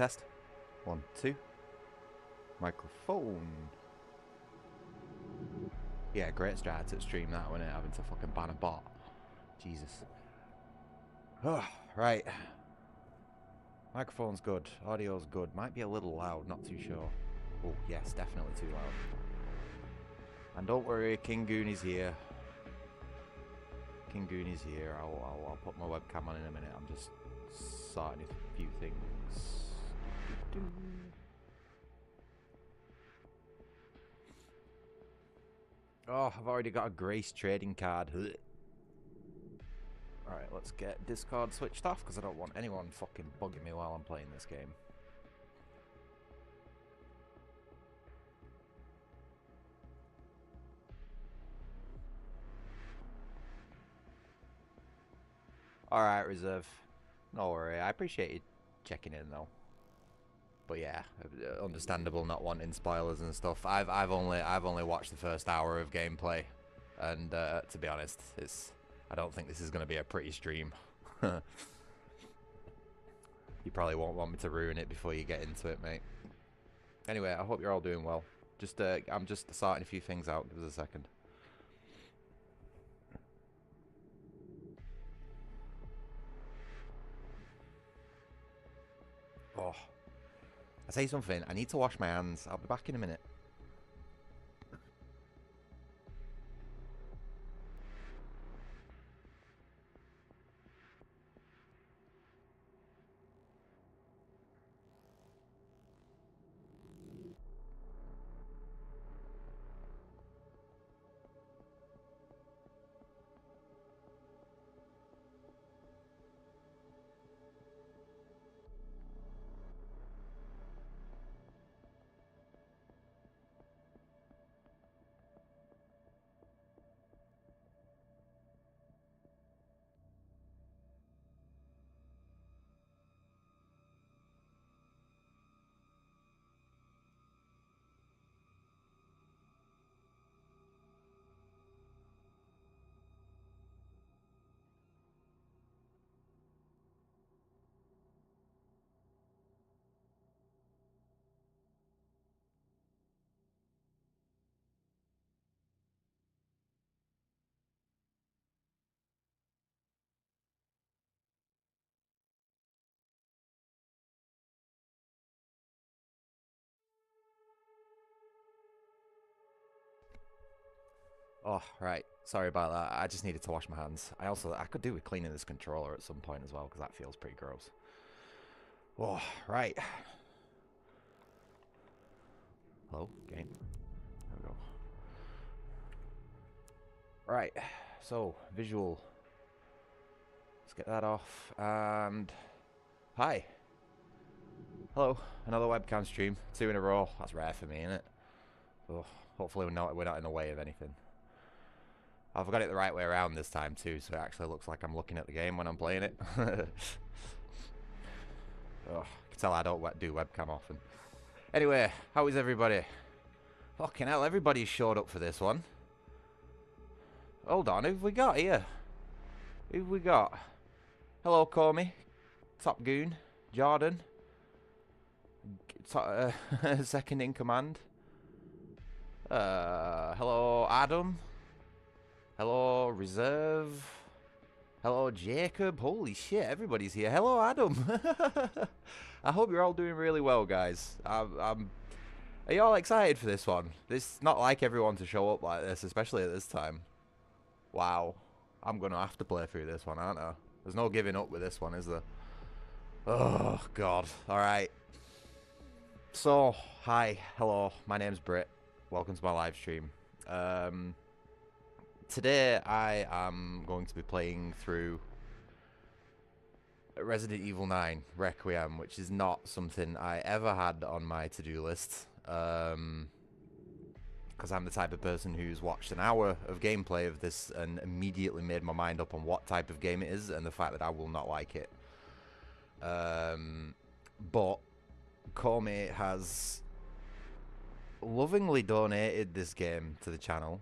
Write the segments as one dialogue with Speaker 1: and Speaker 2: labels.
Speaker 1: Test. 1, 2. Microphone. Yeah, great strategy to stream that, wasn't it? Having to fucking ban a bot. Jesus. Oh, right. Microphone's good. Audio's good. Might be a little loud, not too sure. Oh, yes, definitely too loud. And don't worry, King Goon is here. King Goon is here. I'll put my webcam on in a minute. I'm just sorting a few things. Oh, I've already got a Grace trading card. Alright, let's get Discord switched off because I don't want anyone fucking bugging me while I'm playing this game. Alright, Reserve. No worry, I appreciate you checking in though. But yeah, understandable not wanting spoilers and stuff. I've only watched the first hour of gameplay, and to be honest, I don't think this is going to be a pretty stream. You probably won't want me to ruin it before you get into it, mate. Anyway, I hope you're all doing well. I'm just sorting a few things out. Give us a second. Oh, I say something. I need to wash my hands. I'll be back in a minute. Oh, right. Sorry about that. I just needed to wash my hands. I could do with cleaning this controller at some point as well, because that feels pretty gross. Oh, right. Hello, game. There we go. Right. So, visual. Let's get that off. And hi. Hello. Another webcam stream. 2 in a row. That's rare for me, isn't it? Oh, hopefully we're not in the way of anything. I've got it the right way around this time too, so it actually looks like I'm looking at the game when I'm playing it. Oh, you can tell I don't do webcam often. Anyway, how is everybody? Fucking hell, everybody's showed up for this one. Hold on, who've we got here? Who've we got? Hello, Comey. Top Goon. Jordan. Second in command. Hello, Adam. Hello, Reserve. Hello, Jacob. Holy shit, everybody's here. Hello, Adam. I hope you're all doing really well, guys. Are you all excited for this one? It's not like everyone to show up like this, especially at this time. Wow. I'm going to have to play through this one, aren't I? There's no giving up with this one, is there? Oh, God. All right. So, hi. Hello. My name's Britt. Welcome to my live stream. Today I am going to be playing through Resident Evil 9 Requiem, which is not something I ever had on my to-do list, because I'm the type of person who's watched an hour of gameplay of this and immediately made my mind up on what type of game it is and the fact that I will not like it. But Comey has lovingly donated this game to the channel.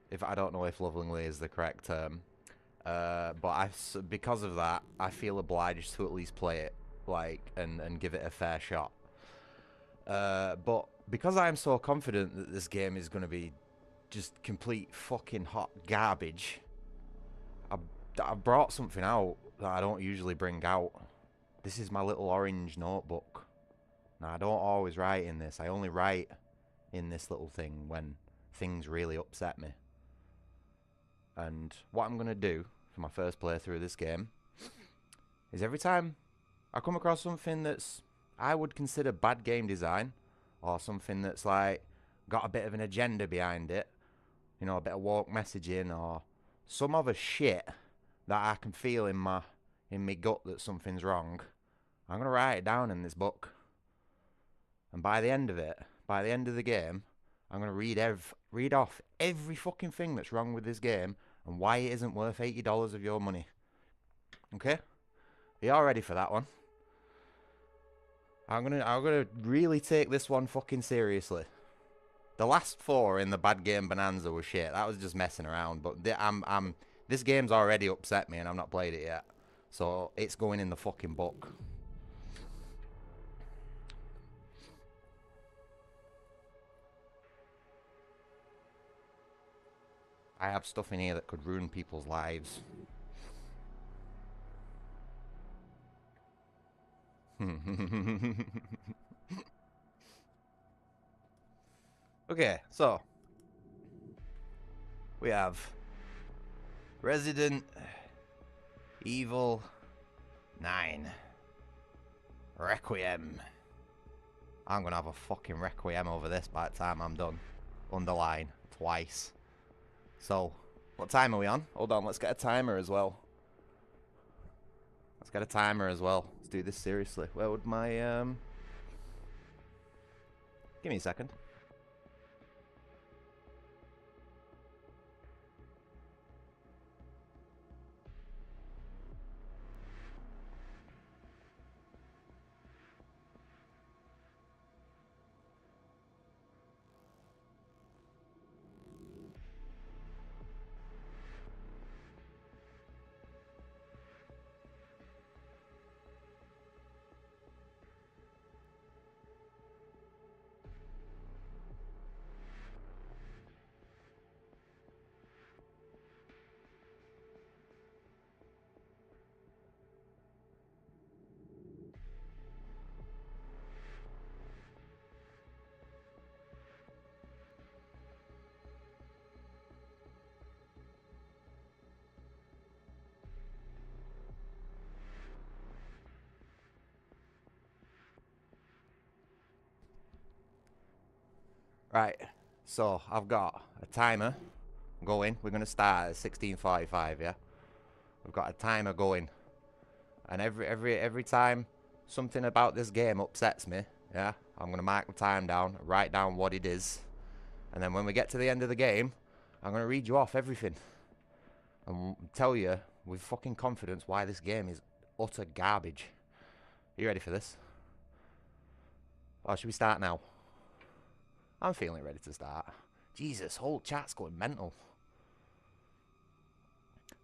Speaker 1: If I don't know if lovingly is the correct term, but because of that, I feel obliged to at least play it. like, and give it a fair shot. But because I'm so confident that this game is going to be just complete fucking hot garbage, I brought something out that I don't usually bring out. This is my little orange notebook. Now, I don't always write in this. I only write in this little thing when things really upset me. And what I'm going to do for my first playthrough of this game is every time I come across something that's I would consider bad game design, or something that's like got a bit of an agenda behind it, you know, a bit of woke messaging or some other shit that I can feel in my gut that something's wrong, I'm going to write it down in this book. And by the end of it, by the end of the game, I'm going to read off every fucking thing that's wrong with this game and why it isn't worth $80 of your money. Okay? Are you all ready for that one? I'm gonna really take this one fucking seriously. The last 4 in the bad game bonanza was shit. That was just messing around. But this game's already upset me and I've not played it yet, so it's going in the fucking book. I have stuff in here that could ruin people's lives. Okay, so we have Resident Evil 9 Requiem. I'm gonna have a fucking Requiem over this by the time I'm done. Underline twice. So, what time are we on? Hold on, let's get a timer as well. Let's get a timer as well. Let's do this seriously. Where would my, give me a second. Right, so I've got a timer going. We're going to start at 16:45, yeah? We've got a timer going. And every time something about this game upsets me, yeah, I'm going to mark the time down, write down what it is. And then when we get to the end of the game, I'm going to read you off everything. And tell you with fucking confidence why this game is utter garbage. Are you ready for this? Or should we start now? I'm feeling ready to start. Jesus, whole chat's going mental.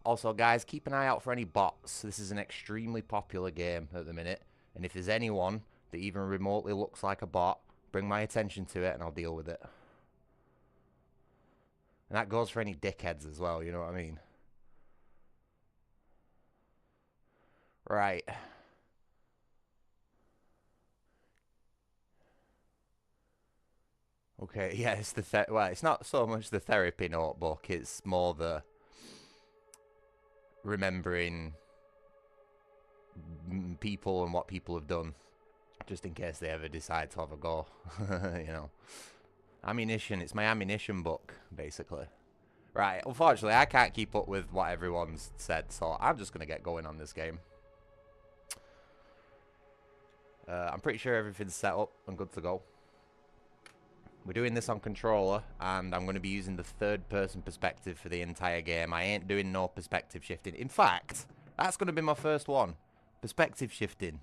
Speaker 1: Also, guys, keep an eye out for any bots. This is an extremely popular game at the minute. And if there's anyone that even remotely looks like a bot, bring my attention to it and I'll deal with it. And that goes for any dickheads as well, you know what I mean? Right. Okay, yeah, it's the well, it's not so much the therapy notebook, it's more the remembering people and what people have done, just in case they ever decide to have a go. You know, ammunition. It's my ammunition book, basically. Right. Unfortunately, I can't keep up with what everyone's said, so I'm just gonna get going on this game. I'm pretty sure everything's set up and good to go. We're doing this on controller, and I'm going to be using the third-person perspective for the entire game. I ain't doing no perspective shifting. In fact, that's going to be my first one. Perspective shifting.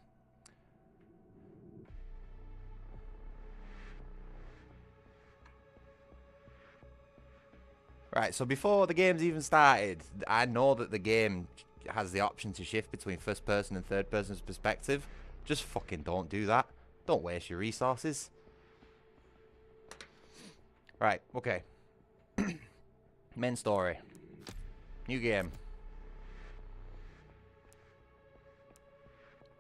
Speaker 1: Right, so before the game's even started, I know that the game has the option to shift between first-person and third-person's perspective. Just fucking don't do that. Don't waste your resources. Right, okay. Main story. New game.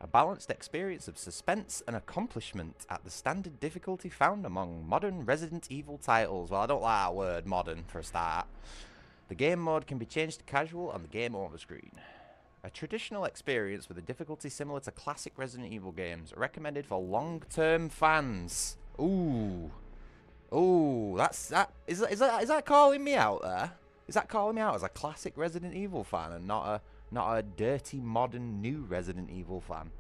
Speaker 1: A balanced experience of suspense and accomplishment at the standard difficulty found among modern Resident Evil titles. Well, I don't like that word, modern, for a start. The game mode can be changed to casual on the game over screen. A traditional experience with a difficulty similar to classic Resident Evil games. Recommended for long-term fans. Ooh. Ooh, is that calling me out there? Is that calling me out as a classic Resident Evil fan and not a dirty modern new Resident Evil fan?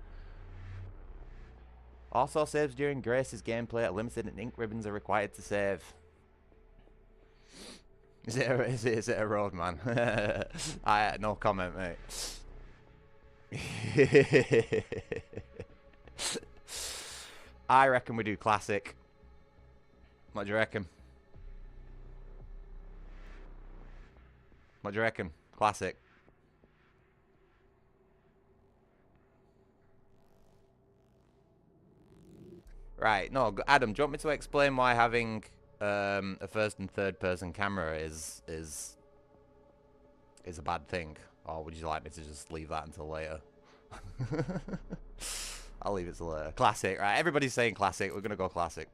Speaker 1: Also saves during Grace's gameplay are limited and ink ribbons are required to save. Is it a road, man? No comment, mate. I reckon we do classic. What do you reckon? What do you reckon? Classic. Right, no, Adam, do you want me to explain why having a first and third person camera is a bad thing? Or would you like me to just leave that until later? I'll leave it till later. Classic, right, everybody's saying classic, we're gonna go classic.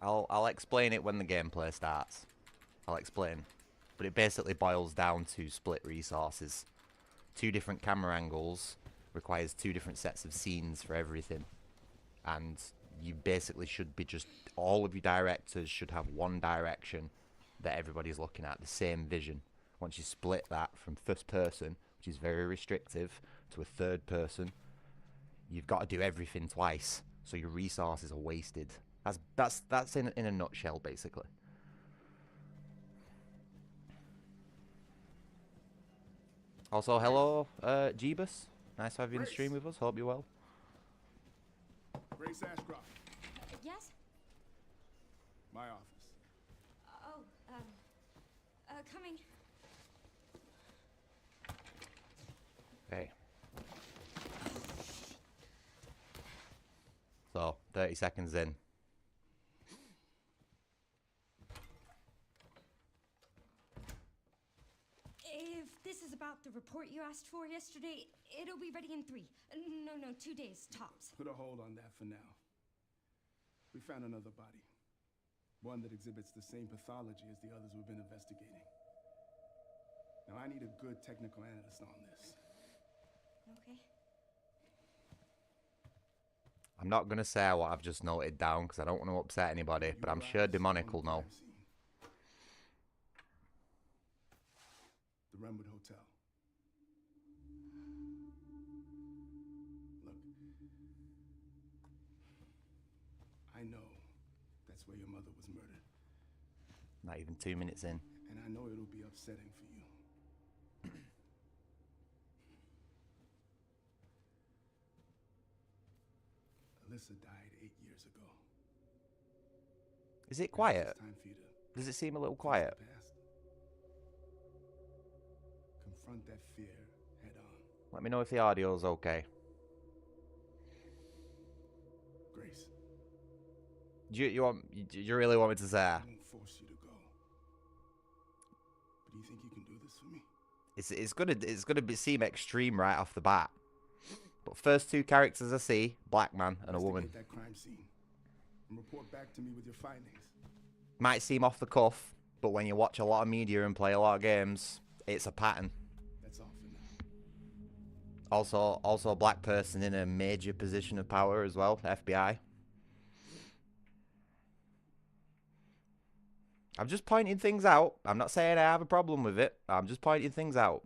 Speaker 1: I'll explain it when the gameplay starts. I'll explain. But it basically boils down to split resources. 2 different camera angles requires 2 different sets of scenes for everything. And you basically should be just... all of your directors should have one direction that everybody's looking at, the same vision. Once you split that from first person, which is very restrictive, to a third person, you've got to do everything twice. So your resources are wasted. That's in a nutshell, basically. Also, hello, Jeebus. Nice to have you in the stream with us. Hope you're well.
Speaker 2: Grace Ashcroft.
Speaker 3: Yes?
Speaker 2: My office.
Speaker 3: Oh, coming.
Speaker 1: Okay. So, 30 seconds in.
Speaker 3: If this is about the report you asked for yesterday, it'll be ready in 3. No, 2 days, tops.
Speaker 2: Put a hold on that for now. We found another body. One that exhibits the same pathology as the others we've been investigating. Now I need a good technical analyst on this.
Speaker 3: Okay.
Speaker 1: I'm not going to say what I've just noted down because I don't want to upset anybody, but I'm sure Demonic will know.
Speaker 2: The Renwood Hotel. Look, I know that's where your mother was murdered.
Speaker 1: Not even 2 minutes in.
Speaker 2: And I know it'll be upsetting for you. Alyssa died 8 years ago.
Speaker 1: Is it quiet?
Speaker 2: It's time for you to
Speaker 1: Does it seem a little quiet?
Speaker 2: face the past. Confront that fear head on.
Speaker 1: Let me know if the audio's okay.
Speaker 2: Grace,
Speaker 1: You really want me to say?
Speaker 2: I won't force you to go. But do you think you can do this for me?
Speaker 1: It's gonna seem extreme right off the bat. But first 2 characters I see, black man and a woman.
Speaker 2: Investigate that crime scene and report back to me with your findings.
Speaker 1: Might seem off the cuff, but when you watch a lot of media and play a lot of games, it's a pattern.
Speaker 2: That's all for now.
Speaker 1: Also a black person in a major position of power as well, FBI. I'm just pointing things out. I'm not saying I have a problem with it. I'm just pointing things out.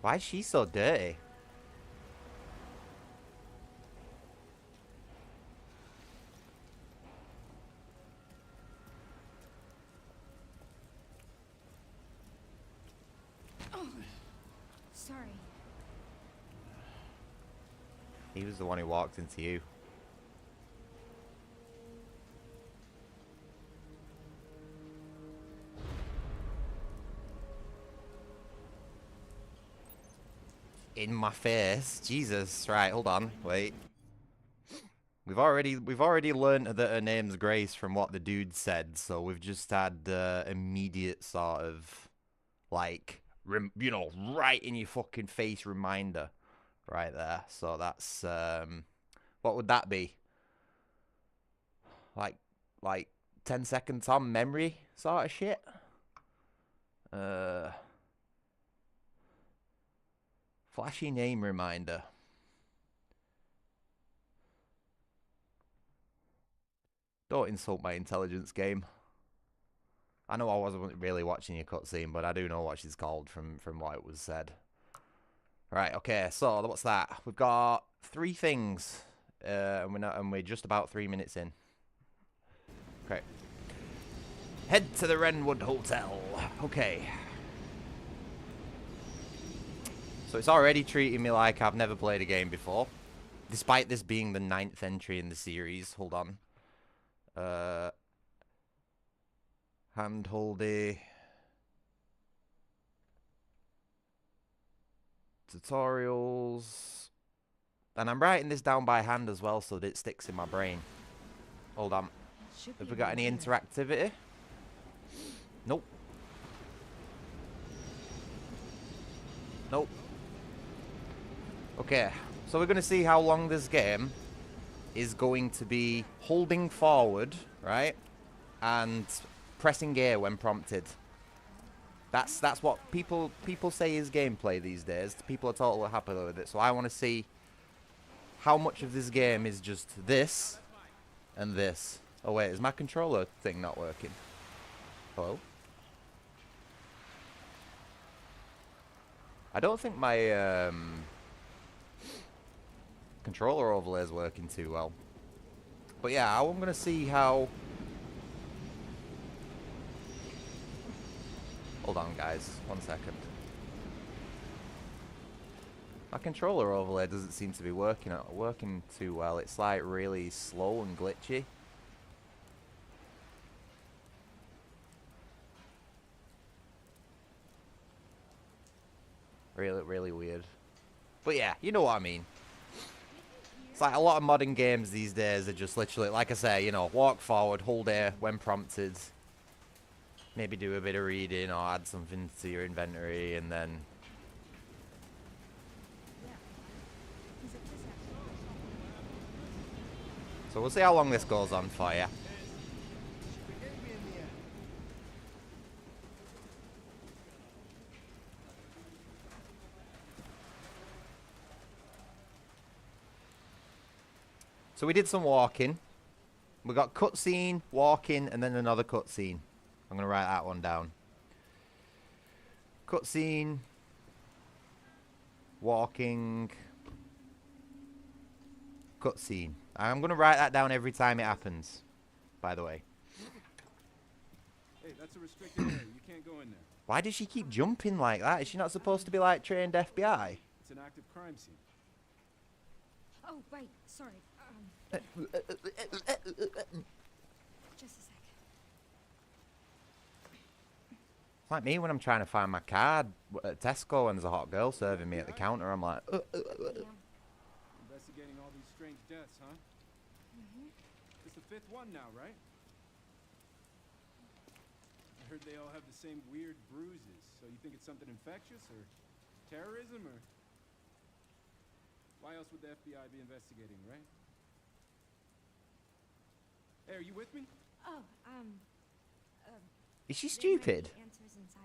Speaker 1: Why is she so dirty?
Speaker 3: Oh, sorry.
Speaker 1: He was the one who walked into you. In my face. Jesus. Right, hold on. Wait. We've already learned that her name's Grace from what the dude said, so we've just had immediate sort of like right in your fucking face reminder right there. So that's what would that be? Like 10 seconds on memory sort of shit. Flashy name reminder. Don't insult my intelligence, game. I know I wasn't really watching your cutscene, but I do know what she's called from what it was said. Right, okay, so what's that? We've got 3 things, and we're just about 3 minutes in. Okay. Head to the Wrenwood Hotel. Okay. So it's already treating me like I've never played a game before. Despite this being the 9th entry in the series. Hold on. Handholdy. Tutorials. And I'm writing this down by hand as well so that it sticks in my brain. Hold on. Have we got any interactivity? Nope. Nope. Okay, so we're going to see how long this game is going to be holding forward, right? And pressing A when prompted. That's what people say is gameplay these days. People are totally happy with it. So I want to see how much of this game is just this and this. Oh wait, is my controller thing not working? Hello? I don't think my controller overlay is working too well. But yeah, I'm gonna see how. Hold on, guys. 1 second. My controller overlay doesn't seem to be working too well. It's like really slow and glitchy. Really weird. But yeah, you know what I mean. It's like a lot of modern games these days are just literally, like I say, you know, walk forward, hold A when prompted. Maybe do a bit of reading or add something to your inventory and then... So we'll see how long this goes on for you. So we did some walking. We got cutscene, walking, and then another cutscene. I'm going to write that one down. Cutscene. Walking. Cutscene. I'm going to write that down every time it happens, by the way.
Speaker 2: Hey, that's a restricted area. You can't go in there.
Speaker 1: Why does she keep jumping like that? Is she not supposed to be like trained FBI?
Speaker 2: It's an active crime scene.
Speaker 3: Oh, right. Sorry. Just a sec.
Speaker 1: It's like me when I'm trying to find my card at Tesco and there's a hot girl serving me at the counter. I'm like,
Speaker 3: Yeah.
Speaker 2: Investigating all these strange deaths, huh? It's the 5th one now, right? I heard they all have the same weird bruises. So you think it's something infectious or terrorism or... Why else would the FBI be investigating, right? Hey, are you with me?
Speaker 3: Oh,
Speaker 1: is she
Speaker 3: they might
Speaker 1: stupid?
Speaker 3: be answers inside.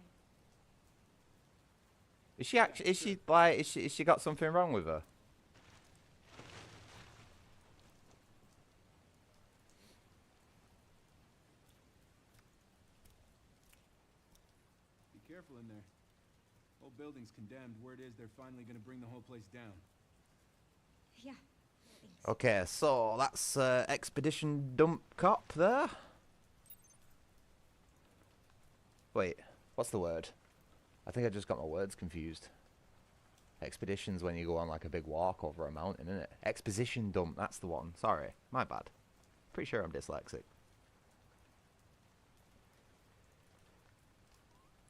Speaker 1: Is she actually? Is she like? Is she got something wrong with her?
Speaker 2: Be careful in there. Whole building's condemned. Word is they're finally gonna bring the whole place down.
Speaker 3: Yeah, thanks.
Speaker 1: Okay, so that's Expedition Dump Cop there. Wait, what's the word? I think I just got my words confused. Expedition's when you go on like a big walk over a mountain, isn't it? Exposition dump, that's the one. Sorry, my bad. Pretty sure I'm dyslexic.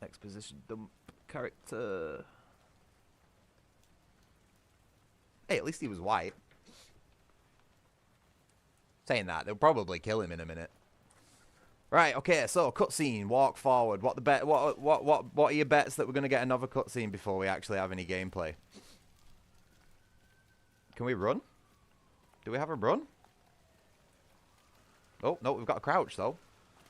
Speaker 1: Exposition dump character. Hey, at least he was white. Saying that, they'll probably kill him in a minute. Right, okay, so cutscene, walk forward. What are your bets that we're gonna get another cutscene before we actually have any gameplay? Can we run? Do we have a run? Oh, no, we've got a crouch though.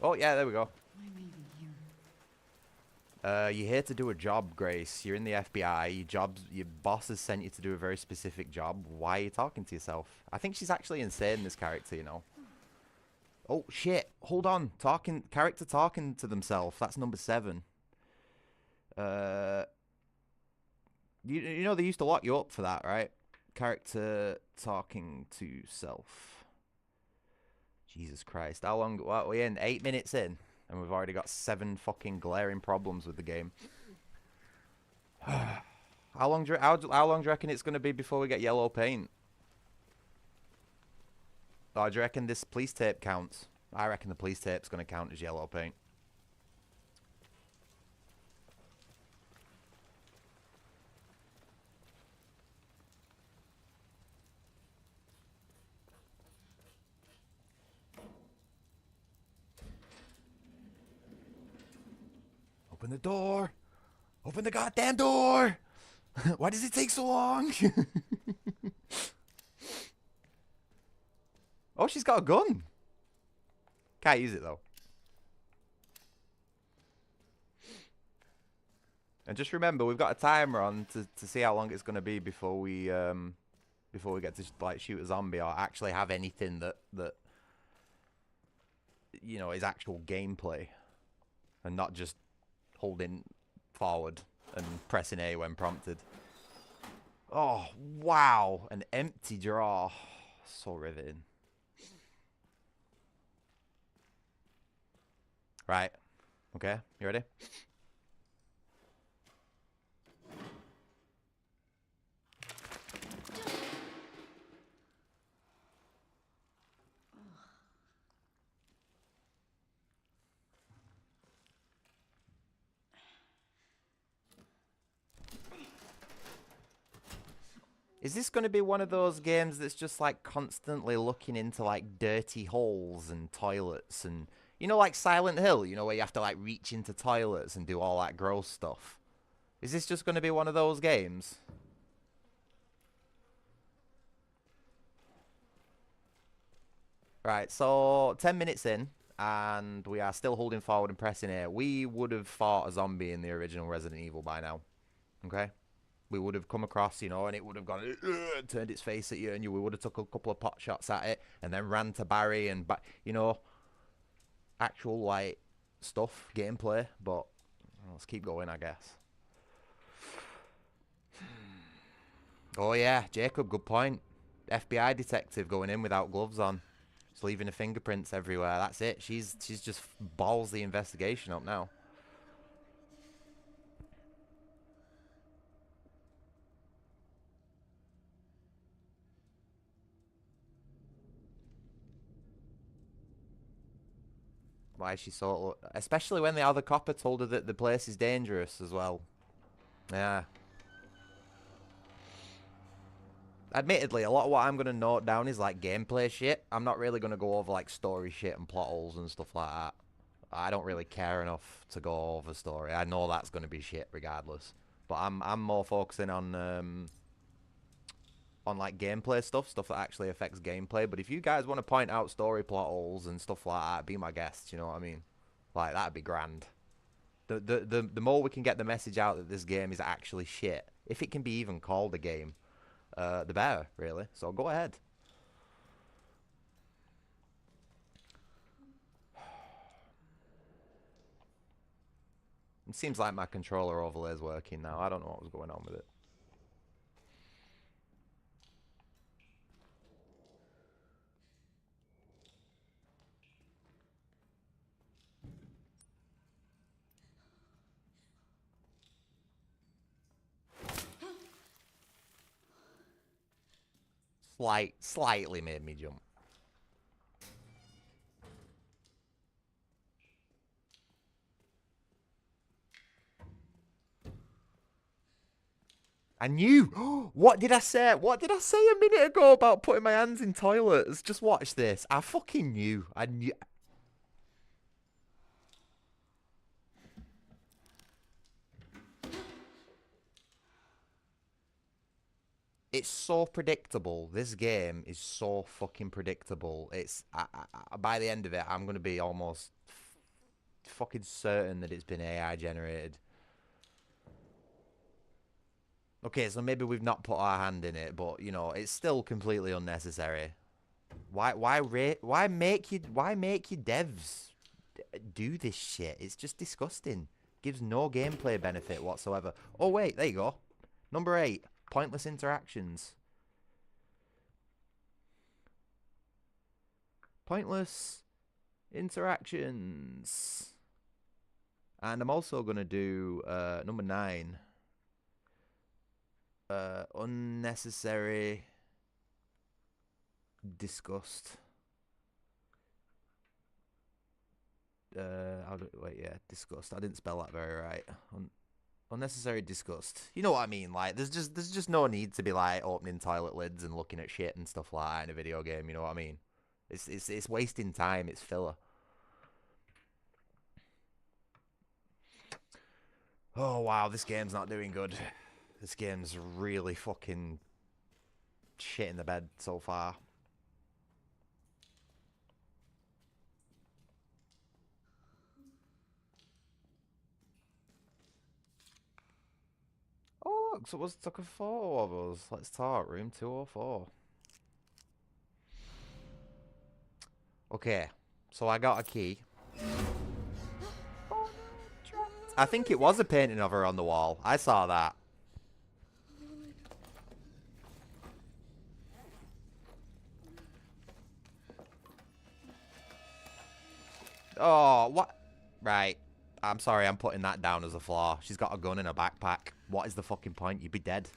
Speaker 1: Oh yeah, there we go.
Speaker 4: Why am I even here?
Speaker 1: You're here to do a job, Grace. You're in the FBI. Your boss has sent you to do a very specific job. Why are you talking to yourself? I think she's actually insane, this character, you know. Oh, shit. Hold on. Character talking to themselves. That's number 7. You know they used to lock you up for that, right? Character talking to self. Jesus Christ. How long? What, we're in 8 minutes in, and we've already got 7 fucking glaring problems with the game. How long do you reckon it's going to be before we get yellow paint? Oh, do you reckon this police tape counts? I reckon the police tape's going to count as yellow paint. Open the door! Open the goddamn door! Why does it take so long? Oh, she's got a gun. Can't use it though. And just remember, we've got a timer on to see how long it's going to be before we get to like shoot a zombie or actually have anything that you know is actual gameplay, and not just holding forward and pressing A when prompted. Oh wow, an empty drawer, so riveting. Right. Okay. You ready? Is this going to be one of those games that's just like constantly looking into like dirty holes and toilets and, you know, like Silent Hill, you know, where you have to like reach into toilets and do all that gross stuff? Is this just going to be one of those games? Right, so 10 minutes in, and we are still holding forward and pressing A. We would have fought a zombie in the original Resident Evil by now. Okay? We would have come across, you know, and it would have gone, turned its face at you, and we would have took a couple of pot shots at it, and then ran to Barry, and, you know, actual, like, stuff, gameplay, but let's keep going, I guess. Oh, yeah, Jacob, good point. FBI detective going in without gloves on. Just leaving her fingerprints everywhere. That's it. She's just balls the investigation up now. Why is she so... Especially when the other copper told her that the place is dangerous as well. Yeah. Admittedly, a lot of what I'm going to note down is like gameplay shit. I'm not really going to go over like story shit and plot holes and stuff like that. I don't really care enough to go over story. I know that's going to be shit regardless. But I'm more focusing on like gameplay stuff that actually affects gameplay. But if you guys want to point out story plot holes and stuff like that, be my guest, you know what I mean? Like, that'd be grand. The more we can get the message out that this game is actually shit, if it can be even called a game, the better, really. So go ahead. It seems like my controller overlay is working now. I don't know what was going on with it. Slightly made me jump. I knew. What did I say? What did I say a minute ago about putting my hands in toilets? Just watch this. I fucking knew. I knew. It's so predictable. This game is so fucking predictable. It's by the end of it, I'm gonna be almost fucking certain that it's been AI generated. Okay, so maybe we've not put our hand in it, but you know, it's still completely unnecessary. Why make you devs do this shit? It's just disgusting. Gives no gameplay benefit whatsoever. Oh wait, there you go. Number 8, pointless interactions. Pointless interactions. And I'm also gonna do number 9. Unnecessary disgust. Wait, yeah, disgust. I didn't spell that very right. Unnecessary disgust. You know what I mean? Like, there's just no need to be like opening toilet lids and looking at shit and stuff like that in a video game. You know what I mean? It's wasting time. It's filler. Oh wow, this game's not doing good. This game's really fucking shit in the bed so far. Oh look, so it was took a photo of us. Let's talk. Room 204. Okay, so I got a key. Oh, no, I think it was a painting of her on the wall. I saw that. Oh, what? Right. I'm sorry, I'm putting that down as a flaw. She's got a gun in her backpack. What is the fucking point? You'd be dead.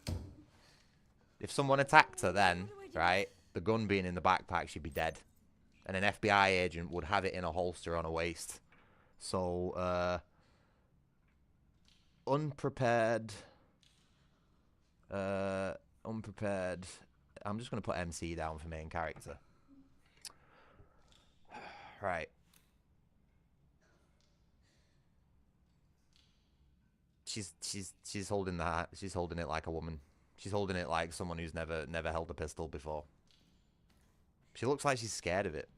Speaker 1: If someone attacked her then, right, the gun being in the backpack, she'd be dead. And an FBI agent would have it in a holster on her waist. So, unprepared. Unprepared. I'm just going to put MC down for main character. Right. She's holding that. She's holding it like a woman. She's holding it like someone who's never held a pistol before. She looks like she's scared of it.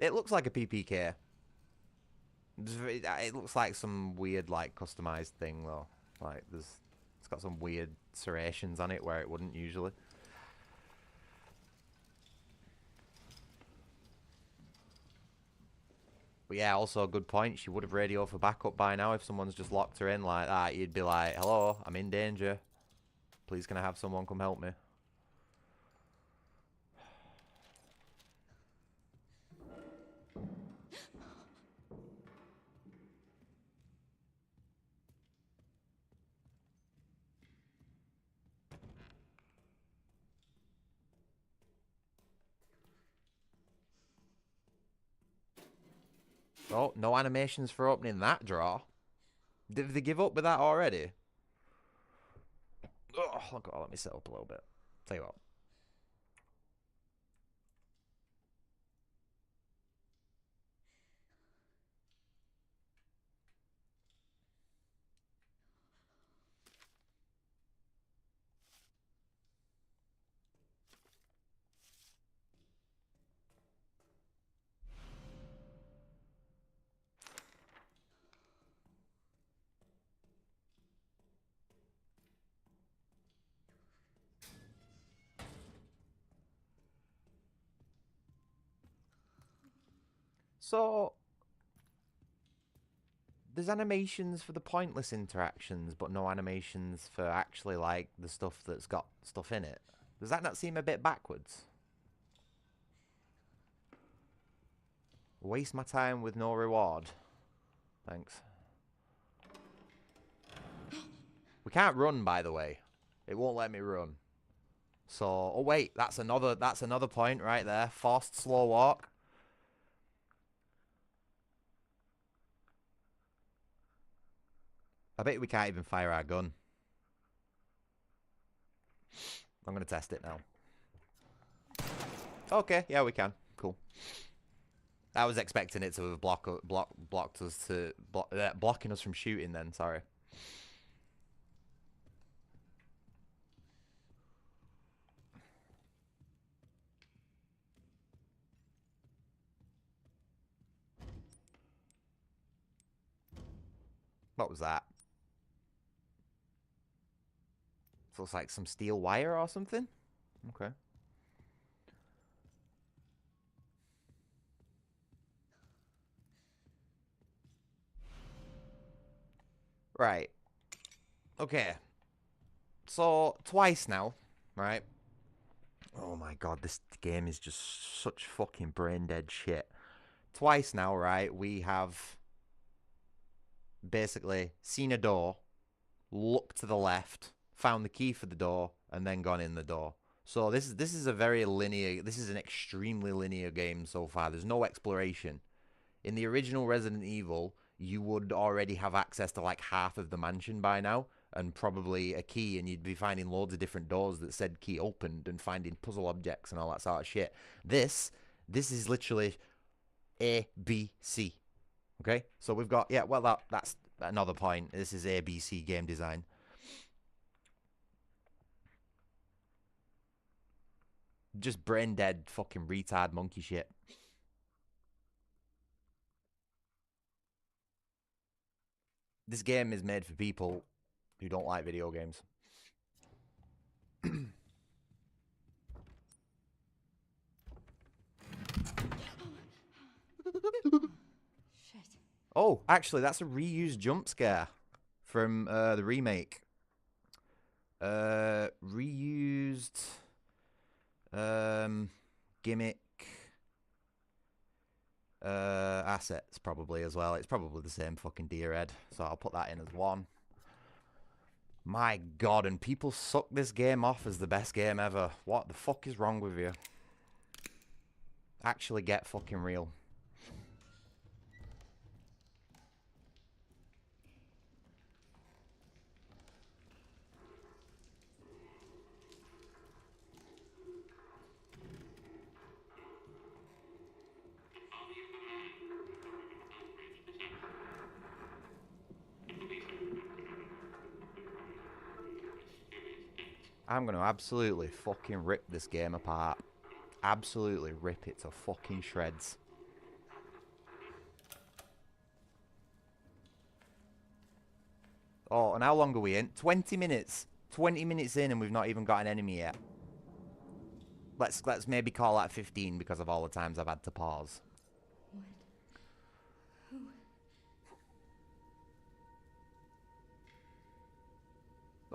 Speaker 1: It looks like a PPK. It looks like some weird, like, customized thing, though. Like, it's got some weird serrations on it where it wouldn't usually. But yeah, also a good point. She would have radioed for backup by now if someone's just locked her in like that. You'd be like, hello, I'm in danger. Please can I have someone come help me? Oh, no animations for opening that drawer. Did they give up with that already? Oh, look, let me set up a little bit. Tell you what. So there's animations for the pointless interactions, but no animations for actually like the stuff that's got stuff in it. Does that not seem a bit backwards? Waste my time with no reward. Thanks. We can't run, by the way. It won't let me run. So, oh wait, that's another point right there. Forced slow walk. I bet we can't even fire our gun. I'm gonna test it now. Okay, yeah, we can. Cool. I was expecting it to have blocked us to blocking us from shooting. Then, sorry. What was that? Looks like some steel wire or something. Okay. Right. Okay. So, twice now, right? Oh my god, this game is just such fucking brain dead shit. Twice now, right? We have basically seen a door, looked to the left, found the key for the door, and then gone in the door. So this is a very linear. This is an extremely linear game so far. There's no exploration. In the original Resident Evil, you would already have access to like half of the mansion by now, and probably a key, and you'd be finding loads of different doors that said key opened, and finding puzzle objects and all that sort of shit. This is literally A, B, C. Okay, so we've got, yeah, well, that's another point. This is ABC game design. Just brain dead fucking retard monkey shit. This game is made for people who don't like video games.
Speaker 3: Shit.
Speaker 1: Oh, actually, that's a reused jump scare from the remake. Reused gimmick assets probably as well. It's probably the same fucking deer head, so I'll put that in as one. My god, and people suck this game off as the best game ever. What the fuck is wrong with you? Actually get fucking real. I'm gonna absolutely fucking rip this game apart. Absolutely rip it to fucking shreds. Oh, and how long are we in? 20 minutes. 20 minutes in and we've not even got an enemy yet. Let's maybe call that 15 because of all the times I've had to pause.
Speaker 3: What? Who?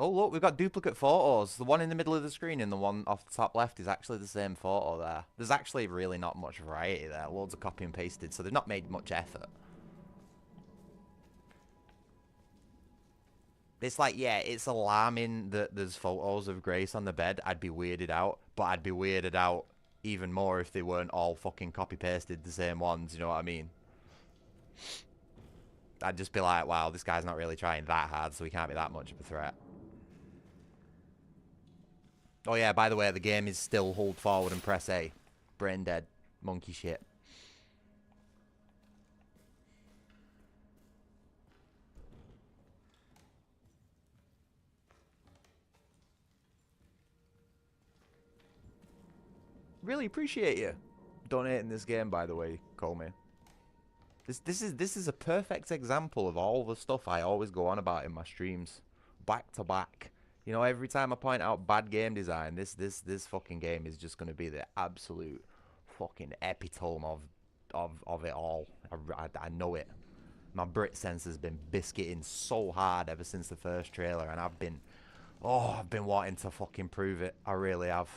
Speaker 1: Oh, look, we've got duplicate photos. The one in the middle of the screen and the one off the top left is actually the same photo there. There's actually really not much variety there. Loads of copy and pasted, so they've not made much effort. It's like, yeah, it's alarming that there's photos of Grace on the bed. I'd be weirded out, but I'd be weirded out even more if they weren't all fucking copy-pasted the same ones, you know what I mean? I'd just be like, wow, this guy's not really trying that hard, so he can't be that much of a threat. Oh yeah, by the way, the game is still hold forward and press A. Brain dead. Monkey shit. Really appreciate you donating this game, by the way, Call me. This is a perfect example of all the stuff I always go on about in my streams. Back to back. You know, every time I point out bad game design, this fucking game is just gonna be the absolute fucking epitome of of it all. I know it. My Brit sense has been biscuiting so hard ever since the first trailer, and I've been wanting to fucking prove it. I really have.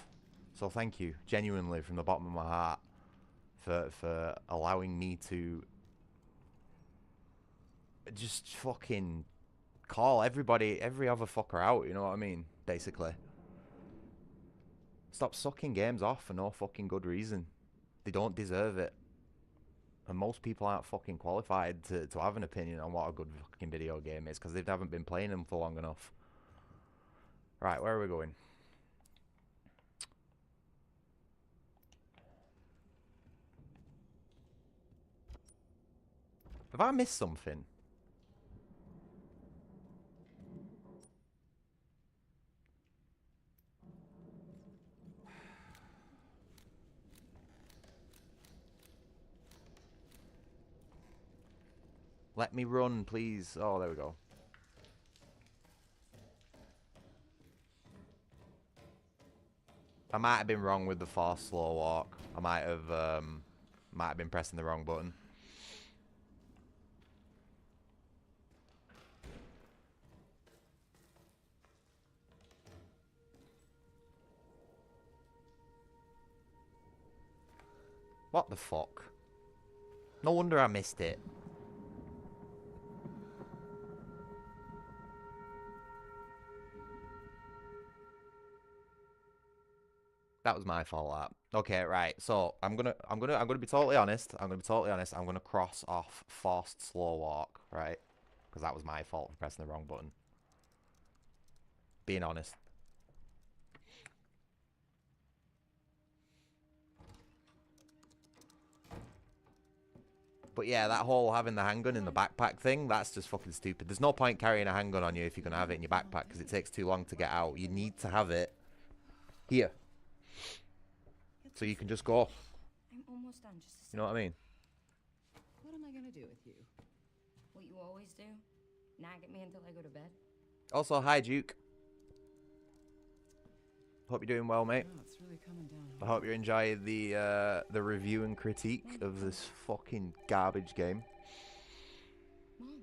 Speaker 1: So thank you, genuinely, from the bottom of my heart, for allowing me to just fucking call every other fucker out, you know what I mean? Basically. Stop sucking games off for no fucking good reason. They don't deserve it. And most people aren't fucking qualified to have an opinion on what a good fucking video game is, because they haven't been playing them for long enough. Right, where are we going? Have I missed something? Let me run, please. Oh, there we go. I might have been wrong with the fast slow walk. I might have been pressing the wrong button. What the fuck? No wonder I missed it. That was my fault. That. Okay, right. So I'm gonna be totally honest. I'm gonna cross off forced slow walk, right? Because that was my fault for pressing the wrong button. Being honest. But yeah, that whole having the handgun in the backpack thing, that's just fucking stupid. There's no point carrying a handgun on you if you're gonna have it in your backpack, because it takes too long to get out. You need to have it here, so you can just go.
Speaker 3: I'm almost done. Just a
Speaker 1: You know what I mean?
Speaker 4: What am I gonna do with you?
Speaker 3: What you always do? Nag at me until I go to bed?
Speaker 1: Also, hi Duke. Hope you're doing well, mate.
Speaker 4: Oh, it's really coming down.
Speaker 1: I hope you enjoy the review and critique of this fucking garbage game.
Speaker 4: Mom,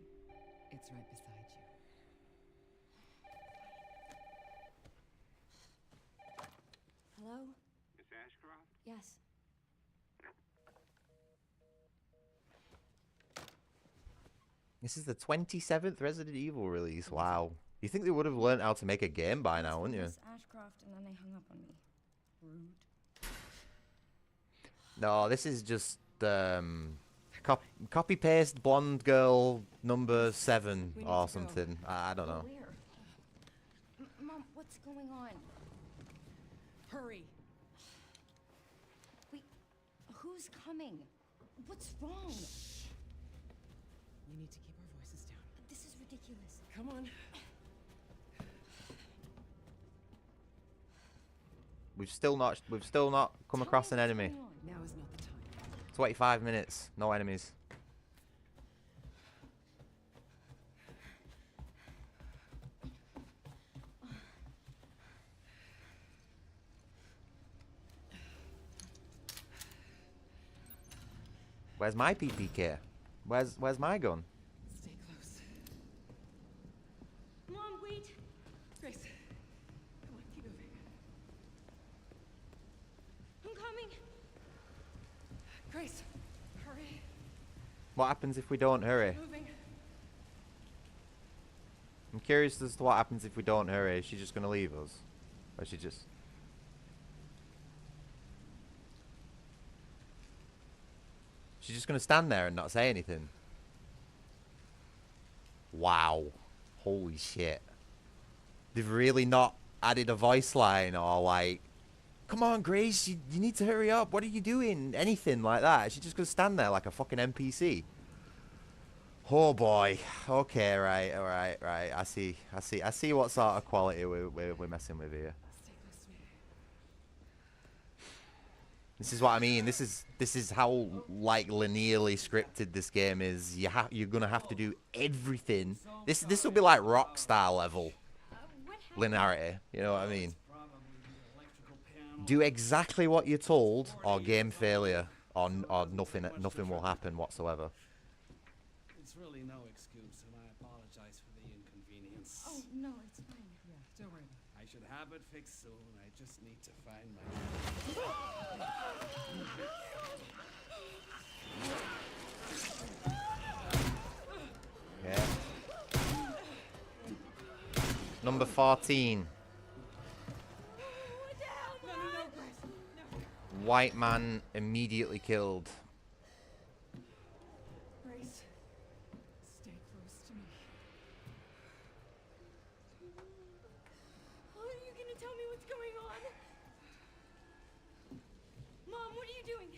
Speaker 4: it's right beside you.
Speaker 3: Hello?
Speaker 5: Miss Ashcroft?
Speaker 3: Yes.
Speaker 1: This is the 27th Resident Evil release. Wow. You think they would have learned how to make a game by now, wouldn't you?
Speaker 3: Miss Ashcroft, and then they hung up on me. Rude.
Speaker 1: No, this is just copy paste blonde girl number 7 or something. I don't know.
Speaker 3: Where? Mom, what's going on?
Speaker 4: Hurry!
Speaker 3: Wait, who's coming? What's wrong?
Speaker 4: You need to keep our voices down.
Speaker 3: This is ridiculous.
Speaker 4: Come on.
Speaker 1: We've still not come across an enemy.
Speaker 4: Now is not the time.
Speaker 1: 25 minutes, no enemies. Where's my PPK? Where's my gun?
Speaker 4: Stay close.
Speaker 3: Mom, wait!
Speaker 4: Grace, come on, keep moving.
Speaker 3: I'm coming!
Speaker 4: Grace, hurry.
Speaker 1: What happens if we don't hurry?
Speaker 4: Moving.
Speaker 1: I'm curious as to what happens if we don't hurry. Is she just gonna leave us? Or is she just... She's just gonna stand there and not say anything? Wow. Holy shit. They've really not added a voice line or like, come on Grace, you need to hurry up, what are you doing? Anything like that. She's just gonna stand there like a fucking NPC. Oh boy. Okay, right, alright, right. I see what sort of quality we're messing with here.
Speaker 4: Stay close to me.
Speaker 1: This is what I mean. This is how like linearly scripted this game is. You're gonna have to do everything. This will be like Rockstar level linearity. You know what I mean? Do exactly what you're told, or game failure. or nothing will happen whatsoever.
Speaker 5: It's really no excuse, and I apologize for the inconvenience.
Speaker 3: Oh, no, it's fine.
Speaker 4: Yeah, don't worry about it.
Speaker 5: I should have it fixed soon. I just need to find my...
Speaker 1: Okay. Number 14.
Speaker 4: No, Grace. No.
Speaker 1: White man immediately killed.
Speaker 4: Grace, stay close to me.
Speaker 3: Are you gonna tell me what's going on? Mom, what are you doing?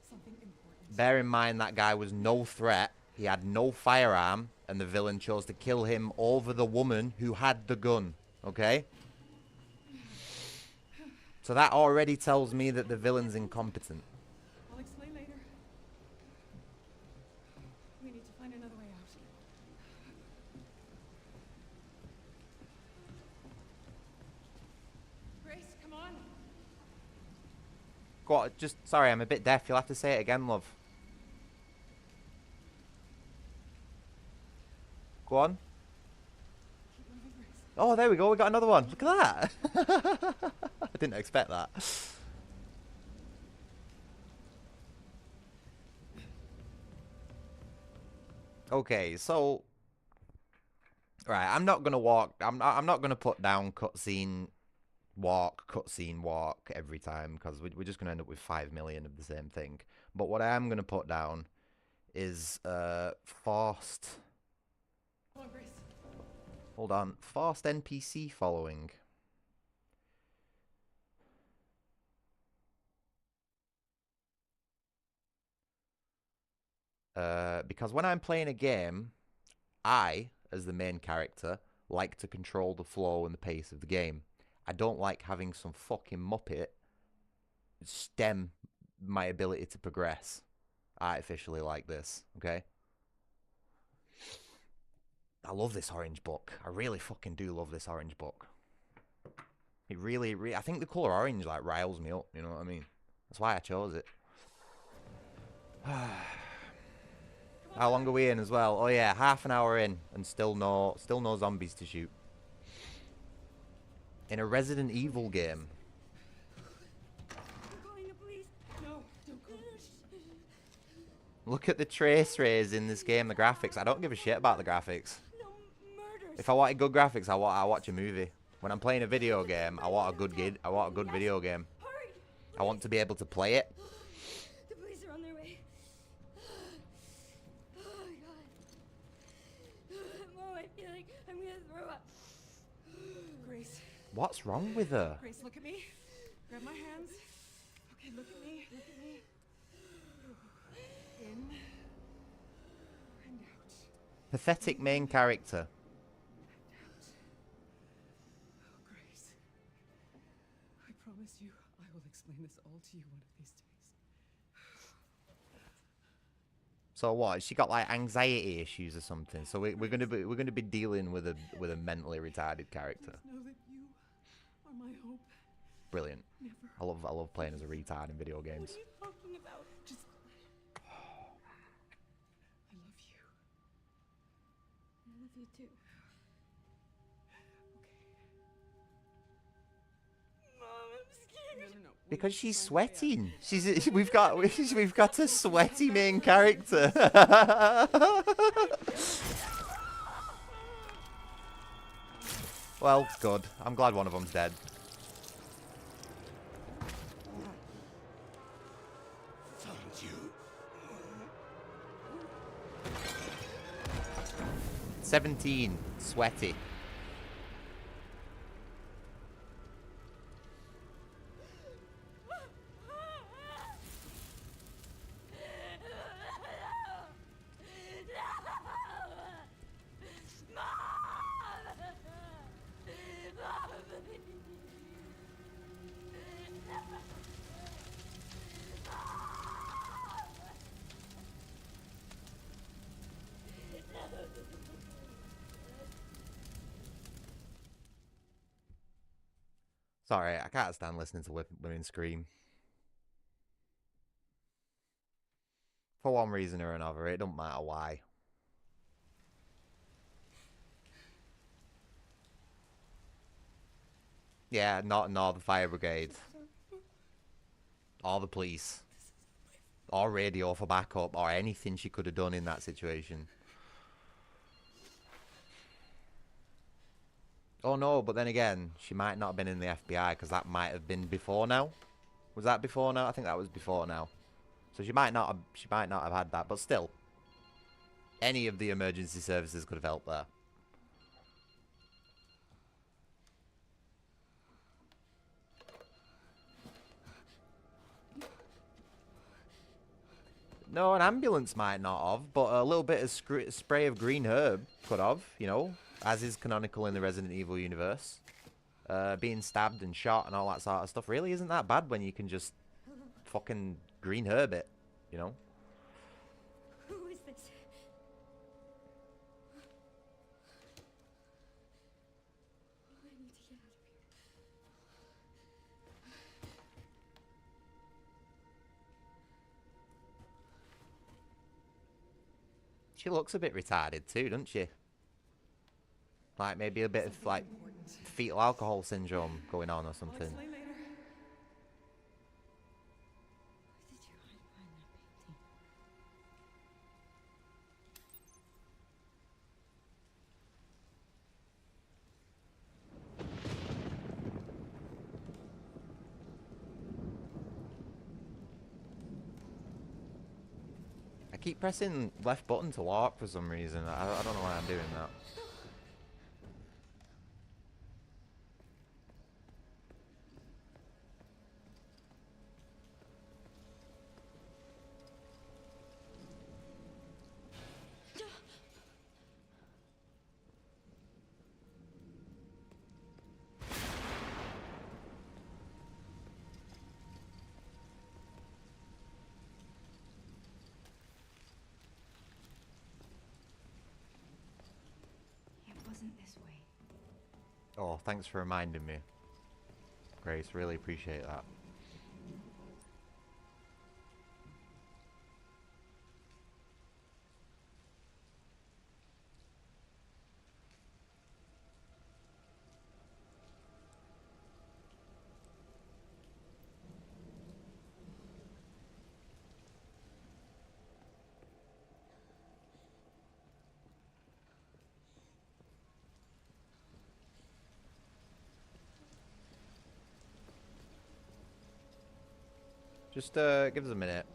Speaker 4: Something important.
Speaker 1: Bear in mind that guy was no threat. He had no firearm, and the villain chose to kill him over the woman who had the gun. Okay? So that already tells me that the villain's incompetent.
Speaker 4: I'll explain later. We need to find another way out. Grace, come on.
Speaker 1: Go on, just sorry, I'm a bit deaf. You'll have to say it again, love. Go on.
Speaker 4: Keep moving, Grace.
Speaker 1: Oh, there we go. We got another one. Look at that. I didn't expect that. Okay, so right, I'm not gonna walk. I'm not gonna put down cutscene walk every time because we're just gonna end up with 5 million of the same thing. But what I am gonna put down is forced.
Speaker 4: Come on, Grace.
Speaker 1: Hold on, forced NPC following. Because when I'm playing a game, I, as the main character, like to control the flow and the pace of the game. I don't like having some fucking muppet stem my ability to progress artificially like this, okay? I love this orange book. I really fucking do love this orange book. It really, I think the colour orange, like, riles me up, you know what I mean? That's why I chose it. How long are we in as well? Oh yeah, half an hour in, and still no zombies to shoot. In a Resident Evil game.
Speaker 3: I'm calling the police.
Speaker 4: No, don't go.
Speaker 1: Look at the trace rays in this game, the graphics. I don't give a shit about the graphics.
Speaker 3: No murders.
Speaker 1: If I wanted good graphics, I watch a movie. When I'm playing a video game, I want a good video game.
Speaker 3: Hurry!
Speaker 1: I want to be able to play it.
Speaker 3: The police are on their way. Oh my god. Mom, I feel like I'm gonna throw up.
Speaker 4: Grace.
Speaker 1: What's wrong with her?
Speaker 4: Grace, look at me. Grab my hands. Okay, look at me. Look at me. In and out.
Speaker 1: Pathetic main character.
Speaker 4: Oh, Grace. I promise you, I will explain this all to you one of these days.
Speaker 1: So what? She got like anxiety issues or something. So we're gonna be dealing with a mentally retarded character.
Speaker 4: Just know that you are my hope.
Speaker 1: Brilliant.
Speaker 4: Never.
Speaker 1: I love playing as a retard in video
Speaker 3: What
Speaker 1: games.
Speaker 3: are you talking about?
Speaker 4: Just. I love you.
Speaker 3: I love you too.
Speaker 4: Okay.
Speaker 3: Mom, I'm scared.
Speaker 4: No.
Speaker 1: Because she's sweating. We've got a sweaty main character. Well, good. I'm glad one of them's dead.
Speaker 5: Found you.
Speaker 1: 17. Sweaty. Sorry, I can't stand listening to women scream. For one reason or another, it don't matter why. Yeah, not the fire brigade. Or the police. Or radio for backup, or anything she could have done in that situation. Oh no, but then again, she might not have been in the FBI, because that might have been before now. Was that before now? I think that was before now. So she might not have had that, but still. Any of the emergency services could have helped there. No, an ambulance might not have, but a little bit of spray of green herb could have, you know, as is canonical in the Resident Evil universe. Being stabbed and shot and all that sort of stuff really isn't that bad when you can just fucking green herb it, you know?
Speaker 3: Who is this? I need to get out of here.
Speaker 1: She looks a bit retarded too, doesn't she? Like maybe a bit of like fetal alcohol syndrome going on or
Speaker 4: I'll
Speaker 1: something.
Speaker 4: explain later.
Speaker 3: Where did you find that painting?
Speaker 1: I keep pressing left button to walk for some reason. I don't know why I'm doing that.
Speaker 3: It wasn't this way.
Speaker 1: Oh, thanks for reminding me, Grace. Really appreciate that. Just give us a minute.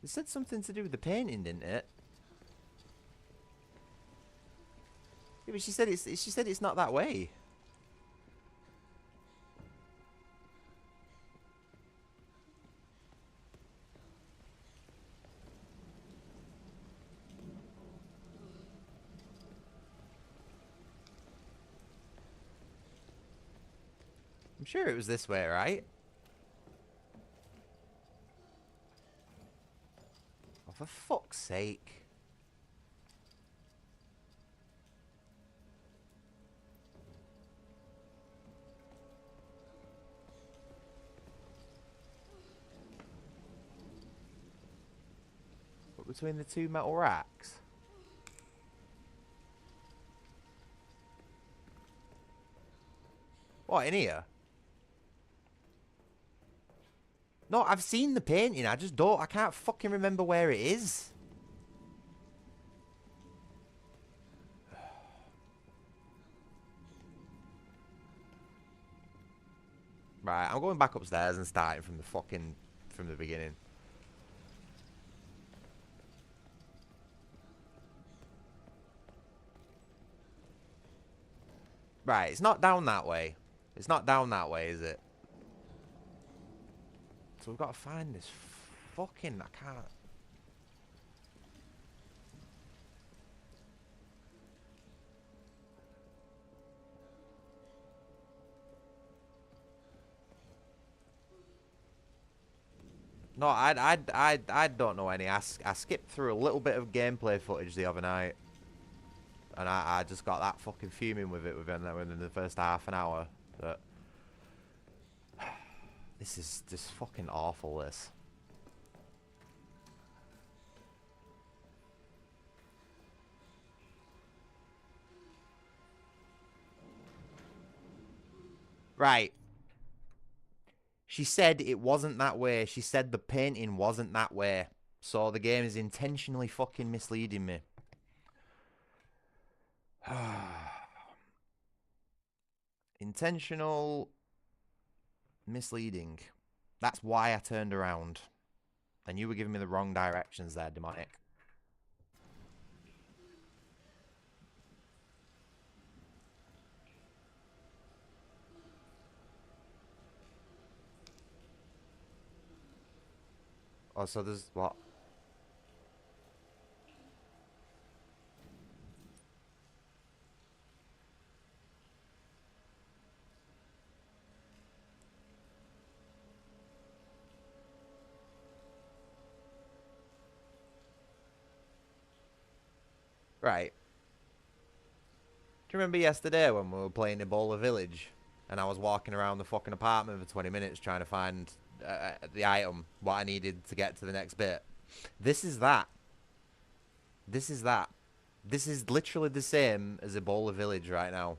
Speaker 1: It said something to do with the painting, didn't it? Yeah, but she said it's not that way. I'm sure it was this way, right? Oh, for fuck's sake. What, between the two metal racks? What, in here? No, I've seen the painting. I can't fucking remember where it is. Right, I'm going back upstairs and starting from the beginning. Right, it's not down that way. It's not down that way, is it? So we've got to find this fucking... I can't... No, I don't know any. I skipped through a little bit of gameplay footage the other night. And I just got that fucking fuming with it within the first half an hour. That this is just fucking awful, this. Right. She said it wasn't that way. She said the painting wasn't that way. So the game is intentionally fucking misleading me. Intentional misleading. That's why I turned around. And you were giving me the wrong directions there, demonic. Oh, so there's what? Right. Do you remember yesterday when we were playing Ebola Village? And I was walking around the fucking apartment for 20 minutes trying to find the item, what I needed to get to the next bit. This is that. This is that. This is literally the same as Ebola Village right now.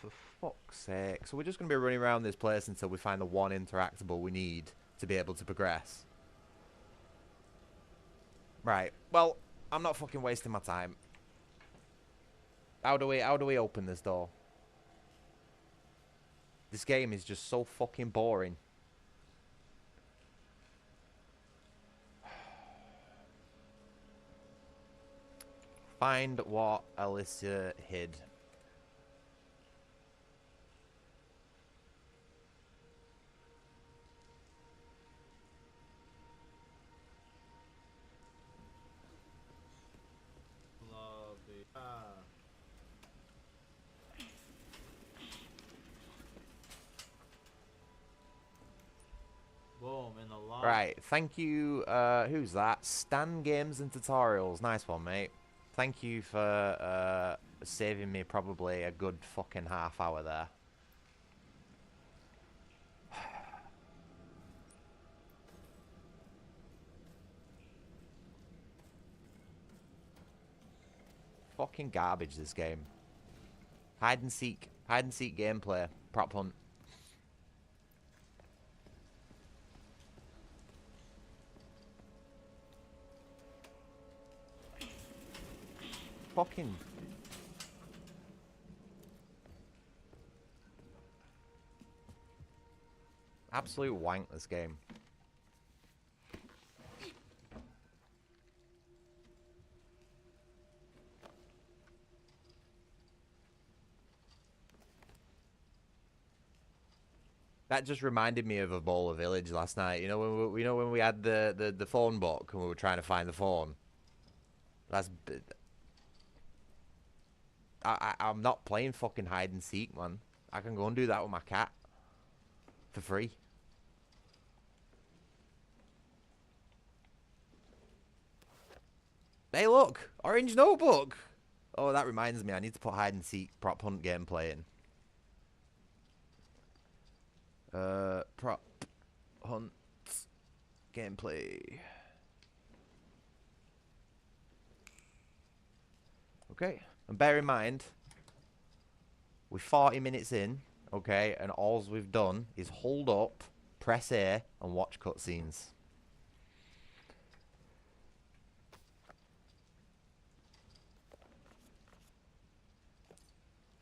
Speaker 1: For fuck's sake. So we're just going to be running around this place until we find the one interactable we need to be able to progress. Right. Well, I'm not fucking wasting my time. How do we open this door? This game is just so fucking boring. Find what Alicia hid.
Speaker 6: Boom, in the lobby.
Speaker 1: Right, thank you, who's that? Stan Games and Tutorials. Nice one, mate. Thank you for saving me probably a good fucking half hour there. Fucking garbage, this game. Hide and seek gameplay. Prop hunt. Fucking absolute wank, this game. That just reminded me of Ebola Village last night. You know when we had the phone book and we were trying to find the phone. That's I'm not playing fucking hide and seek, man. I can go and do that with my cat for free. Hey, look, orange notebook. Oh, that reminds me, I need to put hide and seek prop hunt gameplay in. Prop hunt gameplay. Okay, and bear in mind, we're 40 minutes in, okay, and all we've done is hold up, press A, and watch cutscenes.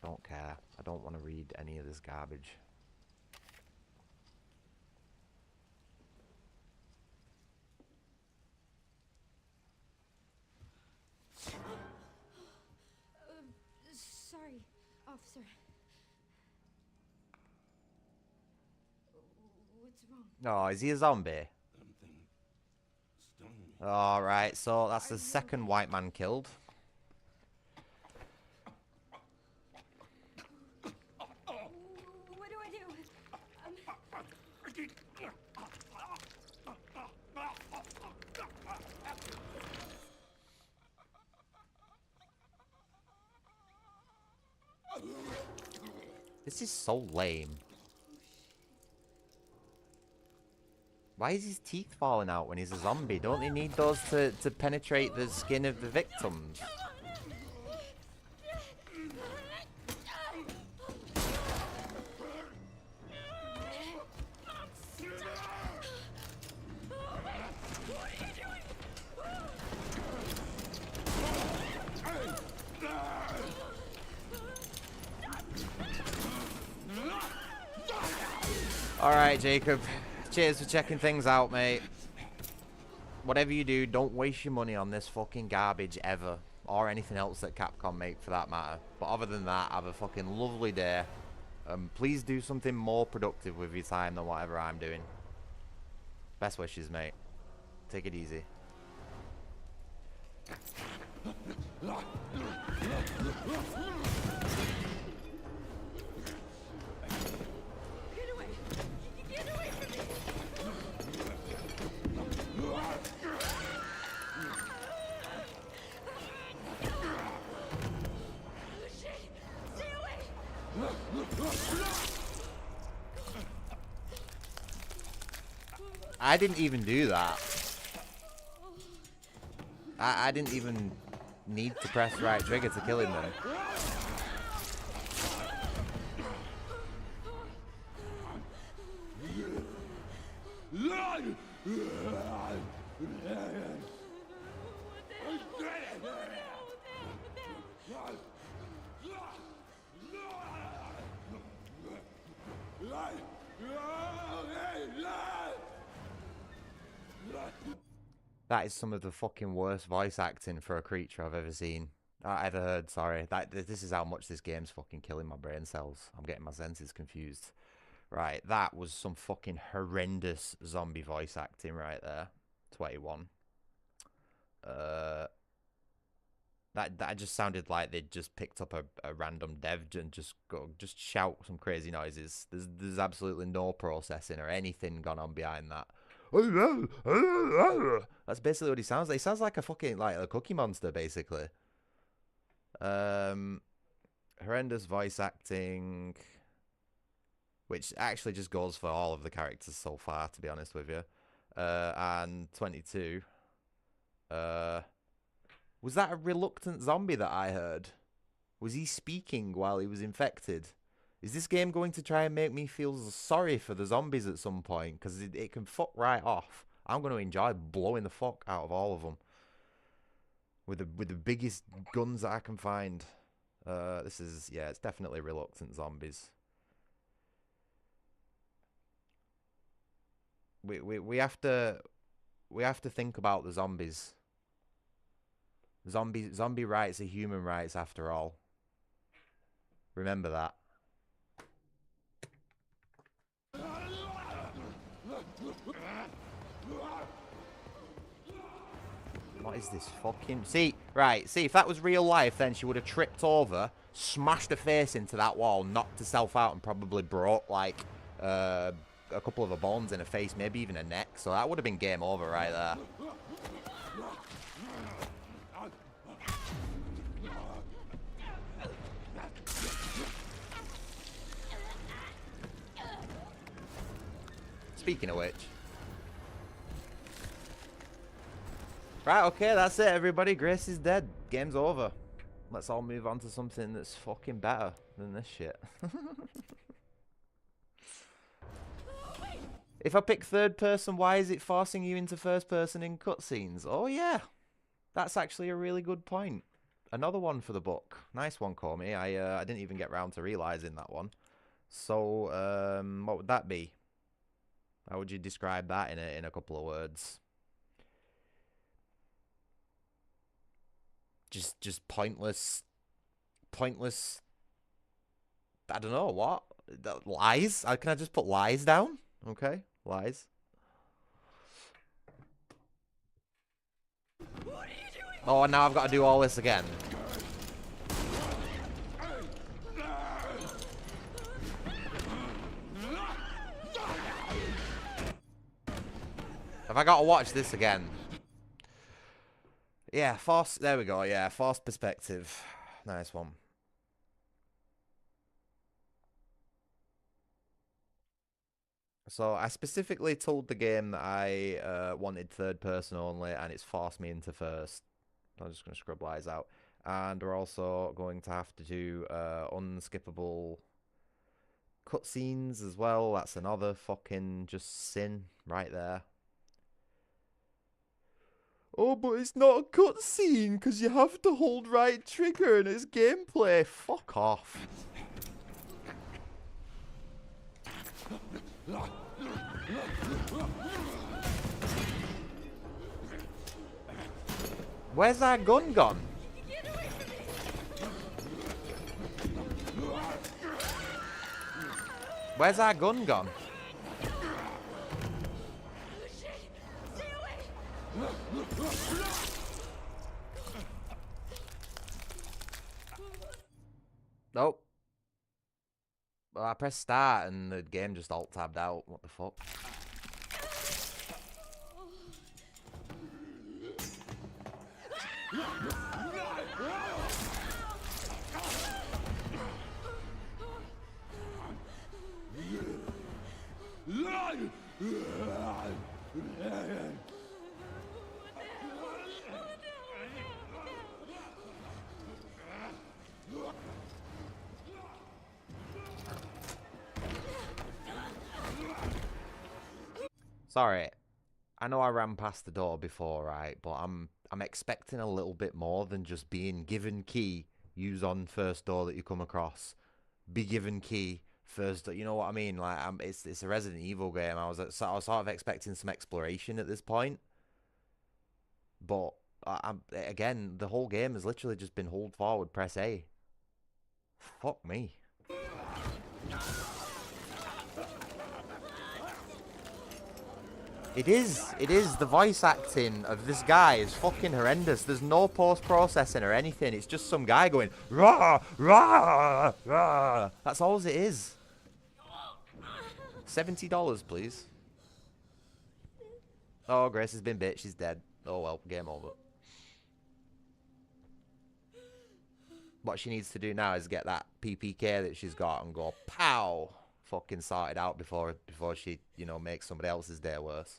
Speaker 1: Don't care. I don't want to read any of this garbage.
Speaker 3: Sorry, officer. What's wrong?
Speaker 1: Oh, is he a zombie? Alright, so that's the second white man killed. This is so lame. Why is his teeth falling out when he's a zombie? Don't they need those to penetrate the skin of the victims? Alright, Jacob. Cheers for checking things out, mate. Whatever you do, don't waste your money on this fucking garbage ever. Or anything else that Capcom make, for that matter. But other than that, have a fucking lovely day. Please do something more productive with your time than whatever I'm doing. Best wishes, mate. Take it easy. I didn't even do that. I didn't even need to press right trigger to kill him then. That is some of the fucking worst voice acting for a creature I've ever seen. Ever heard, sorry. This is how much this game's fucking killing my brain cells. I'm getting my senses confused. Right, that was some fucking horrendous zombie voice acting right there. 21. That just sounded like they'd just picked up a random dev and just shout some crazy noises. There's absolutely no processing or anything gone on behind that. That's basically what he sounds like. He sounds like a fucking a Cookie Monster, basically. Horrendous voice acting, which actually just goes for all of the characters so far, to be honest with you. And 22. Was that a reluctant zombie that I heard? Was he speaking while he was infected? Is this game going to try and make me feel sorry for the zombies at some point? Because it can fuck right off. I'm going to enjoy blowing the fuck out of all of them. With the biggest guns that I can find. This is, yeah, it's definitely reluctant zombies. We have to think about the zombies. Zombie rights are human rights after all. Remember that. What is this fucking... See, if that was real life, then she would have tripped over, smashed her face into that wall, knocked herself out, and probably broke, like, a couple of her bones in her face, maybe even her neck. So that would have been game over right there. Speaking of which. Right, okay, that's it, everybody. Grace is dead. Game's over. Let's all move on to something that's fucking better than this shit. If I pick third person, why is it forcing you into first person in cutscenes? Oh, yeah. That's actually a really good point. Another one for the book. Nice one, Comey. I didn't even get round to realising that one. So, what would that be? How would you describe that in a couple of words? Just pointless. I don't know what. Lies. Can I just put lies down? Okay, lies.
Speaker 3: What are you doing?
Speaker 1: Oh, now I've got to do all this again. Have I got to watch this again? Yeah, force. There we go. Yeah, force perspective. Nice one. So I specifically told the game that I wanted third person only, and it's forced me into first. I'm just going to scrub lies out. And we're also going to have to do unskippable cutscenes as well. That's another fucking just sin right there. Oh, but it's not a cutscene because you have to hold right trigger and it's gameplay. Fuck off. Where's that gun gone? Where's our gun gone? Nope. Well, I pressed start and the game just alt-tabbed out. What the fuck? Sorry, I know I ran past the door before, right? But I'm expecting a little bit more than just being given key, use on first door that you come across, be given key first. You know what I mean? Like, it's a Resident Evil game. I was sort of expecting some exploration at this point, but again, the whole game has literally just been hold forward, press A. Fuck me. It is. The voice acting of this guy is fucking horrendous. There's no post-processing or anything. It's just some guy going, rah, rah, rah. That's all it is. $70, please. Oh, Grace has been bit. She's dead. Oh, well, game over. What she needs to do now is get that PPK that she's got and go, pow. Fucking sort it out before she, you know, makes somebody else's day worse.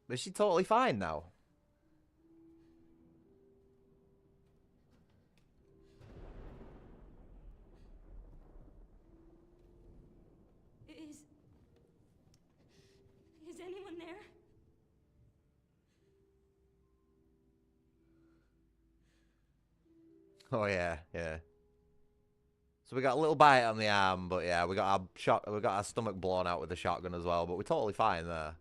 Speaker 1: Is she totally fine now?
Speaker 3: Is anyone there?
Speaker 1: Oh yeah, yeah. So we got a little bite on the arm, but yeah, we got our stomach blown out with the shotgun as well, but we're totally fine there.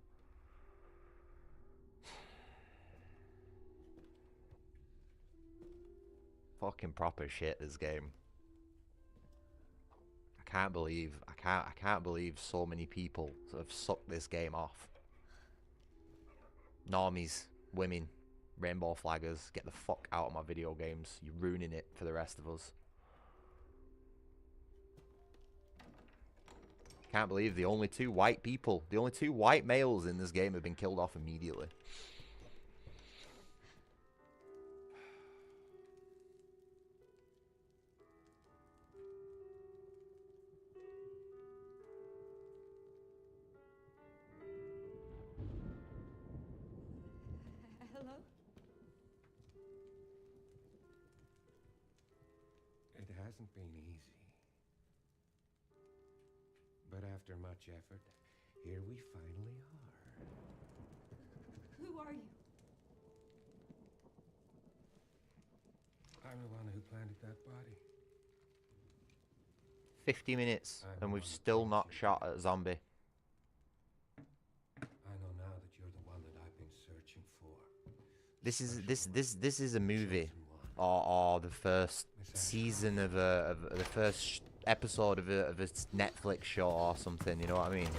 Speaker 1: Fucking proper shit, this game. I can't believe so many people have sucked this game off. Normies, women, rainbow flaggers, get the fuck out of my video games. You're ruining it for the rest of us. Can't believe the only two white males in this game have been killed off immediately.
Speaker 3: Hello?
Speaker 7: It hasn't been easy. But after much effort, here we finally are.
Speaker 3: Who are you?
Speaker 7: I'm the one who planted that body.
Speaker 1: 50 minutes, and we've still not shot at a zombie.
Speaker 7: I know now that you're the one that I've been searching for.
Speaker 1: This is a movie, or the first season of the first episode of a Netflix show or something. You know what I mean?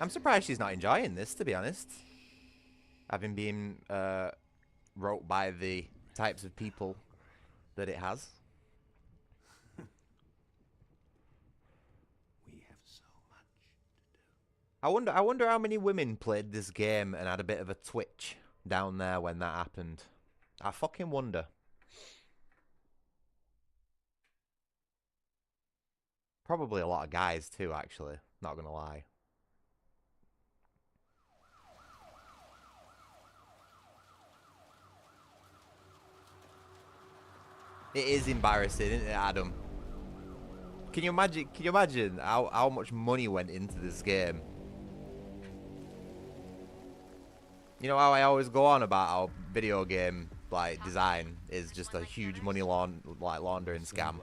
Speaker 1: I'm surprised she's not enjoying this, to be honest. Having been wrote by the types of people that it has.
Speaker 7: We have so much to do.
Speaker 1: I wonder how many women played this game and had a bit of a twitch down there when that happened. I fucking wonder. Probably a lot of guys too, actually. Not gonna lie. It is embarrassing, isn't it, Adam? Can you imagine how much money went into this game? You know how I always go on about how video game like design is just a huge money laundering scam.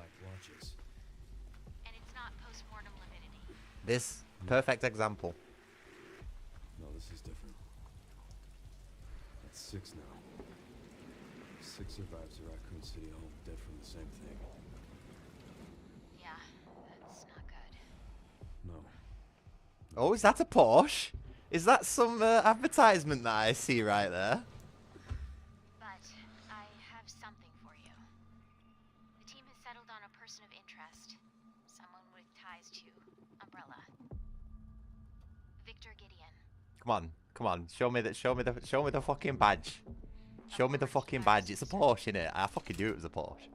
Speaker 8: And it's not post-mortem lividity.
Speaker 1: This perfect example.
Speaker 2: No, this is different. That's 6 now. 6 survivors of Raccoon City, all dead from the same thing.
Speaker 8: Yeah, that's not good.
Speaker 2: No.
Speaker 1: Oh, is that a Porsche? Is that some advertisement that I see right there?
Speaker 8: But I have something for you. The team has settled on a person of interest. Someone with ties to Umbrella. Victor Gideon.
Speaker 1: Come on, show me the fucking badge. Show me the fucking badge. It's a Porsche, innit? I fucking knew it was a Porsche.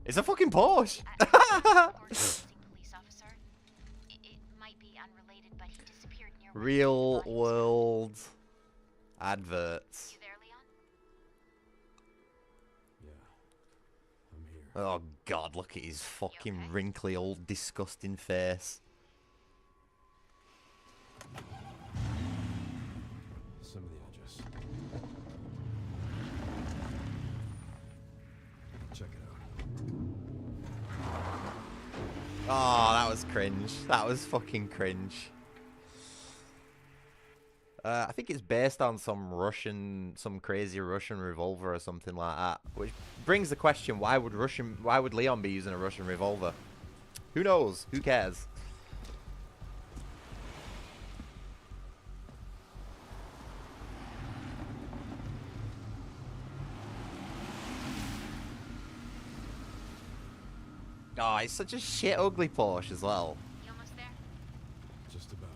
Speaker 1: It's a fucking Porsche.
Speaker 8: Police officer. It might be unrelated, but he disappeared near
Speaker 1: Real world adverts.
Speaker 8: You there, Leon?
Speaker 2: Yeah. I'm here.
Speaker 1: Oh god, look at his fucking wrinkly old disgusting face.
Speaker 2: Some of the address. Check it out.
Speaker 1: Oh, that was cringe. That was fucking cringe. I think it's based on some crazy Russian revolver or something like that. Which brings the question: why would Leon be using a Russian revolver? Who knows? Who cares? Oh, it's such a shit ugly Porsche as well.
Speaker 8: You almost there?
Speaker 2: Just about.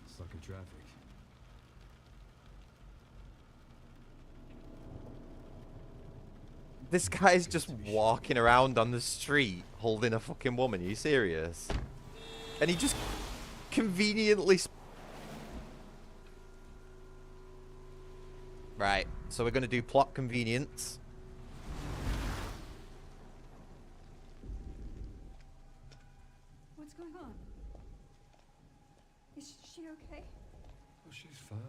Speaker 2: Stuck in traffic.
Speaker 1: This guy's just walking around on the street holding a fucking woman. Are you serious? And he just conveniently... Right, so we're going to do plot convenience.
Speaker 4: What's going on? Is she okay?
Speaker 2: Oh, she's fine.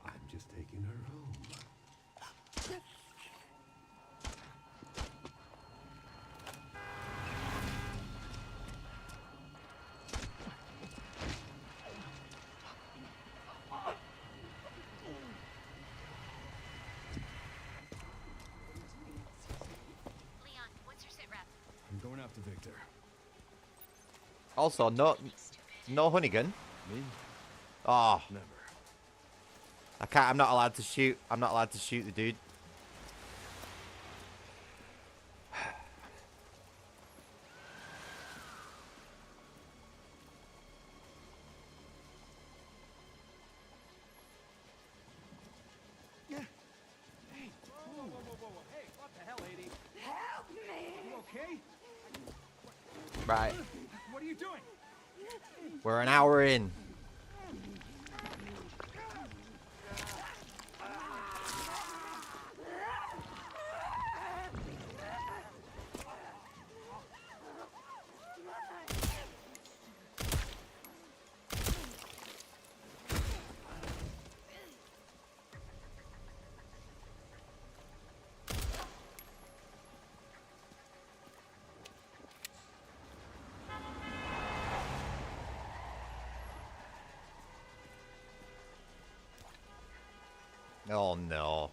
Speaker 2: I'm just taking her home.
Speaker 8: Leon, what's your sit rep?
Speaker 2: I'm going after Victor.
Speaker 1: Also, no Hunnigan.
Speaker 2: Me?
Speaker 1: Oh,
Speaker 2: Never.
Speaker 1: I can't. I'm not allowed to shoot. I'm not allowed to shoot the dude.
Speaker 5: Hey, what the hell, lady?
Speaker 3: Help me!
Speaker 5: You okay?
Speaker 1: Right,
Speaker 5: What are you doing?
Speaker 1: we're an hour in. Oh no.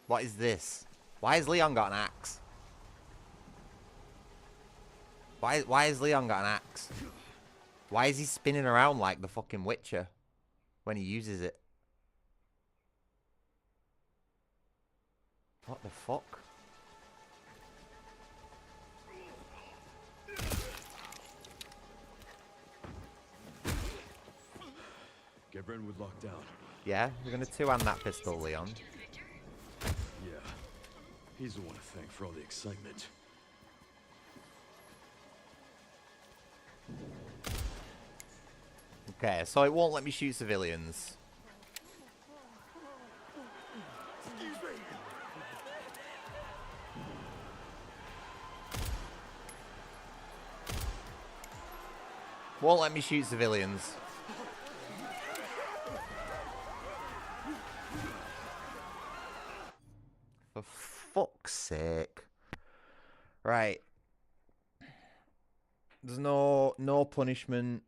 Speaker 1: What is this? Why has Leon got an axe? Why has Leon got an axe? Why is he spinning around like the fucking Witcher when he uses it? What the fuck?
Speaker 9: Get Brentwood locked down.
Speaker 1: Yeah, we're gonna two-hand that pistol, Leon.
Speaker 9: Yeah. He's the one to thank for all the excitement.
Speaker 1: Okay, so it won't let me shoot civilians. Won't let me shoot civilians. For fuck's sake. Right. There's no punishment.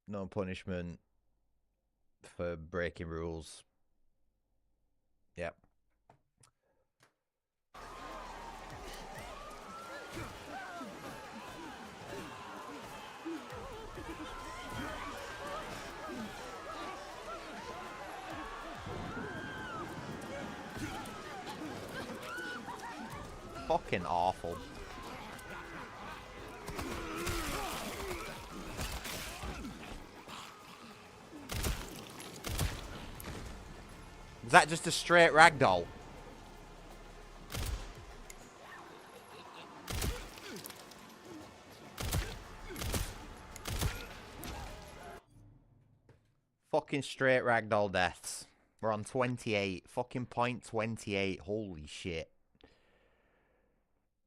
Speaker 1: No punishment for breaking rules. Yep. Fucking awful. Is that just a straight ragdoll? Fucking straight ragdoll deaths. We're on 28. Fucking point 28. Holy shit.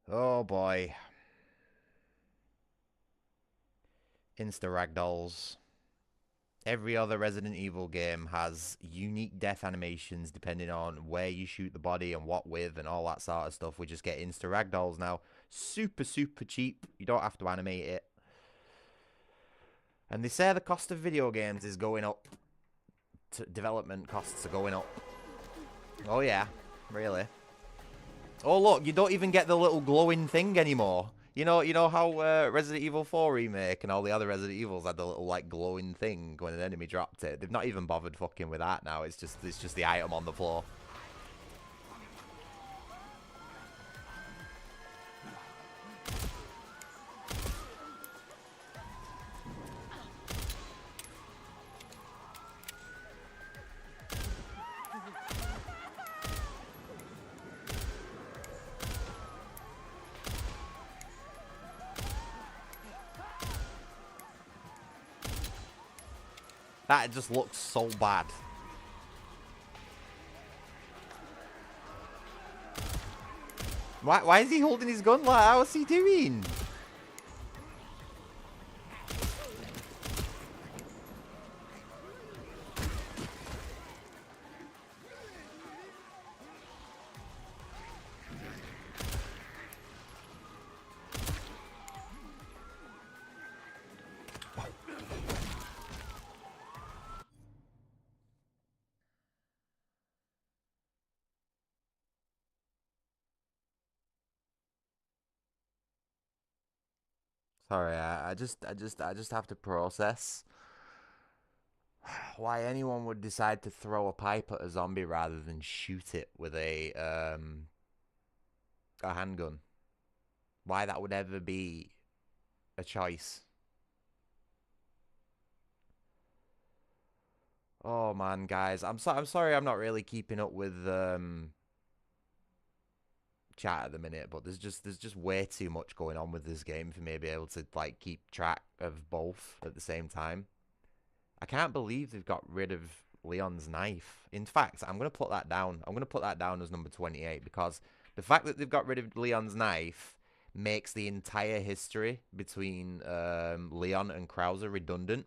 Speaker 1: Oh boy. Insta ragdolls. Every other Resident Evil game has unique death animations depending on where you shoot the body and what with and all that sort of stuff. We just get insta ragdolls now. Super, super cheap. You don't have to animate it. And they say the cost of video games is going up. Development costs are going up. Oh yeah, really? Oh look, you don't even get the little glowing thing anymore. You know how Resident Evil 4 remake and all the other Resident Evils had the little like glowing thing when an enemy dropped it. They've not even bothered fucking with that now. It's just the item on the floor. That just looks so bad. Why is he holding his gun like that? What's he doing? Sorry, I just have to process why anyone would decide to throw a pipe at a zombie rather than shoot it with a handgun. Why that would ever be a choice. Oh man, guys, I'm sorry I'm not really keeping up with chat at the minute, but there's just way too much going on with this game for me to be able to like keep track of both at the same time. I can't believe they've got rid of Leon's knife. In fact, I'm gonna put that down. I'm gonna put that down as number 28 because the fact that they've got rid of Leon's knife makes the entire history between Leon and Krauser redundant.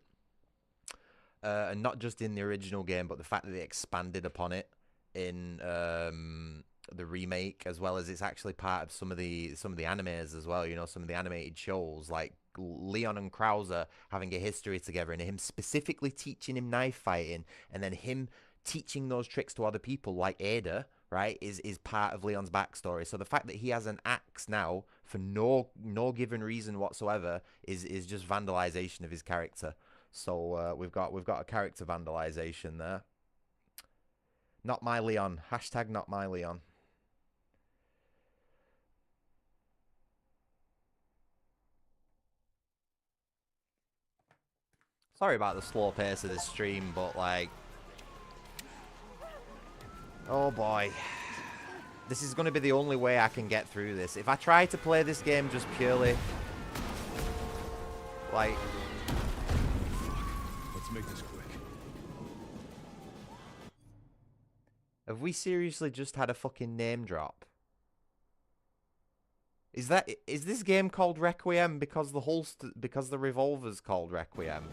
Speaker 1: And not just in the original game, but the fact that they expanded upon it in the remake, as well as it's actually part of some of the animes as well. You know, some of the animated shows, like Leon and Krauser having a history together, and him specifically teaching him knife fighting, and then him teaching those tricks to other people like Ada, right, is part of Leon's backstory. So the fact that he has an axe now for no given reason whatsoever is just vandalization of his character. So we've got a character vandalization there. Not my Leon. Hashtag not my Leon. Sorry about the slow pace of this stream, but like, oh boy. This is going to be the only way I can get through this. If I try to play this game just purely, like...
Speaker 9: Let's make this quick.
Speaker 1: Have we seriously just had a fucking name drop? Is this game called Requiem because the revolver's called Requiem?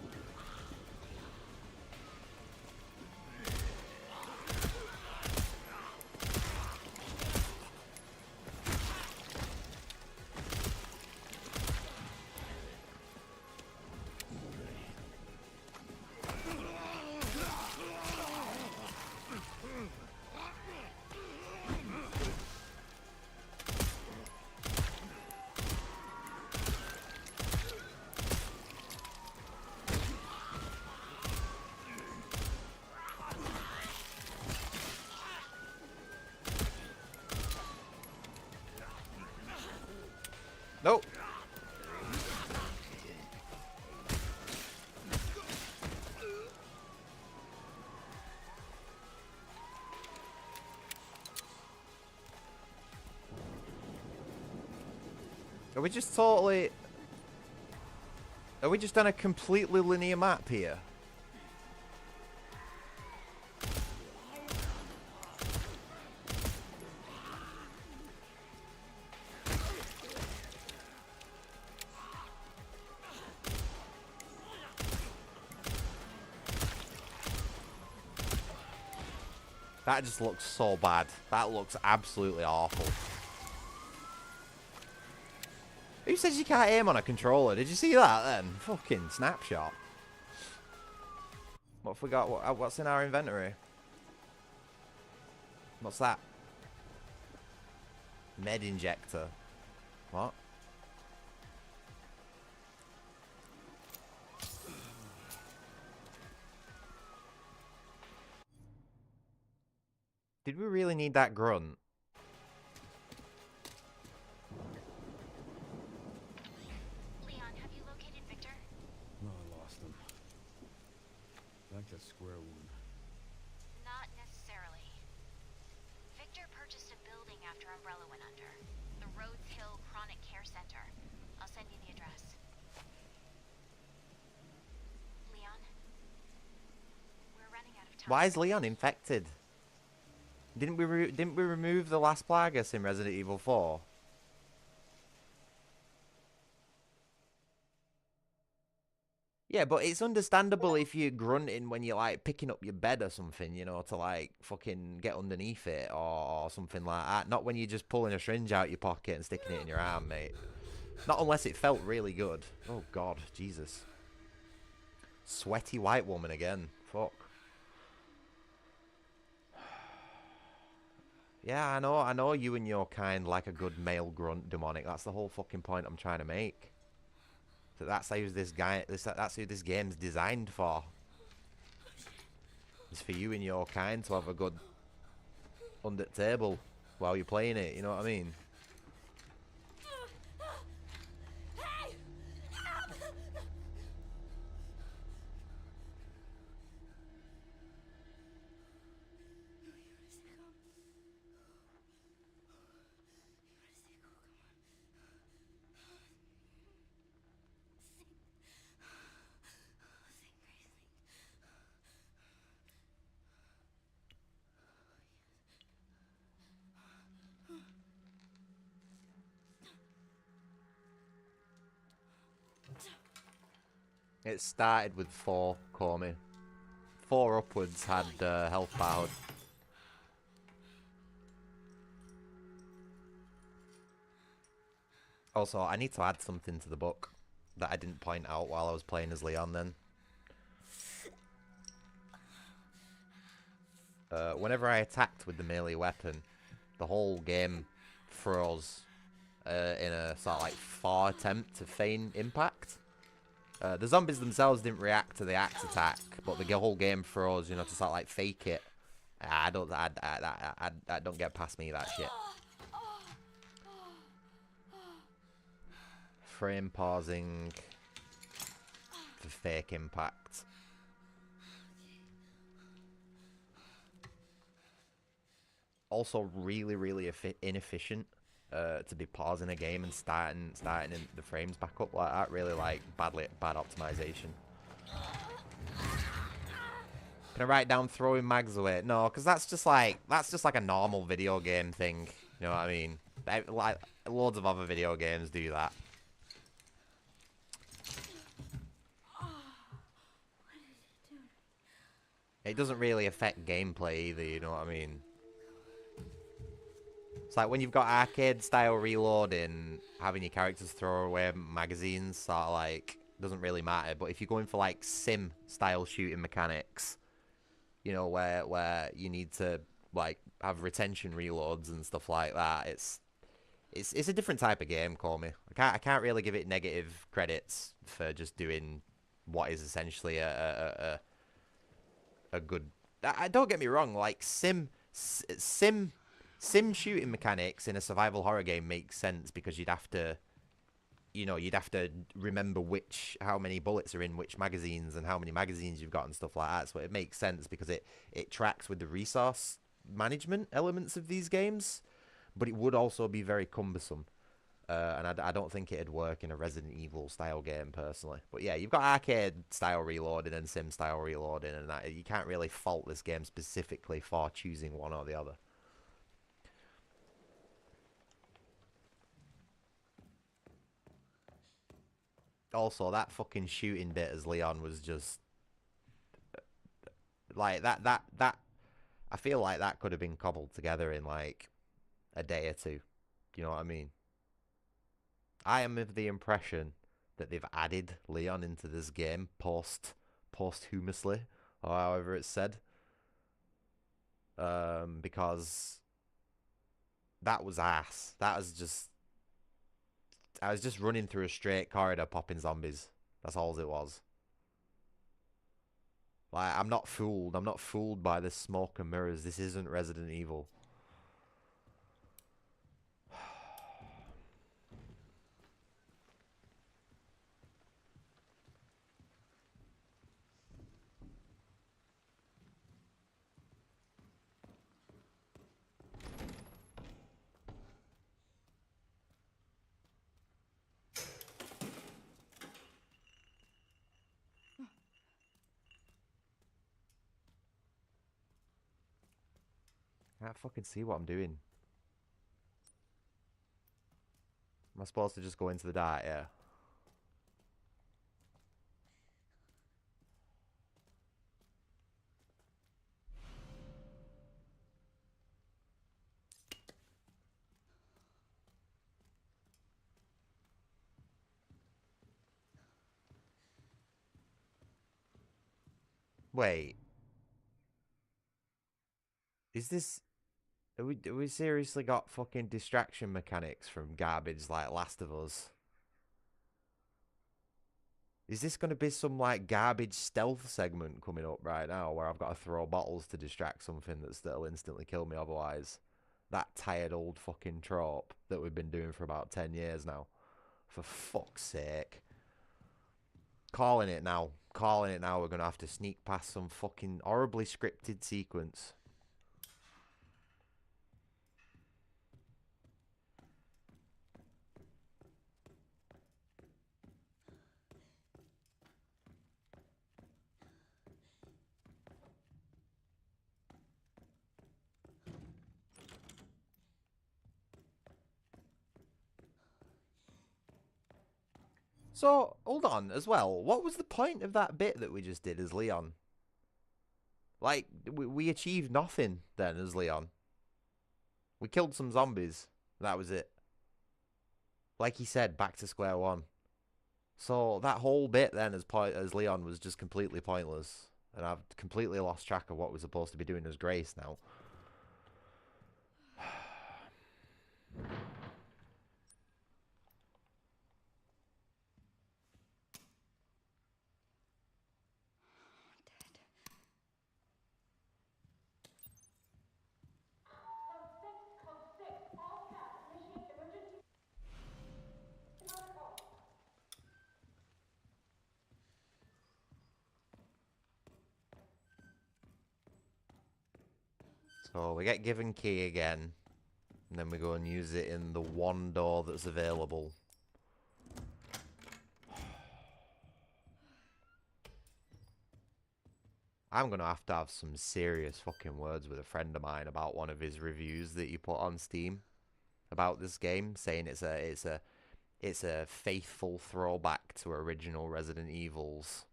Speaker 1: Nope. Are we just totally... Are we just on a completely linear map here? That just looks so bad. That looks absolutely awful. Who says you can't aim on a controller? Did you see that then? Fucking snapshot. What have we got? What's in our inventory? What's that? Med injector. What? Did we really need that grunt?
Speaker 8: Leon, have you located Victor?
Speaker 9: No, I lost him. Back to square one.
Speaker 8: Not necessarily. Victor purchased a building after Umbrella went under. The Rhodes Hill Chronic Care Center. I'll send you the address. Leon? We're running out of time.
Speaker 1: Why is Leon infected? Didn't we remove the last Plagueis in Resident Evil 4? Yeah, but it's understandable if you're grunting when you're like picking up your bed or something, you know, to like fucking get underneath it or something like that. Not when you're just pulling a syringe out your pocket and sticking it in your arm, mate. Not unless it felt really good. Oh god, Jesus. Sweaty white woman again. Fuck. Yeah, I know you and your kind like a good male grunt demonic. That's the whole fucking point I'm trying to make. So that's how that's who this game's designed for. It's for you and your kind to have a good under the table while you're playing it, you know what I mean? It started with 4, Comey. 4 upwards had health powered. Also, I need to add something to the book that I didn't point out while I was playing as Leon then. Whenever I attacked with the melee weapon, the whole game froze in a sort of like far attempt to feign impact. The zombies themselves didn't react to the axe attack, but the whole game froze, you know, to sort of like fake it. I don't get past me that shit. Frame pausing for fake impact. Also, really inefficient to be pausing a game and starting in the frames back up like that. Really like bad optimization. Can I write down throwing mags away? No, because that's just like a normal video game thing. You know what I mean? Like loads of other video games do that. It doesn't really affect gameplay either, you know what I mean? It's like when you've got arcade-style reloading, having your characters throw away magazines, sort of like, doesn't really matter. But if you're going for like sim-style shooting mechanics, you know, where you need to like have retention reloads and stuff like that, it's a different type of game, call me. I can't really give it negative credits for just doing what is essentially a good. Don't get me wrong, like sim shooting mechanics in a survival horror game makes sense because you'd have to remember how many bullets are in which magazines and how many magazines you've got and stuff like that. So it makes sense because it tracks with the resource management elements of these games, but it would also be very cumbersome. And I don't think it'd work in a Resident Evil style game personally. But yeah, you've got arcade style reloading and sim style reloading, and you can't really fault this game specifically for choosing one or the other. Also, that fucking shooting bit as Leon was just like that. I feel like that could have been cobbled together in like a day or two. You know what I mean? I am of the impression that they've added Leon into this game posthumously, or however it's said. Because that was ass. That was just... I was just running through a straight corridor popping zombies. That's all it was. Like, I'm not fooled. I'm not fooled by the smoke and mirrors. This isn't Resident Evil. I can't fucking see what I'm doing. Am I supposed to just go into the dark? Yeah. Wait. Is this... Have we seriously got fucking distraction mechanics from garbage like Last of Us? Is this going to be some like garbage stealth segment coming up right now where I've got to throw bottles to distract something that'll instantly kill me otherwise? That tired old fucking trope that we've been doing for about 10 years now. For fuck's sake. Calling it now. Calling it now. We're going to have to sneak past some fucking horribly scripted sequence. So, hold on, as well. What was the point of that bit that we just did as Leon? Like, we achieved nothing then as Leon. We killed some zombies. That was it. Like he said, back to square one. So, that whole bit then as Leon was just completely pointless. And I've completely lost track of what we're supposed to be doing as Grace now. So we get given key again. And then we go and use it in the one door that's available. I'm going to have some serious fucking words with a friend of mine about one of his reviews that he put on Steam about this game, saying it's a faithful throwback to original Resident Evils.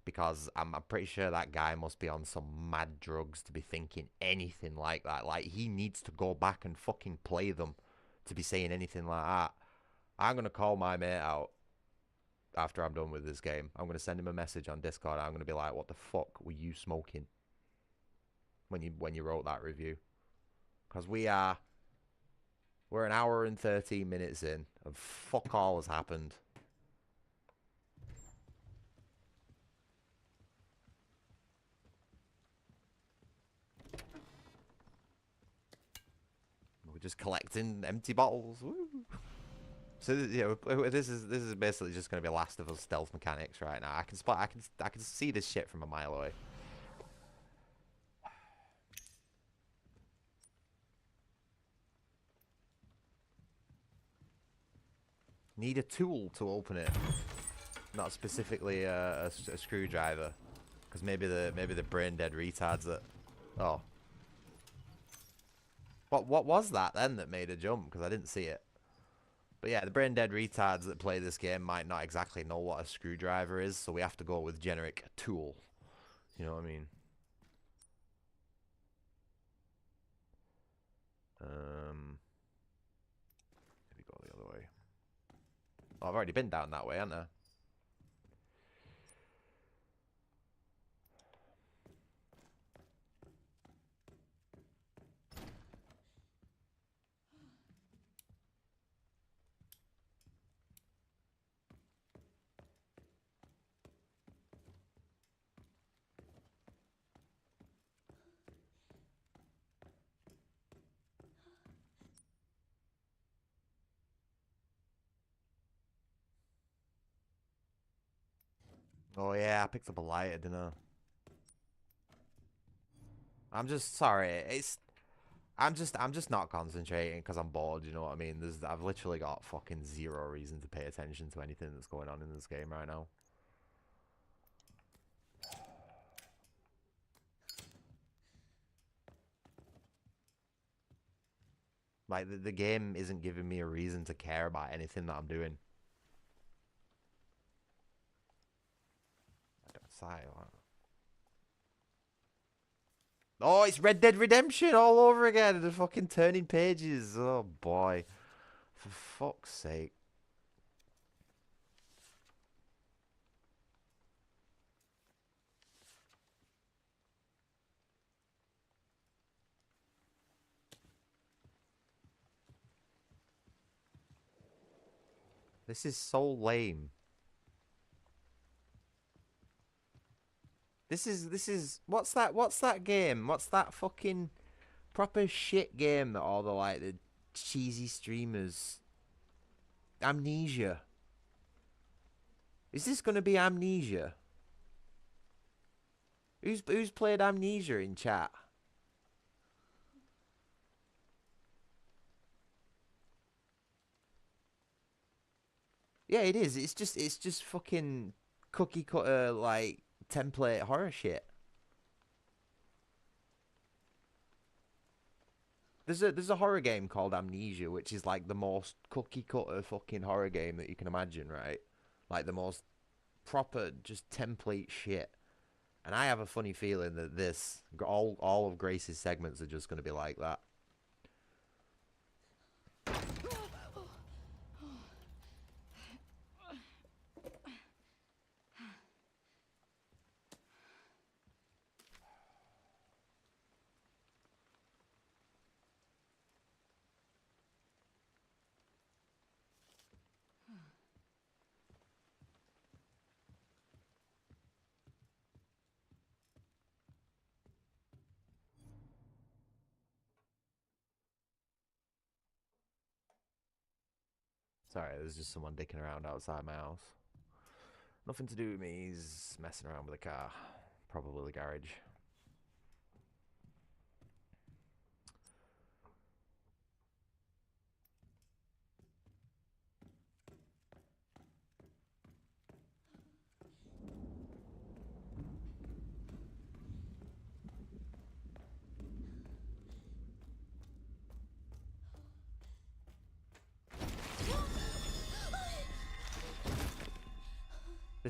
Speaker 1: Because I'm pretty sure that guy must be on some mad drugs to be thinking anything like that. Like, he needs to go back and fucking play them to be saying anything like that. I'm going to call my mate out after I'm done with this game. I'm going to send him a message on Discord. I'm going to be like, what the fuck were you smoking when you wrote that review? Because we're an hour and 13 minutes in, and fuck all has happened. We're just collecting empty bottles. Woo. So this is basically just going to be Last of Us stealth mechanics right now. I can see this shit from a mile away. Need a tool to open it, not specifically a screwdriver, because maybe the brain dead retards that. Oh. What was that then that made a jump? Because I didn't see it. But yeah, the brain dead retards that play this game might not exactly know what a screwdriver is, so we have to go with generic tool. You know what I mean? Maybe go the other way. Oh, I've already been down that way, haven't I? Oh yeah, I picked up a lighter, didn't I? I'm just sorry. I'm just not concentrating because I'm bored. You know what I mean? I've literally got fucking zero reason to pay attention to anything that's going on in this game right now. Like the game isn't giving me a reason to care about anything that I'm doing. I don't say. Oh, it's Red Dead Redemption all over again. The fucking turning pages. Oh boy, for fuck's sake. This is so lame. This is what's that game? What's that fucking proper shit game that all the cheesy streamers. Amnesia. Is this gonna be Amnesia? Who's played Amnesia in chat? Yeah, it is. It's just fucking cookie cutter like template horror shit. There's a horror game called Amnesia, which is like the most cookie cutter fucking horror game that you can imagine, right? Like the most proper just template shit. And I have a funny feeling that all of Grace's segments are just going to be like that. Sorry, there's just someone dicking around outside my house. Nothing to do with me. He's messing around with a car. Probably the garage.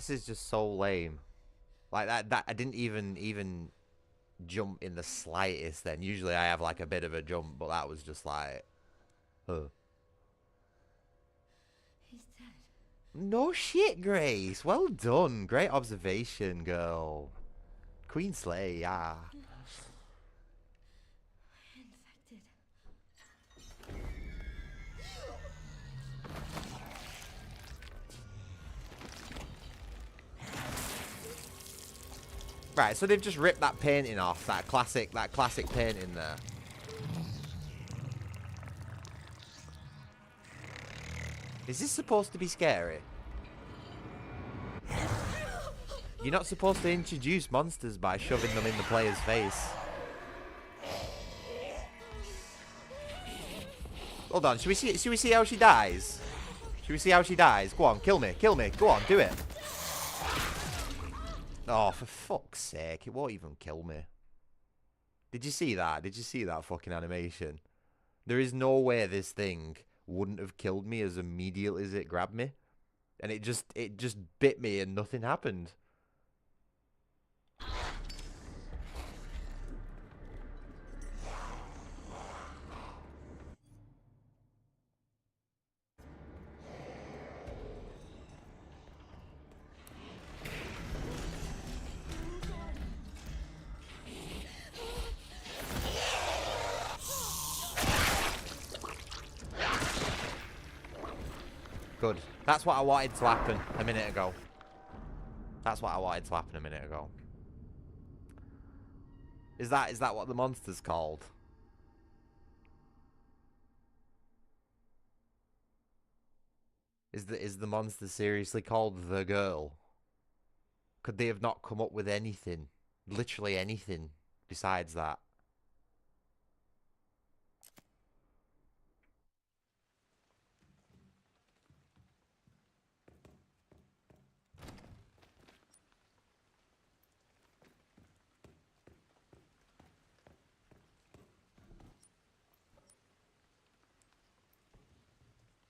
Speaker 1: This is just so lame. Like that I didn't even jump in the slightest then. Usually I have like a bit of a jump, but that was just like, huh.
Speaker 3: He's dead.
Speaker 1: No shit, Grace. Well done. Great observation, girl. Queen Slay, yeah.
Speaker 3: Infected.
Speaker 1: Right, so they've just ripped that painting off, that classic painting there. Is this supposed to be scary? You're not supposed to introduce monsters by shoving them in the player's face. Hold on, should we see how she dies? Should we see how she dies? Go on, kill me, go on, do it. Oh, for fuck's sake, it won't even kill me. Did you see that? Did you see that fucking animation? There is no way this thing wouldn't have killed me as immediately as it grabbed me. And it just bit me and nothing happened. Good. That's what I wanted to happen a minute ago. That's what I wanted to happen a minute ago. Is that what the monster's called? Is the monster seriously called the girl? Could they have not come up with anything? Literally anything besides that?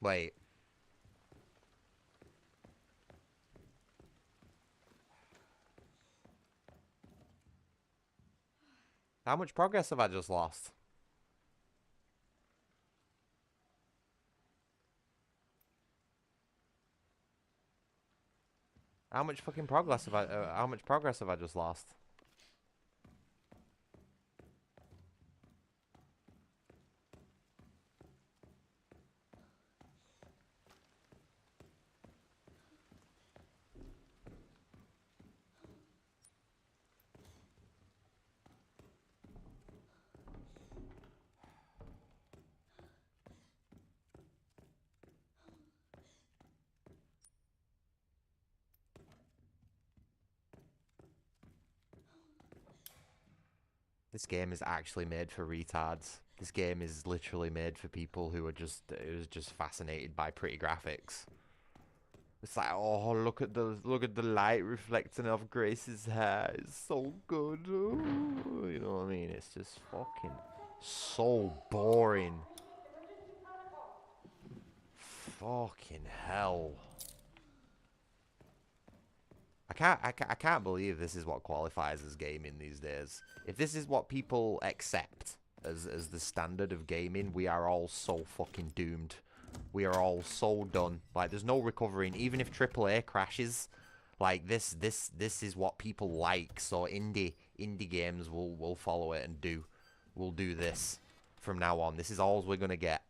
Speaker 1: Wait. How much progress have I just lost? How much fucking progress have how much progress have I just lost? This game is actually made for retards. This game is literally made for people who are just fascinated by pretty graphics. It's like, oh, look at the light reflecting off Grace's hair. It's so good. Oh, you know what I mean? It's just fucking so boring. Fucking hell. I can't believe this is what qualifies as gaming these days. If this is what people accept as the standard of gaming, we are all so fucking doomed. We are all so done. Like, there's no recovering. Even if AAA crashes, like this is what people like. So indie games will follow it and will do this from now on. This is all we're gonna get.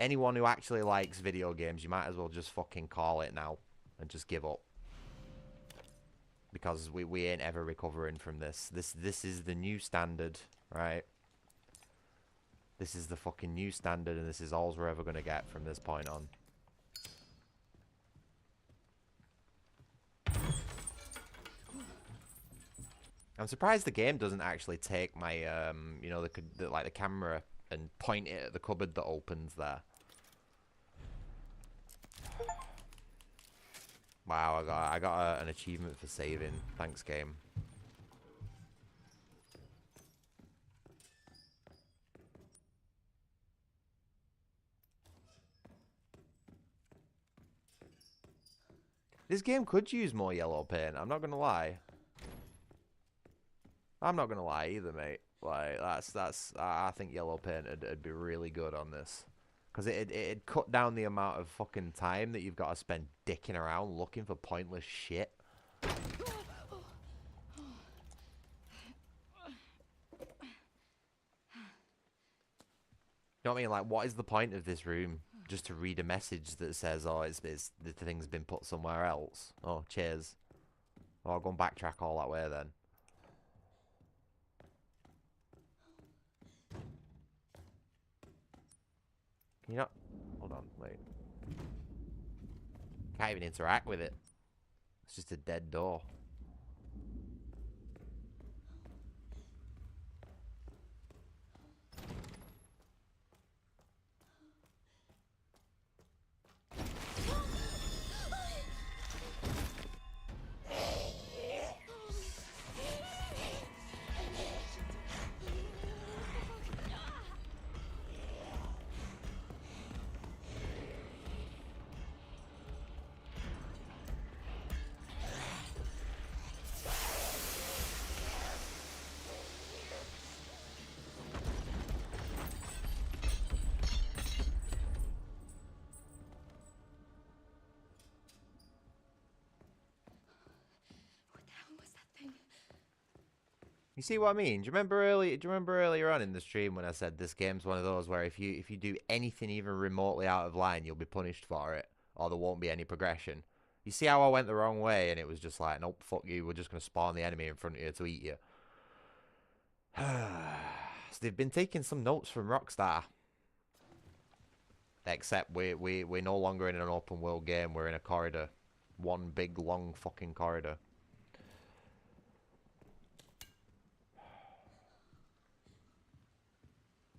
Speaker 1: Anyone who actually likes video games, you might as well just fucking call it now and just give up. Because we ain't ever recovering from this. This is the new standard, right? This is the fucking new standard, and this is all we're ever going to get from this point on. I'm surprised the game doesn't actually take my, you know, like the camera and point it at the cupboard that opens there. Wow, I got an achievement for saving. Thanks, game. This game could use more yellow paint. I'm not gonna lie. I'm not gonna lie either, mate. Like that's. I think yellow paint would be really good on this, because it'd cut down the amount of fucking time that you've got to spend dicking around looking for pointless shit. You know what I mean? Like, what is the point of this room? Just to read a message that says, "Oh, it's the thing's been put somewhere else." Oh, cheers. Oh, I'll go and backtrack all that way then. Can you not? Hold on, wait. Can't even interact with it. It's just a dead door. You see what I mean? Do you remember earlier on in the stream when I said this game's one of those where if you do anything even remotely out of line, you'll be punished for it, or there won't be any progression. You see how I went the wrong way, and it was just like, nope, fuck you, we're just gonna spawn the enemy in front of you to eat you. So they've been taking some notes from Rockstar. Except we're no longer in an open world game, we're in a corridor. One big long fucking corridor.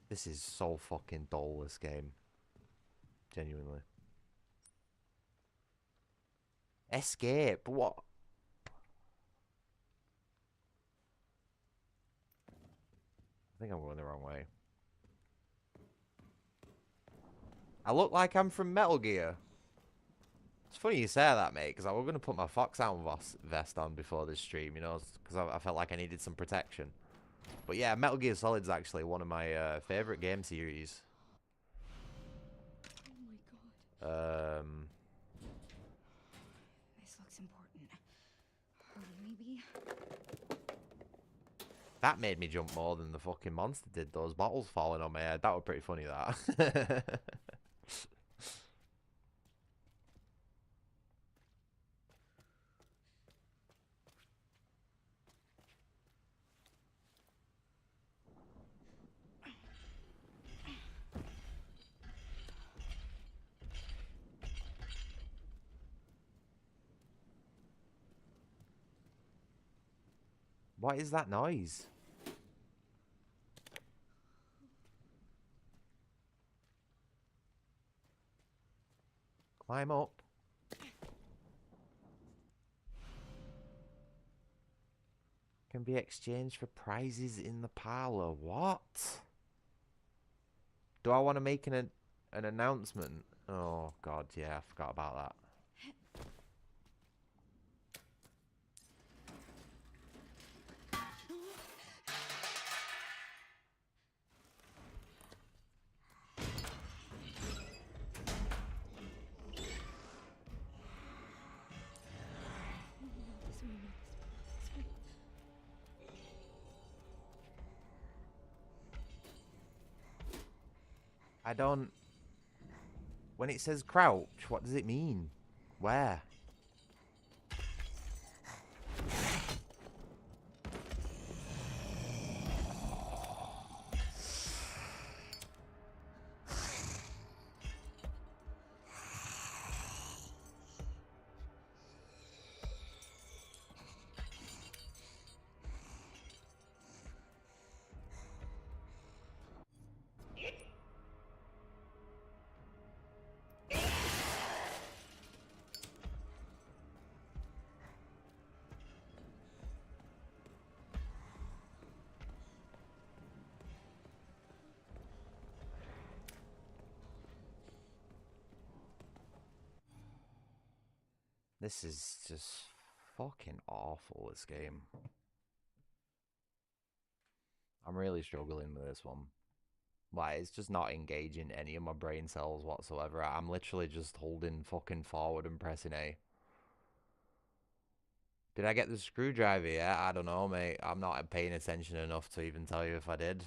Speaker 1: This is so fucking dull, this game. Genuinely. Escape? What? I think I'm going the wrong way. I look like I'm from Metal Gear. It's funny you say that, mate, because I was going to put my Foxhound vest on before this stream, you know, because I felt like I needed some protection. But yeah, Metal Gear Solid's actually one of my favourite game series.
Speaker 3: Oh my god.
Speaker 1: Um...
Speaker 3: This looks important. Maybe.
Speaker 1: That made me jump more than the fucking monster did, those bottles falling on my head. That was pretty funny, that. What is that noise? Climb up. Can be exchanged for prizes in the parlor. What? Do I want to make an announcement? Oh, God, yeah, I forgot about that. I don't... When it says crouch, what does it mean? Where? This is just fucking awful, this game. I'm really struggling with this one. Like, it's just not engaging any of my brain cells whatsoever. I'm literally just holding fucking forward and pressing A. Did I get the screwdriver yet? I don't know, mate. I'm not paying attention enough to even tell you if I did.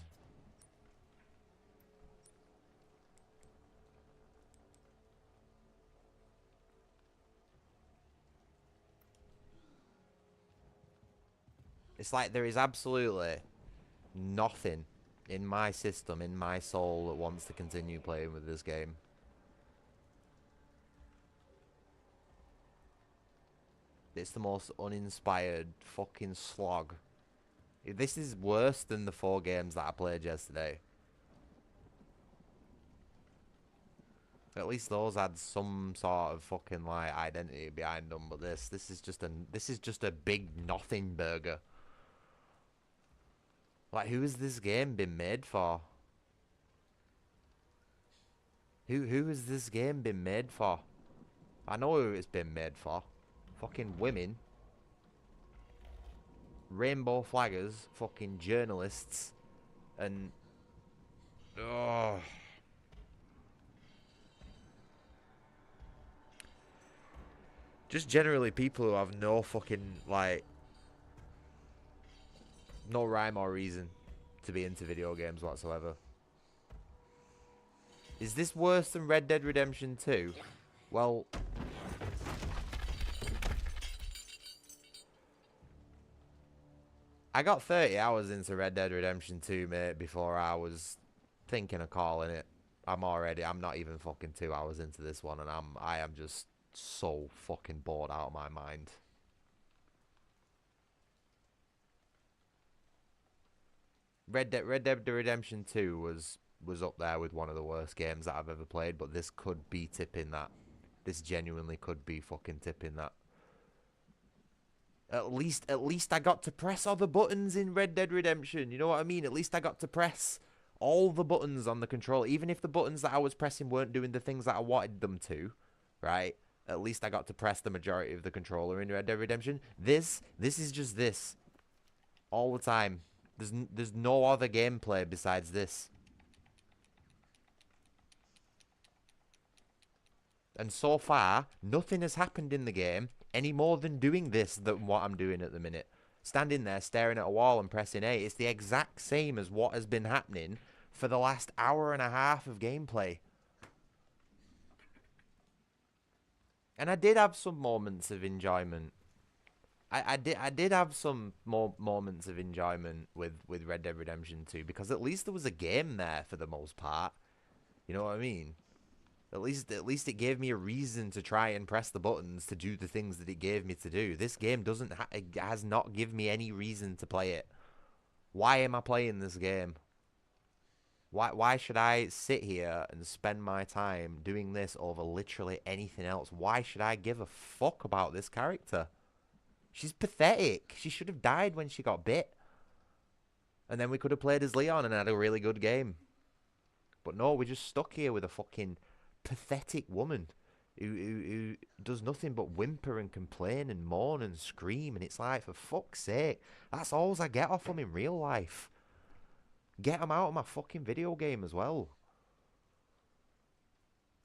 Speaker 1: It's like there is absolutely nothing in my system, in my soul, that wants to continue playing with this game. It's the most uninspired fucking slog. This is worse than the 4 games that I played yesterday. At least those had some sort of fucking like identity behind them, but this is just a big nothing burger. Like, who has this game been made for? Who has this game been made for? I know who it's been made for. Fucking women. Rainbow flaggers, fucking journalists, and just generally people who have no fucking, like, no rhyme or reason to be into video games whatsoever. Is this worse than Red Dead Redemption 2? Well, I got 30 hours into Red Dead Redemption 2, mate, before I was thinking of calling it. I'm not even fucking 2 hours into this one, and I am just so fucking bored out of my mind. Red Dead Redemption 2 was up there with one of the worst games that I've ever played, but this could be tipping that. This genuinely could be fucking tipping that. At least I got to press all the buttons in Red Dead Redemption. You know what I mean? At least I got to press all the buttons on the controller, even if the buttons that I was pressing weren't doing the things that I wanted them to, right? At least I got to press the majority of the controller in Red Dead Redemption. This is just this all the time. There's no other gameplay besides this. And so far, nothing has happened in the game any more than doing this than what I'm doing at the minute. Standing there, staring at a wall and pressing A. It's the exact same as what has been happening for the last hour and a half of gameplay. And I did have some moments of enjoyment. I did have some more moments of enjoyment with Red Dead Redemption 2, because at least there was a game there for the most part. You know what I mean? At least it gave me a reason to try and press the buttons to do the things that it gave me to do. This game has not given me any reason to play it. Why am I playing this game? Why should I sit here and spend my time doing this over literally anything else? Why should I give a fuck about this character? She's pathetic. She should have died when she got bit. And then we could have played as Leon and had a really good game. But no, we're just stuck here with a fucking pathetic woman who does nothing but whimper and complain and moan and scream. And it's like, for fuck's sake, that's all I get off them in real life. Get them out of my fucking video game as well.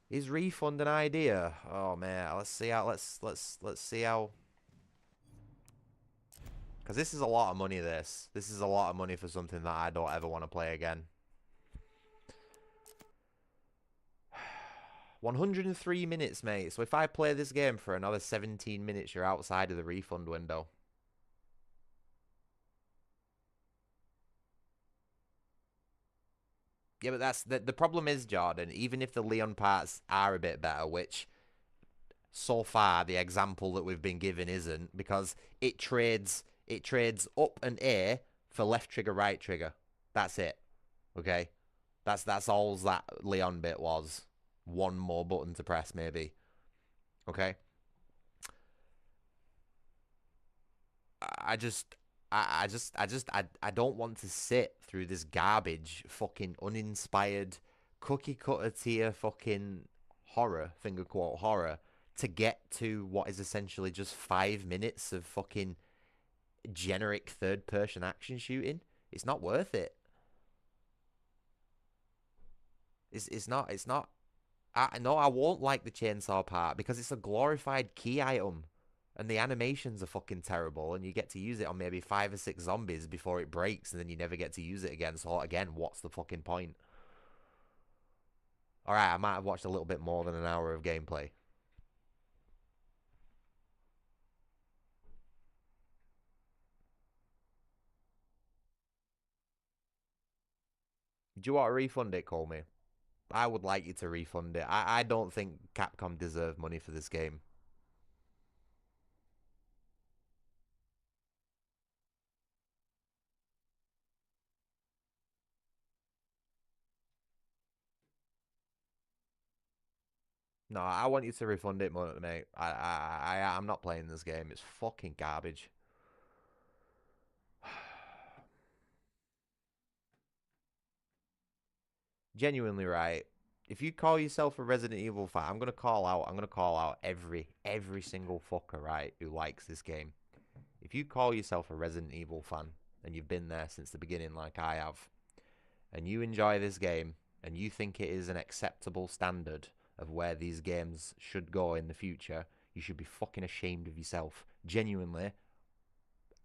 Speaker 1: Is refund an idea? Oh man, let's see how. Because this is a lot of money, this is a lot of money for something that I don't ever want to play again. 103 minutes, mate. So if I play this game for another 17 minutes, you're outside of the refund window. Yeah, but that's the problem is, Jordan, even if the Leon parts are a bit better, which so far the example that we've been given isn't, because it trades up and A for left trigger, right trigger. That's it. Okay? That's all that Leon bit was. One more button to press, maybe. Okay? I don't want to sit through this garbage, fucking uninspired, cookie cutter tier fucking horror, finger quote horror, to get to what is essentially just 5 minutes of fucking generic third-person action shooting. It's not worth it. It's not. I won't like the chainsaw part because it's a glorified key item. And the animations are fucking terrible, and you get to use it on maybe 5 or 6 zombies before it breaks, and then you never get to use it again. So again, what's the fucking point? Alright, I might have watched a little bit more than an hour of gameplay. Do you want to refund it, Call Me? I would like you to refund it. I don't think Capcom deserve money for this game. No, I want you to refund it, mate. I'm not playing this game. It's fucking garbage. Genuinely, right? If you call yourself a Resident Evil fan, I'm gonna call out every single fucker, right, who likes this game. If you call yourself a Resident Evil fan and you've been there since the beginning like I have, and you enjoy this game and you think it is an acceptable standard of where these games should go in the future, you should be fucking ashamed of yourself. Genuinely,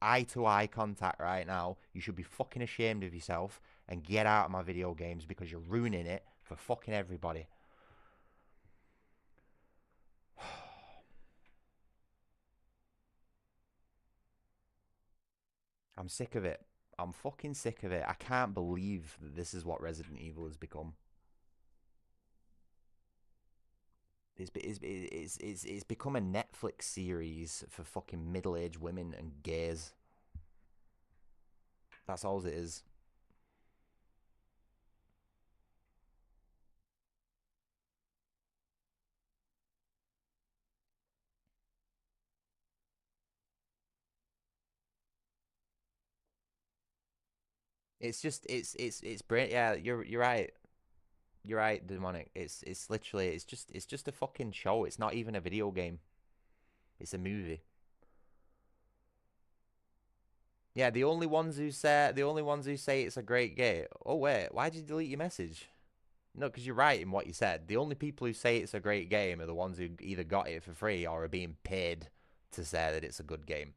Speaker 1: eye-to-eye contact right now, you should be fucking ashamed of yourself and get out of my video games because you're ruining it for fucking everybody. I'm sick of it. I'm fucking sick of it. I can't believe that this is what Resident Evil has become. It's become a Netflix series for fucking middle-aged women and gays. That's all it is. It's just it's brain. Yeah, you're right. You're right, demonic. It's literally it's just a fucking show. It's not even a video game. It's a movie. Yeah, the only ones who say it's a great game. Oh wait, why did you delete your message? No, because you're right in what you said. The only people who say it's a great game are the ones who either got it for free or are being paid to say that it's a good game.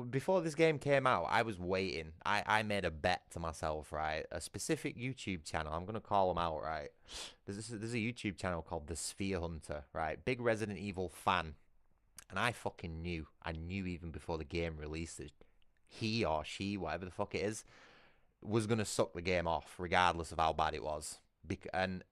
Speaker 1: Before this game came out, I was waiting. I made a bet to myself, right? A specific YouTube channel. I'm gonna call them out, right? There's a YouTube channel called The Sphere Hunter, right? Big Resident Evil fan, and I fucking knew. I knew even before the game released that he or she, whatever the fuck it is, was gonna suck the game off, regardless of how bad it was. And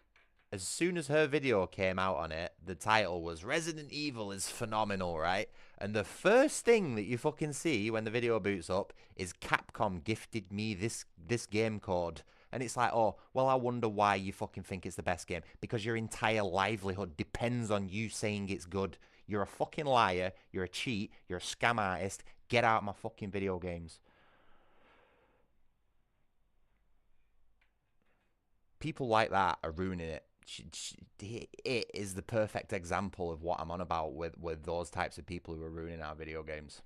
Speaker 1: as soon as her video came out on it, the title was Resident Evil is phenomenal, right? And the first thing that you fucking see when the video boots up is Capcom gifted me this game code. And it's like, oh, well, I wonder why you fucking think it's the best game. Because your entire livelihood depends on you saying it's good. You're a fucking liar. You're a cheat. You're a scam artist. Get out of my fucking video games. People like that are ruining it. It is the perfect example of what I'm on about with those types of people who are ruining our video games.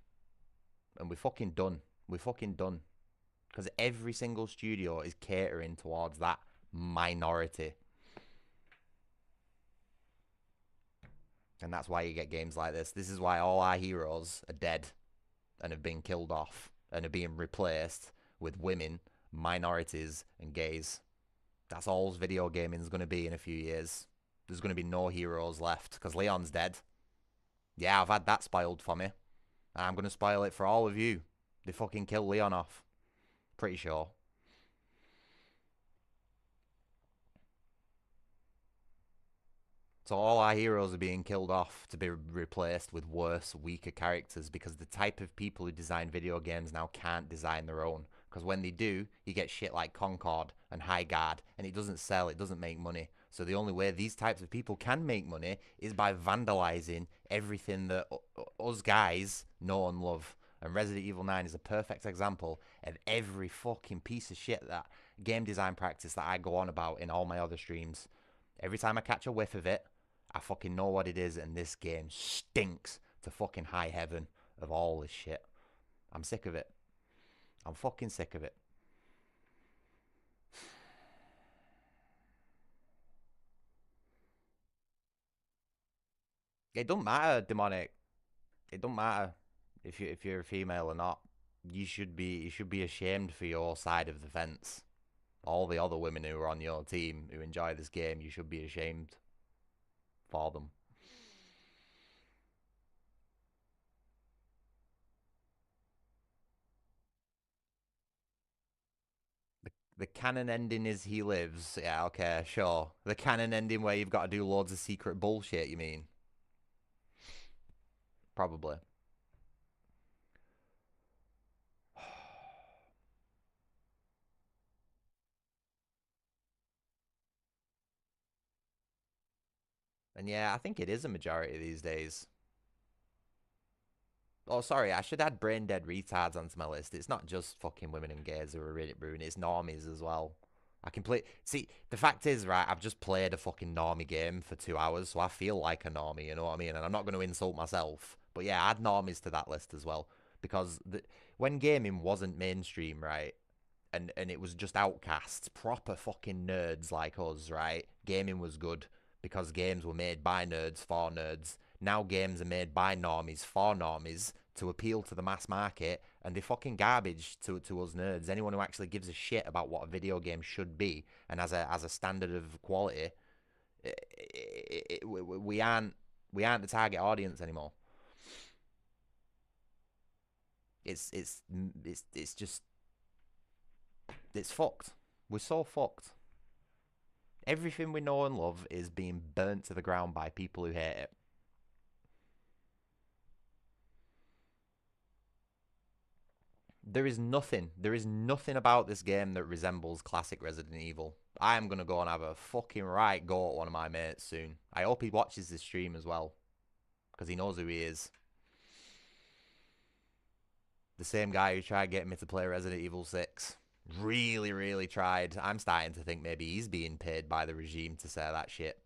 Speaker 1: And we're fucking done. We're fucking done. Because every single studio is catering towards that minority. And that's why you get games like this. This is why all our heroes are dead and have been killed off and are being replaced with women, minorities, and gays. That's all video gaming is going to be in a few years. There's going to be no heroes left because Leon's dead. Yeah, I've had that spoiled for me. And I'm going to spoil it for all of you. They fucking kill Leon off. Pretty sure. So all our heroes are being killed off to be replaced with worse, weaker characters because the type of people who design video games now can't design their own. Because when they do, you get shit like Concord and High Guard, and it doesn't sell, it doesn't make money. So the only way these types of people can make money is by vandalizing everything that us guys know and love. And Resident Evil 9 is a perfect example of every fucking piece of shit that game design practice that I go on about in all my other streams. Every time I catch a whiff of it, I fucking know what it is, and this game stinks to fucking high heaven of all this shit. I'm sick of it. I'm fucking sick of it. It don't matter, demonic. It don't matter if you're a female or not. You should be ashamed for your side of the fence. All the other women who are on your team who enjoy this game, you should be ashamed for them. The canon ending is he lives. Yeah, okay, sure. The canon ending where you've got to do loads of secret bullshit, you mean? Probably. And yeah, I think it is a majority these days. Oh, sorry, I should add brain dead retards onto my list. It's not just fucking women and gays who are really ruined, it's normies as well. I can play. See, the fact is, right, I've just played a fucking normie game for 2 hours, so I feel like a normie, you know what I mean? And I'm not going to insult myself. But yeah, add normies to that list as well. Because when gaming wasn't mainstream, right, and it was just outcasts, proper fucking nerds like us, right, gaming was good because games were made by nerds for nerds. Now games are made by normies for normies to appeal to the mass market, and they're fucking garbage to us nerds. Anyone who actually gives a shit about what a video game should be and as a standard of quality, we aren't the target audience anymore. It's just it's fucked. We're so fucked. Everything we know and love is being burnt to the ground by people who hate it. There is nothing about this game that resembles classic Resident Evil. I am going to go and have a fucking right go at one of my mates soon. I hope he watches this stream as well, because he knows who he is. The same guy who tried getting me to play Resident Evil 6. Really, really tried. I'm starting to think maybe he's being paid by the regime to say that shit.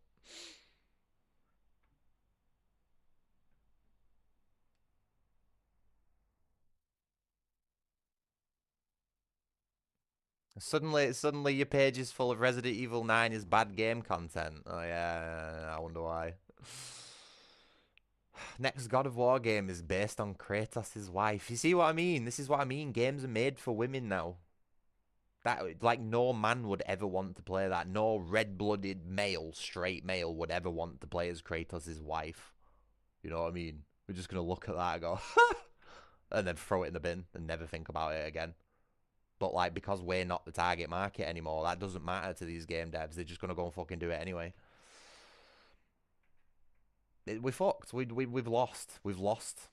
Speaker 1: Suddenly your page is full of Resident Evil 9 is bad game content. Oh yeah, I wonder why. Next God of War game is based on Kratos' wife. You see what I mean? This is what I mean. Games are made for women now. That, like, no man would ever want to play that. No red-blooded male, straight male, would ever want to play as Kratos' wife. You know what I mean? We're just gonna look at that and go, and then throw it in the bin and never think about it again. But, like, because we're not the target market anymore, that doesn't matter to these game devs. They're just gonna go and fucking do it anyway. We're fucked. We've lost. We've lost.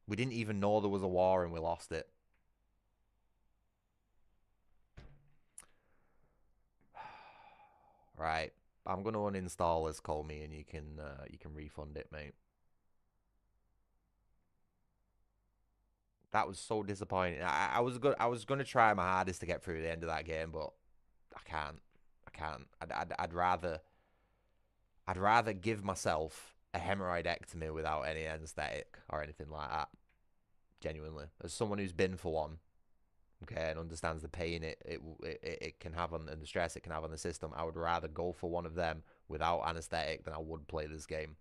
Speaker 1: We didn't even know there was a war and we lost it. Right. I'm gonna uninstall this, call me, and you can refund it, mate. That was so disappointing. I was gonna try my hardest to get through the end of that game, but I can't. I'd rather give myself a hemorrhoidectomy without any anesthetic or anything like that. Genuinely, as someone who's been for one, okay, and understands the pain it can have on and the stress it can have on the system, I would rather go for one of them without anesthetic than I would play this game.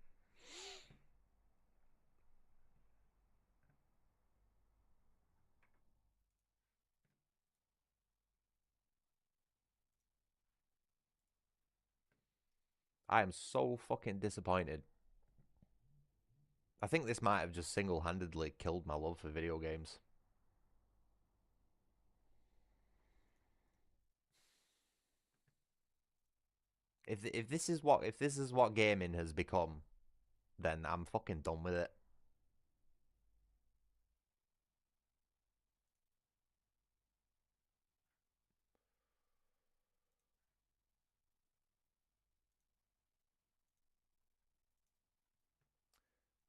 Speaker 1: I am so fucking disappointed. I think this might have just single-handedly killed my love for video games. If this is what gaming has become, then I'm fucking done with it.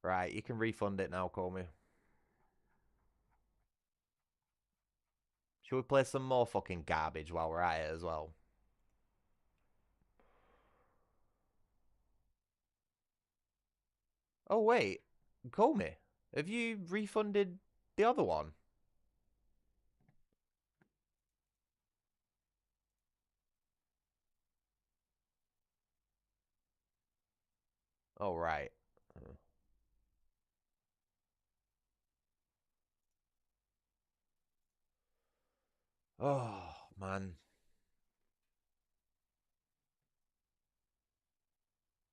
Speaker 1: Right, you can refund it now, call me. Should we play some more fucking garbage while we're at it as well? Oh, wait. Comey, have you refunded the other one? Oh, right. Oh, man.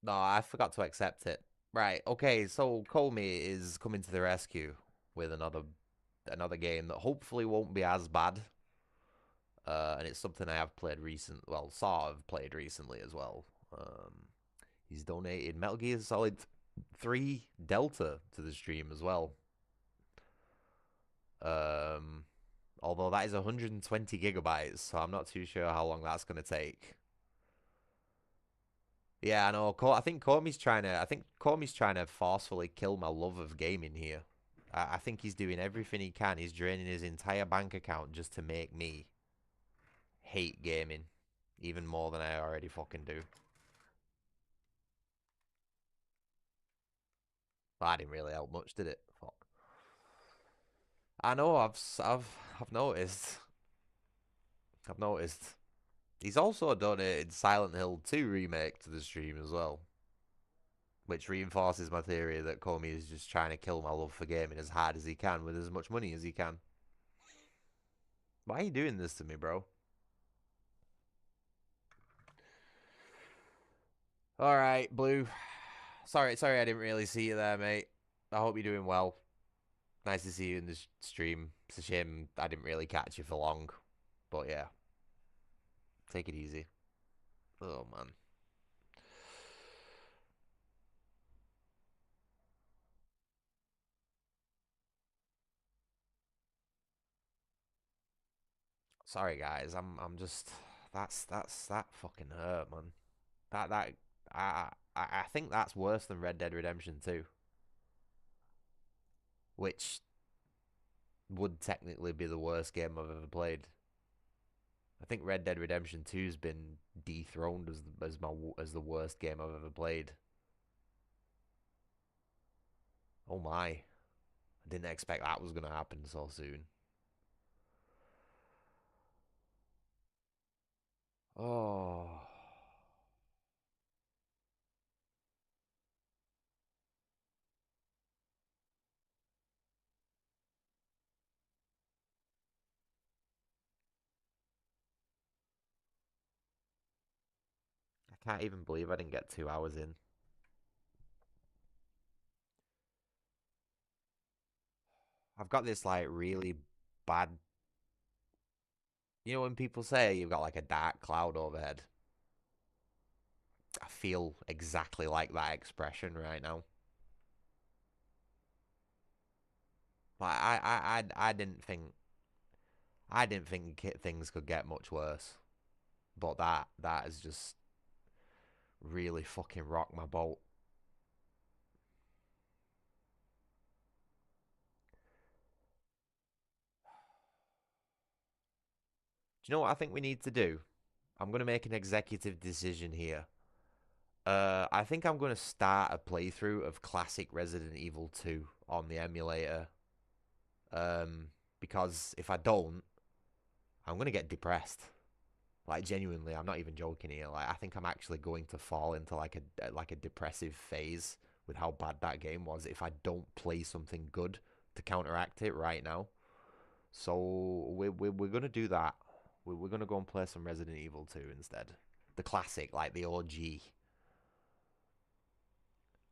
Speaker 1: No, I forgot to accept it. Right, okay, so Comey is coming to the rescue with another game that hopefully won't be as bad. And it's something I have played well, sort of played recently as well. He's donated Metal Gear Solid 3 Delta to the stream as well. Although that is 120 gigabytes, so I'm not too sure how long that's going to take. Yeah, I know. I think Comey's trying to forcefully kill my love of gaming here. I think he's doing everything he can. He's draining his entire bank account just to make me hate gaming even more than I already fucking do. But I didn't really help much, did it? Fuck. I know. I've noticed. I've noticed. He's also donated Silent Hill 2 remake to the stream as well, which reinforces my theory that Comey is just trying to kill my love for gaming as hard as he can with as much money as he can. Why are you doing this to me, bro? All right, Blue. Sorry, I didn't really see you there, mate. I hope you're doing well. Nice to see you in the stream. It's a shame I didn't really catch you for long, but yeah, take it easy. Oh man. Sorry guys, I'm just that fucking hurt, man. That I think that's worse than Red Dead Redemption 2, which would technically be the worst game I've ever played. I think Red Dead Redemption 2's been dethroned as the worst game I've ever played. Oh my. I didn't expect that was going to happen so soon. Oh. I can't even believe I didn't get 2 hours in. I've got this like really bad. You know when people say you've got like a dark cloud overhead? I feel exactly like that expression right now. Like I didn't think things could get much worse, but that has just really fucking rocked my boat. Do you know what I think we need to do? I'm gonna make an executive decision here. I think I'm gonna start a playthrough of classic Resident Evil 2 on the emulator. Because if I don't, I'm gonna get depressed. Like genuinely, I'm not even joking here. Like I think I'm actually going to fall into like a depressive phase with how bad that game was if I don't play something good to counteract it right now. So we're gonna do that. We're gonna go and play some Resident Evil 2 instead. The classic, like the OG.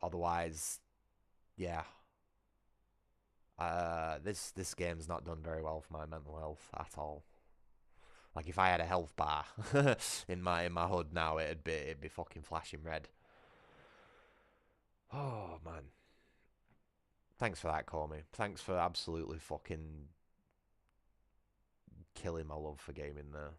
Speaker 1: Otherwise, yeah. This game's not done very well for my mental health at all. Like if I had a health bar in my HUD now, it'd be fucking flashing red. Oh man. Thanks for that, Comey. Thanks for absolutely fucking killing my love for gaming there.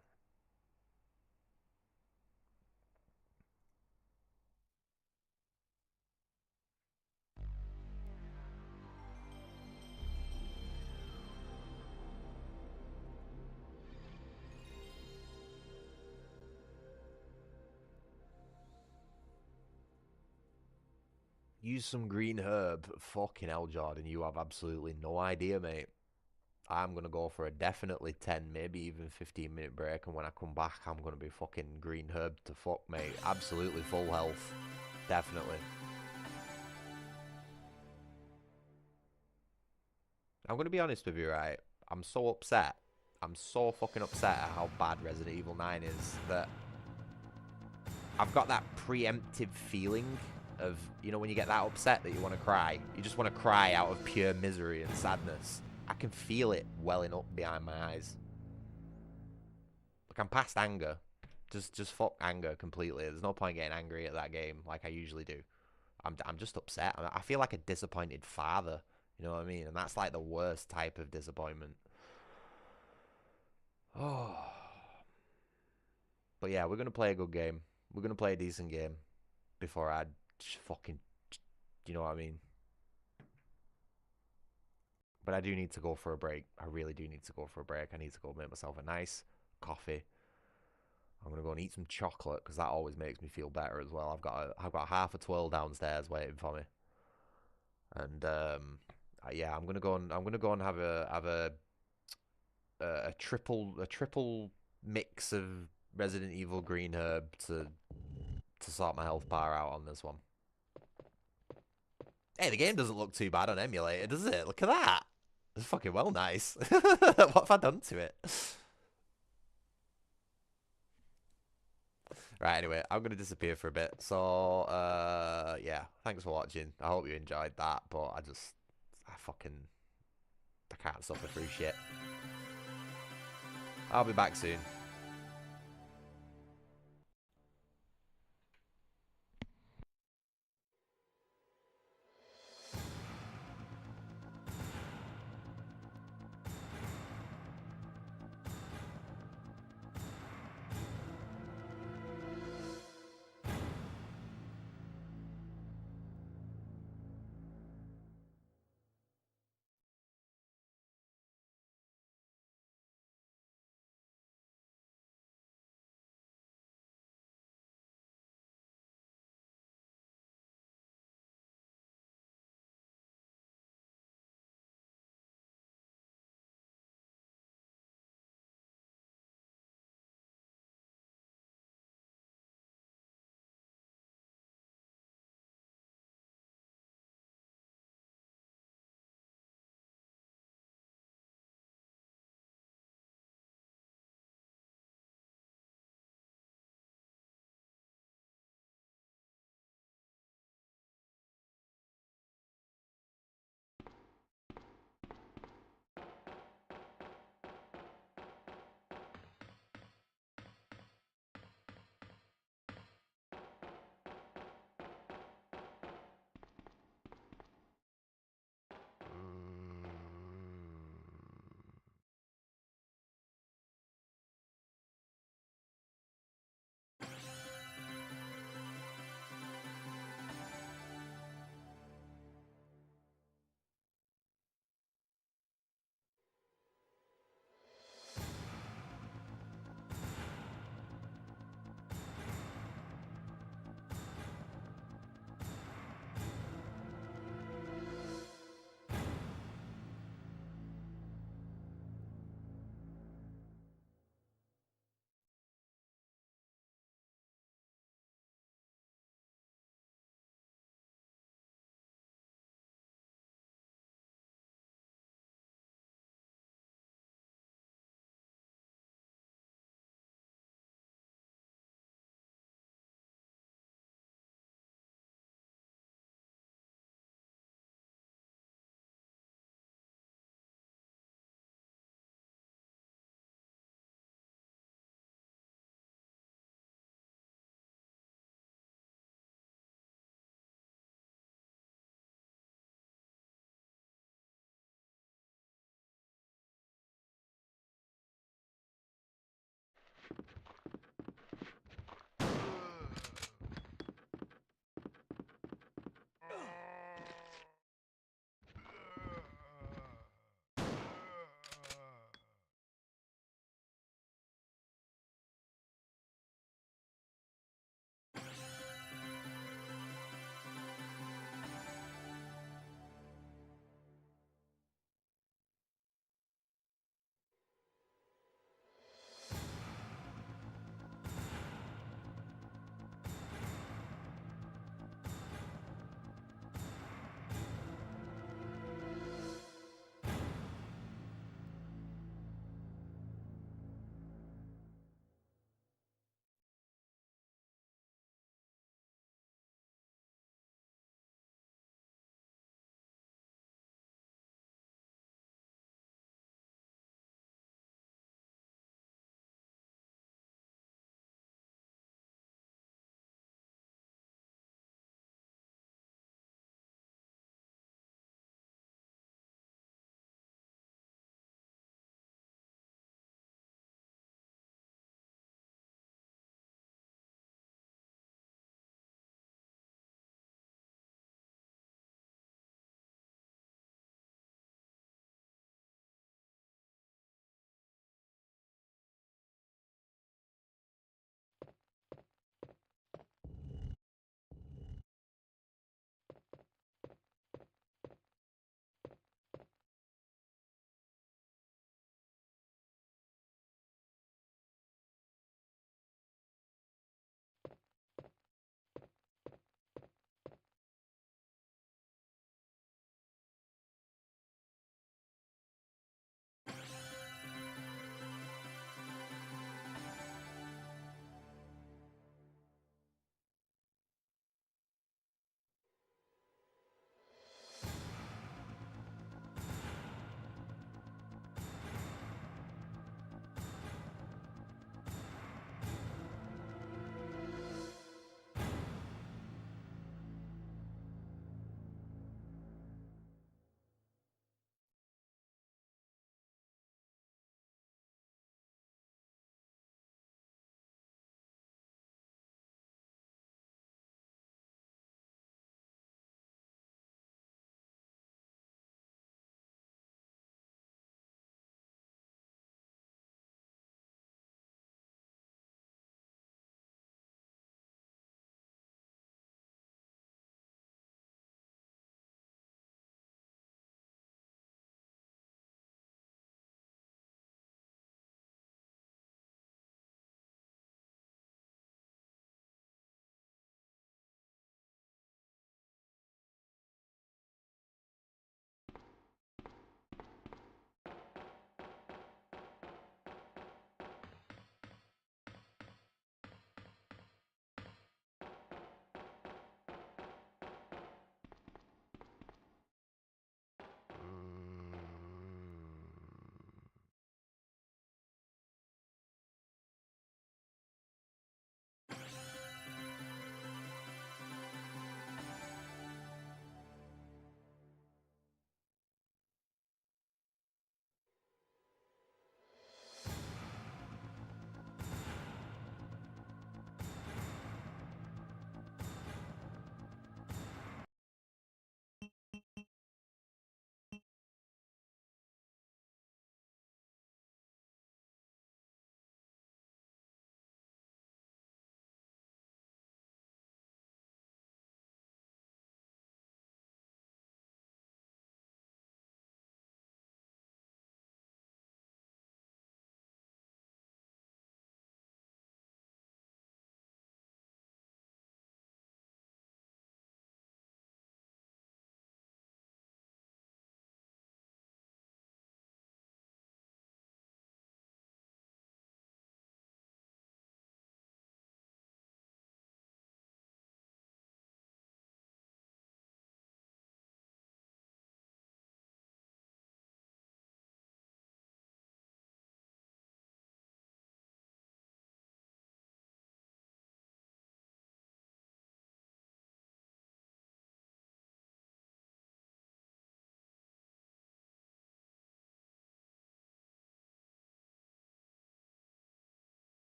Speaker 1: Use some green herb. Fucking hell, Jordan. You have absolutely no idea, mate. I'm going to go for a definitely 10, maybe even 15-minute break. And when I come back, I'm going to be fucking green herb to fuck, mate. Absolutely full health. Definitely. I'm going to be honest with you, right? I'm so upset. I'm so fucking upset at how bad Resident Evil 9 is that I've got that preemptive feeling of, you know, when you get that upset that you want to cry. You just want to cry out of pure misery and sadness. I can feel it welling up behind my eyes. Like, I'm past anger. Just fuck anger completely. There's no point getting angry at that game like I usually do. I'm just upset. I feel like a disappointed father. You know what I mean? And that's like the worst type of disappointment. Oh. But yeah, we're going to play a good game. We're going to play a decent game before I fucking... You know what I mean? But I do need to go for a break. I really do need to go for a break. I need to go make myself a nice coffee. I'm going to go and eat some chocolate because that always makes me feel better as well. I've got half a twirl downstairs waiting for me. And yeah, I'm going to go and have a triple mix of Resident Evil green herb to sort my health bar out on this one. Hey, the game doesn't look too bad on emulator, does it? Look at that. It's fucking well nice. What have I done to it? Right, anyway, I'm going to disappear for a bit. So, yeah, thanks for watching. I hope you enjoyed that, but I can't suffer through shit. I'll be back soon.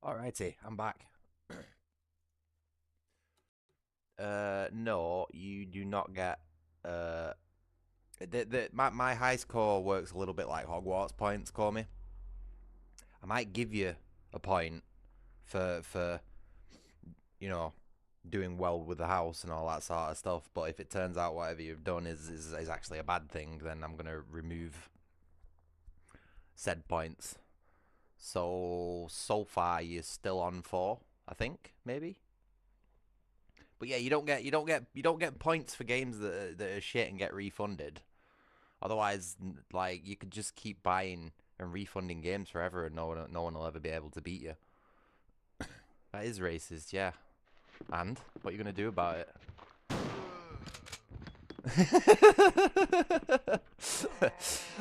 Speaker 1: Alrighty, I'm back. No, you do not get. My high score works a little bit like Hogwarts points, call me. I might give you a point for you know doing well with the house and all that sort of stuff. But if it turns out whatever you've done is actually a bad thing, then I'm gonna remove said points. So far you're still on 4, I think, maybe. But yeah, you don't get points for games that are shit and get refunded. Otherwise, like, you could just keep buying and refunding games forever, and no one will ever be able to beat you. That is racist, yeah. And what are you gonna do about it?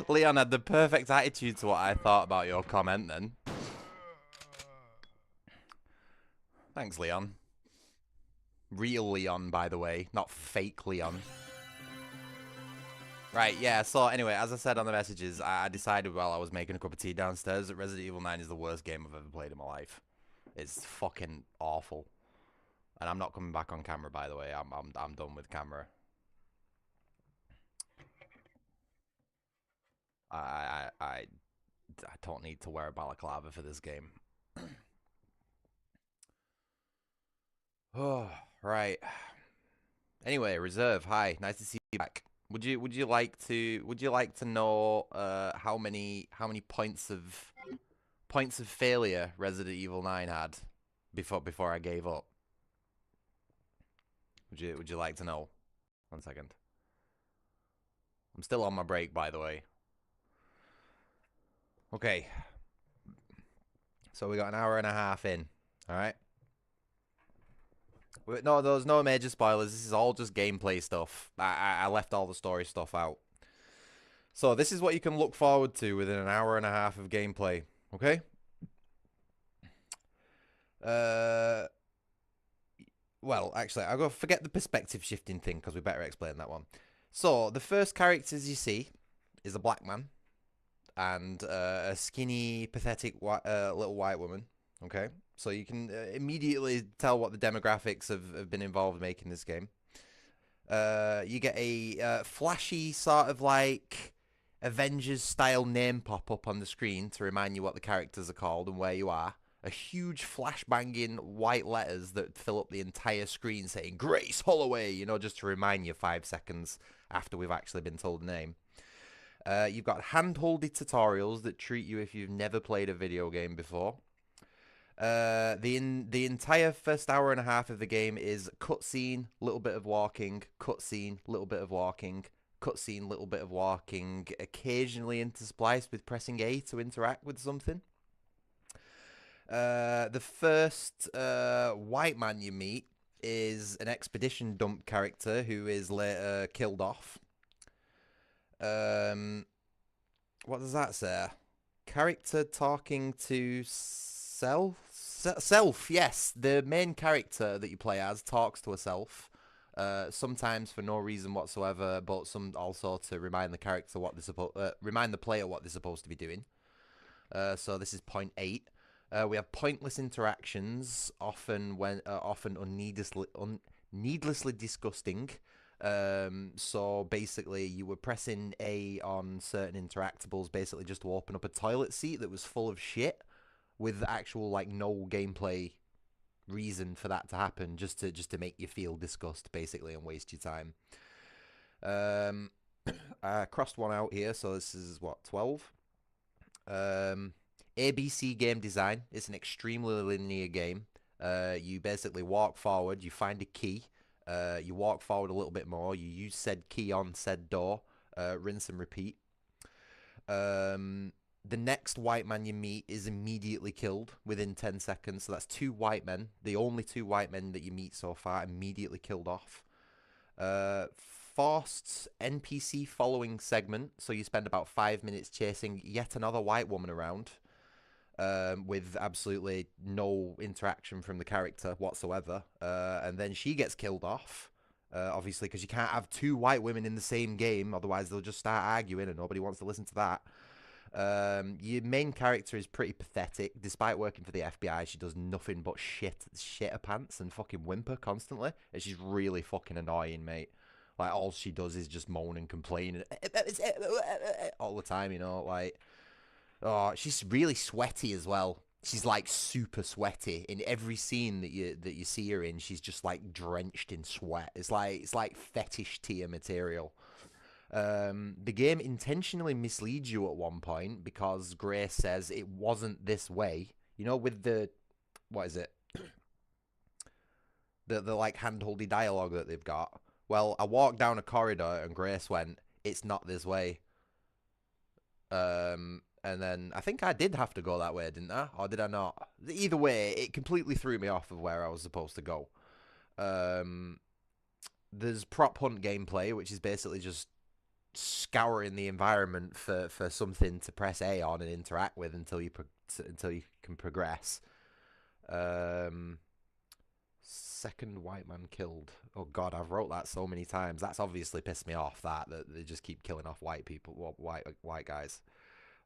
Speaker 1: Leon had the perfect attitude to what I thought about your comment then. Thanks, Leon. Real Leon, by the way, not fake Leon. Right, yeah, so anyway, as I said on the messages, I decided while I was making a cup of tea downstairs that Resident Evil 9 is the worst game I've ever played in my life. It's fucking awful. And I'm not coming back on camera, by the way. I'm done with camera. I don't need to wear a balaclava for this game. Oh, right. Anyway, Reserve, hi. Nice to see you back. Would you like to know how many points of failure Resident Evil 9 had before I gave up? Would you like to know? 1 second. I'm still on my break, by the way. Okay. So we got an hour and a half in. All right. No, there's no major spoilers. This is all just gameplay stuff. I left all the story stuff out. So this is what you can look forward to within an hour and a half of gameplay. Okay? Well, actually, I'll go forget the perspective shifting thing because we better explain that one. So the first characters you see is a black man and a skinny, pathetic little white woman. Okay? So you can immediately tell what the demographics have been involved making this game. You get a flashy sort of like Avengers-style name pop up on the screen to remind you what the characters are called and where you are. A huge flash-banging white letters that fill up the entire screen saying Grace Holloway, you know, just to remind you 5 seconds after we've actually been told the name. You've got hand-holdy tutorials that treat you if you've never played a video game before. The entire first hour and a half of the game is cutscene, little bit of walking, cutscene, little bit of walking, cutscene, little bit of walking, occasionally interspliced with pressing A to interact with something. The first white man you meet is an expedition dump character who is later killed off. What does that say? Character talking to self, yes. The main character that you play as talks to herself. Sometimes for no reason whatsoever, but some also to remind the character what they're remind the player what they're supposed to be doing. So this is point 8. We have pointless interactions, often needlessly disgusting. So basically, you were pressing A on certain interactables, basically just to open up a toilet seat that was full of shit, with actual like no gameplay reason for that to happen, just to make you feel disgust basically and waste your time. I crossed one out here, so this is what, 12. ABC game design. It's an extremely linear game. You basically walk forward, you find a key, you walk forward a little bit more, you use said key on said door, rinse and repeat. The next white man you meet is immediately killed within 10 seconds. So that's 2 white men. The only 2 white men that you meet so far immediately killed off. Forced NPC following segment. So you spend about 5 minutes chasing yet another white woman around. With absolutely no interaction from the character whatsoever. And then she gets killed off. Obviously, because you can't have 2 white women in the same game. Otherwise, they'll just start arguing and nobody wants to listen to that. Your main character is pretty pathetic. Despite working for the FBI, she does nothing but shit her pants and fucking whimper constantly. And she's really fucking annoying, mate. Like, all she does is just moan and complain all the time, you know, like... Oh, she's really sweaty as well. She's like super sweaty in every scene that you see her in. She's just like drenched in sweat. It's like fetish tier material. The game intentionally misleads you at one point because Grace says it wasn't this way. You know, with the what is it? The like handholdy dialogue that they've got. Well, I walked down a corridor and Grace went, "It's not this way." And then I think I did have to go that way, didn't I? Or did I not? Either way, it completely threw me off of where I was supposed to go. There's prop hunt gameplay, which is basically just scouring the environment for something to press A on and interact with until you can progress. Second white man killed. Oh god, I've wrote that so many times. That's obviously pissed me off. That they just keep killing off white people, white guys.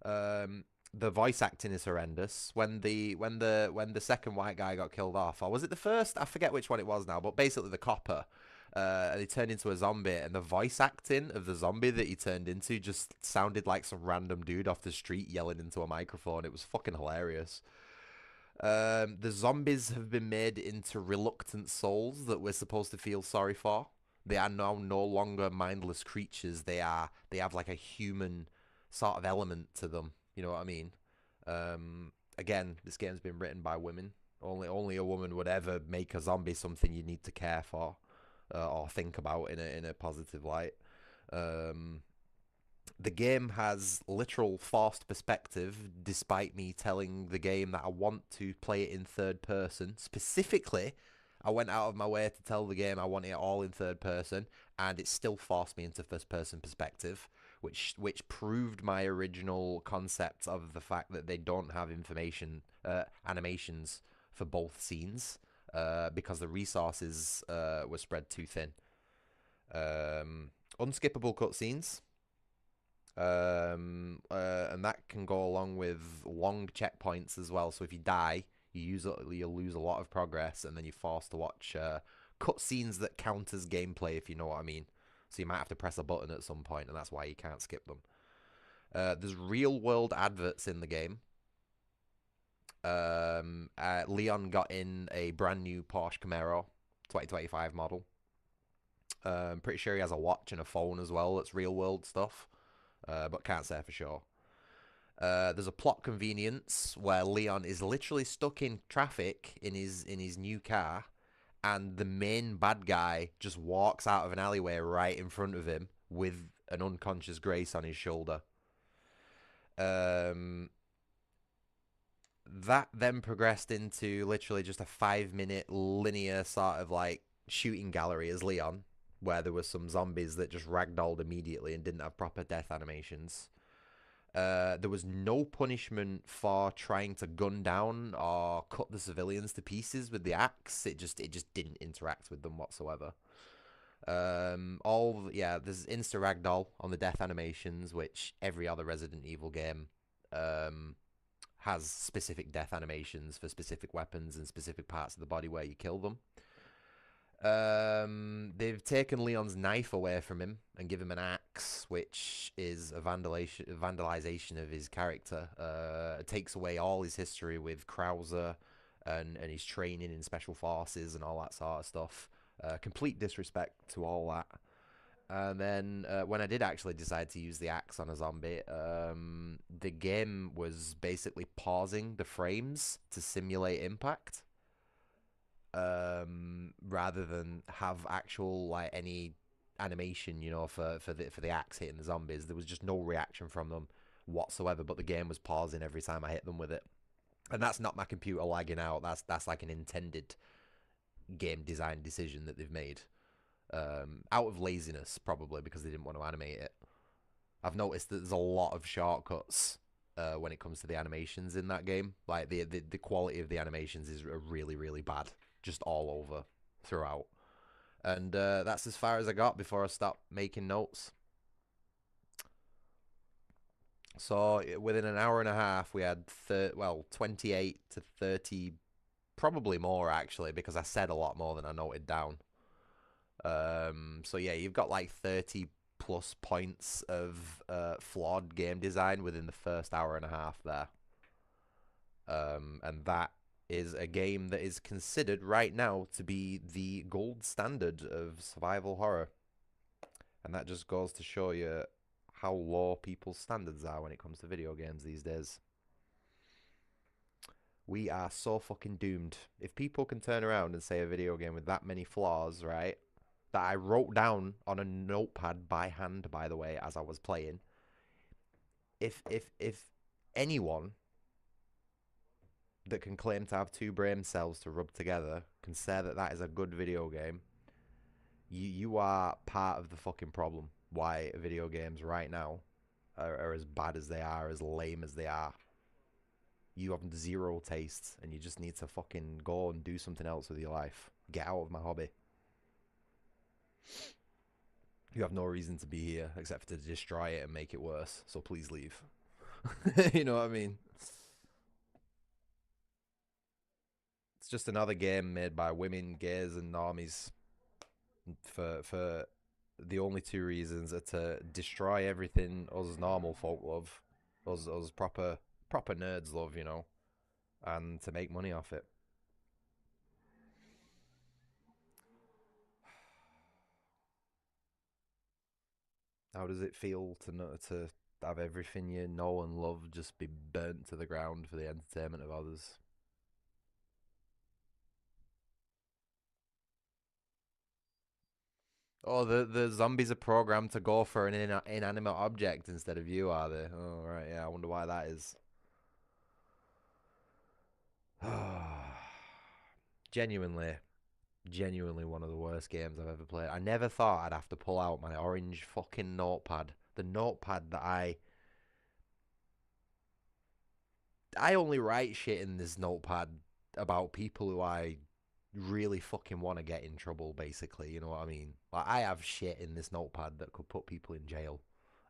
Speaker 1: The voice acting is horrendous. When the second white guy got killed off, or was it the first? I forget which one it was now. But basically, the copper. He turned into a zombie, and the voice acting of the zombie that he turned into just sounded like some random dude off the street yelling into a microphone. It was fucking hilarious. The zombies have been made into reluctant souls that we're supposed to feel sorry for. They are now no longer mindless creatures. They have like a human sort of element to them. You know what I mean? Again, this game's been written by women. Only a woman would ever make a zombie something you need to care for or think about in a positive light. The game has literal forced perspective, despite me telling the game that I want to play it in third person. Specifically, I went out of my way to tell the game I want it all in third person, and it still forced me into first person perspective, which proved my original concept of the fact that they don't have animations for both scenes because the resources were spread too thin. Unskippable cutscenes. And that can go along with long checkpoints as well. So if you die, you'll lose a lot of progress, and then you're forced to watch cutscenes that count as gameplay, if you know what I mean. So you might have to press a button at some point, and that's why you can't skip them. There's real-world adverts in the game. Leon got in a brand new Porsche Camaro 2025 model. I'm pretty sure he has a watch and a phone as well. That's real-world stuff. But can't say for sure. There's a plot convenience where Leon is literally stuck in traffic in his new car, and the main bad guy just walks out of an alleyway right in front of him with an unconscious Grace on his shoulder. That then progressed into literally just a 5-minute linear sort of like shooting gallery as Leon, where there were some zombies that just ragdolled immediately and didn't have proper death animations. There was no punishment for trying to gun down or cut the civilians to pieces with the axe. It just didn't interact with them whatsoever. There's insta ragdoll on the death animations, which every other Resident Evil game has specific death animations for specific weapons and specific parts of the body where you kill them. They've taken Leon's knife away from him and give him an axe, which is a vandalization of his character. It takes away all his history with Krauser and his training in special forces and all that sort of stuff. Complete disrespect to all that. And then when I did actually decide to use the axe on a zombie, the game was basically pausing the frames to simulate impact. Rather than have actual like any animation, you know, for the axe hitting the zombies. There was just no reaction from them whatsoever, but the game was pausing every time I hit them with it. And that's not my computer lagging out. That's like an intended game design decision that they've made. Out of laziness, probably, because they didn't want to animate it. I've noticed that there's a lot of shortcuts when it comes to the animations in that game. Like the quality of the animations is really, really bad. Just all over throughout. And that's as far as I got before I stopped making notes. So within an hour and a half, we had 28 to 30, probably more actually, because I said a lot more than I noted down. So yeah, you've got like 30 plus points of flawed game design within the first hour and a half there. And that is a game that is considered right now to be the gold standard of survival horror. And that just goes to show you how low people's standards are when it comes to video games these days. We are so fucking doomed. If people can turn around and say a video game with that many flaws, right, that I wrote down on a notepad by hand, by the way, as I was playing, if anyone that can claim to have two brain cells to rub together can say that that is a good video game, you are part of the fucking problem. Why video games right now are as bad as they are, as lame as they are. You have zero taste, and you just need to fucking go and do something else with your life. Get out of my hobby. You have no reason to be here except to destroy it and make it worse, so please leave. You know what I mean? It's just another game made by women, gays, and normies for the only two reasons are to destroy everything us normal folk love, us proper nerds love, you know, and to make money off it. How does it feel to have everything you know and love just be burnt to the ground for the entertainment of others? Oh, the zombies are programmed to go for an inanimate object instead of you, are they? Oh, right, yeah, I wonder why that is. Genuinely, genuinely one of the worst games I've ever played. I never thought I'd have to pull out my orange fucking notepad. The notepad that I only write shit in this notepad about people who I really fucking want to get in trouble, basically. You know what I mean? Like, I have shit in this notepad that could put people in jail.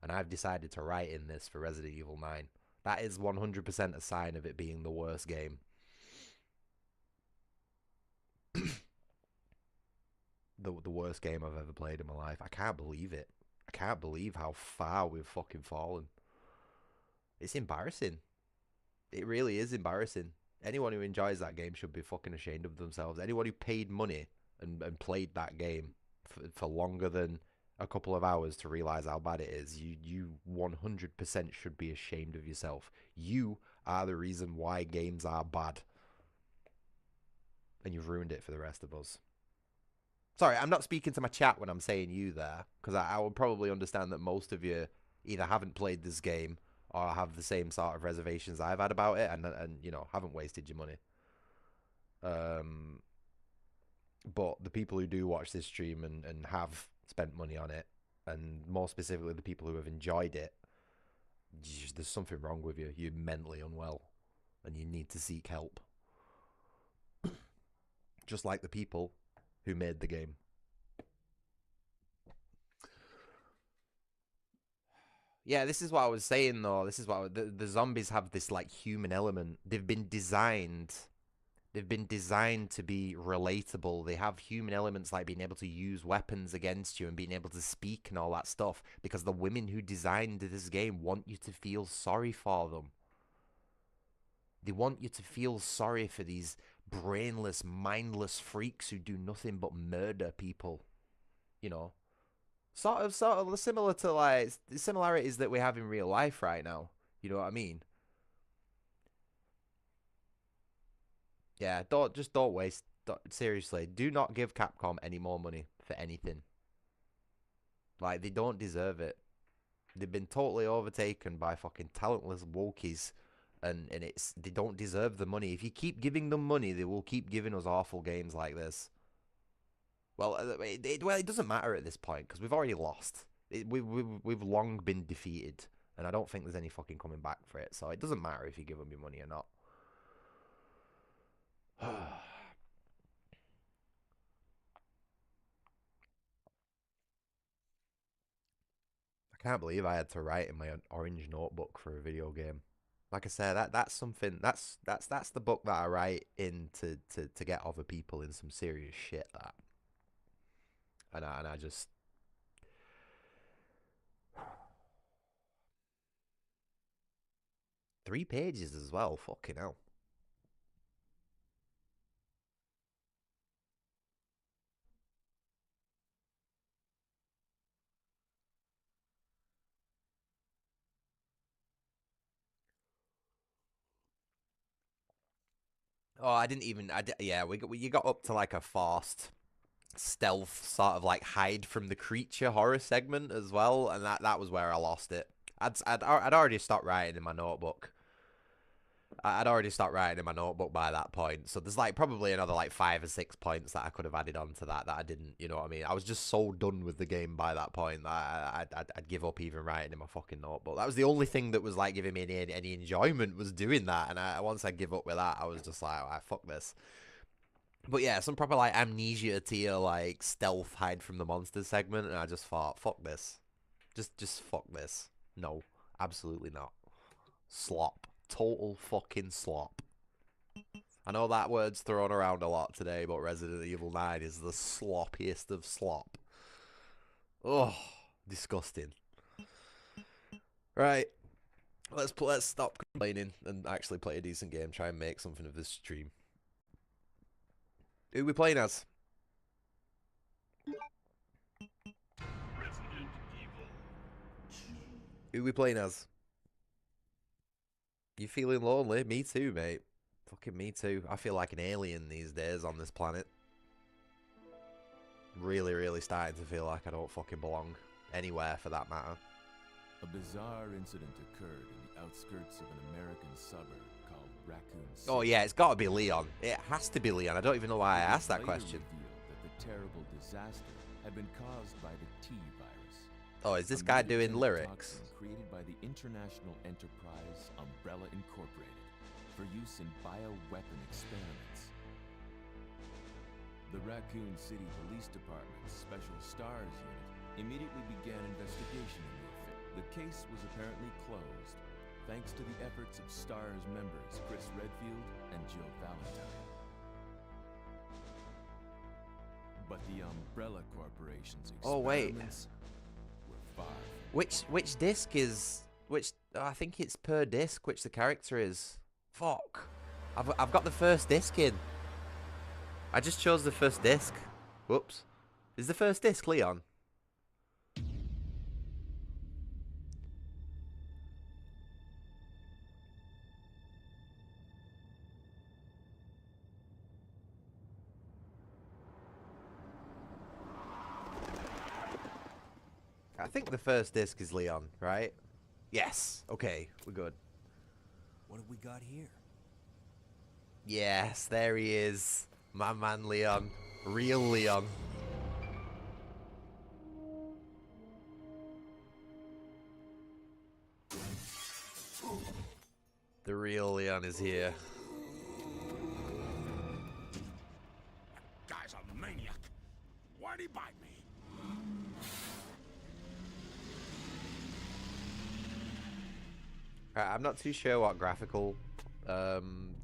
Speaker 1: And I've decided to write in this for Resident Evil 9. That is 100% a sign of it being the worst game. The worst game I've ever played in my life. I can't believe it. I can't believe how far we've fucking fallen. It's embarrassing. It really is embarrassing. Anyone who enjoys that game should be fucking ashamed of themselves. Anyone who paid money and played that game for longer than a couple of hours to realize how bad it is, you 100% should be ashamed of yourself. You are the reason why games are bad. And you've ruined it for the rest of us. Sorry, I'm not speaking to my chat when I'm saying you there, because I would probably understand that most of you either haven't played this game or have the same sort of reservations I've had about it, and you know, haven't wasted your money. But the people who do watch this stream and have spent money on it, and more specifically the people who have enjoyed it, there's something wrong with you. You're mentally unwell, and you need to seek help. Just like the people who made the game. Yeah, this is what I was saying though. This is what the zombies have, this like human element. They've been designed to be relatable. They have human elements like being able to use weapons against you and being able to speak and all that stuff, because the women who designed this game want you to feel sorry for them. They want you to feel sorry for these brainless, mindless freaks who do nothing but murder people. You know? Sort of similar to like the similarities that we have in real life right now. You know what I mean? Yeah, don't waste. Seriously, do not give Capcom any more money for anything. Like, they don't deserve it. They've been totally overtaken by fucking talentless wokies, and they don't deserve the money. If you keep giving them money, they will keep giving us awful games like this. Well, it doesn't matter at this point because we've already lost. We've long been defeated, and I don't think there's any fucking coming back for it. So it doesn't matter if you give them your money or not. I can't believe I had to write in my orange notebook for a video game. Like I said, that's something. That's the book that I write in to get other people in some serious shit. That, and I just. 3 pages as well. Fucking hell. Oh, I didn't even. Yeah, you got up to like a fast stealth sort of like hide from the creature horror segment as well, and that was where I lost it. I'd already stopped writing in my notebook. I'd already stopped writing in my notebook by that point, so there's like probably another like 5 or 6 points that I could have added on to that I didn't. You know what I mean? I was just so done with the game by that point that I'd give up even writing in my fucking notebook. That was the only thing that was like giving me any enjoyment, was doing that. And once I give up with that, I was just like, fuck this. But yeah, some proper like Amnesia tier like stealth hide from the monsters segment, and I just thought, fuck this, just fuck this. No, absolutely not. Slop. Total fucking slop. I know that word's thrown around a lot today, but Resident Evil 9 is the sloppiest of slop. Oh, disgusting. Right, let's stop complaining and actually play a decent game. Try and make something of this stream. Who we playing as?
Speaker 9: Resident Evil 2.
Speaker 1: Who we playing as? You feeling lonely? Me too, mate. Fucking me too. I feel like an alien these days on this planet. Really, really starting to feel like I don't fucking belong anywhere for that matter.
Speaker 10: A bizarre incident occurred in the outskirts of an American suburb called Raccoon City.
Speaker 1: Oh yeah, it's got to be Leon. It has to be Leon. I don't even know why I asked that question.
Speaker 10: Revealed that the terrible disaster had been caused by the T virus.
Speaker 1: Oh, is this guy doing lyrics?
Speaker 10: Toxin created by the international enterprise Umbrella Incorporated for use in bioweapon experiments. The Raccoon City Police Department's Special Stars Unit immediately began investigation into the affair. The case was apparently closed, thanks to the efforts of STARS members Chris Redfield and Jill Valentine. But the Umbrella Corporation's experiments were far.
Speaker 1: Which disc is which? Oh, I think it's per disc which the character is. Fuck. I've got the first disc in. I just chose the first disc. Whoops. Is the first disc Leon? I think the first disc is Leon, right? Yes. Okay, we're good.
Speaker 11: What have we got here?
Speaker 1: Yes, there he is. My man Leon. Real Leon. The real Leon is here.
Speaker 2: Guy's a maniac. Why'd he bite me?
Speaker 1: I'm not too sure what graphical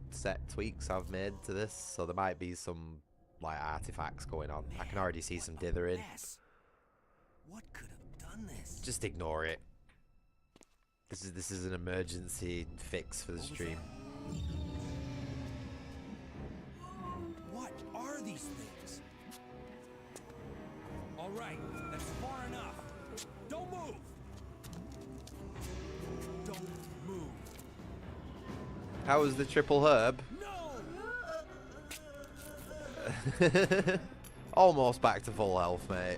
Speaker 1: set tweaks I've made to this, so there might be some like artifacts going on. I can already see some dithering.
Speaker 11: What could have done this?
Speaker 1: Just ignore it. This is an emergency fix for the stream.
Speaker 11: What are these things? All right, that's far enough. Don't move. Don't move.
Speaker 1: How was the triple herb?
Speaker 11: No.
Speaker 1: Almost back to full health, mate.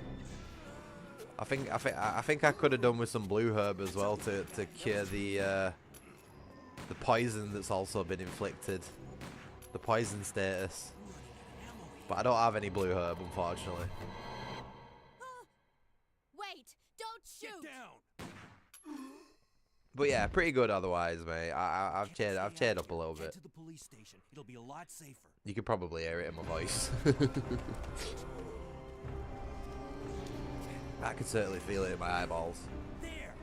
Speaker 1: I think I could have done with some blue herb as well to cure the poison that's also been inflicted, the poison status. But I don't have any blue herb, unfortunately.
Speaker 12: Wait! Don't shoot!
Speaker 11: Get down.
Speaker 1: But yeah, pretty good otherwise, mate. I've cheered up a little bit.
Speaker 11: To the police station. It'll be a lot safer.
Speaker 1: You could probably hear it in my voice. I could certainly feel it in my eyeballs.
Speaker 11: There.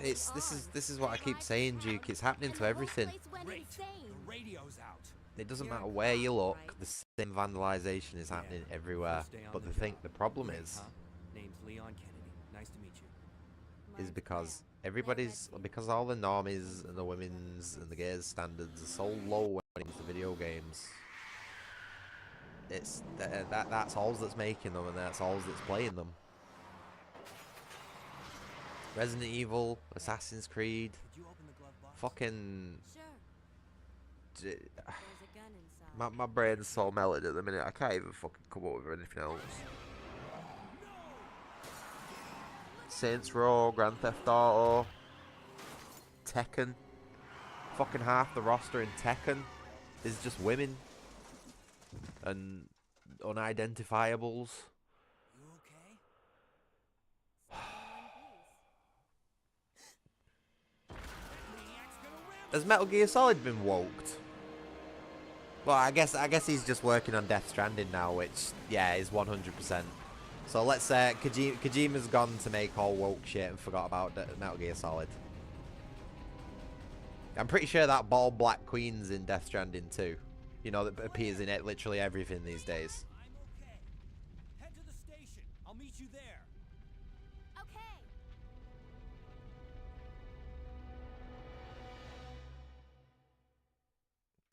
Speaker 1: this is what I keep saying, Duke. It's happening to everything.
Speaker 11: Great. The radio's out.
Speaker 1: It doesn't matter where you look, the same vandalization is happening everywhere. But the problem is
Speaker 11: Name's Leon Kennedy. Nice to meet you.
Speaker 1: because because all the normies and the women's and the gays standards are so low when it comes to video games. It's that's all that's making them, and that's all that's playing them. Resident Evil, Assassin's Creed, fucking. My brain's so melted at the minute. I can't even fucking come up with anything else. Saints Row, Grand Theft Auto, Tekken. Fucking half the roster in Tekken is just women and unidentifiables.
Speaker 11: You okay?
Speaker 1: Has Metal Gear Solid been woked? Well, I guess he's just working on Death Stranding now, which yeah is 100%. So let's say Kojima's gone to make all woke shit and forgot about Metal Gear Solid. I'm pretty sure that bald black queen's in Death Stranding too. You know, that appears in it literally everything these days.
Speaker 11: I'm okay. Head to the station. I'll meet you there.
Speaker 12: Okay.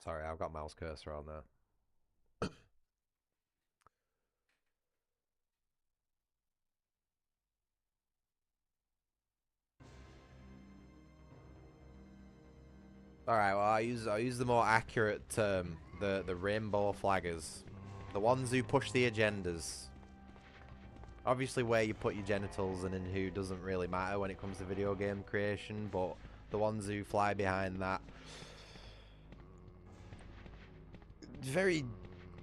Speaker 1: Sorry, I've got mouse cursor on there. All right, well, I use the more accurate term, the rainbow flaggers, the ones who push the agendas. Obviously, where you put your genitals and in who doesn't really matter when it comes to video game creation, but the ones who fly behind that very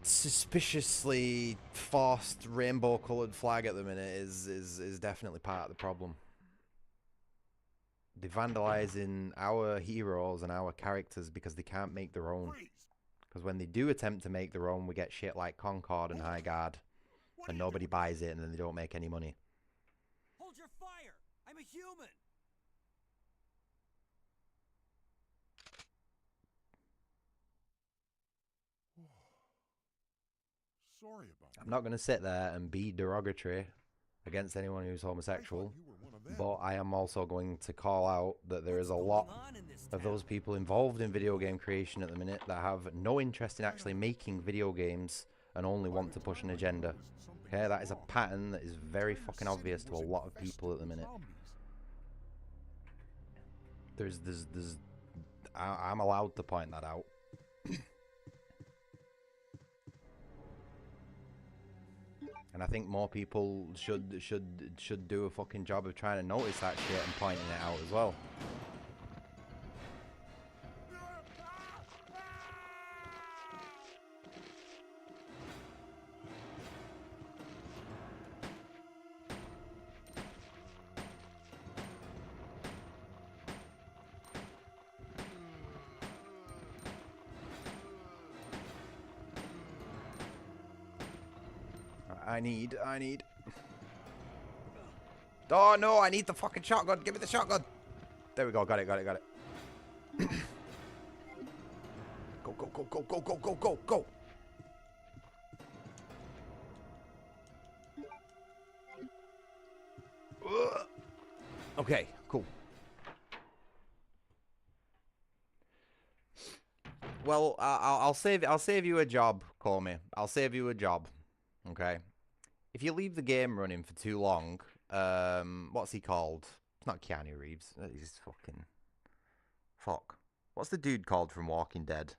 Speaker 1: suspiciously forced rainbow-colored flag at the minute is definitely part of the problem. They're vandalizing our heroes and our characters because they can't make their own. Because when they do attempt to make their own, we get shit like Concord and High Guard, and nobody buys it, and then they don't make any money.
Speaker 11: Hold your fire. I'm a human.
Speaker 13: Sorry about that.
Speaker 1: I'm not going to sit there and be derogatory against anyone who's homosexual, but I am also going to call out that there is a lot of those people involved in video game creation at the minute that have no interest in actually making video games and only want to push an agenda. Okay, that is a pattern that is very fucking obvious to a lot of people at the minute. I'm allowed to point that out. And I think more people should do a fucking job of trying to notice that shit and pointing it out as well. I need. Oh no, I need the fucking shotgun. Give me the shotgun. There we go. Got it. Go. Okay, cool. Well, I'll save you a job, Comey. I'll save you a job. Okay. If you leave the game running for too long, what's he called? It's not Keanu Reeves. He's fucking... Fuck. What's the dude called from Walking Dead?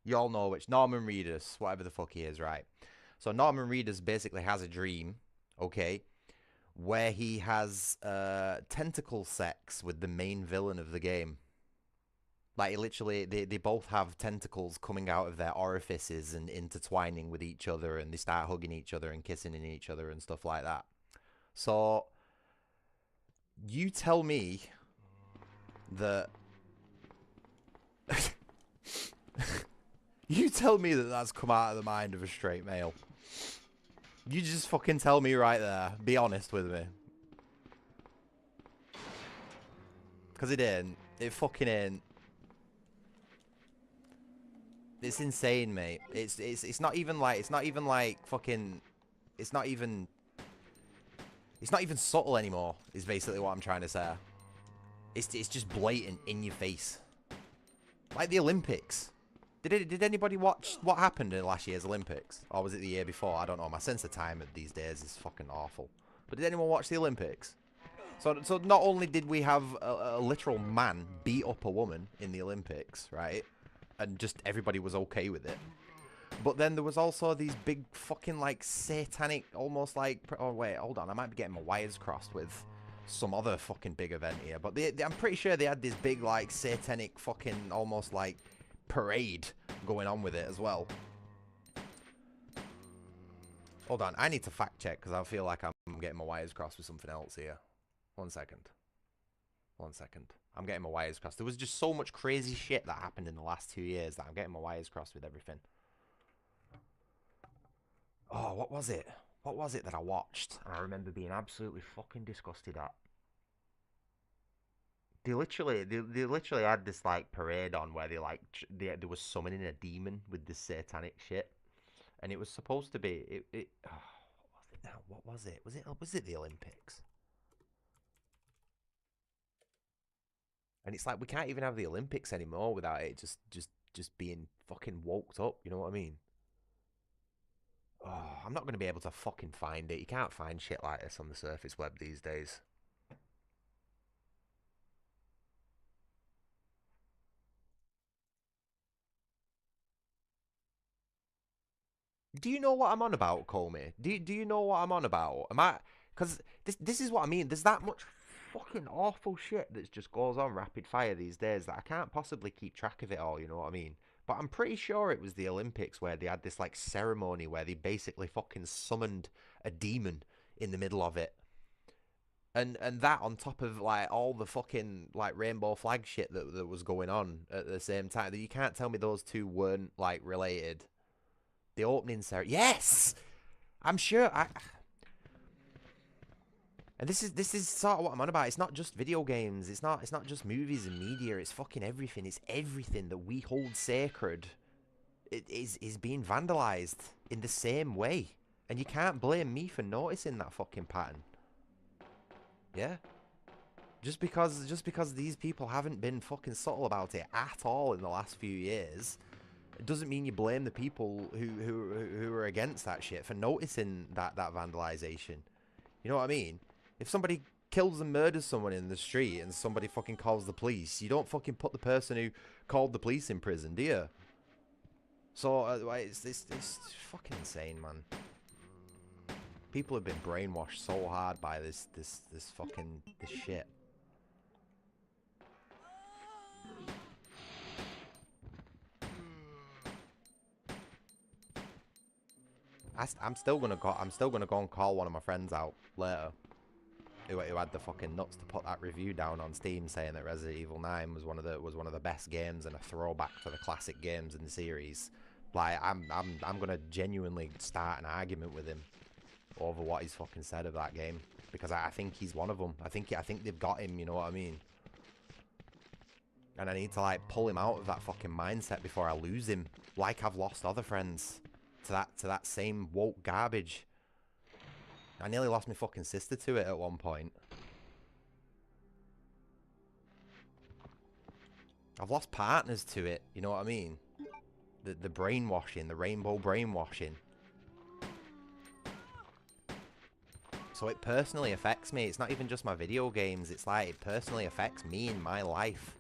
Speaker 1: You all know which. Norman Reedus. Whatever the fuck he is, right? So Norman Reedus basically has a dream, okay, where he has tentacle sex with the main villain of the game. Like, literally, they both have tentacles coming out of their orifices and intertwining with each other, and they start hugging each other and kissing in each other and stuff like that. So, you tell me that... you tell me that that's come out of the mind of a straight male. You just fucking tell me right there. Be honest with me. Because it ain't. It fucking ain't. It's insane, mate. It's not even like fucking. It's not even subtle anymore. Is basically what I'm trying to say. It's just blatant in your face. Like the Olympics. Did anybody watch what happened in last year's Olympics? Or was it the year before? I don't know. My sense of time these days is fucking awful. But did anyone watch the Olympics? So not only did we have a literal man beat up a woman in the Olympics, right? And just everybody was okay with it. But then there was also these big fucking like satanic, almost like... Oh wait, hold on. I might be getting my wires crossed with some other fucking big event here. But I'm pretty sure they had this big like satanic fucking almost like parade going on with it as well. Hold on. I need to fact check because I feel like I'm getting my wires crossed with something else here. 1 second. 1 second. I'm getting my wires crossed. There was just so much crazy shit that happened in the last 2 years that I'm getting my wires crossed with everything. Oh, what was it? What was it that I watched? And I remember being absolutely fucking disgusted at. They literally had this like parade on where they was summoning a demon with this satanic shit, and it was supposed to be what was it? Was it the Olympics? And it's like we can't even have the Olympics anymore without it just being fucking woked up. You know what I mean? Oh, I'm not going to be able to fucking find it. You can't find shit like this on the surface web these days. Do you know what I'm on about, Comey? Do you know what I'm on about? Am I... Because this is what I mean. There's that much fucking awful shit that just goes on rapid fire these days that I can't possibly keep track of it all, you know what I mean? But I'm pretty sure it was the Olympics where they had this, like, ceremony where they basically fucking summoned a demon in the middle of it. And that on top of, like, all the fucking, like, rainbow flag shit that was going on at the same time. You can't tell me those two weren't, like, related. The opening ceremony. Yes! I'm sure And this is sort of what I'm on about. It's not just video games. It's not just movies and media. It's fucking everything. It's everything that we hold sacred. It is being vandalized in the same way. And you can't blame me for noticing that fucking pattern. Yeah? Just because these people haven't been fucking subtle about it at all in the last few years, it doesn't mean you blame the people who are against that shit for noticing that vandalization. You know what I mean? If somebody kills and murders someone in the street and somebody fucking calls the police, you don't fucking put the person who called the police in prison, do you? So it's fucking insane, man. People have been brainwashed so hard by this shit. I'm still gonna go and call one of my friends out later, who had the fucking nuts to put that review down on Steam, saying that Resident Evil 9 was one of the best games and a throwback to the classic games in the series. Like I'm gonna genuinely start an argument with him over what he's fucking said of that game, because I think he's one of them. I think they've got him. You know what I mean? And I need to like pull him out of that fucking mindset before I lose him, like I've lost other friends to that same woke garbage. I nearly lost my fucking sister to it at one point. I've lost partners to it, you know what I mean? The brainwashing, the rainbow brainwashing. So it personally affects me. It's not even just my video games. It's like it personally affects me in my life.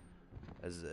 Speaker 1: As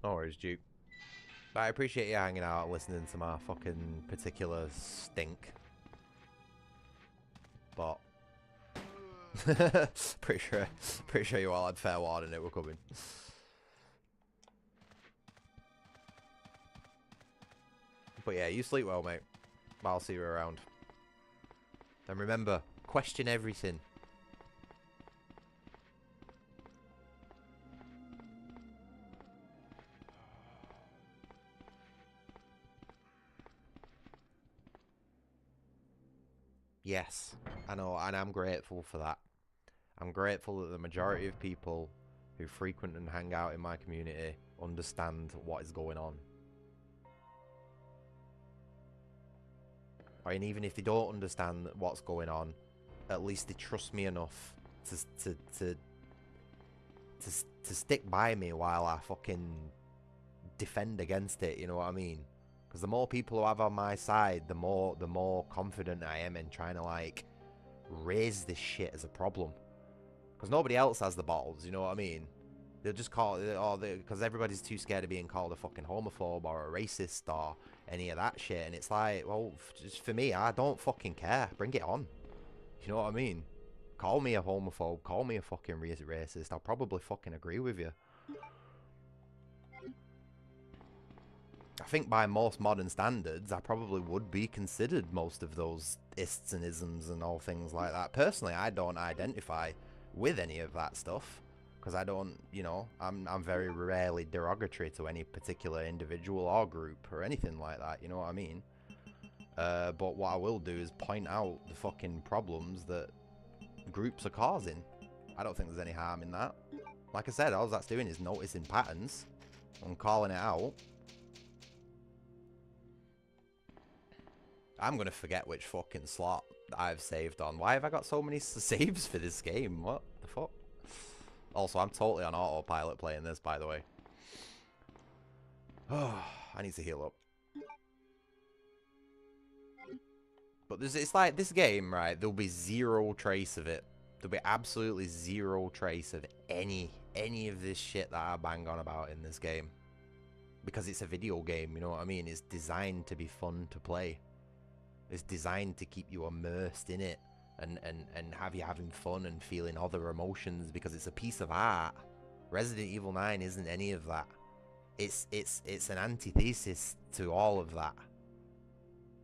Speaker 1: no worries, Duke. But I appreciate you hanging out, listening to my fucking particular stink. spot. pretty sure you all had fair warning it were coming. But yeah, you sleep well, mate. I'll see you around. And remember, question everything. Yes, I know, and I'm grateful for that. I'm grateful that the majority of people who frequent and hang out in my community understand what is going on. And even if they don't understand what's going on, at least they trust me enough to stick by me while I fucking defend against it, you know what I mean? Because the more people who have on my side, the more confident I am in trying to, like, raise this shit as a problem. Because nobody else has the balls, you know what I mean? They'll just call it, because everybody's too scared of being called a fucking homophobe or a racist or any of that shit. And it's like, well, just for me, I don't fucking care. Bring it on. You know what I mean? Call me a homophobe. Call me a fucking racist. I'll probably fucking agree with you. I think by most modern standards, I probably would be considered most of those ists and isms and all things like that. Personally, I don't identify with any of that stuff because I don't, you know, I'm very rarely derogatory to any particular individual or group or anything like that, you know what I mean? But what I will do is point out the fucking problems that groups are causing. I don't think there's any harm in that. Like I said, all that's doing is noticing patterns and calling it out. I'm gonna forget which fucking slot I've saved on. Why have I got so many saves for this game? What the fuck? Also, I'm totally on autopilot playing this, by the way. Oh, I need to heal up. But it's like this game, right? There'll be zero trace of it. There'll be absolutely zero trace of any of this shit that I bang on about in this game. Because it's a video game, you know what I mean? It's designed to be fun to play. It's designed to keep you immersed in it and have you having fun and feeling other emotions because it's a piece of art. Resident Evil 9 isn't any of that. It's an antithesis to all of that.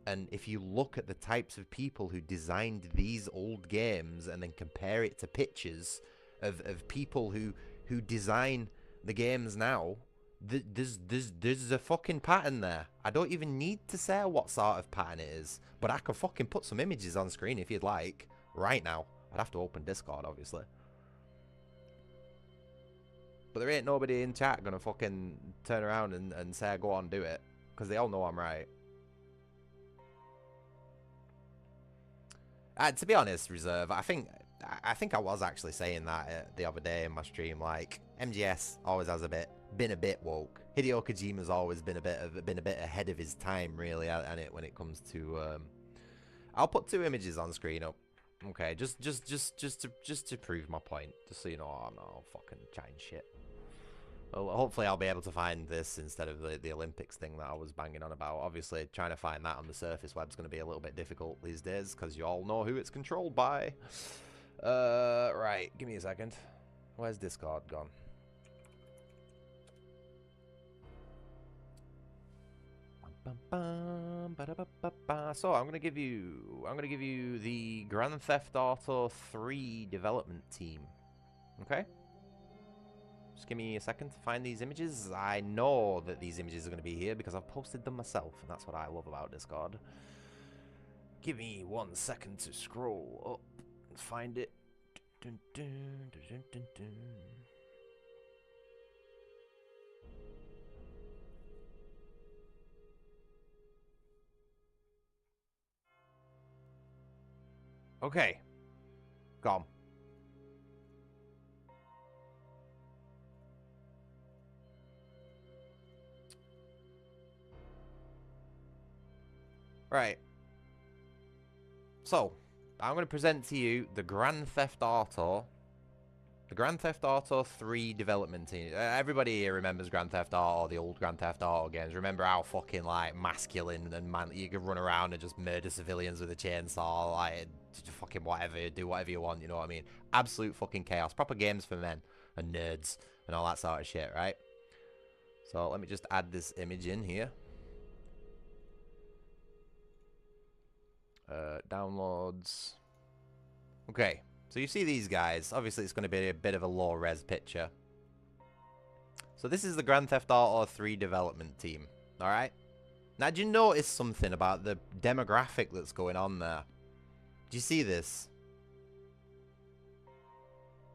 Speaker 1: And if you look at the types of people who designed these old games and then compare it to pictures of people who design the games now, there's a fucking pattern there. I don't even need to say what sort of pattern it is, but I can fucking put some images on screen if you'd like right now. I'd have to open Discord, obviously, but there ain't nobody in chat gonna fucking turn around and say go on, do it, because they all know I'm right. To be honest, Reserve, I think I was actually saying that the other day in my stream. Like, MGS always has been a bit woke. Hideo Kojima's always been a bit ahead of his time, really, and when it comes to. I'll put two images on screen up. Okay, just to prove my point, just so you know I'm not fucking chatting shit. Well, hopefully I'll be able to find this instead of the Olympics thing that I was banging on about. Obviously, trying to find that on the surface web's going to be a little bit difficult these days because you all know who it's controlled by. Right, give me a second. Where's Discord gone? So I'm gonna give you the Grand Theft Auto 3 development team. Okay. Just give me a second to find these images. I know that these images are going to be here because I've posted them myself, and that's what I love about Discord. Give me 1 second to scroll up and find it. Dun, dun, dun, dun, dun, dun. Okay. Gone. Right. So, I'm going to present to you the Grand Theft Auto The Grand Theft Auto 3 development team. Everybody here remembers Grand Theft Auto, the old Grand Theft Auto games. Remember how fucking, like, masculine and man you could run around and just murder civilians with a chainsaw, like, fucking whatever, do whatever you want, you know what I mean? Absolute fucking chaos. Proper games for men and nerds and all that sort of shit, right? So let me just add this image in here. Downloads. Okay. So you see these guys. Obviously, it's going to be a bit of a low-res picture. So this is the Grand Theft Auto 3 development team. Alright? Now, do you notice something about the demographic that's going on there? Do you see this?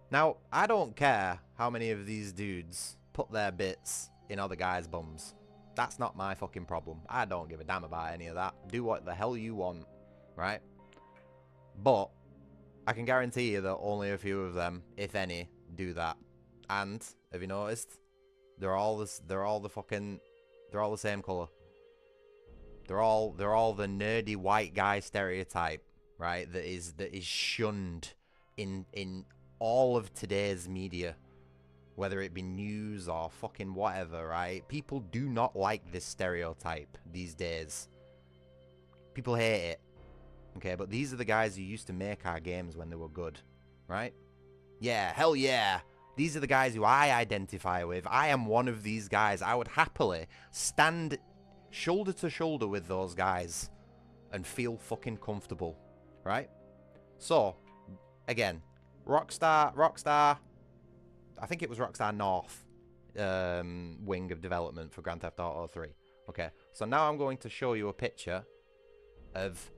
Speaker 1: Now, I don't care how many of these dudes put their bits in other guys' bums. That's not my fucking problem. I don't give a damn about any of that. Do what the hell you want. Right? But I can guarantee you that only a few of them, if any, do that. And have you noticed? They're all the same color. They're all the nerdy white guy stereotype, right? That is shunned in all of today's media, whether it be news or fucking whatever, right? People do not like this stereotype these days. People hate it. Okay, but these are the guys who used to make our games when they were good, right? Yeah, hell yeah. These are the guys who I identify with. I am one of these guys. I would happily stand shoulder to shoulder with those guys and feel fucking comfortable, right? So, again, Rockstar, I think it was Rockstar North wing of development for Grand Theft Auto 3. Okay, so now I'm going to show you a picture of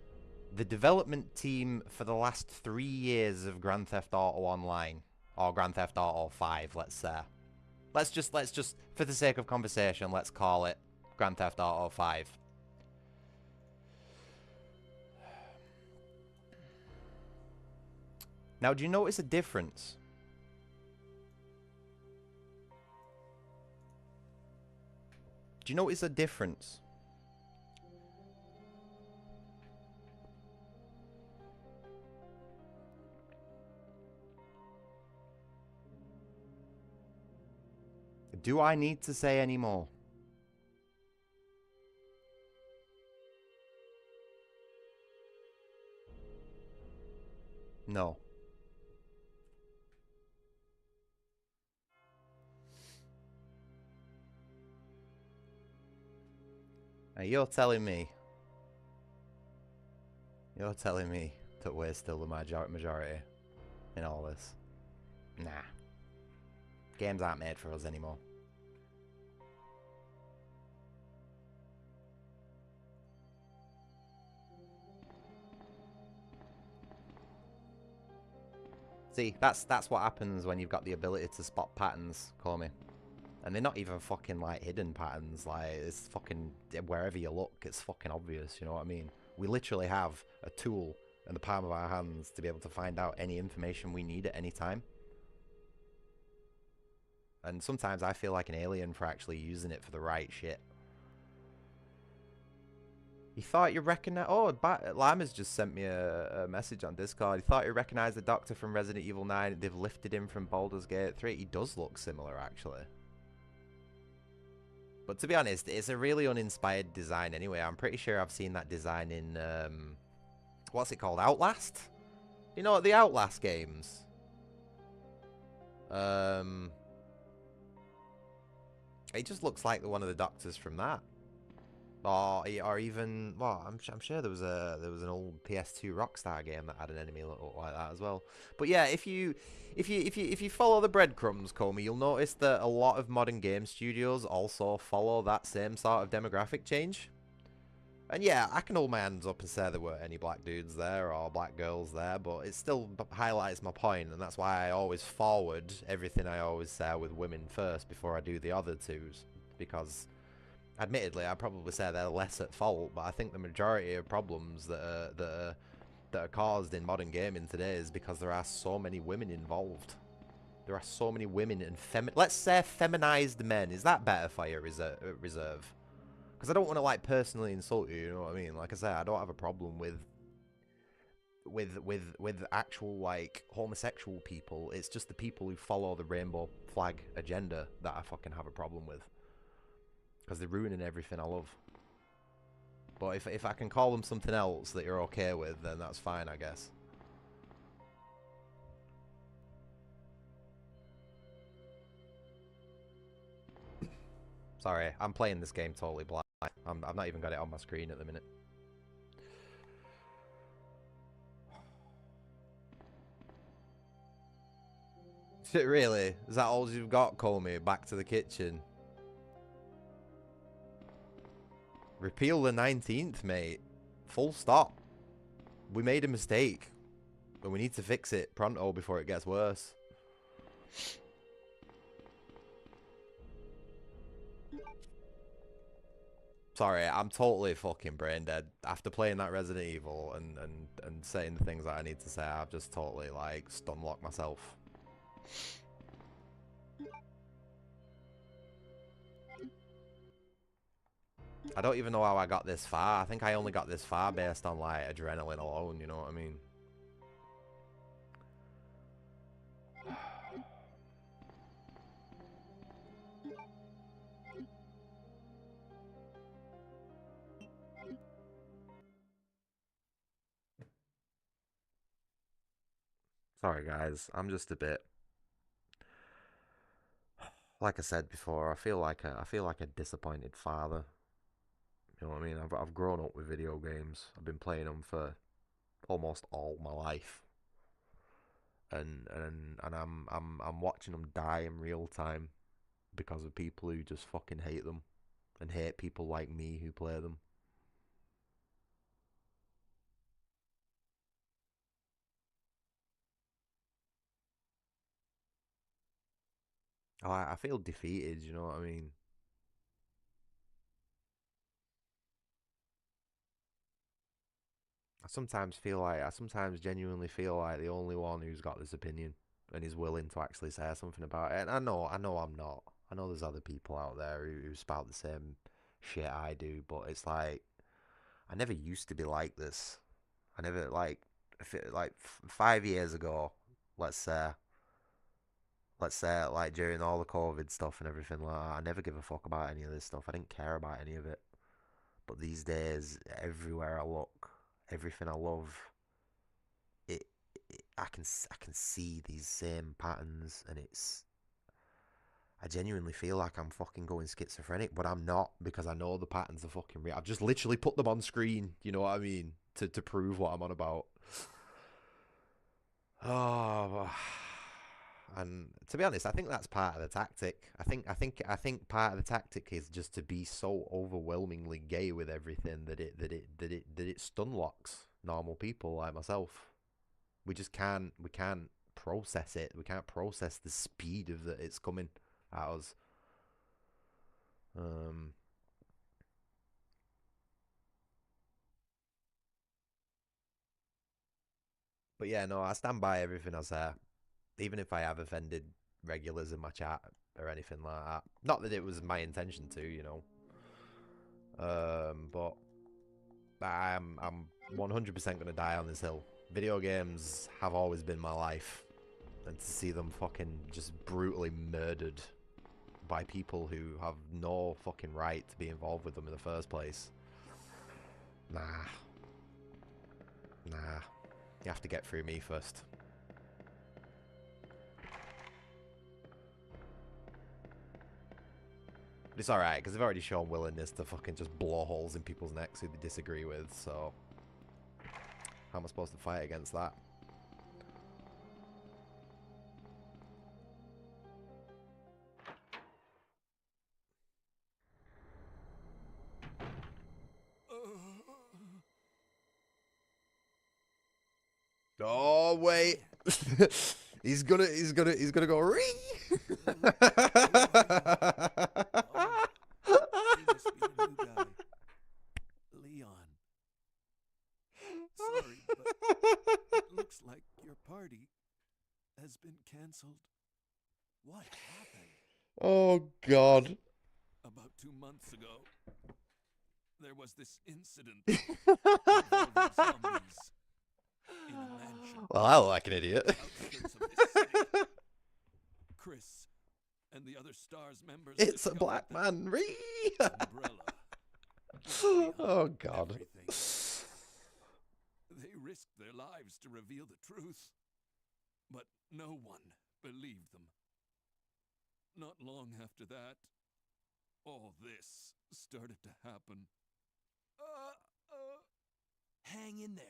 Speaker 1: the development team for the last 3 years of Grand Theft Auto Online, or Grand Theft Auto 5, let's say. Let's just, for the sake of conversation, let's call it Grand Theft Auto 5. Now, do you notice a difference? Do you notice a difference? Do I need to say any more? No. Now you're telling me that we're still the majority in all this? Nah. Games aren't made for us anymore. See, that's what happens when you've got the ability to spot patterns, call me. And they're not even fucking, like, hidden patterns. Like, it's fucking, wherever you look, it's fucking obvious, you know what I mean? We literally have a tool in the palm of our hands to be able to find out any information we need at any time. And sometimes I feel like an alien for actually using it for the right shit. You thought you recognized... Oh, Lama's just sent me a message on Discord. He thought you recognized the Doctor from Resident Evil 9. They've lifted him from Baldur's Gate 3. He does look similar, actually. But to be honest, it's a really uninspired design anyway. I'm pretty sure I've seen that design in... what's it called? Outlast? You know, the Outlast games. It just looks like one of the Doctors from that. Or even, well, I'm sure there was an old PS2 Rockstar game that had an enemy look like that as well. But yeah, if you follow the breadcrumbs, Comey, you'll notice that a lot of modern game studios also follow that same sort of demographic change. And yeah, I can hold my hands up and say there weren't any black dudes there or black girls there, but it still highlights my point, and that's why I always forward everything I always say with women first before I do the other twos, because admittedly, I'd probably say they're less at fault, but I think the majority of problems that are caused in modern gaming today is because there are so many women involved. There are so many women and let's say feminized men. Is that better for you, Reserve? Because I don't want to, like, personally insult you, you know what I mean? Like I say, I don't have a problem with with actual like homosexual people. It's just the people who follow the rainbow flag agenda that I fucking have a problem with, because they're ruining everything I love. But if I can call them something else that you're okay with, then that's fine, I guess. Sorry, I'm playing this game totally blind. I've not even got it on my screen at the minute. Shit, really? Is that all you've got, Comey? Back to the kitchen. Repeal the 19th, mate. Full stop. We made a mistake. And we need to fix it pronto before it gets worse. Sorry, I'm totally fucking brain dead. After playing that Resident Evil and saying the things that I need to say, I've just totally, like, stun-locked myself. I don't even know how I got this far. I think I only got this far based on, like, adrenaline alone, you know what I mean? Sorry, guys. I'm just a bit... Like I said before, I feel like a disappointed father. You know what I mean? I've grown up with video games. I've been playing them for almost all my life, and I'm watching them die in real time because of people who just fucking hate them and hate people like me who play them. I feel defeated. You know what I mean? I sometimes genuinely feel like the only one who's got this opinion and is willing to actually say something about it. And I know I'm not. I know there's other people out there who spout the same shit I do, but it's like I never used to be like this. I never like if it, like 5 years ago, let's say like during all the COVID stuff and everything like that, I never give a fuck about any of this stuff. I didn't care about any of it. But these days, everywhere I look, everything I love, it, I can see these same patterns, and I genuinely feel like I'm fucking going schizophrenic, but I'm not, because I know the patterns are fucking real. I've just literally put them on screen, you know what I mean, to prove what I'm on about. Oh, and to be honest, I think that's part of the tactic. I think part of the tactic is just to be so overwhelmingly gay with everything that it stun locks normal people like myself. We can't process it. We can't process the speed of that it's coming at us. But yeah, no, I stand by everything I say, even if I have offended regulars in my chat or anything like that. Not that it was my intention to, you know. But I'm 100% gonna die on this hill. Video games have always been my life, and to see them fucking just brutally murdered by people who have no fucking right to be involved with them in the first place. Nah. You have to get through me first. But it's alright, because they've already shown willingness to fucking just blow holes in people's necks who they disagree with, so... How am I supposed to fight against that? Oh wait, he's gonna go ring.
Speaker 10: Leon. Sorry, but it looks like your party has been canceled. What happened?
Speaker 1: Oh God.
Speaker 10: About 2 months ago, there was this incident involving zombies. in a mansion.
Speaker 1: Well, I look like an idiot.
Speaker 10: Outskirts of this city. Chris and the other STARS members
Speaker 1: It's a
Speaker 10: discovered
Speaker 1: black
Speaker 10: that
Speaker 1: man. Ree.
Speaker 10: Umbrella was behind
Speaker 1: Oh God.
Speaker 10: everything. They risked their lives to reveal the truth, but no one believed them. Not long after that, all this started to happen. Hang in there.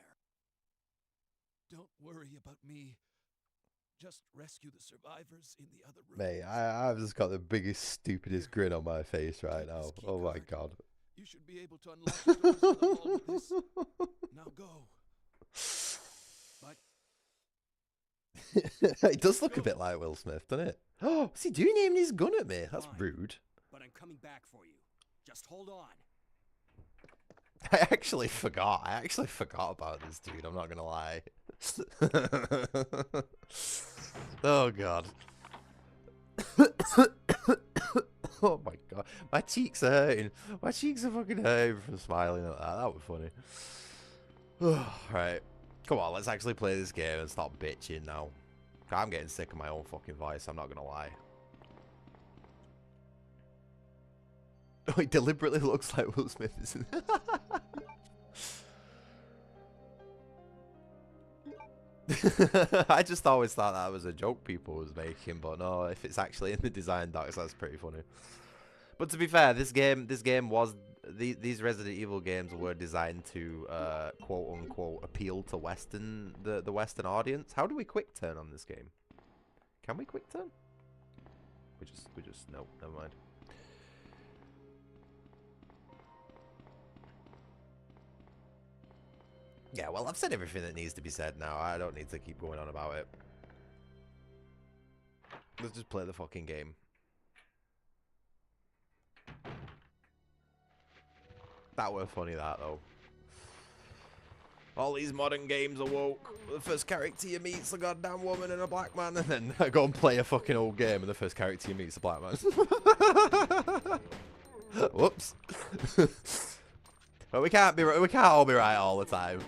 Speaker 10: Don't worry about me. Just rescue the survivors in the other room.
Speaker 1: Mate, I've just got the biggest, stupidest grin on my face right now. Oh my God.
Speaker 10: You should be able to unlock the doors to the hall with this. Now go. But
Speaker 1: It does look a bit like Will Smith, doesn't it? Oh, what's he doing aiming his gun at me? That's rude.
Speaker 11: But I'm coming back for you. Just hold on.
Speaker 1: I actually forgot about this dude, I'm not gonna lie. Oh God. Oh my God. My cheeks are hurting. My cheeks are fucking hurting from smiling at that. That was funny. Right. Come on, let's actually play this game and stop bitching now. I'm getting sick of my own fucking voice, I'm not gonna lie. Oh, it deliberately looks like Will Smith, isn't it? I just always thought that was a joke people was making, but no, if it's actually in the design docs, that's pretty funny. But to be fair, this game was these Resident Evil games were designed to quote unquote appeal to the Western audience. How do we quick turn on this game? Can we quick turn? We just no, never mind. Yeah, well, I've said everything that needs to be said now. I don't need to keep going on about it. Let's just play the fucking game. That were funny, that, though. All these modern games are woke. The first character you meet's a goddamn woman and a black man, and then I go and play a fucking old game, and the first character you meet's a black man. Whoops. But we can't all be right all the time.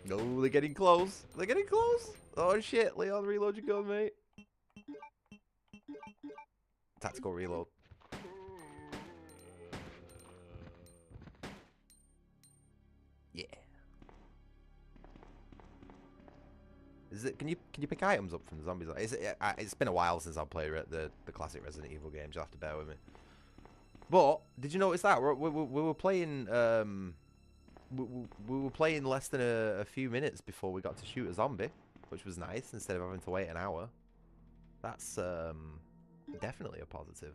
Speaker 1: No, they're getting close. They're getting close. Oh shit, Leon, reload your gun, mate. Tactical reload. Yeah. Is it? Can you pick items up from the zombies? It's been a while since I've played the classic Resident Evil games. You'll have to bear with me. But did you notice that we were playing we were playing less than a few minutes before we got to shoot a zombie, which was nice instead of having to wait an hour. That's definitely a positive.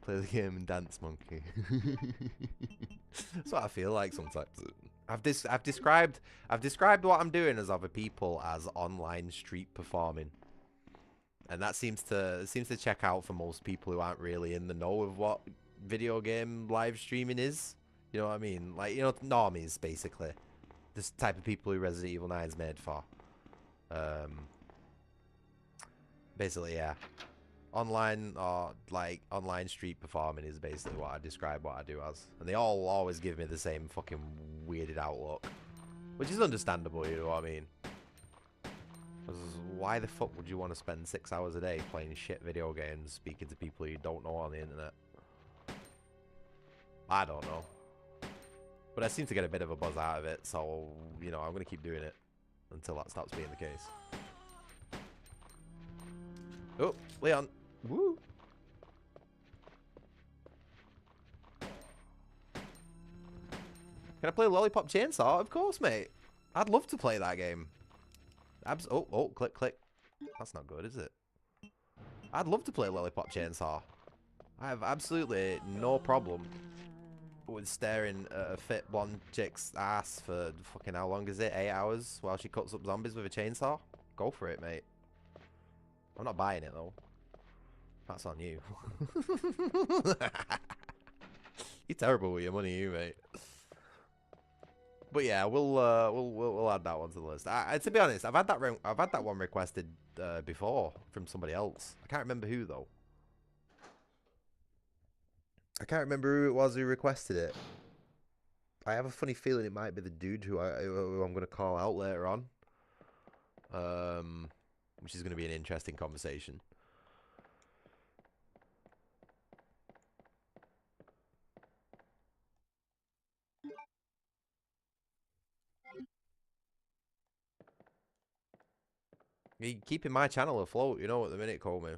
Speaker 1: Play the game and dance, monkey. That's what I feel like sometimes. I've described what I'm doing as other people as online street performing, and that seems to check out for most people who aren't really in the know of what video game live streaming is. You know what I mean? Like, you know, normies basically. This type of people who Resident Evil 9 is made for. Basically, yeah. Online or like online street performing is basically what I describe what I do as, and they all always give me the same fucking weirded out look, which is understandable, you know what I mean? 'Cause why the fuck would you want to spend 6 hours a day playing shit video games, speaking to people you don't know on the internet? I don't know, but I seem to get a bit of a buzz out of it, so you know I'm gonna keep doing it until that stops being the case. Oh, Leon. Woo. Can I play Lollipop Chainsaw? Of course, mate. I'd love to play that game. Oh, click, click. That's not good, is it? I'd love to play Lollipop Chainsaw. I have absolutely no problem with staring at a fit blonde chick's ass for fucking, how long is it? 8 hours while she cuts up zombies with a chainsaw? Go for it, mate. I'm not buying it, though. That's on you. You're terrible with your money, you, mate. But yeah, we'll add that one to the list. To be honest, I've had that one requested before from somebody else. I can't remember who though. can't remember who it was who requested it. I have a funny feeling it might be the dude who I'm going to call out later on. Which is going to be an interesting conversation. You're keeping my channel afloat, you know, at the minute, Coleman.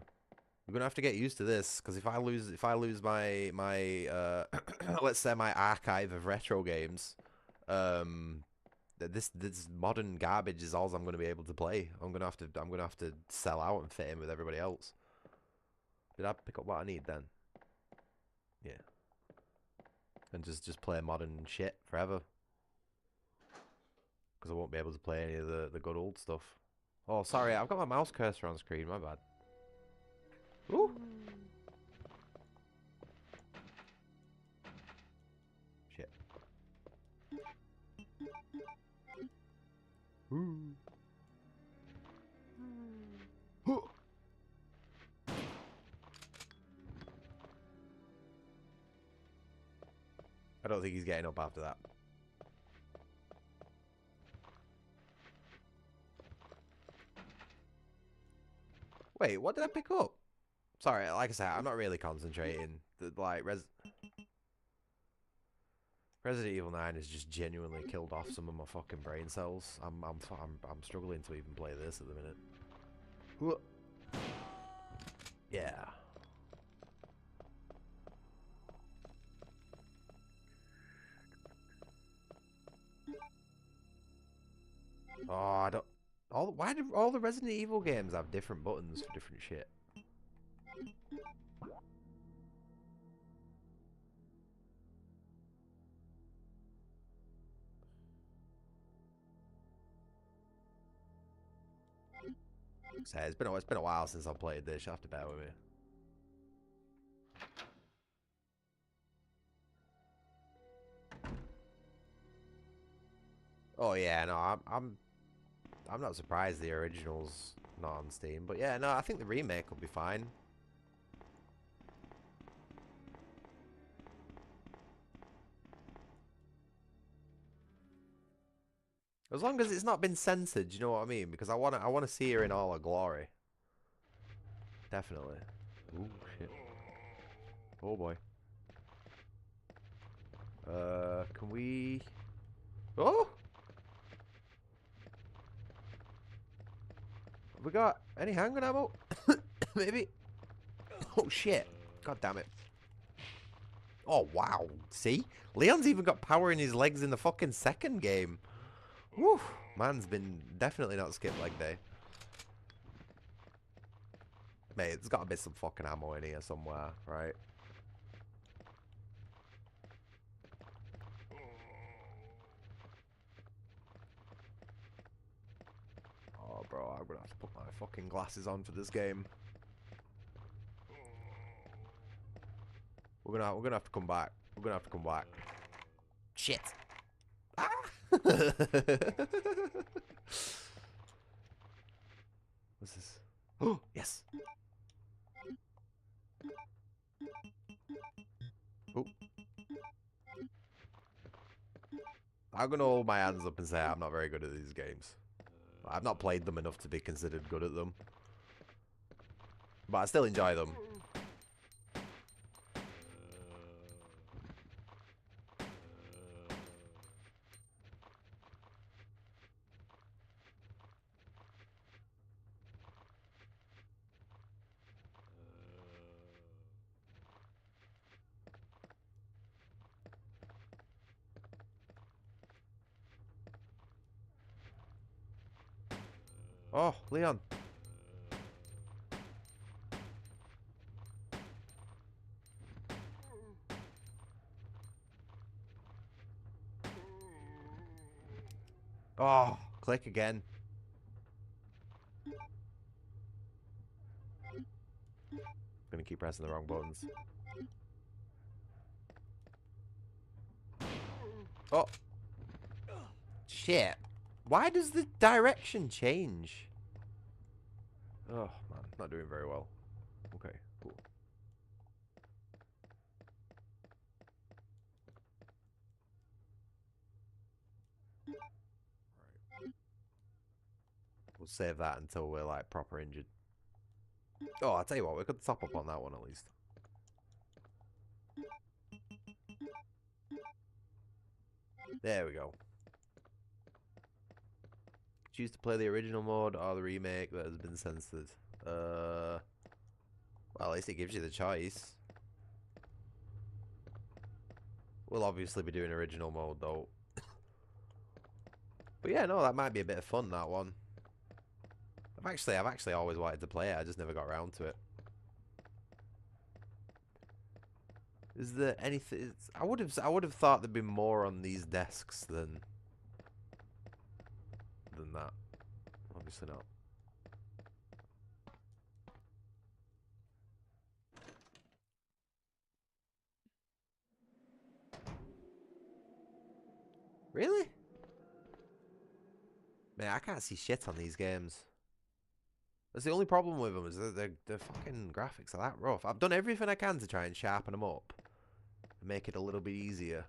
Speaker 1: We're gonna have to get used to this, because if I lose my let's say my archive of retro games, this modern garbage is all I'm gonna be able to play. I'm gonna have to sell out and fit in with everybody else. Did I pick up what I need then? Yeah. And just play modern shit forever. Because I won't be able to play any of the good old stuff. Oh, sorry, I've got my mouse cursor on screen, my bad. Ooh. Shit. Ooh. I don't think he's getting up after that. Wait, what did I pick up? Sorry, like I said, I'm not really concentrating. Like Resident Evil 9 has just genuinely killed off some of my fucking brain cells. I'm struggling to even play this at the minute. Yeah. Oh, I don't. Why do all the Resident Evil games have different buttons for different shit? So it's been a while since I played this. You have to bear with me. Oh yeah, no, I'm not surprised the original's not on Steam, but yeah, no, I think the remake will be fine. As long as it's not been censored, you know what I mean? Because I wanna see her in all her glory. Definitely. Ooh, shit. Oh boy. Can we? Oh! Have we got any handgun ammo? Maybe. Oh shit! God damn it! Oh wow! See, Leon's even got power in his legs in the fucking second game. Woo! Man's been definitely not skipped leg day. Mate, there's gotta be some fucking ammo in here somewhere, right? Oh, bro, I'm gonna have to put my fucking glasses on for this game. We're gonna have to come back. We're gonna have to come back. Shit! Ah! What's this? Oh, yes! Oh. I'm gonna hold my hands up and say I'm not very good at these games. I've not played them enough to be considered good at them. But I still enjoy them. Oh, Leon. Oh, click again. Gonna keep pressing the wrong buttons. Oh. Shit. Why does the direction change? Oh, man. Not doing very well. Okay, cool. We'll save that until we're like proper injured. Oh, I'll tell you what, we could top up on that one at least. There we go. Choose to play the original mode or the remake that has been censored. Well, at least it gives you the choice. We'll obviously be doing original mode though. But yeah, no, that might be a bit of fun, that one. I've actually always wanted to play it. I just never got around to it. Is there anything? I would have thought there'd be more on these desks than that. Obviously not. Really? Man, I can't see shit on these games. That's the only problem with them, is that the fucking graphics are that rough. I've done everything I can to try and sharpen them up and make it a little bit easier.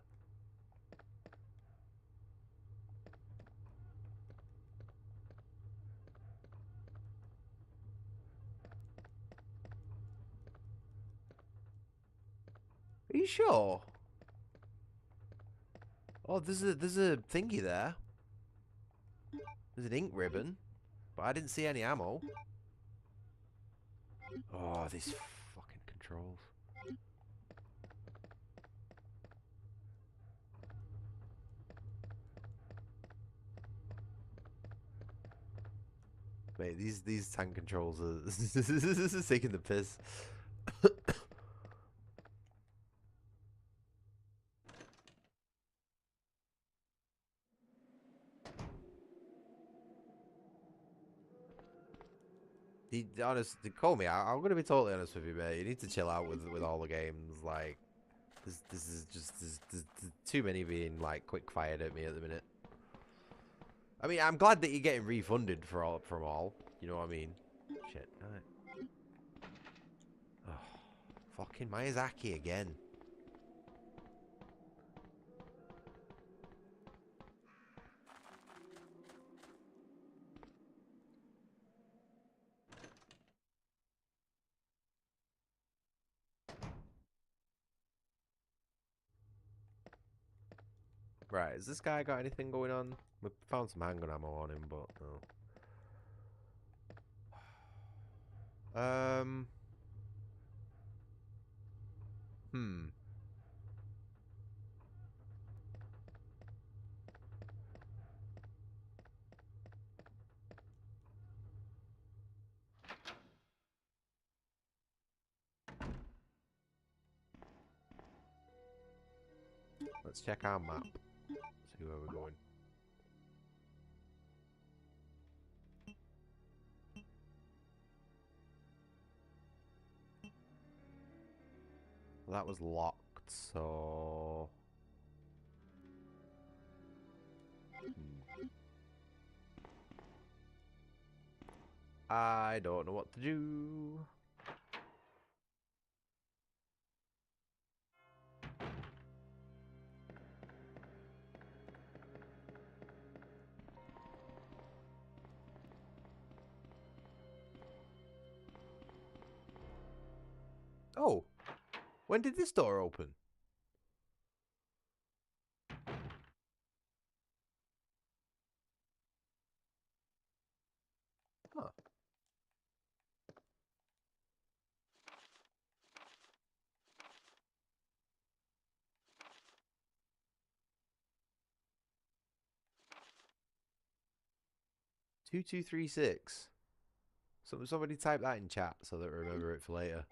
Speaker 1: Are you sure? Oh, there's a thingy there. There's an ink ribbon, but I didn't see any ammo. Oh, these fucking controls. Mate, these tank controls are this is taking the piss. Call me out. I'm gonna be totally honest with you, mate. You need to chill out with all the games. Like, this is just there's too many being like quick fired at me at the minute. I mean, I'm glad that you're getting refunded from all. You know what I mean? Shit. Right. Oh, fucking Miyazaki again. Right, has this guy got anything going on? We found some handgun ammo on him, but no. Hmm. Let's check our map. See where we're going. Well, that was locked, so... I don't know what to do. Oh, when did this door open? Huh. Two 2236. Somebody type that in chat so that I remember it for later.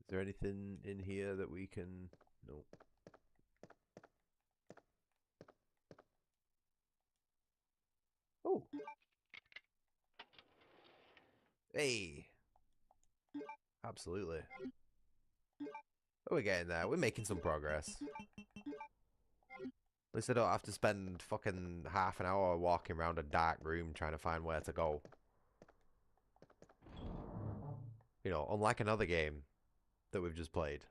Speaker 1: Is there anything in here that we can... Nope. Oh. Hey. Absolutely. Oh, we're getting there. We're making some progress. At least I don't have to spend fucking half an hour walking around a dark room trying to find where to go. You know, unlike another game that we've just played.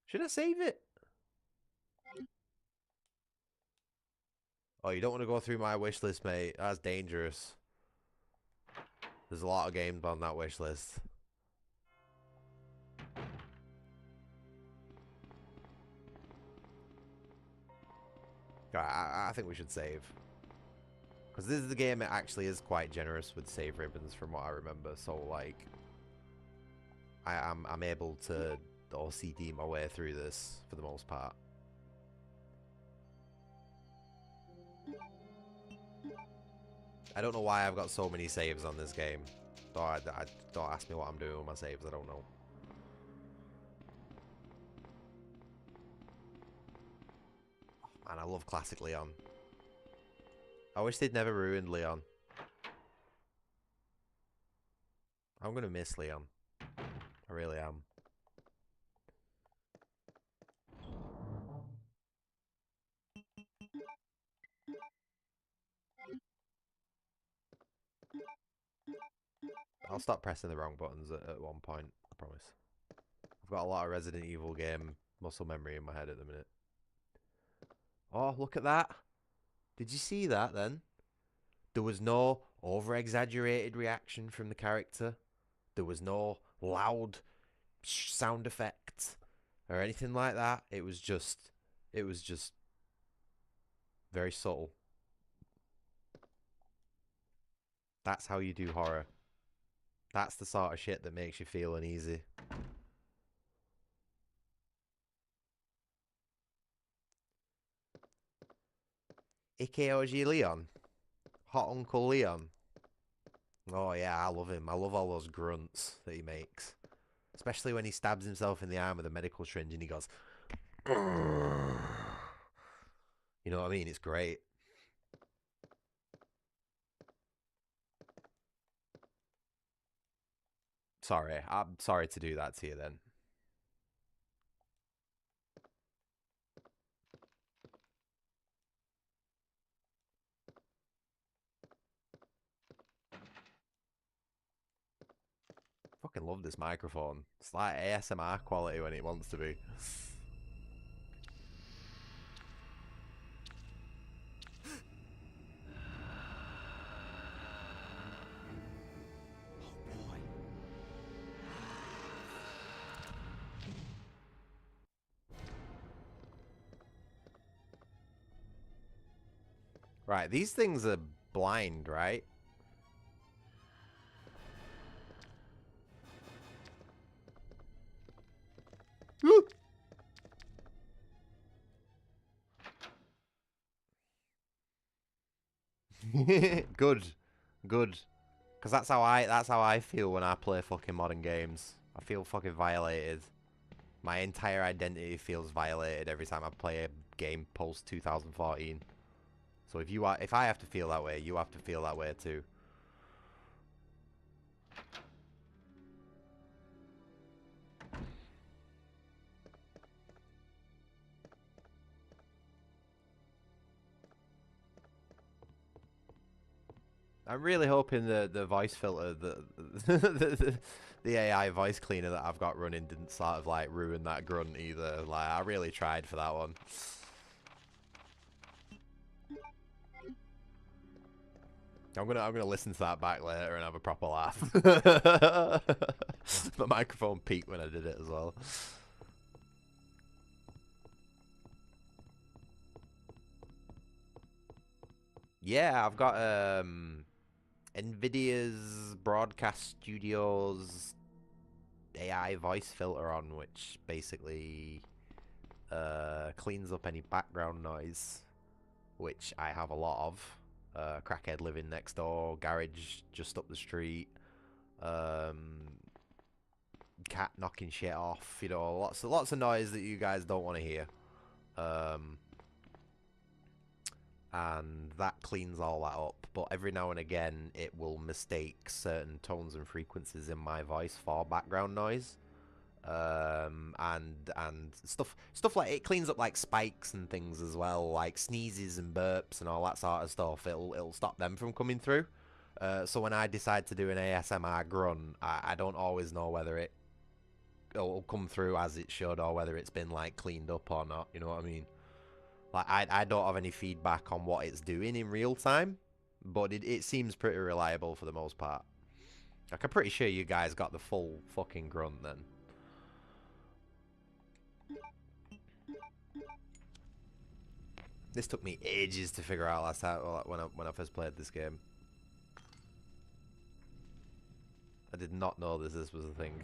Speaker 1: Should I save it? Oh, you don't want to go through my wish list, mate. That's dangerous. There's a lot of games on that wish list. I think we should save. Because this is the game that actually is quite generous with save ribbons from what I remember. So, like, I'm able to OCD my way through this for the most part. I don't know why I've got so many saves on this game. Don't ask me what I'm doing with my saves, I don't know. Man, I love classic Leon. I wish they'd never ruined Leon. I'm gonna miss Leon. I really am. I'll stop pressing the wrong buttons at one point, I promise. I've got a lot of Resident Evil game muscle memory in my head at the minute. Oh, look at that. Did you see that then? There was no over-exaggerated reaction from the character. There was no loud sound effects or anything like that. It was just very subtle. That's how you do horror. That's the sort of shit that makes you feel uneasy. Ikeoji Leon. Hot Uncle Leon. Oh yeah, I love him. I love all those grunts that he makes. Especially when he stabs himself in the arm with a medical syringe and he goes... You know what I mean? It's great. Sorry. I'm sorry to do that to you then. Fucking love this microphone. It's like ASMR quality when it wants to be. Right, these things are blind, right? Good. Good. Because that's how I feel when I play fucking modern games. I feel fucking violated. My entire identity feels violated every time I play a game post 2014. So if I have to feel that way, you have to feel that way too. I'm really hoping the voice filter, the AI voice cleaner that I've got running didn't sort of like ruin that grunt either. Like I really tried for that one. I'm gonna listen to that back later and have a proper laugh. My microphone peaked when I did it as well. Yeah, I've got NVIDIA's Broadcast Studios AI voice filter on, which basically cleans up any background noise, which I have a lot of. Crackhead living next door, garage just up the street, cat knocking shit off, you know, lots of noise that you guys don't want to hear. And that cleans all that up, but every now and again it will mistake certain tones and frequencies in my voice for background noise. And stuff like it cleans up like spikes and things as well, like sneezes and burps and all that sort of stuff. It'll stop them from coming through. So when I decide to do an ASMR grunt, I don't always know whether it'll come through as it should or whether it's been like cleaned up or not. You know what I mean? Like I don't have any feedback on what it's doing in real time, but it seems pretty reliable for the most part. Like I'm pretty sure you guys got the full fucking grunt then. This took me ages to figure out last time when I first played this game. I did not know this was a thing.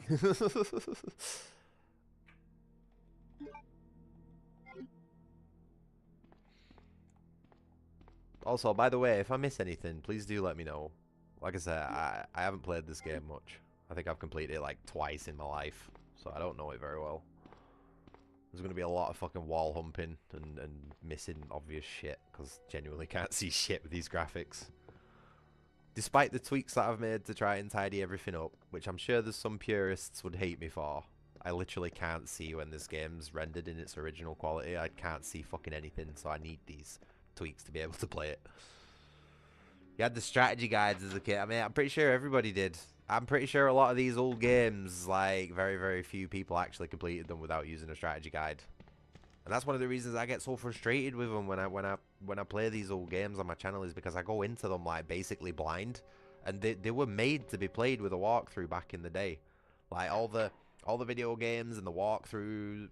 Speaker 1: Also, by the way, if I miss anything, please do let me know. Like I said, I haven't played this game much. I think I've completed it like twice in my life, so I don't know it very well. There's going to be a lot of fucking wall humping and missing obvious shit, because genuinely can't see shit with these graphics. Despite the tweaks that I've made to try and tidy everything up, which I'm sure there's some purists would hate me for, I literally can't see when this game's rendered in its original quality. I can't see fucking anything, so I need these tweaks to be able to play it. You had the strategy guides as a kid. I mean, I'm pretty sure everybody did. I'm pretty sure a lot of these old games, like, very, very few people actually completed them without using a strategy guide. And that's one of the reasons I get so frustrated with them when I play these old games on my channel, is because I go into them like basically blind, and they were made to be played with a walkthrough back in the day. Like all the video games and the walkthrough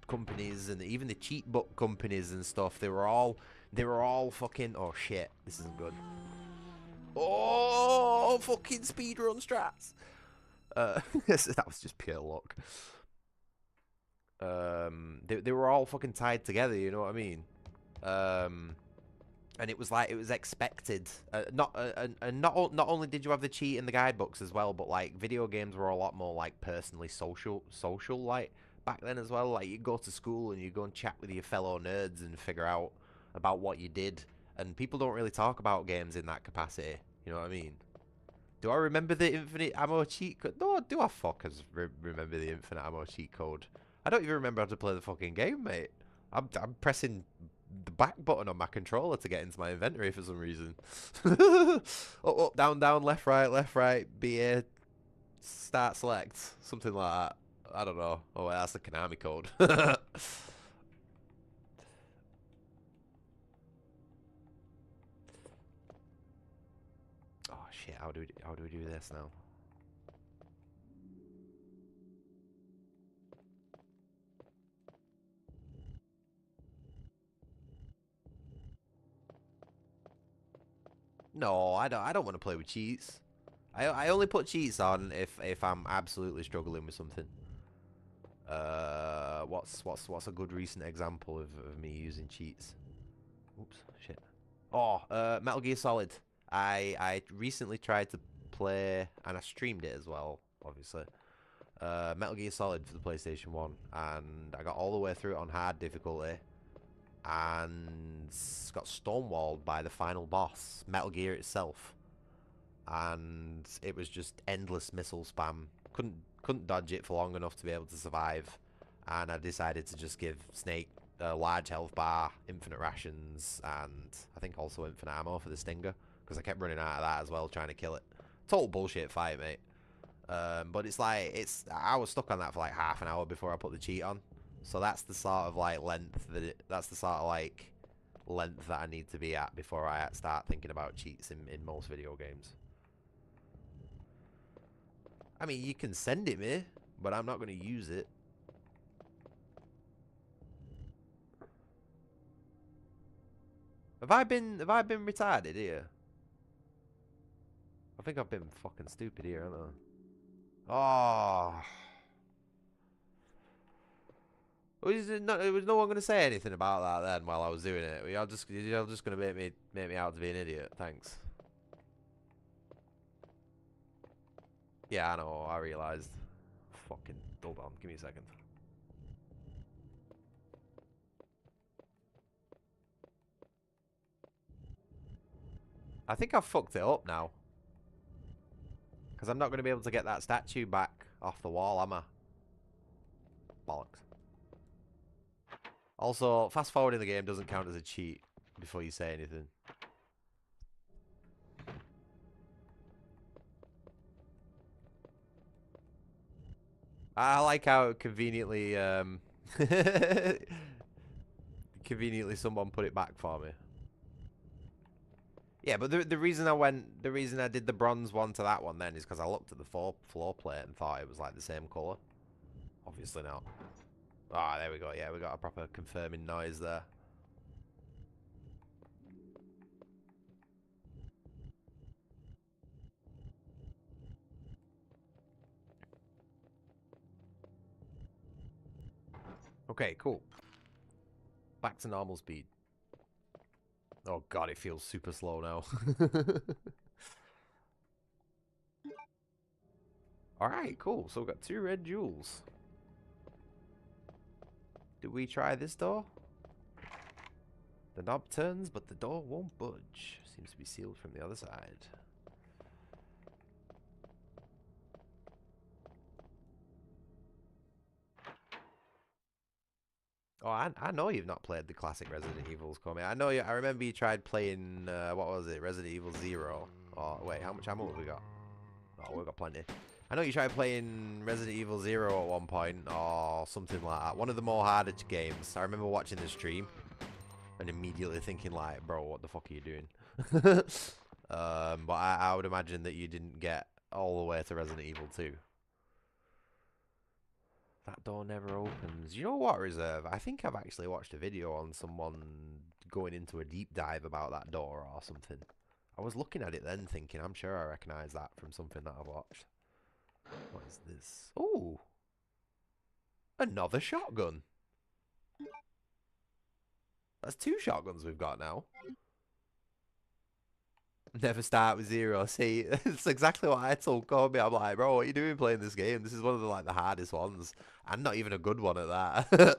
Speaker 1: companies and even the cheat book companies and stuff, they were all fucking, oh shit, this isn't good. Oh, fucking speedrun strats. That was just pure luck. They were all fucking tied together, you know what I mean? And it was like, it was expected. Not only did you have the cheat in the guidebooks as well, but like video games were a lot more like personally social like back then as well. Like you go to school and you go and chat with your fellow nerds and figure out about what you did. And people don't really talk about games in that capacity. You know what I mean? Do I remember the infinite ammo cheat code? No, do I fuckers remember the infinite ammo cheat code? I don't even remember how to play the fucking game, mate. I'm pressing the back button on my controller to get into my inventory for some reason. Up, down, down, left, right, BA, start, select. Something like that. I don't know. Oh, that's the Konami code. Oh shit, how do we do this now? No, I don't want to play with cheats. I only put cheats on if I'm absolutely struggling with something. What's a good recent example of me using cheats? Oops, shit. Oh, Metal Gear Solid. I recently tried to play, and I streamed it as well, obviously. Metal Gear Solid for the PlayStation 1, and I got all the way through it on hard difficulty, and got stonewalled by the final boss, Metal Gear itself, and it was just endless missile spam. Couldn't dodge it for long enough to be able to survive, and I decided to just give Snake a large health bar, infinite rations, and I think also infinite ammo for the Stinger, because I kept running out of that as well trying to kill it. Total bullshit fight, mate. But it's like, I was stuck on that for like half an hour before I put the cheat on. So that's the sort of like length that's the sort of like length that I need to be at before I start thinking about cheats in most video games. I mean, you can send it me, but I'm not going to use it. Have I been retarded here? I think I've been fucking stupid here, haven't I? Oh. Was no one going to say anything about that then while I was doing it? You're just going to make me out to be an idiot. Thanks. Yeah, I know. I realised. Fucking hold on. Give me a second. I think I've fucked it up now. Because I'm not going to be able to get that statue back off the wall, am I? Bollocks. Also, fast forwarding the game doesn't count as a cheat before you say anything. I like how conveniently, conveniently someone put it back for me. Yeah, but the reason I did the bronze one to that one then is because I looked at the floor plate and thought it was like the same color. Obviously not. Ah, there we go. Yeah, we got a proper confirming noise there. Okay, cool. Back to normal speed. Oh god, it feels super slow now. Alright, cool. So we've got 2 red jewels. Do we try this door? The knob turns, but the door won't budge. Seems to be sealed from the other side. Oh, I know you've not played the classic Resident Evils, Comey. I know you. I remember you tried playing, what was it, Resident Evil 0. Oh, wait, how much ammo have we got? Oh, we've got plenty. I know you tried playing Resident Evil 0 at one point, or something like that. One of the more harder games. I remember watching the stream and immediately thinking like, bro, what the fuck are you doing? But I would imagine that you didn't get all the way to Resident Evil 2. That door never opens. You know what, Reserve? I think I've actually watched a video on someone going into a deep dive about that door or something. I was looking at it then thinking, I'm sure I recognise that from something that I've watched. What is this? Oh! Another shotgun! That's 2 shotguns we've got now. Never start with 0. See, it's exactly what I told Kobe. I'm like, bro, what are you doing playing this game? This is one of the hardest ones. And not even a good one at that.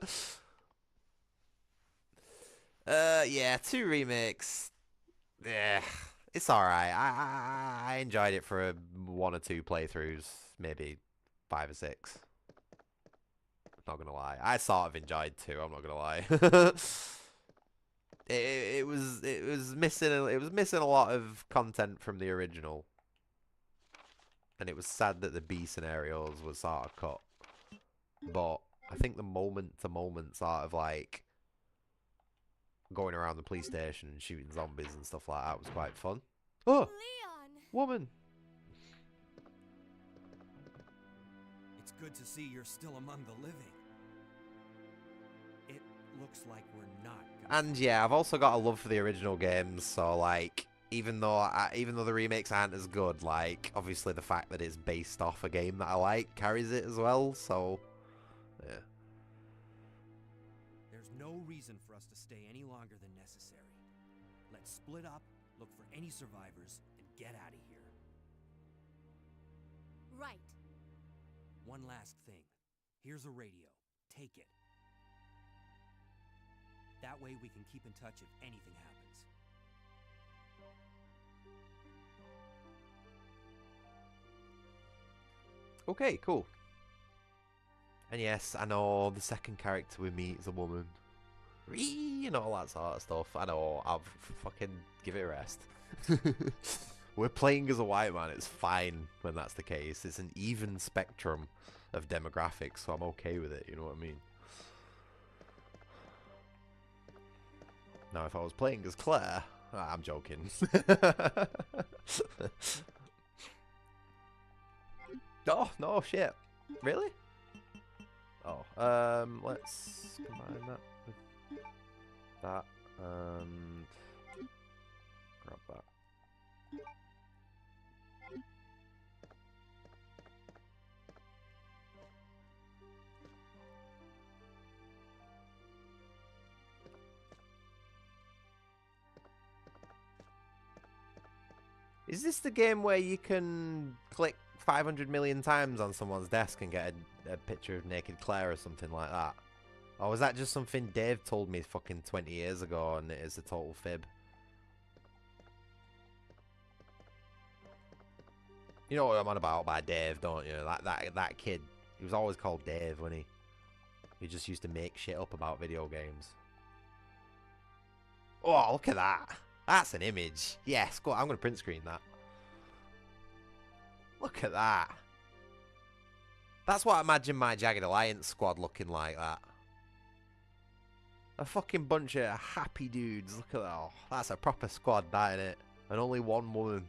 Speaker 1: Yeah, 2 remakes. Yeah, it's alright. I enjoyed it for 1 or 2 playthroughs. Maybe 5 or 6. Not gonna lie. I sort of enjoyed 2, I'm not gonna lie. It was missing a lot of content from the original, and it was sad that the B scenarios were sort of cut. But I think the moment to moment sort of like going around the police station and shooting zombies and stuff like that was quite fun. Oh,
Speaker 12: Leon!
Speaker 1: woman!
Speaker 11: It's good to see you're still among the living. It looks like we're not.
Speaker 1: And yeah, I've also got a love for the original games, so like, even though the remakes aren't as good, like, obviously the fact that it's based off a game that I like carries it as well, so, yeah.
Speaker 11: There's no reason for us to stay any longer than necessary. Let's split up, look for any survivors, and get out of here.
Speaker 12: Right.
Speaker 11: One last thing. Here's a radio. Take it. That way we can keep in touch if anything happens.
Speaker 1: Okay, cool. And yes, I know the second character we meet is a woman. You know, all that sort of stuff. I know, I'll fucking give it a rest. We're playing as a white man, it's fine when that's the case. It's an even spectrum of demographics, so I'm okay with it, you know what I mean? Now, if I was playing as Claire... I'm joking. Oh, no, shit. Really? Oh, let's combine that with that and grab that. Is this the game where you can click 500 million times on someone's desk and get a picture of naked Claire or something like that? Or was that just something Dave told me fucking 20 years ago and it is a total fib? You know what I'm on about by Dave, don't you? That kid. He was always called Dave, wasn't he? He just used to make shit up about video games. Oh, look at that. That's an image. Yes, go on, I'm going to print screen that. Look at that. That's what I imagine my Jagged Alliance squad looking like, that. A fucking bunch of happy dudes. Look at that. Oh, that's a proper squad, that, innit? And only one woman.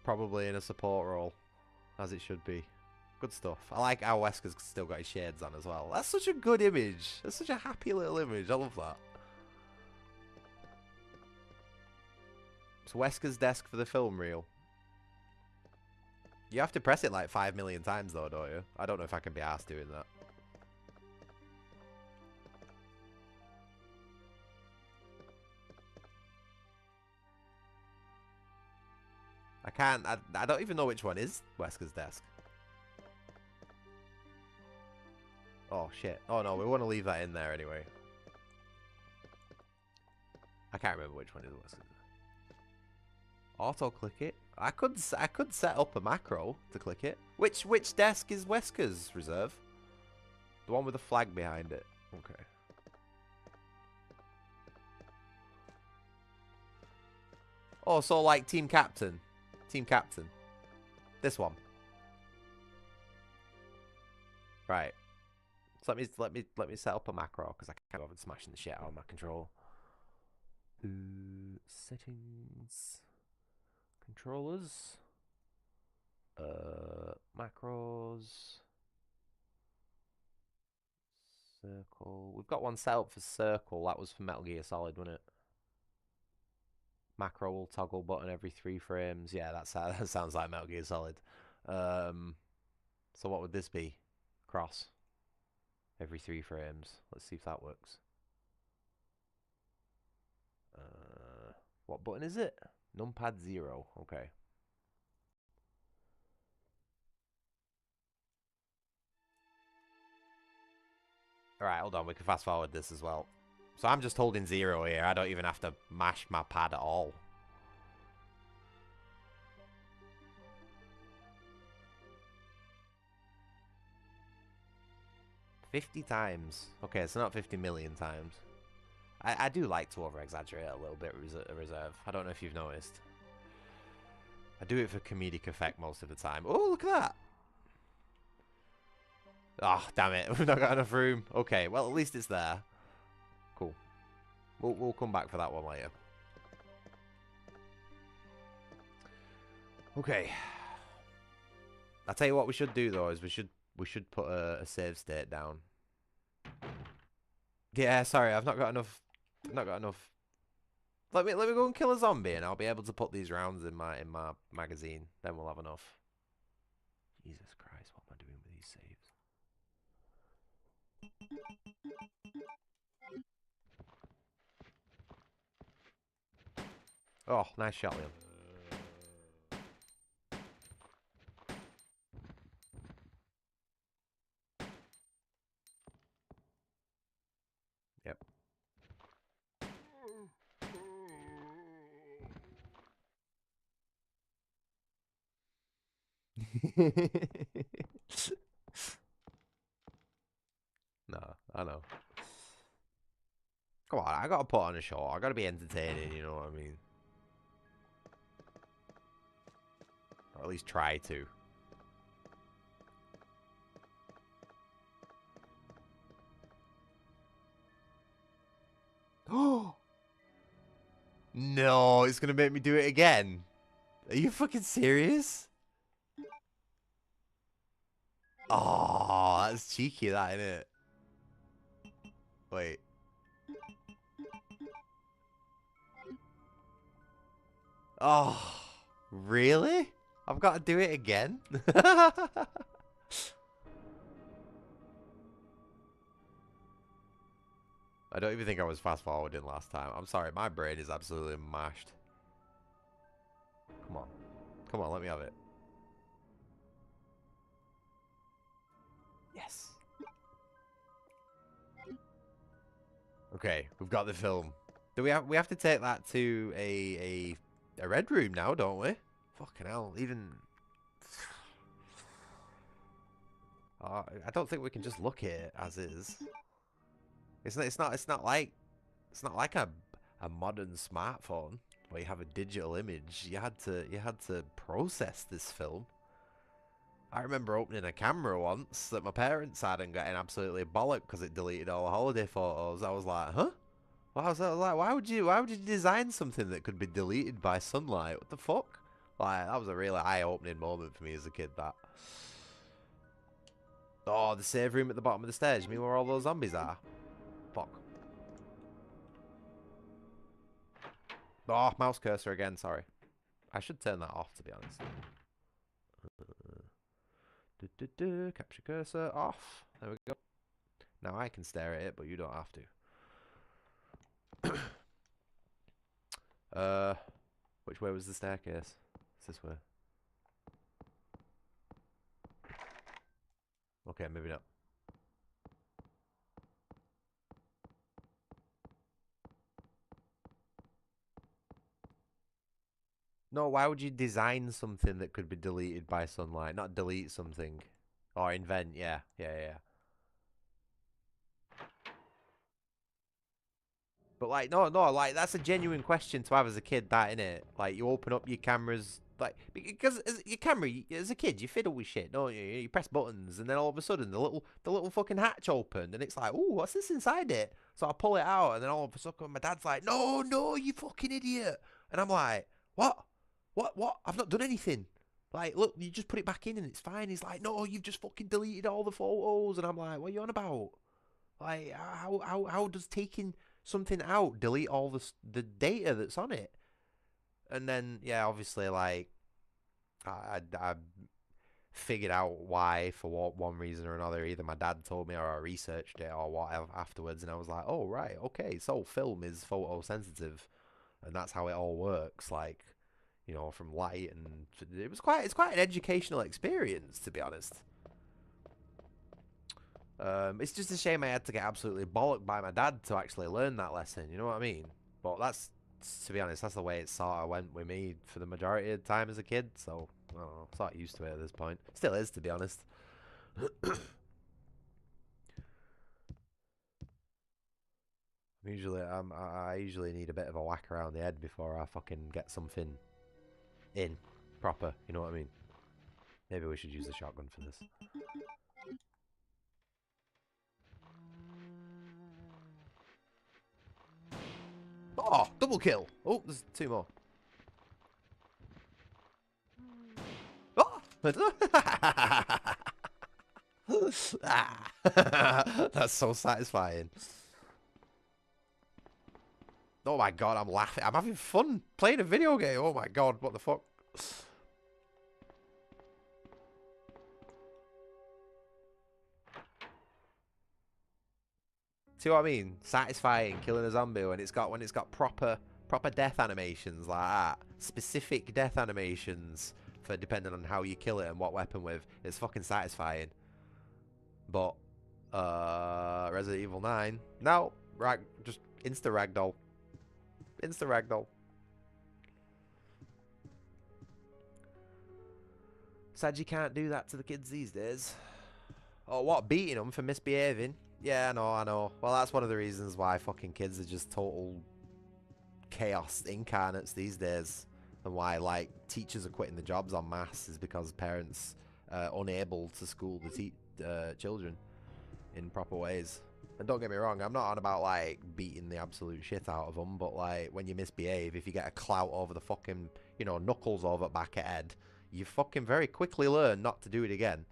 Speaker 1: Probably in a support role. As it should be. Good stuff. I like how Wesker's still got his shades on as well. That's such a good image. That's such a happy little image. I love that. It's Wesker's desk for the film reel. You have to press it like 5 million times though, don't you? I don't know if I can be arsed doing that. I can't. I don't even know which one is Wesker's desk. Oh shit. Oh no, we want to leave that in there anyway. I can't remember which one is Wesker's. Auto click it. I could set up a macro to click it. Which desk is Wesker's reserve? The one with the flag behind it. Okay. Oh, so like team captain. Team captain. This one. Right. So let me set up a macro because I can't go over smashing the shit out of my controller. Settings. Controllers. Macros. Circle. We've got one set up for circle. That was for Metal Gear Solid, wasn't it? Macro will toggle button every 3 frames. Yeah, that sounds like Metal Gear Solid. So what would this be? Cross. Every 3 frames. Let's see if that works. What button is it? Numpad 0. Okay. Alright, hold on. We can fast forward this as well. So I'm just holding 0 here. I don't even have to mash my pad at all. $50 times. Okay, it's not 50 million times. I do like to over-exaggerate a little bit reserve. I don't know if you've noticed. I do it for comedic effect most of the time. Oh, look at that. Oh, damn it. We've not got enough room. Okay, well, at least it's there. Cool. We'll come back for that one later. Okay. I'll tell you what we should do, though, is we should put a save state down. Yeah, sorry, I've not got enough. Let me go and kill a zombie, and I'll be able to put these rounds in my magazine. Then we'll have enough. Jesus Christ, what am I doing with these saves? Oh, nice shot, Liam. Yep. No, I know. Come on, I gotta put on a show. I gotta be entertaining, you know what I mean? Or at least try to. Oh! No, it's gonna make me do it again. Are you fucking serious? Oh, that's cheeky, that, isn't it? Wait. Oh, really? I've got to do it again? I don't even think I was fast forwarding last time. I'm sorry, my brain is absolutely mashed. Come on. Come on, let me have it. Yes. Okay, we've got the film. Do we have to take that to a red room now, don't we? Fucking hell, even I don't think we can just look at it as is. It's not like a modern smartphone where you have a digital image. You had to process this film. I remember opening a camera once that my parents had and getting absolutely bollocked because it deleted all the holiday photos. I was like, huh? Well, I was like, why would you design something that could be deleted by sunlight? What the fuck? Like, that was a really eye-opening moment for me as a kid, that. Oh, the save room at the bottom of the stairs. You mean where all those zombies are? Fuck. Oh, mouse cursor again, sorry. I should turn that off, to be honest. Capture cursor off. There we go. Now I can stare at it, but you don't have to. Which way was the staircase? It's this way. Okay, maybe not. No, why would you design something that could be deleted by sunlight? Not delete something. Or invent, yeah. Yeah. But like, no, like that's a genuine question to have as a kid, that innit? Like, you open up your cameras, like, because as your camera, as a kid, you fiddle with shit, don't you? You press buttons, and then all of a sudden, the little fucking hatch opened, and it's like, ooh, what's this inside it? So I pull it out, and then all of a sudden, my dad's like, no, you fucking idiot, and I'm like, what? I've not done anything. Like, look, you just put it back in, and it's fine. He's like, no, you've just fucking deleted all the photos, and I'm like, what are you on about? Like, how does taking something out delete all the data that's on it? And then, yeah, obviously, like, I figured out why, for what one reason or another. Either my dad told me, or I researched it, or whatever afterwards, and I was like, oh, right, okay, so film is photosensitive, and that's how it all works, like, you know, from light, and it's quite an educational experience, to be honest. It's just a shame I had to get absolutely bollocked by my dad to actually learn that lesson, you know what I mean? But that's, to be honest, that's the way it sort of went with me for the majority of the time as a kid, so, I don't know, I'm sort of used to it at this point. Still is, to be honest. I usually need a bit of a whack around the head before I fucking get something in proper, you know what I mean? Maybe we should use a shotgun for this. Oh, double kill. Oh, there's two more. Oh! That's so satisfying. Oh my god, I'm laughing. I'm having fun playing a video game. Oh my god, what the fuck? See what I mean? Satisfying killing a zombie when it's got proper death animations like that. Specific death animations for depending on how you kill it and what weapon with. It's fucking satisfying. But Resident Evil 9. No, just insta ragdoll. Insta ragdoll. Sad you can't do that to the kids these days. Oh, what? Beating them for misbehaving? Yeah, I know. Well, that's one of the reasons why fucking kids are just total chaos incarnates these days. And why, like, teachers are quitting the jobs en masse is because parents are unable to school the children in proper ways. And don't get me wrong, I'm not on about, like, beating the absolute shit out of them, but, like, when you misbehave, if you get a clout over the fucking, you know, knuckles over the back of head, you fucking very quickly learn not to do it again.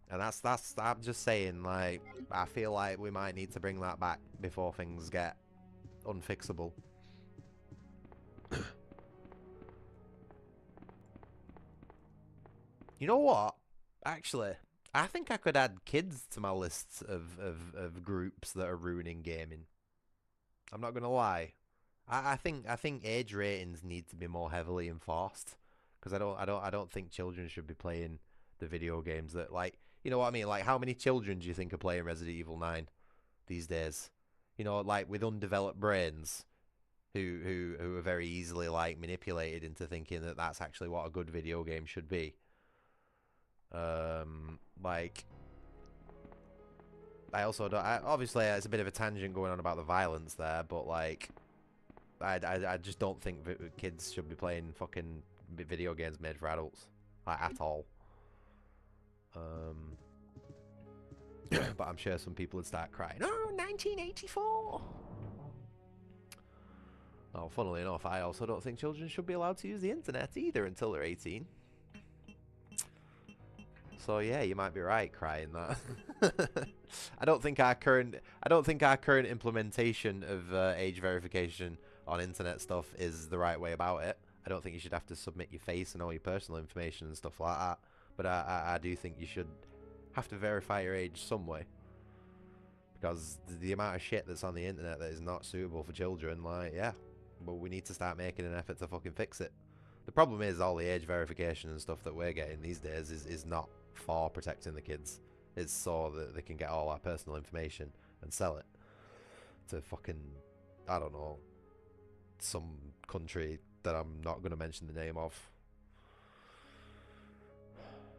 Speaker 1: And that's I'm just saying, like, I feel like we might need to bring that back before things get unfixable. You know what? Actually, I think I could add kids to my lists of groups that are ruining gaming. I'm not gonna lie. I think age ratings need to be more heavily enforced, because I don't think children should be playing the video games that, like, you know what I mean? Like, how many children do you think are playing Resident Evil 9 these days? You know, like, with undeveloped brains who are very easily, like, manipulated into thinking that that's actually what a good video game should be. Like, I also don't... obviously, it's a bit of a tangent going on about the violence there, but, like, I just don't think kids should be playing fucking video games made for adults. Like, at all. But I'm sure some people would start crying. Oh, 1984! Oh, funnily enough, I also don't think children should be allowed to use the internet either until they're 18. So yeah, you might be right crying that. I don't think our current implementation of age verification on internet stuff is the right way about it. I don't think you should have to submit your face and all your personal information and stuff like that. But I do think you should have to verify your age some way. Because the amount of shit that's on the internet that is not suitable for children, like, yeah. But we need to start making an effort to fucking fix it. The problem is all the age verification and stuff that we're getting these days is not for protecting the kids. It's so that they can get all our personal information and sell it to fucking, I don't know, some country that I'm not going to mention the name of.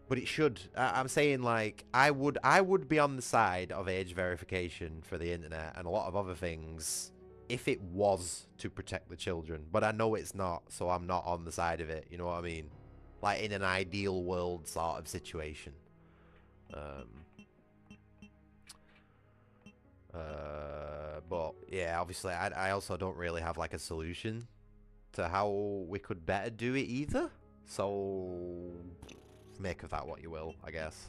Speaker 1: But it should. I'm saying, like, I would be on the side of age verification for the internet and a lot of other things if it was to protect the children. But I know it's not, so I'm not on the side of it. You know what I mean? Like, in an ideal world sort of situation. But, yeah, obviously, I also don't really have, like, a solution to how we could better do it either. So make of that what you will, I guess.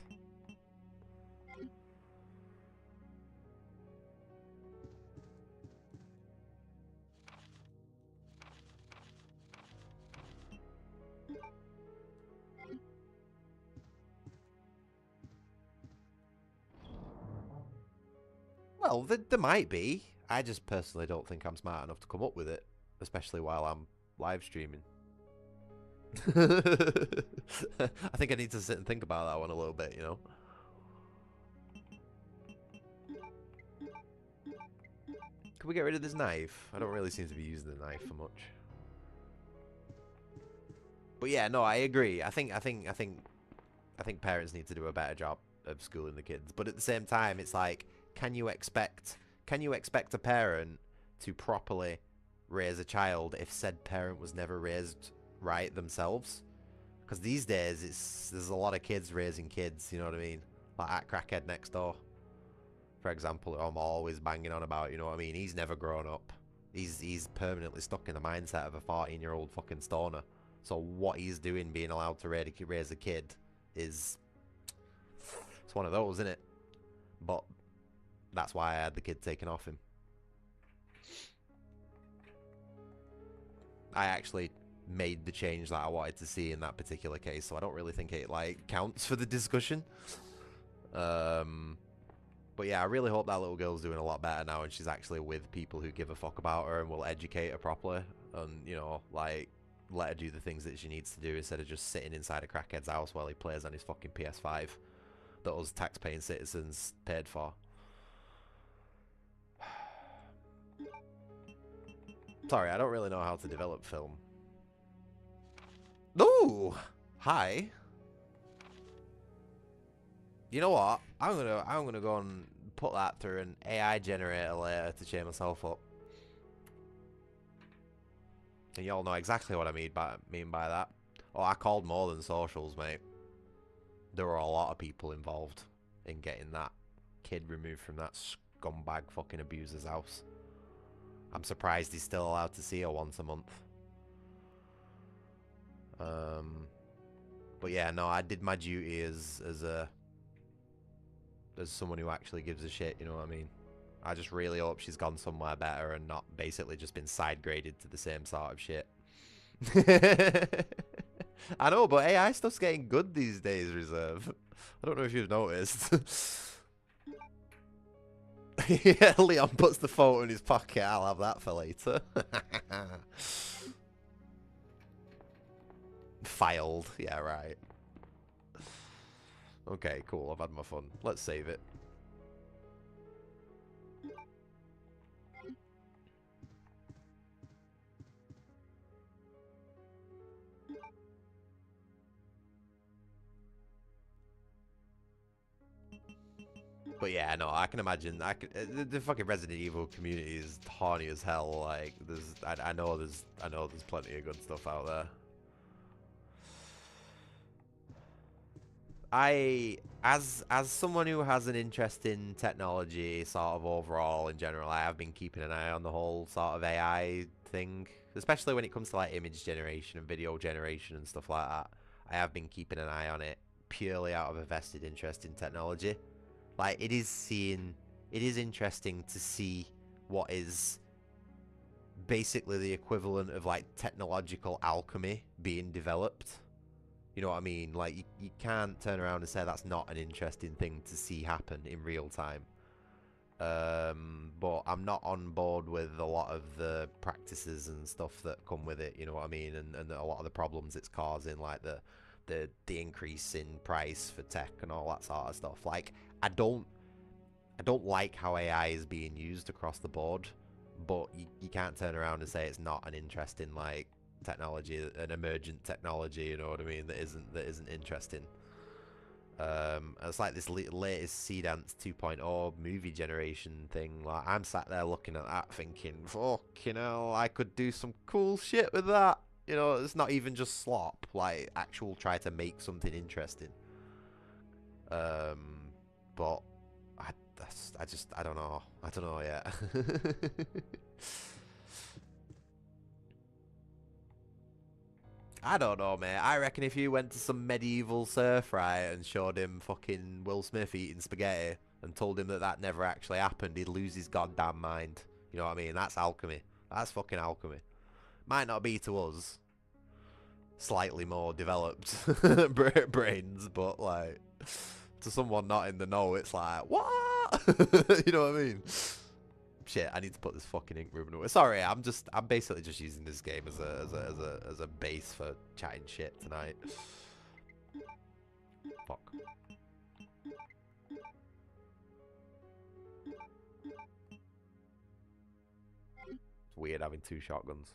Speaker 1: Well, there might be. I just personally don't think I'm smart enough to come up with it, especially while I'm live streaming. I think I need to sit and think about that one a little bit, you know? Can we get rid of this knife? I don't really seem to be using the knife for much. But yeah, no, I agree. I think parents need to do a better job of schooling the kids. But at the same time, it's like, can you expect a parent to properly raise a child if said parent was never raised right themselves? Because these days there's a lot of kids raising kids, you know what I mean? Like that crackhead next door, for example, who I'm always banging on about, you know what I mean? He's never grown up. He's permanently stuck in the mindset of a 14-year-old fucking stoner. So what he's doing, being allowed to raise a kid, it's one of those, isn't it? But that's why I had the kid taken off him. I actually made the change that I wanted to see in that particular case, so I don't really think it like counts for the discussion. But yeah, I really hope that little girl's doing a lot better now and she's actually with people who give a fuck about her and will educate her properly and, you know, like, let her do the things that she needs to do instead of just sitting inside a crackhead's house while he plays on his fucking PS5 that us tax-paying citizens paid for. Sorry, I don't really know how to develop film. Ooh! Hi. You know what? I'm gonna go and put that through an AI generator later to cheer myself up. And y'all know exactly what I mean by that. Oh, I called more than socials, mate. There were a lot of people involved in getting that kid removed from that scumbag fucking abuser's house. I'm surprised he's still allowed to see her once a month. But yeah, no, I did my duty as someone who actually gives a shit, you know what I mean? I just really hope she's gone somewhere better and not basically just been side graded to the same sort of shit. I know, but AI stuff's getting good these days, Reserve. I don't know if you've noticed. Yeah, Leon puts the photo in his pocket. I'll have that for later. Filed. Yeah, right. Okay, cool. I've had my fun. Let's save it. But yeah, no, I can imagine. The fucking Resident Evil community is horny as hell. Like, I know there's plenty of good stuff out there. as someone who has an interest in technology, sort of overall in general, I have been keeping an eye on the whole sort of AI thing, especially when it comes to like image generation and video generation and stuff like that. I have been keeping an eye on it purely out of a vested interest in technology. Like it is interesting to see what is basically the equivalent of like technological alchemy being developed. You know what I mean? Like, you can't turn around and say that's not an interesting thing to see happen in real time. But I'm not on board with a lot of the practices and stuff that come with it, you know what I mean? And a lot of the problems it's causing, like the increase in price for tech and all that sort of stuff. Like, I don't like how AI is being used across the board, but you can't turn around and say it's not an interesting, like, technology, an emergent technology, you know what I mean, that isn't interesting. It's like this latest Sea Dance 2.0 movie generation thing. Like, I'm sat there looking at that thinking, fucking hell, I could do some cool shit with that. You know, it's not even just slop, like actual try to make something interesting. But I don't know yet. I don't know, mate. I reckon if you went to some medieval surf, right, and showed him fucking Will Smith eating spaghetti and told him that that never actually happened, he'd lose his goddamn mind. You know what I mean? That's alchemy. That's fucking alchemy. Might not be to us, slightly more developed brains, but, like, to someone not in the know, it's like, what? You know what I mean? Shit, I need to put this fucking ink ribbon away. Sorry, I'm basically just using this game as a base for chatting shit tonight. Fuck. It's weird having two shotguns.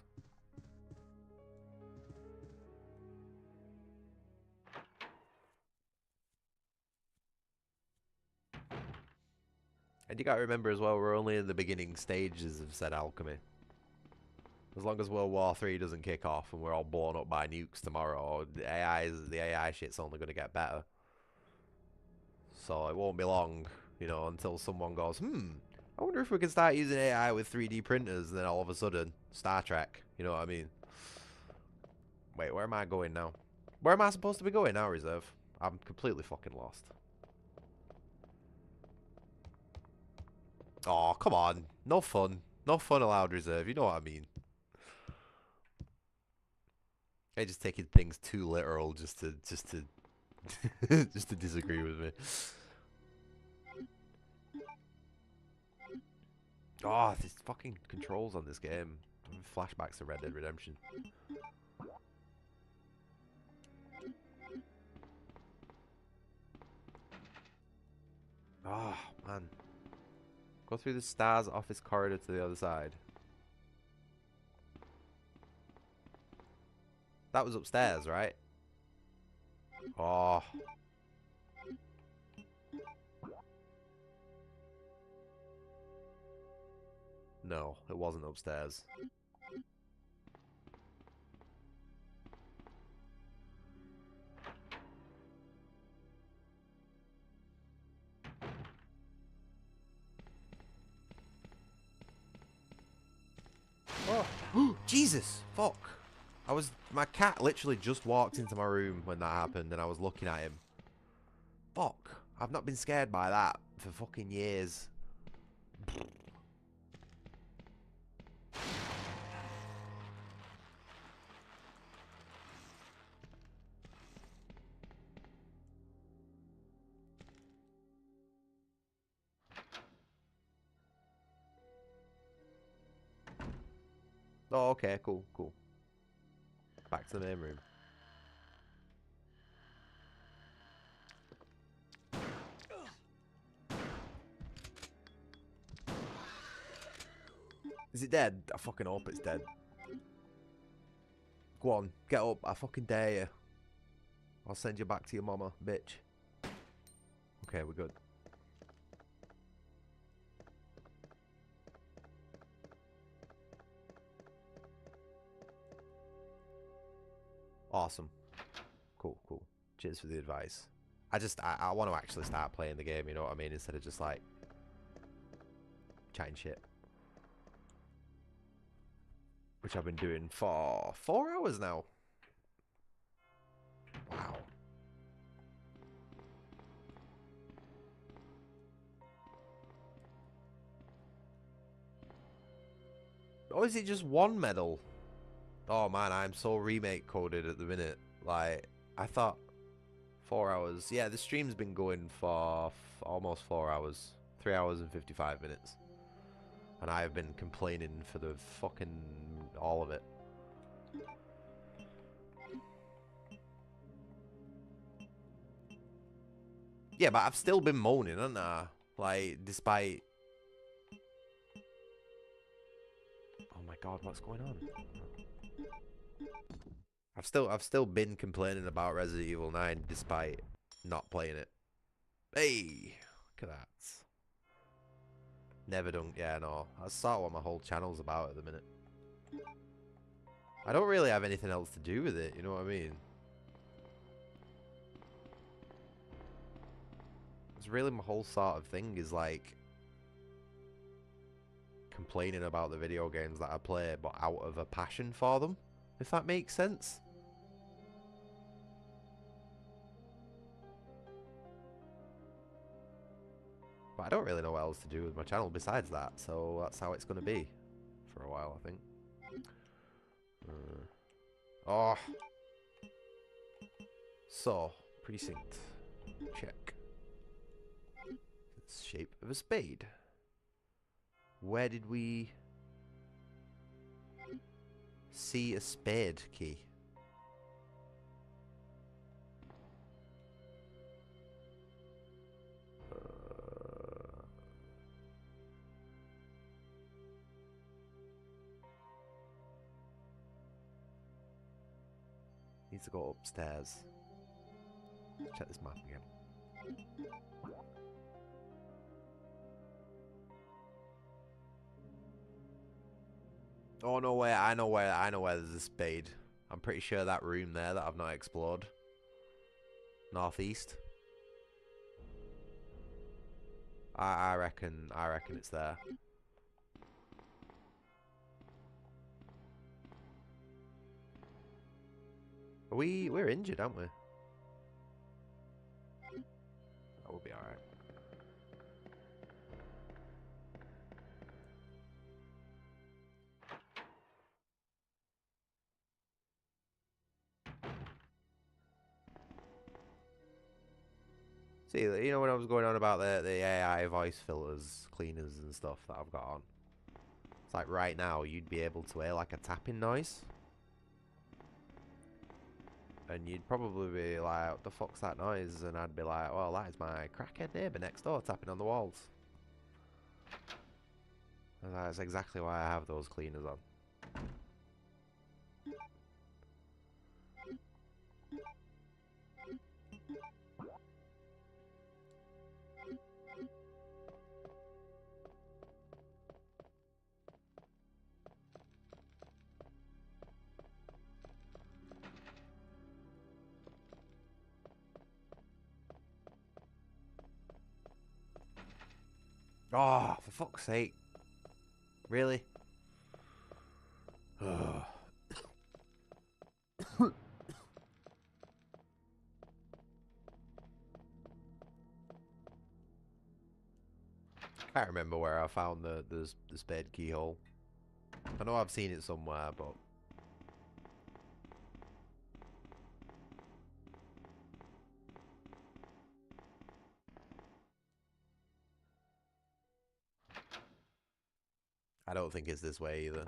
Speaker 1: And you gotta remember as well, we're only in the beginning stages of said alchemy. As long as World War III doesn't kick off and we're all blown up by nukes tomorrow, the AI shit's only gonna get better. So it won't be long, you know, until someone goes, I wonder if we can start using AI with 3D printers, and then all of a sudden, Star Trek, you know what I mean? Wait, where am I going now? Where am I supposed to be going now, Reserve? I'm completely fucking lost. Oh, come on. No fun. No fun allowed, Reserve. You know what I mean. They're just taking things too literal just to just to disagree with me. Oh, these fucking controls on this game. Flashbacks to Red Dead Redemption. Oh, man. Go through the stars office corridor to the other side. That was upstairs, right? Oh. No, it wasn't upstairs. Oh, Jesus, fuck. My cat literally just walked into my room when that happened and I was looking at him. Fuck, I've not been scared by that for fucking years. Oh, okay, cool, cool. Back to the main room. Is it dead? I fucking hope it's dead. Go on, get up. I fucking dare you. I'll send you back to your mama, bitch. Okay, we're good. Awesome. Cool, cool. Cheers for the advice. I want to actually start playing the game, you know what I mean? Instead of just like chatting shit. Which I've been doing for 4 hours now. Wow. Or is it just one medal? Oh man, I'm so remake coded at the minute. Like, I thought 4 hours. Yeah, the stream's been going for almost 4 hours. 3 hours and 55 minutes. And I have been complaining for the fucking all of it. Yeah, but I've still been moaning, haven't I? Like, despite... Oh my god, what's going on? I've still been complaining about Resident Evil 9 despite not playing it. Hey, look at that. Never done. Yeah, no. That's sort of what my whole channel's about at the minute. I don't really have anything else to do with it, you know what I mean? It's really my whole sort of thing is like complaining about the video games that I play, but out of a passion for them, if that makes sense. But I don't really know what else to do with my channel besides that, so that's how it's going to be for a while, I think. Oh. So, precinct. Check. It's the shape of a spade. Where did we see a spade key? Needs to go upstairs. Let's check this map again. Oh no way, I know where there's a spade. I'm pretty sure that room there that I've not explored. Northeast. I reckon it's there. We're injured, aren't we? That will be alright. See, you know when I was going on about the AI voice filters, cleaners and stuff that I've got on? It's like right now you'd be able to hear like a tapping noise. And you'd probably be like, what the fuck's that noise? And I'd be like, well, that is my crackhead neighbour next door tapping on the walls. And that's exactly why I have those cleaners on. Oh, for fuck's sake. Really? Can't remember where I found the spade keyhole. I know I've seen it somewhere, but I don't think it's this way either.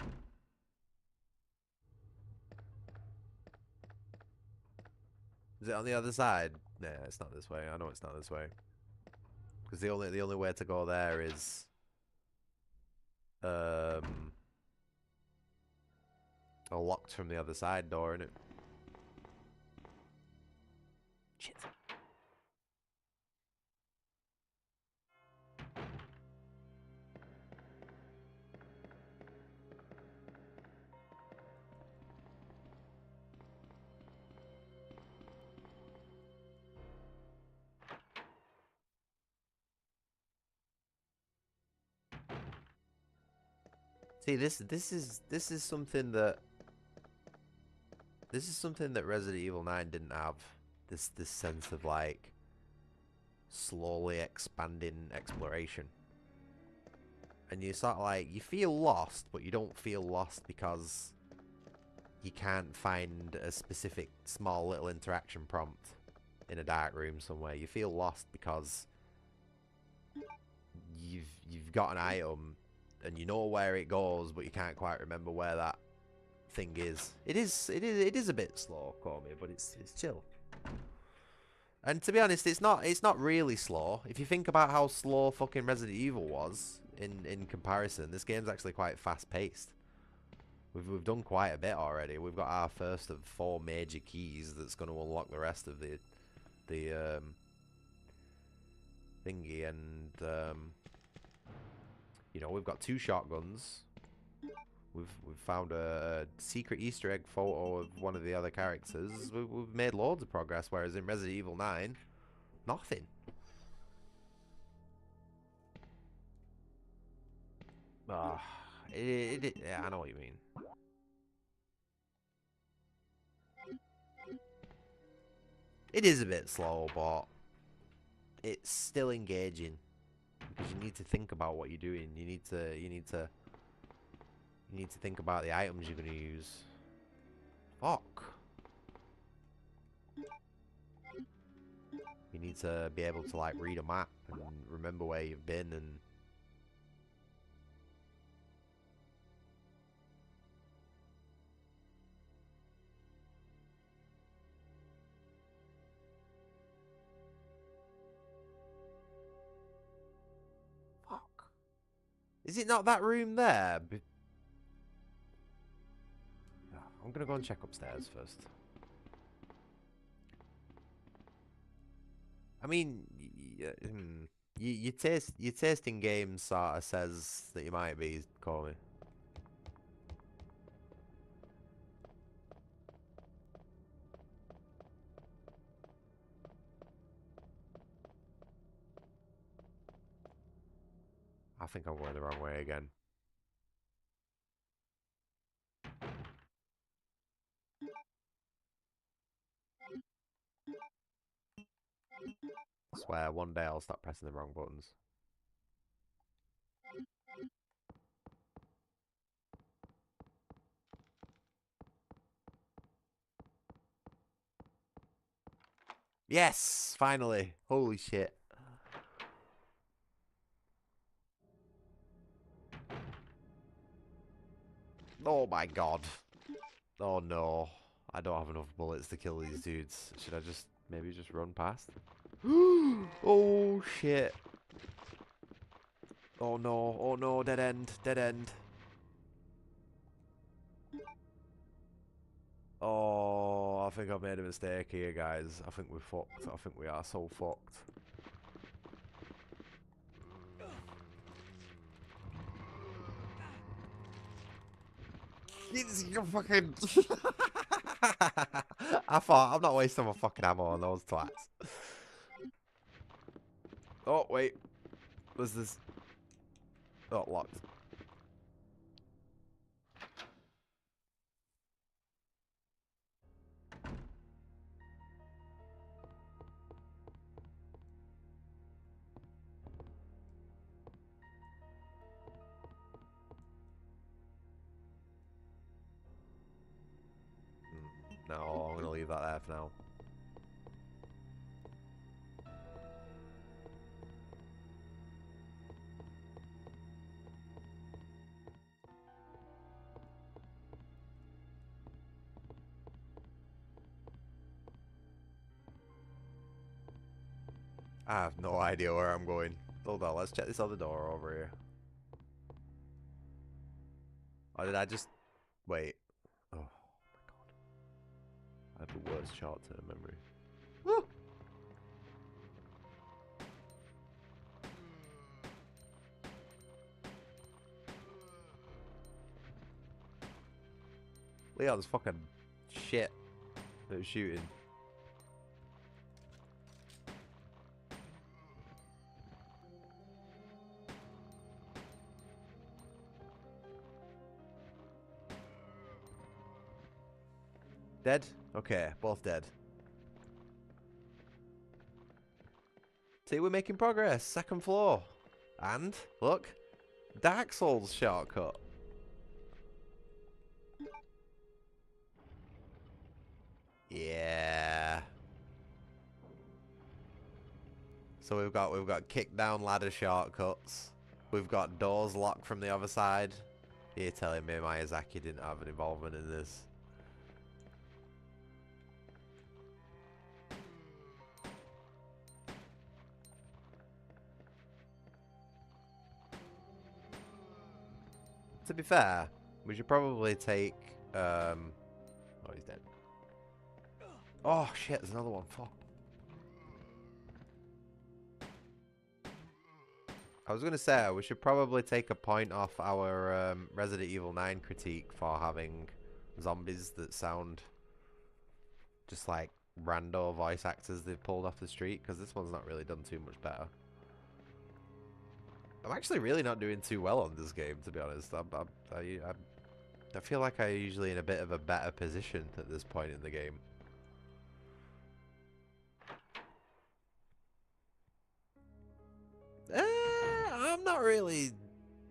Speaker 1: Is it on the other side? Nah, it's not this way. I know it's not this way. Because the only way to go there is locked from the other side door, innit? Shit. See, this is something that Resident Evil 9 didn't have. This sense of like slowly expanding exploration. And you sort of like, you feel lost, but you don't feel lost because you can't find a specific small little interaction prompt in a dark room somewhere. You feel lost because you've got an item and you know where it goes, but you can't quite remember where that thing is. It is a bit slow, call me, but it's chill. And to be honest, it's not really slow. If you think about how slow fucking Resident Evil was in comparison, this game's actually quite fast paced. We've done quite a bit already. We've got our first of 4 major keys that's going to unlock the rest of the thingy, and you know, we've got 2 shotguns. We've found a secret Easter egg photo of one of the other characters. We've made loads of progress, whereas in Resident Evil 9, nothing. Ah, yeah, I know what you mean. It is a bit slow, but it's still engaging because you need to think about what you're doing. You need to think about the items you're going to use. Fuck. You need to be able to like read a map and remember where you've been and fuck. Is it not that room there? I'm gonna go and check upstairs first. I mean, your taste in games sort of says that you might be, call me. I think I'm going the wrong way again. I swear, one day I'll stop pressing the wrong buttons. Yes! Finally! Holy shit. Oh my god. Oh no. I don't have enough bullets to kill these dudes. Should I just maybe just run past? Oh shit. Oh no. Oh no. Dead end. Dead end. Oh, I think I've made a mistake here, guys. I think we're fucked. I think we are so fucked. You're fucking... I thought, I'm not wasting my fucking ammo on those twats. Oh, wait. What's this? Oh, locked. No, I'm gonna leave that there for now. I have no idea where I'm going. Hold on, let's check this other door over here. Or did I just... Wait. Oh, my god. I have the worst short-term memory. Woo! Leon's fucking shit at shooting. Dead? Okay, both dead. See, we're making progress. Second floor. And, look, Dark Souls shortcut. Yeah. So we've got kick down ladder shortcuts. We've got doors locked from the other side. You're telling me Miyazaki didn't have an involvement in this? To be fair, we should probably take oh, he's dead. Oh shit, there's another one. Fuck. I was gonna say we should probably take a point off our Resident Evil 9 critique for having zombies that sound just like rando voice actors they've pulled off the street, because this one's not really done too much better. I'm actually really not doing too well on this game, to be honest. I feel like I'm usually in a bit of a better position at this point in the game.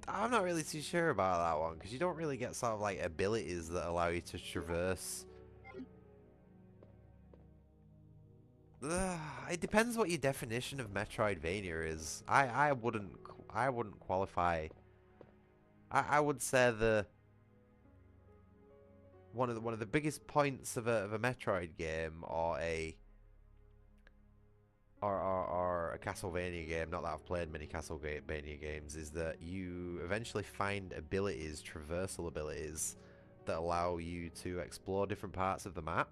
Speaker 1: I'm not really too sure about that one, because you don't really get sort of like abilities that allow you to traverse. It depends what your definition of Metroidvania is. I wouldn't qualify. I would say one of the biggest points of a Metroid game or a Castlevania game, not that I've played many Castlevania games, is that you eventually find abilities, traversal abilities, that allow you to explore different parts of the map.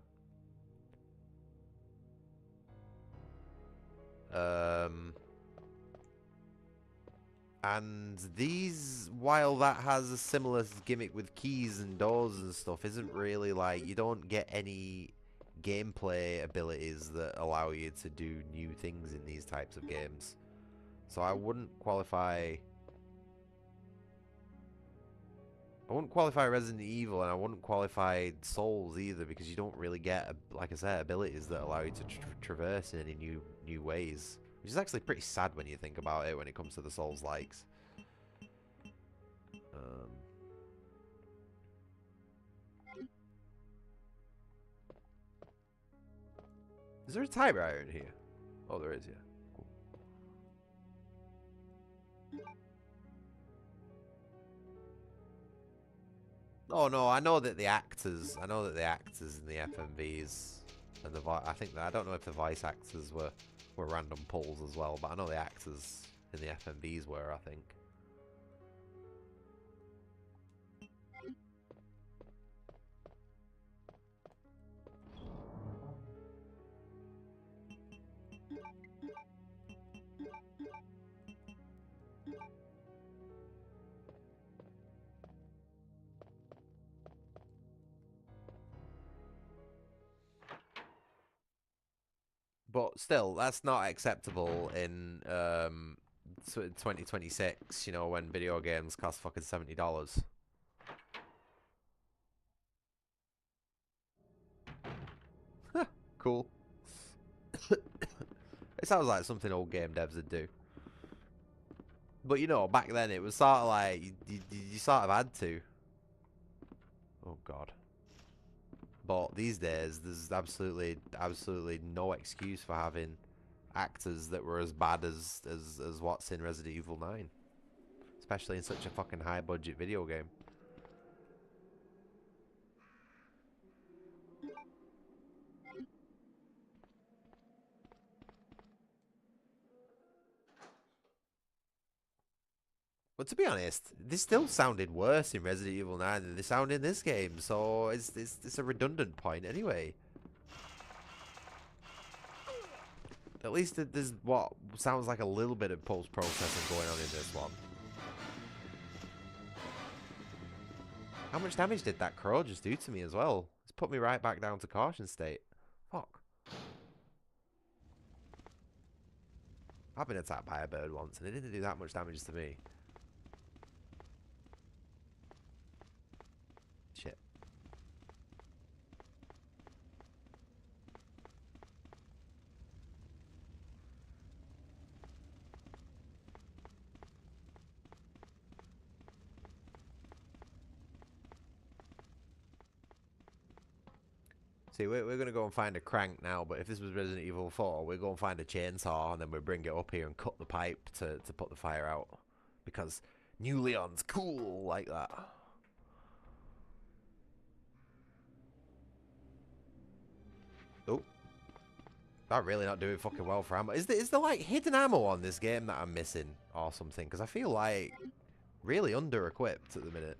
Speaker 1: And these, while that has a similar gimmick with keys and doors and stuff, isn't really like, you don't get any gameplay abilities that allow you to do new things in these types of games. So I wouldn't qualify Resident Evil, and I wouldn't qualify Souls either, because you don't really get, like I said, abilities that allow you to traverse in any new ways. Which is actually pretty sad when you think about it when it comes to the Souls-likes. Is there a typewriter in here? Oh, there is, yeah. Cool. Oh no, I know that the actors in the FMVs and I don't know if the voice actors were random pulls as well, but I know the actors in the FMVs were, I think. But still, that's not acceptable in 2026, you know, when video games cost fucking $70. Cool. It sounds like something old game devs would do. But you know, back then it was sort of like, you sort of had to. Oh god. But these days, there's absolutely no excuse for having actors that were as bad as what's in Resident Evil 9. Especially in such a fucking high budget video game. But to be honest, this still sounded worse in Resident Evil 9 than they sound in this game, so it's a redundant point anyway. At least there's what sounds like a little bit of post-processing going on in this one. How much damage did that crow just do to me as well? It's put me right back down to caution state. Fuck. I've been attacked by a bird once and it didn't do that much damage to me. Shit. See, we're going to go and find a crank now, but if this was Resident Evil 4, we're going to find a chainsaw and then we bring it up here and cut the pipe to put the fire out. Because New Leon's cool like that. Oh. I'm really not doing fucking well for ammo. Is there like hidden ammo on this game that I'm missing or something? Because I feel like really under-equipped at the minute.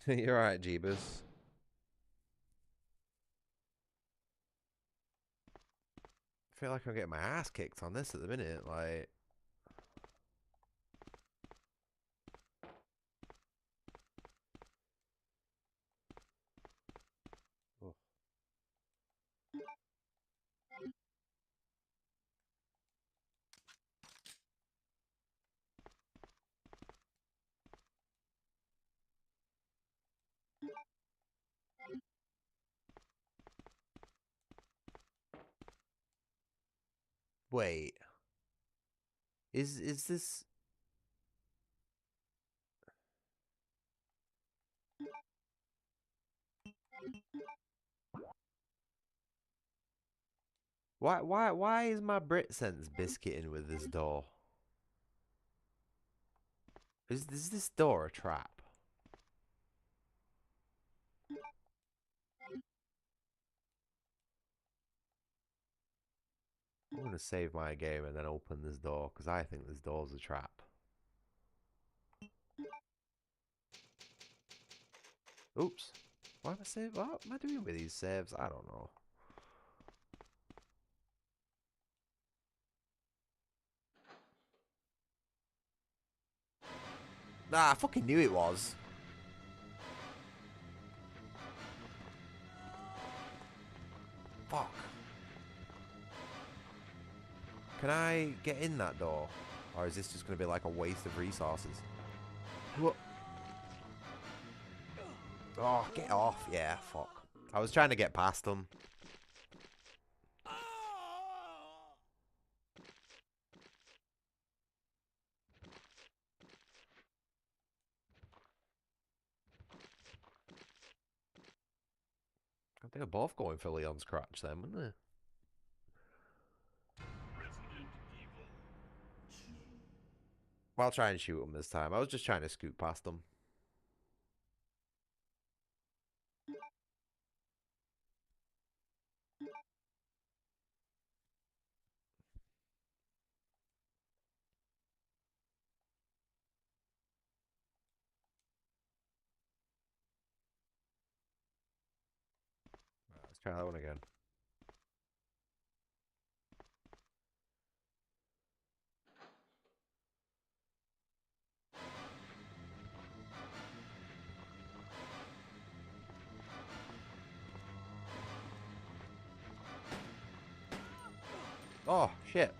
Speaker 1: You're right, Jeebus. I feel like I'm getting my ass kicked on this at the minute, like... Oh. Wait. Is this... Why is my Brit sense biscuiting with this door? Is this door a trap? I'm gonna save my game and then open this door because I think this door's a trap. Oops. Why am I saving? What am I doing with these saves? I don't know. Nah, I fucking knew it was. Fuck. Can I get in that door? Or is this just going to be like a waste of resources? What? Oh, get off. Yeah, fuck. I was trying to get past them. They were both going for Leon's crotch then, weren't they? I'll try and shoot him this time. I was just trying to scoot past them. Let's try that one again. Oh, shit.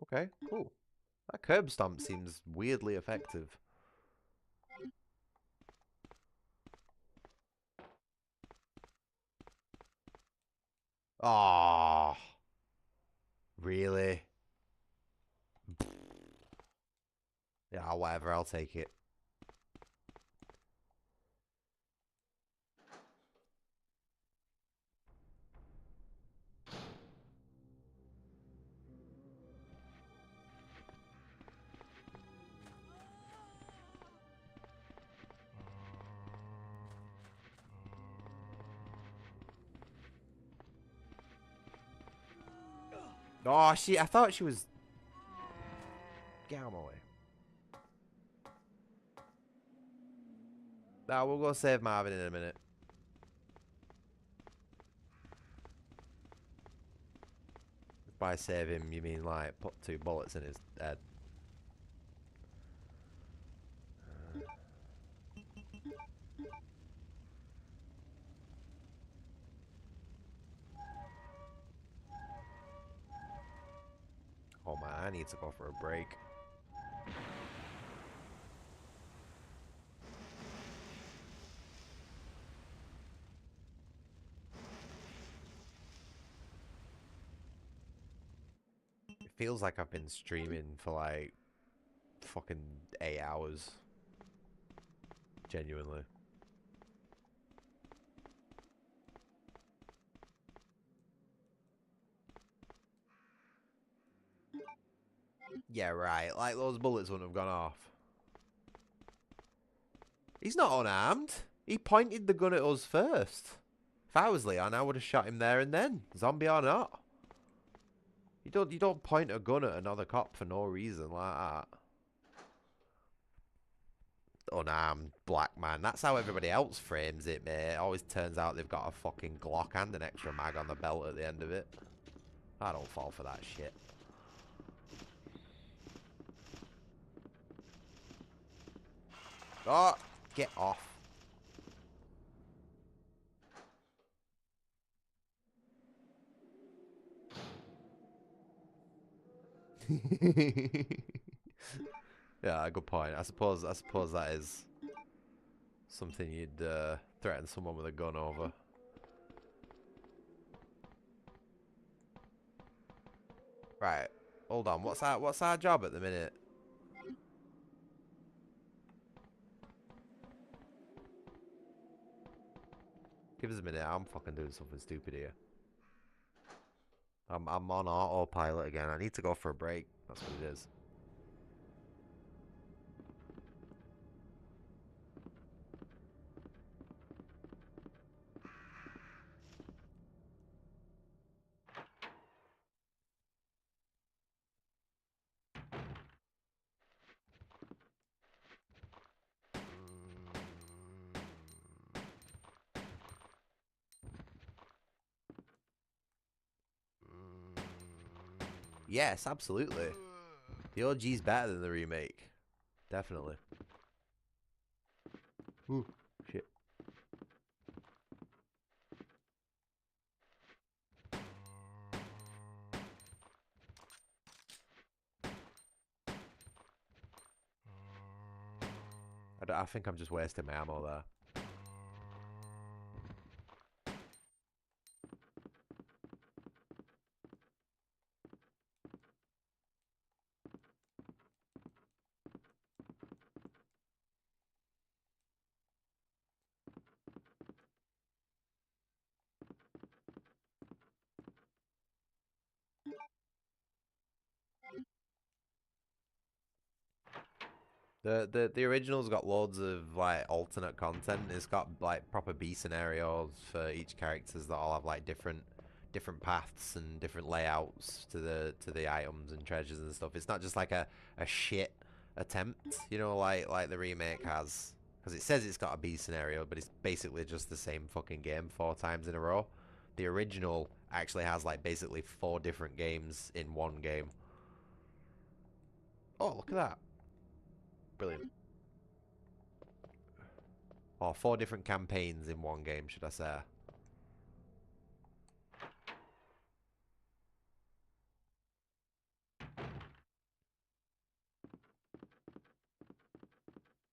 Speaker 1: Okay, cool. That curb stomp seems weirdly effective. Oh, really? Yeah, whatever, I'll take it. Oh, shit, I thought she was... Get out of my way. Nah, we'll go save Marvin in a minute. By save him, you mean like put 2 bullets in his head. Oh man, I need to go for a break. It feels like I've been streaming for like fucking 8 hours. Genuinely. Yeah, right. Like those bullets wouldn't have gone off. He's not unarmed. He pointed the gun at us first. If I was Leon, I would have shot him there and then, zombie or not. You don't point a gun at another cop for no reason like that. Unarmed black man. That's how everybody else frames it, mate. It always turns out they've got a fucking Glock and an extra mag on the belt at the end of it. I don't fall for that shit. Oh, get off. Yeah, good point. I suppose that is something you'd threaten someone with a gun over. Right. Hold on. What's our job at the minute? Give us a minute. I'm fucking doing something stupid here. I'm on autopilot again. I need to go for a break. That's what it is. Yes, absolutely. The OG's better than the remake. Definitely. Ooh, shit. I think I'm just wasting my ammo there. The original's got loads of like alternate content. It's got like proper B scenarios for each characters that all have like different paths and different layouts to the items and treasures and stuff. It's not just like a shit attempt, you know, like the remake has. Because it says it's got a B scenario, but it's basically just the same fucking game 4 times in a row. The original actually has like basically 4 different games in one game. Oh, look at that. Brilliant. Or 4 different campaigns in one game, should I say.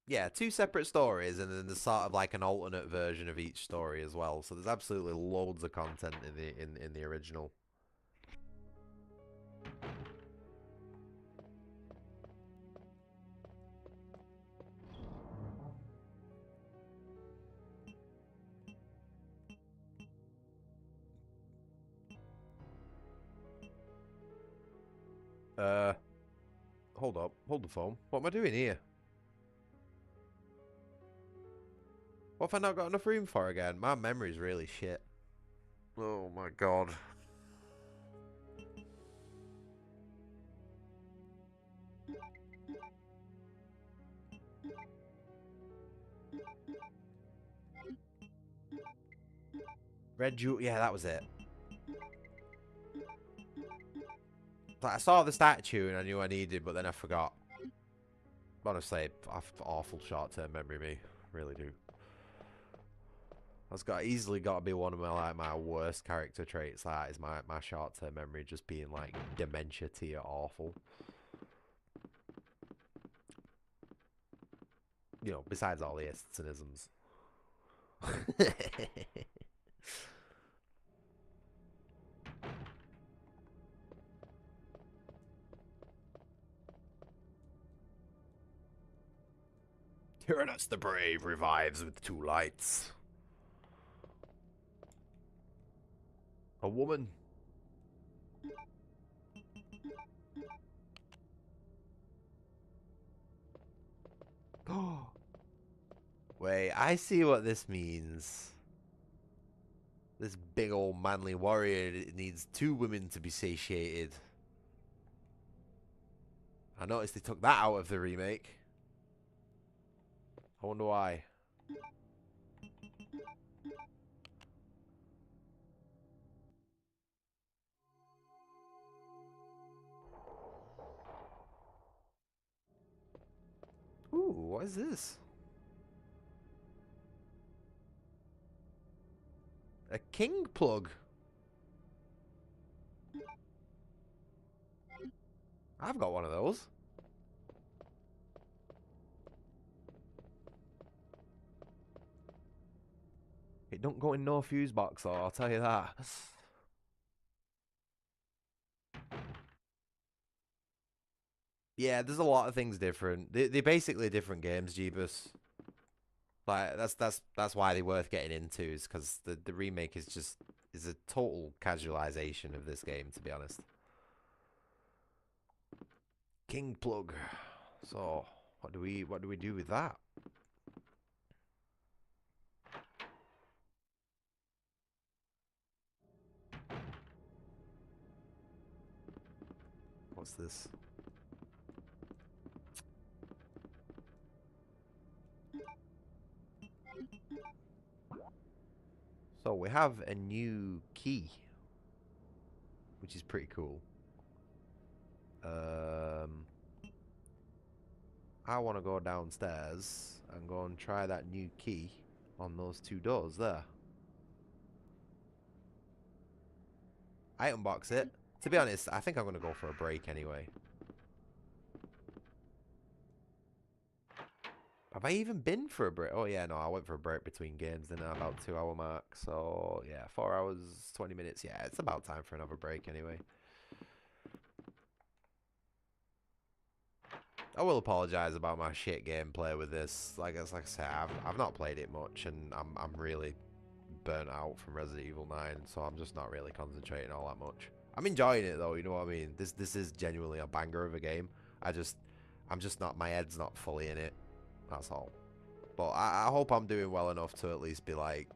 Speaker 1: Yeah, 2 separate stories, and then there's sort of like an alternate version of each story as well. So there's absolutely loads of content in the original. Hold up. Hold the phone. What am I doing here? What have I not got enough room for again? My memory's really shit. Oh my god. Red Jewel. Yeah, that was it. Like, I saw the statue and I knew I needed, but then I forgot. Honestly, I've awful short-term memory, me. Really do. That's easily got to be one of my worst character traits. That is my short-term memory just being like dementia tier awful. You know, besides all the cynisms. Tyrannus the Brave revives with 2 lights. A woman. Wait, I see what this means. This big old manly warrior needs 2 women to be satiated. I noticed they took that out of the remake. I wonder why. Ooh, what is this? A king plug. I've got one of those. It don't go in no fuse box though, I'll tell you that. Yeah, there's a lot of things different. They're basically different games, Jeebus. Like that's why they're worth getting into, is because the remake is just a total casualization of this game, to be honest. King plug. So what do we do with that? What's this? So we have a new key, which is pretty cool. I want to go downstairs and go and try that new key on those 2 doors there. I unbox it. To be honest, I think I'm going to go for a break anyway. Have I even been for a break? Oh, yeah, no, I went for a break between games, didn't I? About 2-hour mark. So, yeah, 4 hours, 20 minutes. Yeah, it's about time for another break anyway. I will apologize about my shit gameplay with this. Like I said, I've not played it much, and I'm really burnt out from Resident Evil 9, so I'm just not really concentrating all that much. I'm enjoying it though, you know what I mean? This is genuinely a banger of a game. I'm just not, my head's not fully in it. That's all. But I hope I'm doing well enough to at least be like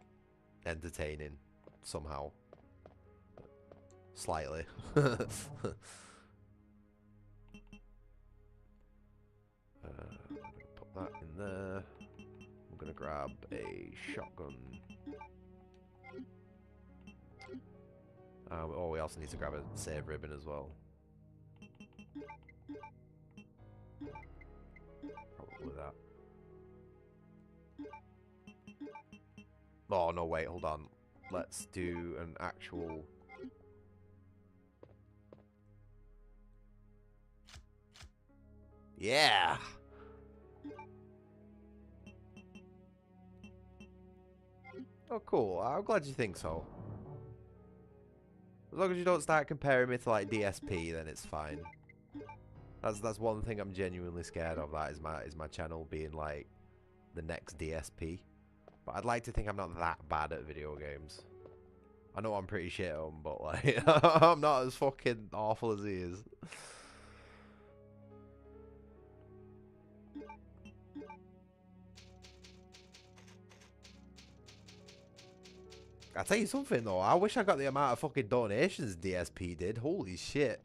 Speaker 1: entertaining somehow. Slightly. Put that in there. I'm gonna grab a shotgun. Oh, we also need to grab a save ribbon as well. Probably that. Oh, no, wait, hold on. Let's do an actual... Yeah! Oh, cool. I'm glad you think so. As long as you don't start comparing me to, like, DSP, then it's fine. That's one thing I'm genuinely scared of, that is my channel being, like, the next DSP. But I'd like to think I'm not that bad at video games. I know I'm pretty shit at them, but, like, I'm not as fucking awful as he is. I'll tell you something though, I wish I got the amount of fucking donations DSP did. Holy shit.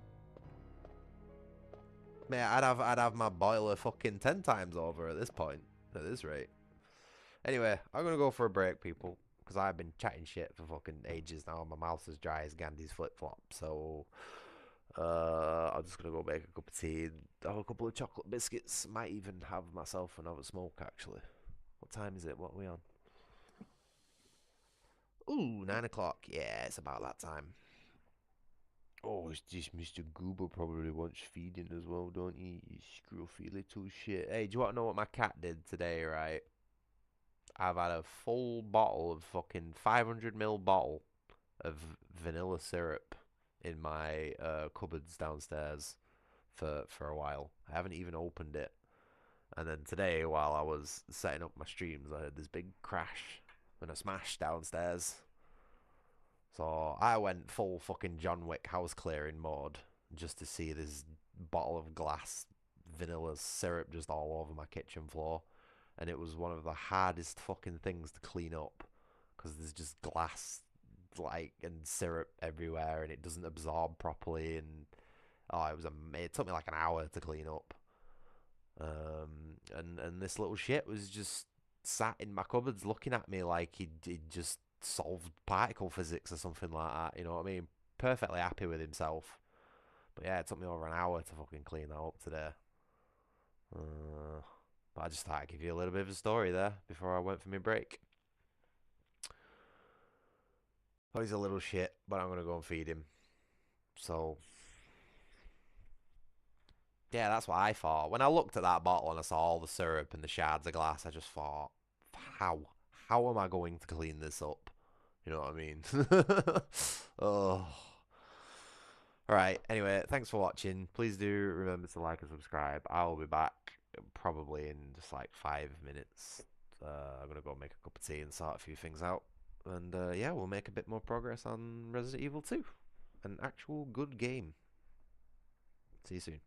Speaker 1: Man, I'd have my boiler fucking 10 times over at this point, at this rate. Anyway, I'm gonna go for a break, people, because I've been chatting shit for fucking ages now. My mouth's as dry as Gandhi's flip-flop, so I'm just gonna go make a cup of tea and have a couple of chocolate biscuits. Might even have myself another smoke, actually. What time is it? What are we on? Ooh, 9 o'clock. Yeah, it's about that time. Oh, it's just Mr. Goober probably wants feeding as well, don't he? You scruffy little shit. Hey, do you want to know what my cat did today, right? I've had a full bottle of fucking 500ml bottle of vanilla syrup in my cupboards downstairs for a while. I haven't even opened it. And then today, while I was setting up my streams, I heard this big crash and a smash downstairs. So I went full fucking John Wick house clearing mode just to see this bottle of glass vanilla syrup just all over my kitchen floor. And it was one of the hardest fucking things to clean up because there's just glass like and syrup everywhere and it doesn't absorb properly. And oh, it took me like an hour to clean up. And this little shit was just sat in my cupboards looking at me like he'd just solved particle physics or something like that. You know what I mean? Perfectly happy with himself. But yeah, it took me over an hour to fucking clean that up today. But I just thought I'd give you a little bit of a story there before I went for my break. Oh, he's a little shit, but I'm gonna go and feed him. So yeah, that's what I thought. When I looked at that bottle and I saw all the syrup and the shards of glass, I just thought, how? How am I going to clean this up? You know what I mean? Oh. Alright, anyway, thanks for watching. Please do remember to like and subscribe. I'll be back probably in just like 5 minutes. I'm going to go make a cup of tea and sort a few things out. And yeah, we'll make a bit more progress on Resident Evil 2. An actual good game. See you soon.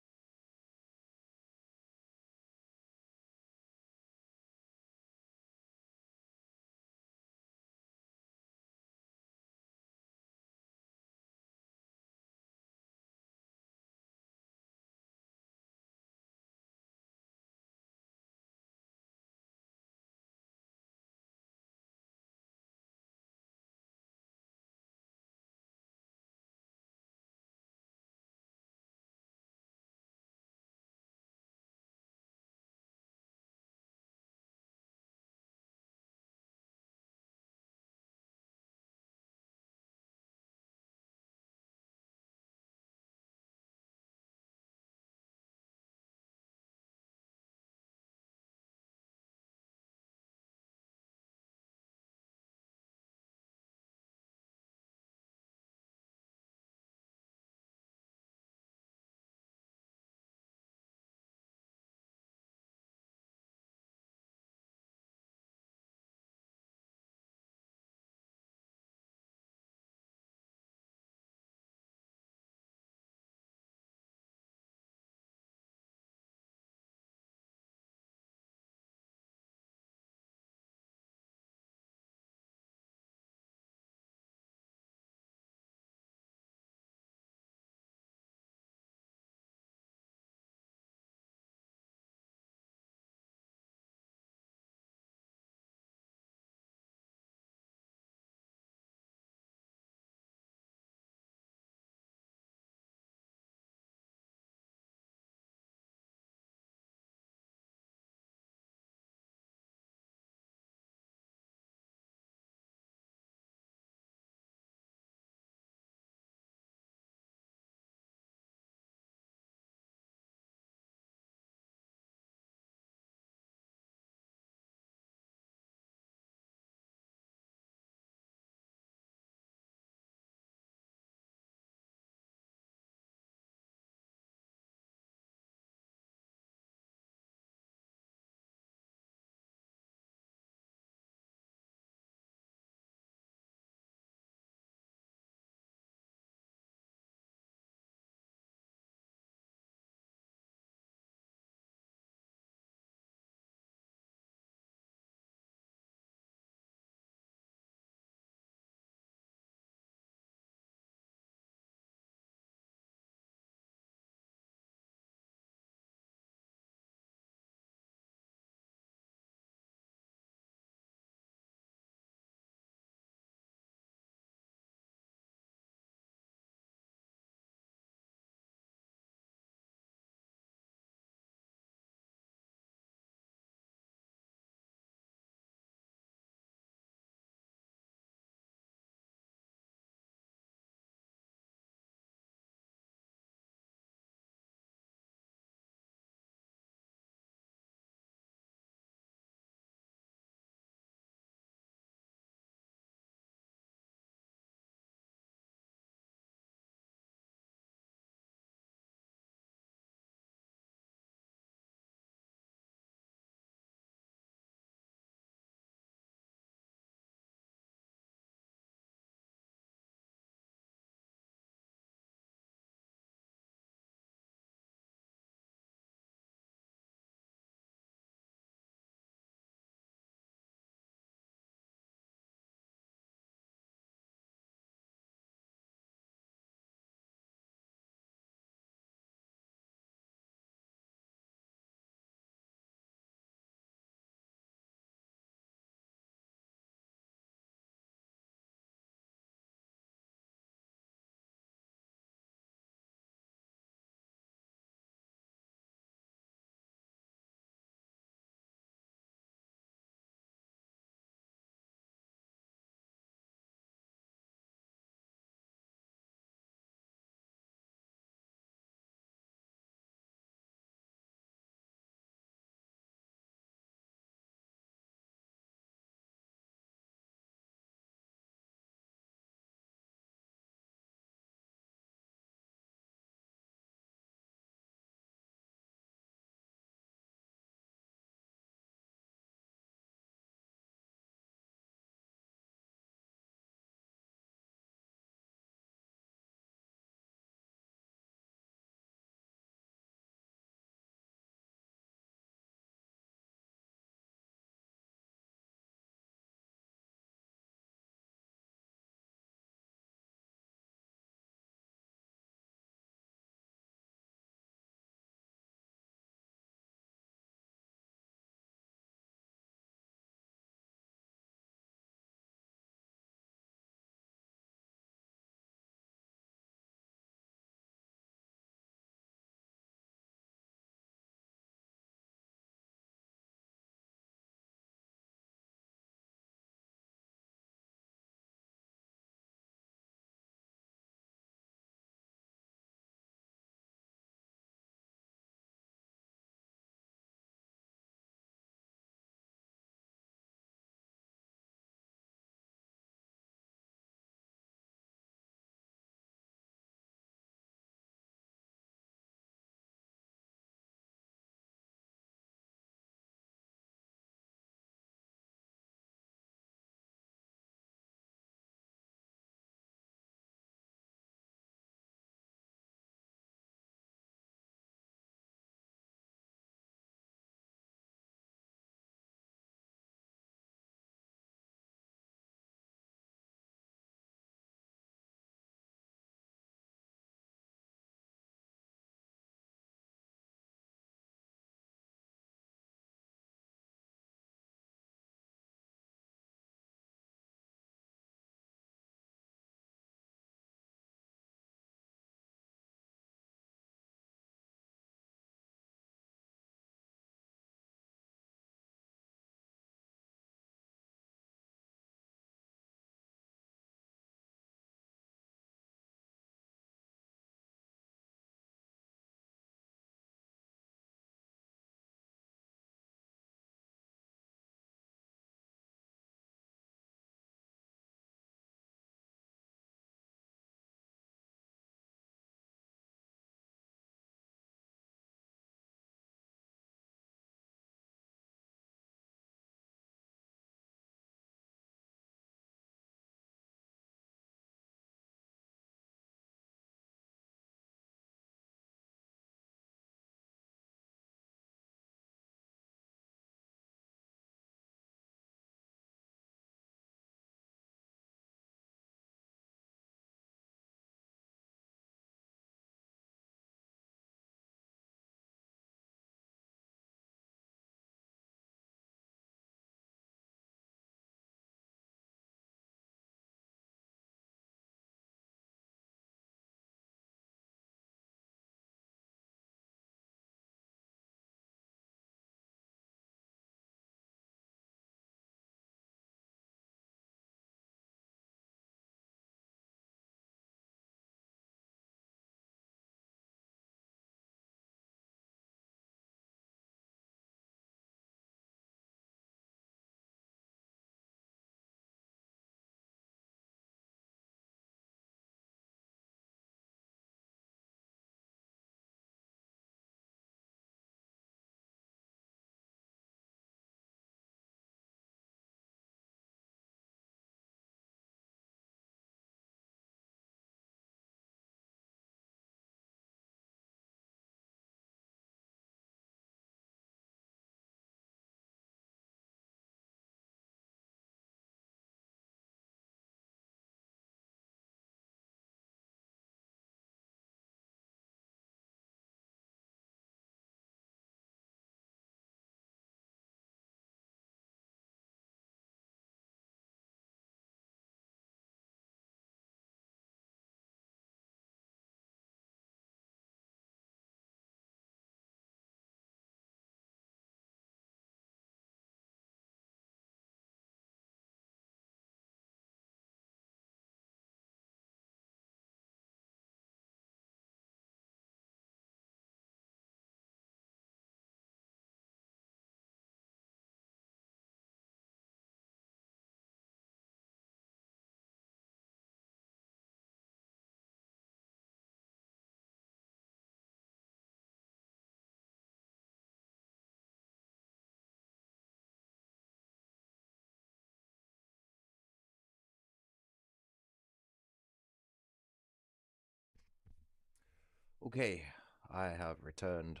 Speaker 1: Okay, I have returned.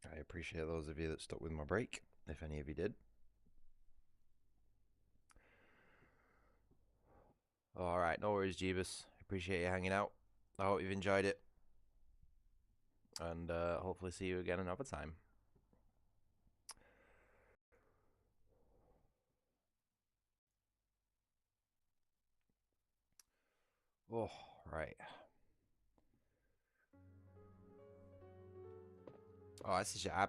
Speaker 1: I appreciate those of you that stuck with my break, if any of you did. Alright, no worries, Jeebus. Appreciate you hanging out. I hope you've enjoyed it. And hopefully see you again another time. Oh, right. Oh, this is... I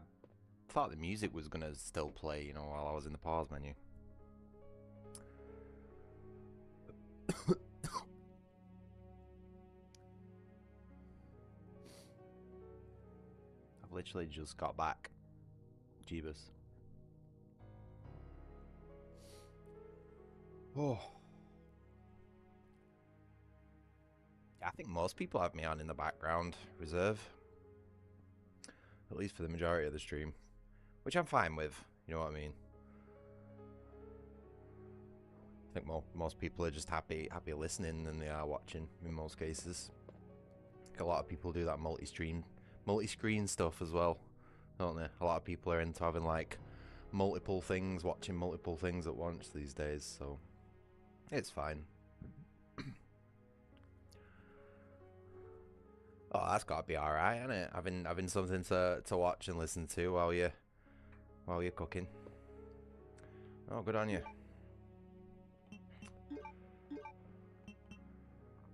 Speaker 1: thought the music was gonna still play, you know, while I was in the pause menu. I've literally just got back. Jeebus. Oh. I think most people have me on in the background, reserve. At least for the majority of the stream. Which I'm fine with, you know what I mean? I think most people are just happy listening than they are watching in most cases. Like a lot of people do that multi-screen stuff as well, don't they? A lot of people are into having like multiple things, watching multiple things at once these days, so it's fine. Oh, that's gotta be alright, isn't it? Having something to watch and listen to while you're cooking. Oh, good on you.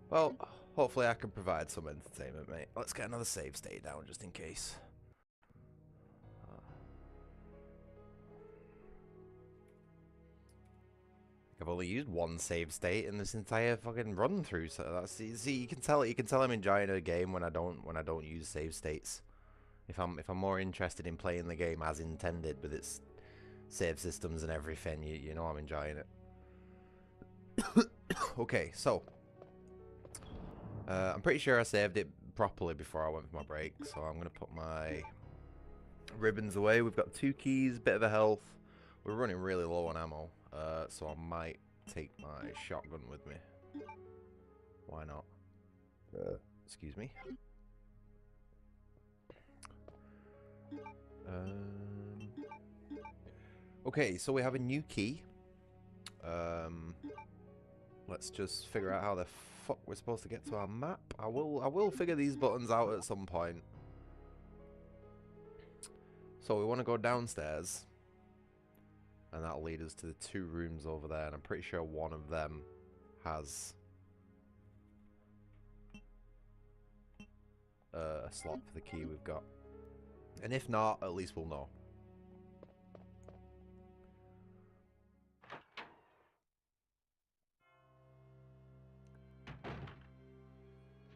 Speaker 1: Well, hopefully I can provide some entertainment, mate. Let's get another save state down just in case. I've only used one save state in this entire fucking run through, so that's see you can tell I'm enjoying a game when I don't use save states. If I'm more interested in playing the game as intended with its save systems and everything, you know I'm enjoying it. Okay, so I'm pretty sure I saved it properly before I went for my break, so I'm gonna put my ribbons away. We've got 2 keys, bit of a health. We're running really low on ammo, so I might take my shotgun with me. Why not? Excuse me. Okay, so we have a new key. Let's just figure out how the fuck we're supposed to get to our map. I will figure these buttons out at some point. So we want to go downstairs, and that'll lead us to the 2 rooms over there, and I'm pretty sure one of them has a slot for the key we've got. And if not, at least we'll know.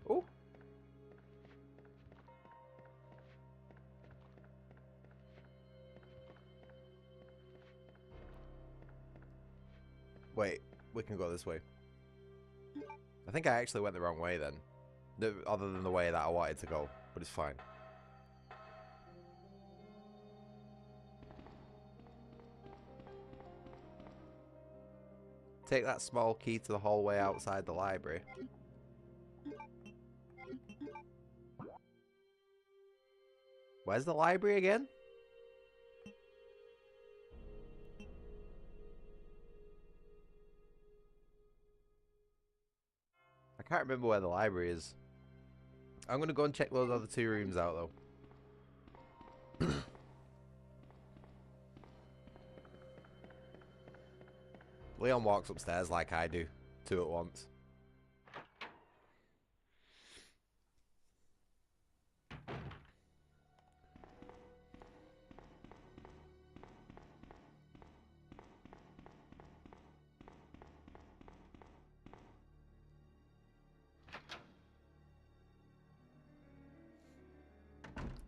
Speaker 1: Oh. Wait, we can go this way. I think I actually went the wrong way then. Other than the way that I wanted to go, but it's fine. Take that small key to the hallway outside the library. Where's the library again? I can't remember where the library is. I'm gonna go and check those other 2 rooms out though. Leon walks upstairs like I do, 2 at once.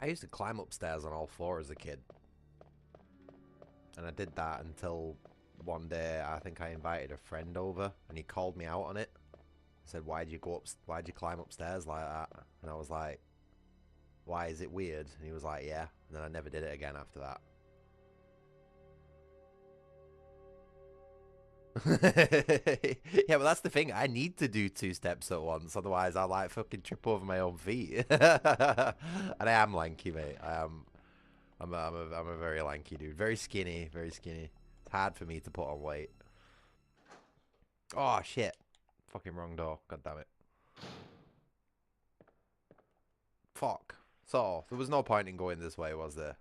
Speaker 1: I used to climb upstairs on all 4 as a kid. And I did that until one day I think I invited a friend over and he called me out on it. He said, why'd you climb upstairs like that? And I was like, why, is it weird? And he was like, yeah. And then I never did it again after that. Yeah, but that's the thing. I need to do 2 steps at once, otherwise I like fucking trip over my own feet. And I am lanky, mate. I'm a very lanky dude. Very skinny, very skinny. It's hard for me to put on weight. Oh shit. Fucking wrong door. God damn it. Fuck. So, there was no point in going this way, was there?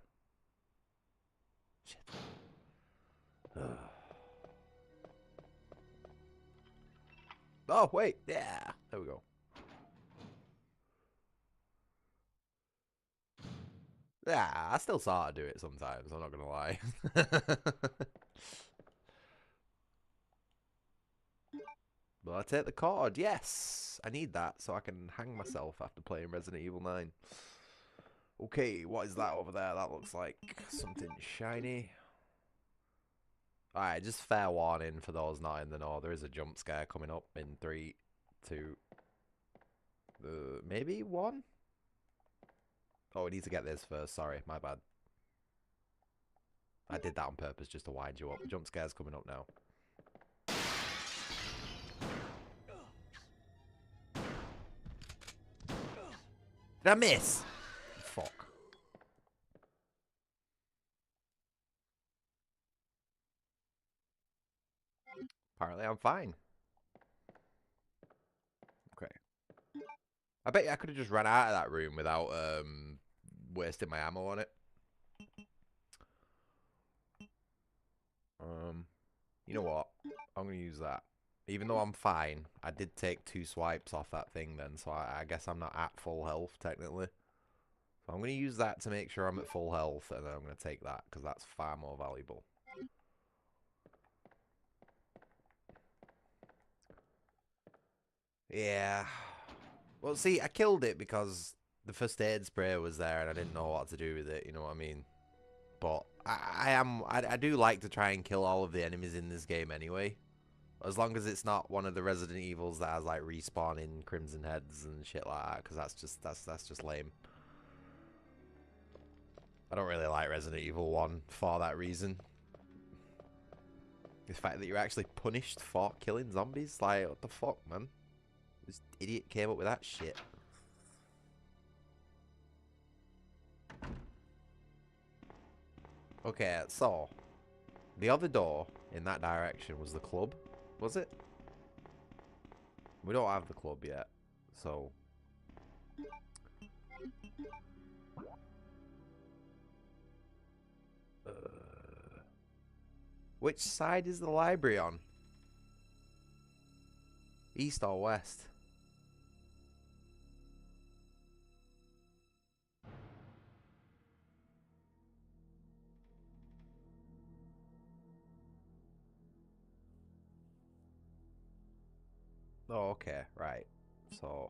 Speaker 1: Shit. Oh, wait. Yeah. There we go. Yeah, I still saw her do it sometimes, I'm not gonna lie. Will I take the cord? Yes! I need that so I can hang myself after playing Resident Evil 9. Okay, what is that over there? That looks like something shiny. Alright, just fair warning for those not in the know. There is a jump scare coming up in 3, 2, maybe 1? Oh, we need to get this first. Sorry, my bad. I did that on purpose just to wind you up. Jump scare's coming up now. Did I miss? Fuck. Apparently I'm fine. Okay. I bet you I could have just run out of that room without wasting my ammo on it. You know what? I'm gonna use that. Even though I'm fine, I did take 2 swipes off that thing then, so I guess I'm not at full health technically. So I'm gonna use that to make sure I'm at full health, and then I'm gonna take that because that's far more valuable. Yeah. Well, see, I killed it because the first aid spray was there and I didn't know what to do with it, you know what I mean? But I do like to try and kill all of the enemies in this game anyway. As long as it's not one of the Resident Evils that has like respawning Crimson Heads and shit like that, because that's just lame. I don't really like Resident Evil 1 for that reason. The fact that you're actually punished for killing zombies, like, what the fuck, man? This idiot came up with that shit. Okay, so the other door in that direction was the club, was it? We don't have the club yet, so which side is the library on? East or west? Oh, okay, right. So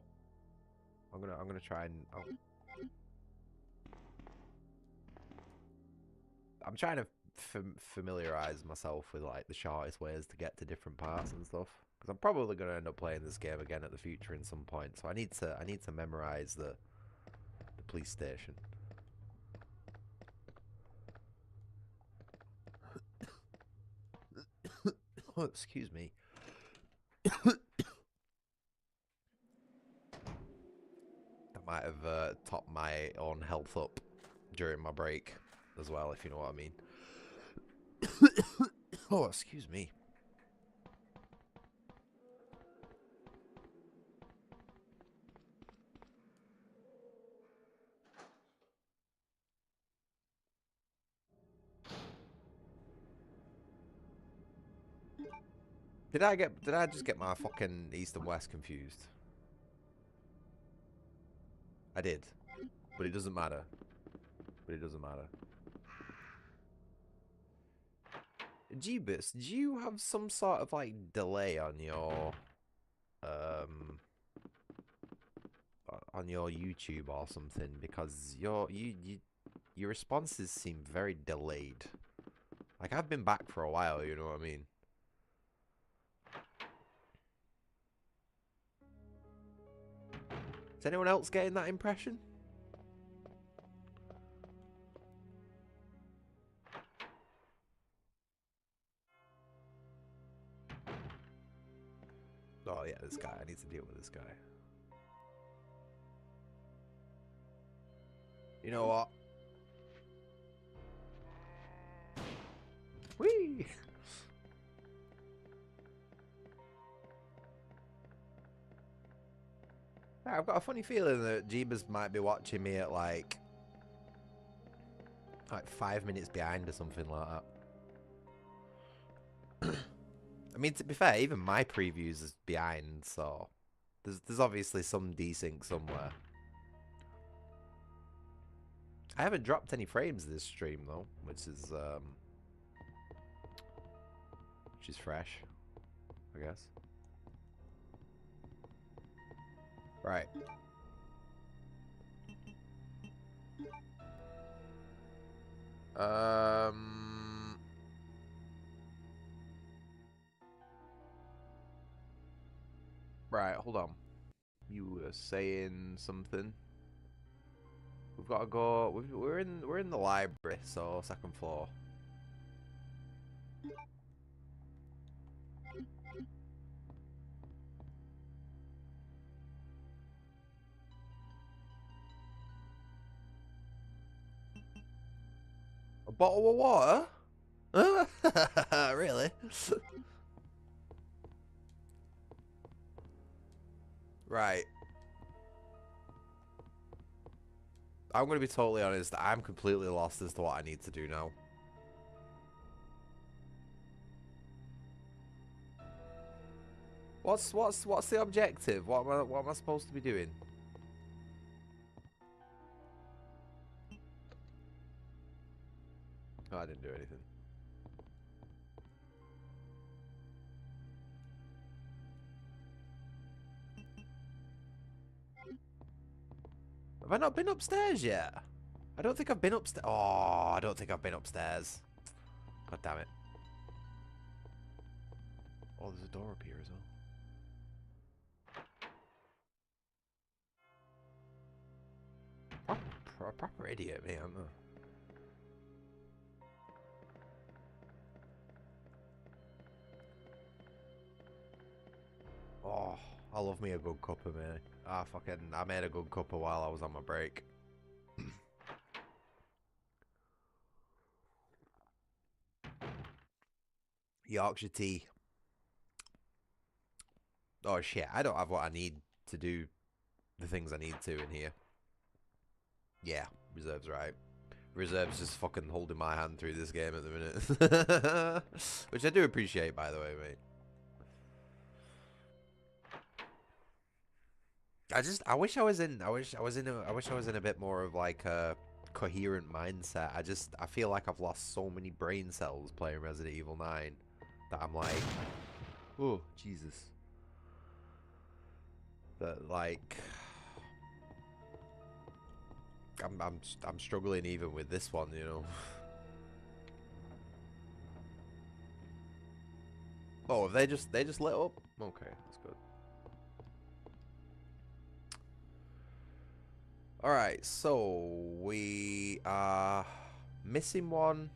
Speaker 1: I'm gonna try and I'm trying to familiarize myself with like the shortest ways to get to different parts and stuff. Because I'm probably gonna end up playing this game again at the future in some point. So I need to memorize the police station. Oh, excuse me. I might have topped my own health up during my break as well, if you know what I mean. Oh, excuse me. Did I just get my fucking east and west confused? I did. But it doesn't matter. But it doesn't matter. Jeebus, do you have some sort of like delay on your YouTube or something? Because your responses seem very delayed. Like I've been back for a while, you know what I mean? Is anyone else getting that impression? deal with this guy. You know what? Whee! I've got a funny feeling that Jeebus might be watching me at like 5 minutes behind or something like that. I mean, to be fair, even my previews is behind, so there's obviously some desync somewhere. I haven't dropped any frames this stream though, which is fresh, I guess. Right. Right, hold on. You were saying something. We've got to go. We're in the library, so second floor. A bottle of water? Really? Right. I'm going to be totally honest. I'm completely lost as to what I need to do now. What's the objective? What am I supposed to be doing? Oh, I didn't do anything. Have I not been upstairs yet? I don't think I've been upstairs. Oh, I don't think I've been upstairs. God damn it. Oh, there's a door up here as well. Proper idiot, me, aren't I? Oh, I love me a good cuppa, man. I made a good cuppa while I was on my break. Yorkshire tea. Oh shit, I don't have what I need to do the things I need to in here. Yeah, Reserve's right. Reserve's just fucking holding my hand through this game at the minute. Which I do appreciate, by the way, mate. I wish I was in a bit more of like a coherent mindset. I feel like I've lost so many brain cells playing Resident Evil 9 that I'm like, oh Jesus. That like I'm struggling even with this one, you know. Oh, they just lit up? Okay, that's good. Alright, so we are missing one.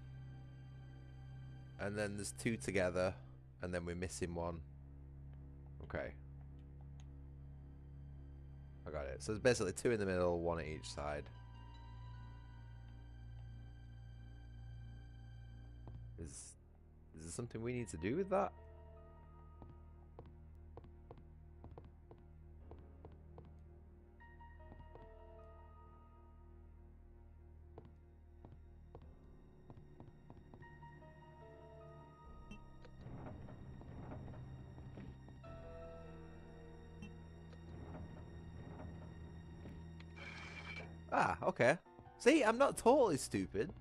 Speaker 1: And then there's two together. And then we're missing one. Okay. I got it. So there's basically two in the middle, one at each side. Is there something we need to do with that? Ah, okay. See, I'm not totally stupid.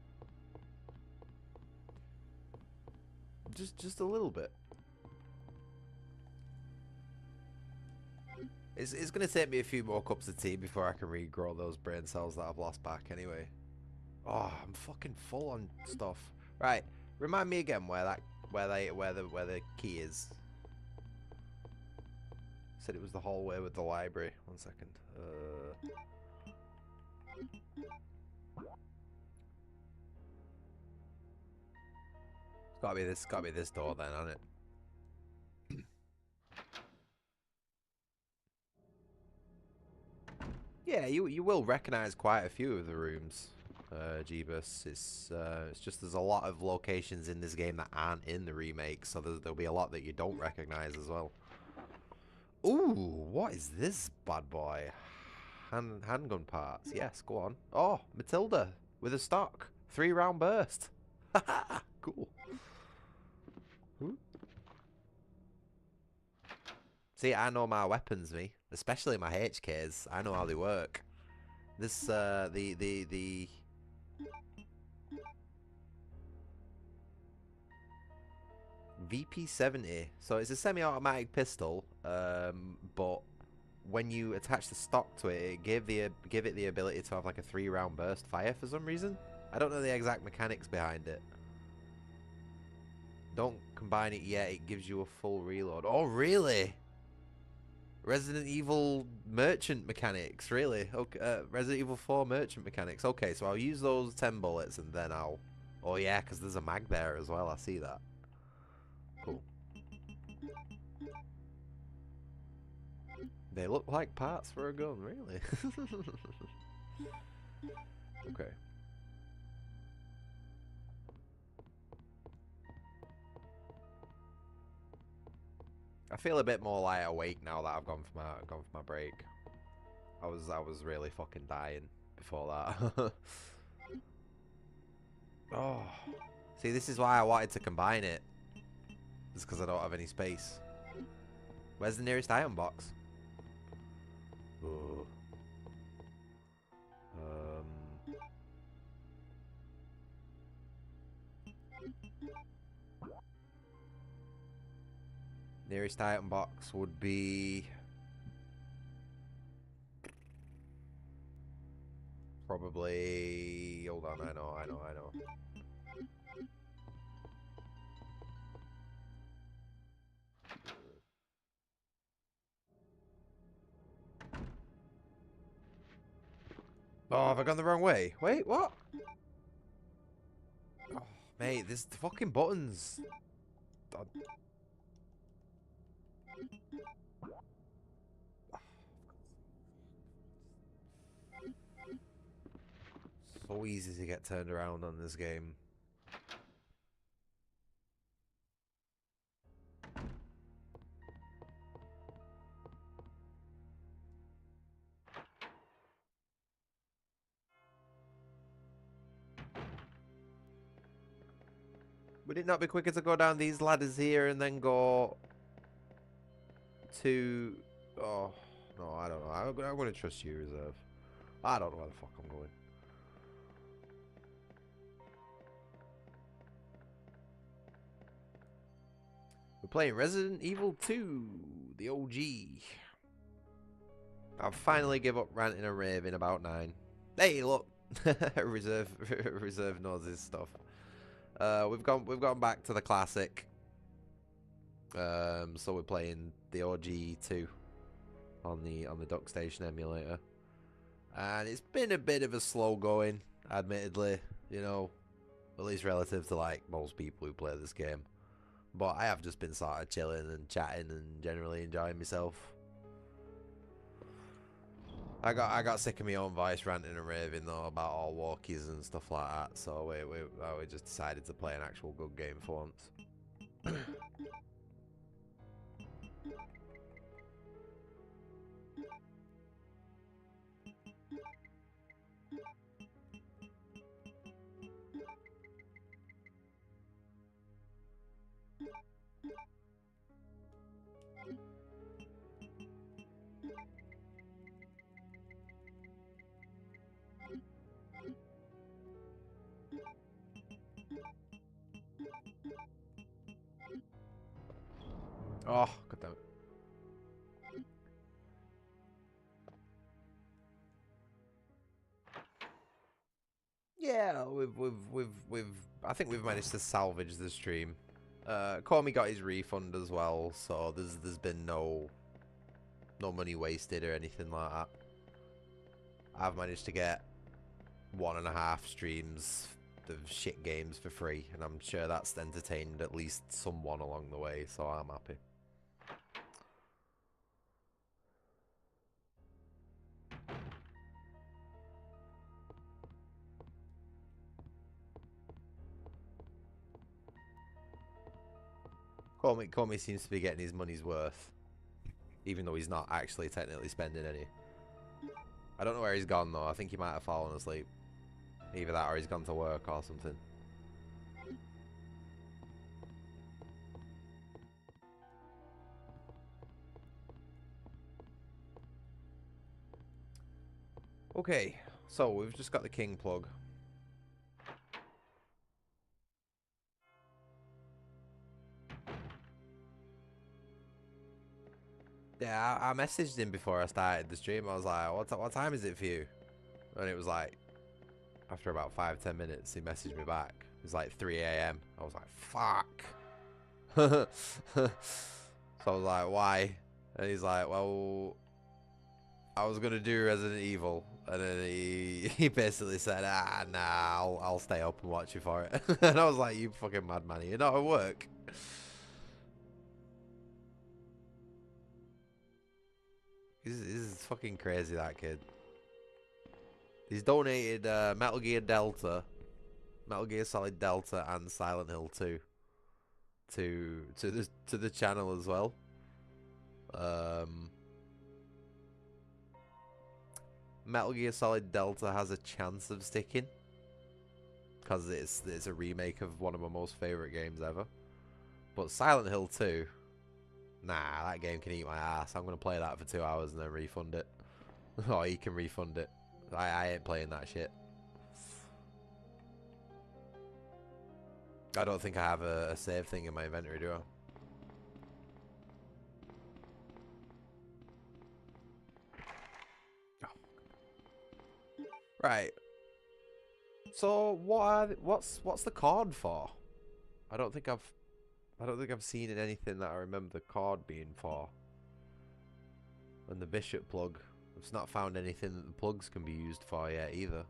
Speaker 1: Just a little bit. It's gonna take me a few more cups of tea before I can regrow those brain cells that I've lost back anyway. Oh, I'm fucking full on stuff. Right, remind me again where the key is. Said it was the hallway with the library. 1 second. It's gotta be this door then, hasn't it? Yeah, you will recognize quite a few of the rooms, Jeebus. It's just there's a lot of locations in this game that aren't in the remake, so there'll be a lot that you don't recognize as well. Ooh, what is this bad boy? Handgun parts. Yes, go on. Oh, Matilda with a stock. 3-round burst. Haha, cool. Ooh. See, I know my weapons, me. Especially my HKs. I know how they work. This, the VP70. So it's a semi-automatic pistol, but when you attach the stock to it, it give it the ability to have like a 3-round burst fire for some reason. I don't know the exact mechanics behind it. Don't combine it yet. It gives you a full reload. Oh, really? Resident Evil merchant mechanics, really? Okay, Resident Evil 4 merchant mechanics. Okay, so I'll use those 10 bullets and then I'll... Oh yeah, because there's a mag there as well. I see that. Cool. They look like parts for a gun, really? Okay. I feel a bit more like awake now that I've gone for my break. I was really fucking dying before that. Oh. See, this is why I wanted to combine it. Just because I don't have any space. Where's the nearest iron box? Ooh. Nearest item box would be probably. Hold on, I know. Oh, have I gone the wrong way? Wait, what? Oh, mate, there's the fucking buttons. So easy to get turned around on this game. Would it not be quicker to go down these ladders here and then go to... Oh, no, I don't know. I'm going to trust you, Reserve. I don't know where the fuck I'm going. We're playing Resident Evil 2, the OG. I'll finally give up ranting and raving about 9. Hey, look. Reserve knows his stuff. We've gone back to the classic. So we're playing the OG 2 on the Dock Station emulator. And it's been a bit of a slow going, admittedly, you know, at least relative to like most people who play this game. But I have just been sort of chilling and chatting and generally enjoying myself. I got sick of my own voice ranting and raving though about all walkies and stuff like that, so we just decided to play an actual good game for once. Oh, god damn it. Yeah, I think we've managed to salvage the stream. Cormy got his refund as well, so there's been no money wasted or anything like that. I've managed to get 1.5 streams of shit games for free, and I'm sure that's entertained at least someone along the way, so I'm happy. Comey seems to be getting his money's worth, even though he's not actually technically spending any. I don't know where he's gone though. I think he might have fallen asleep. Either that or he's gone to work or something. Okay, so we've just got the king plug. Yeah, I messaged him before I started the stream. I was like, what time is it for you? And it was like, after about 5-10 minutes, he messaged me back. It was like 3 a.m. I was like, fuck. So I was like, why? And he's like, well, I was going to do Resident Evil. And then he basically said, nah, I'll stay up and watch you for it. And I was like, you fucking madman, you're not at work. This is fucking crazy, that kid. He's donated Metal Gear Delta, Metal Gear Solid Delta, and Silent Hill 2 to the channel as well. Metal Gear Solid Delta has a chance of sticking because it's a remake of one of my most favorite games ever. But Silent Hill 2, nah, that game can eat my ass. I'm gonna play that for 2 hours and then refund it. Or he can refund it. I ain't playing that shit. I don't think I have a save thing in my inventory, do I? Oh. Right. So what's the card for? I don't think I've seen in anything that I remember the card being for. And the bishop plug. I've not found anything that the plugs can be used for yet either.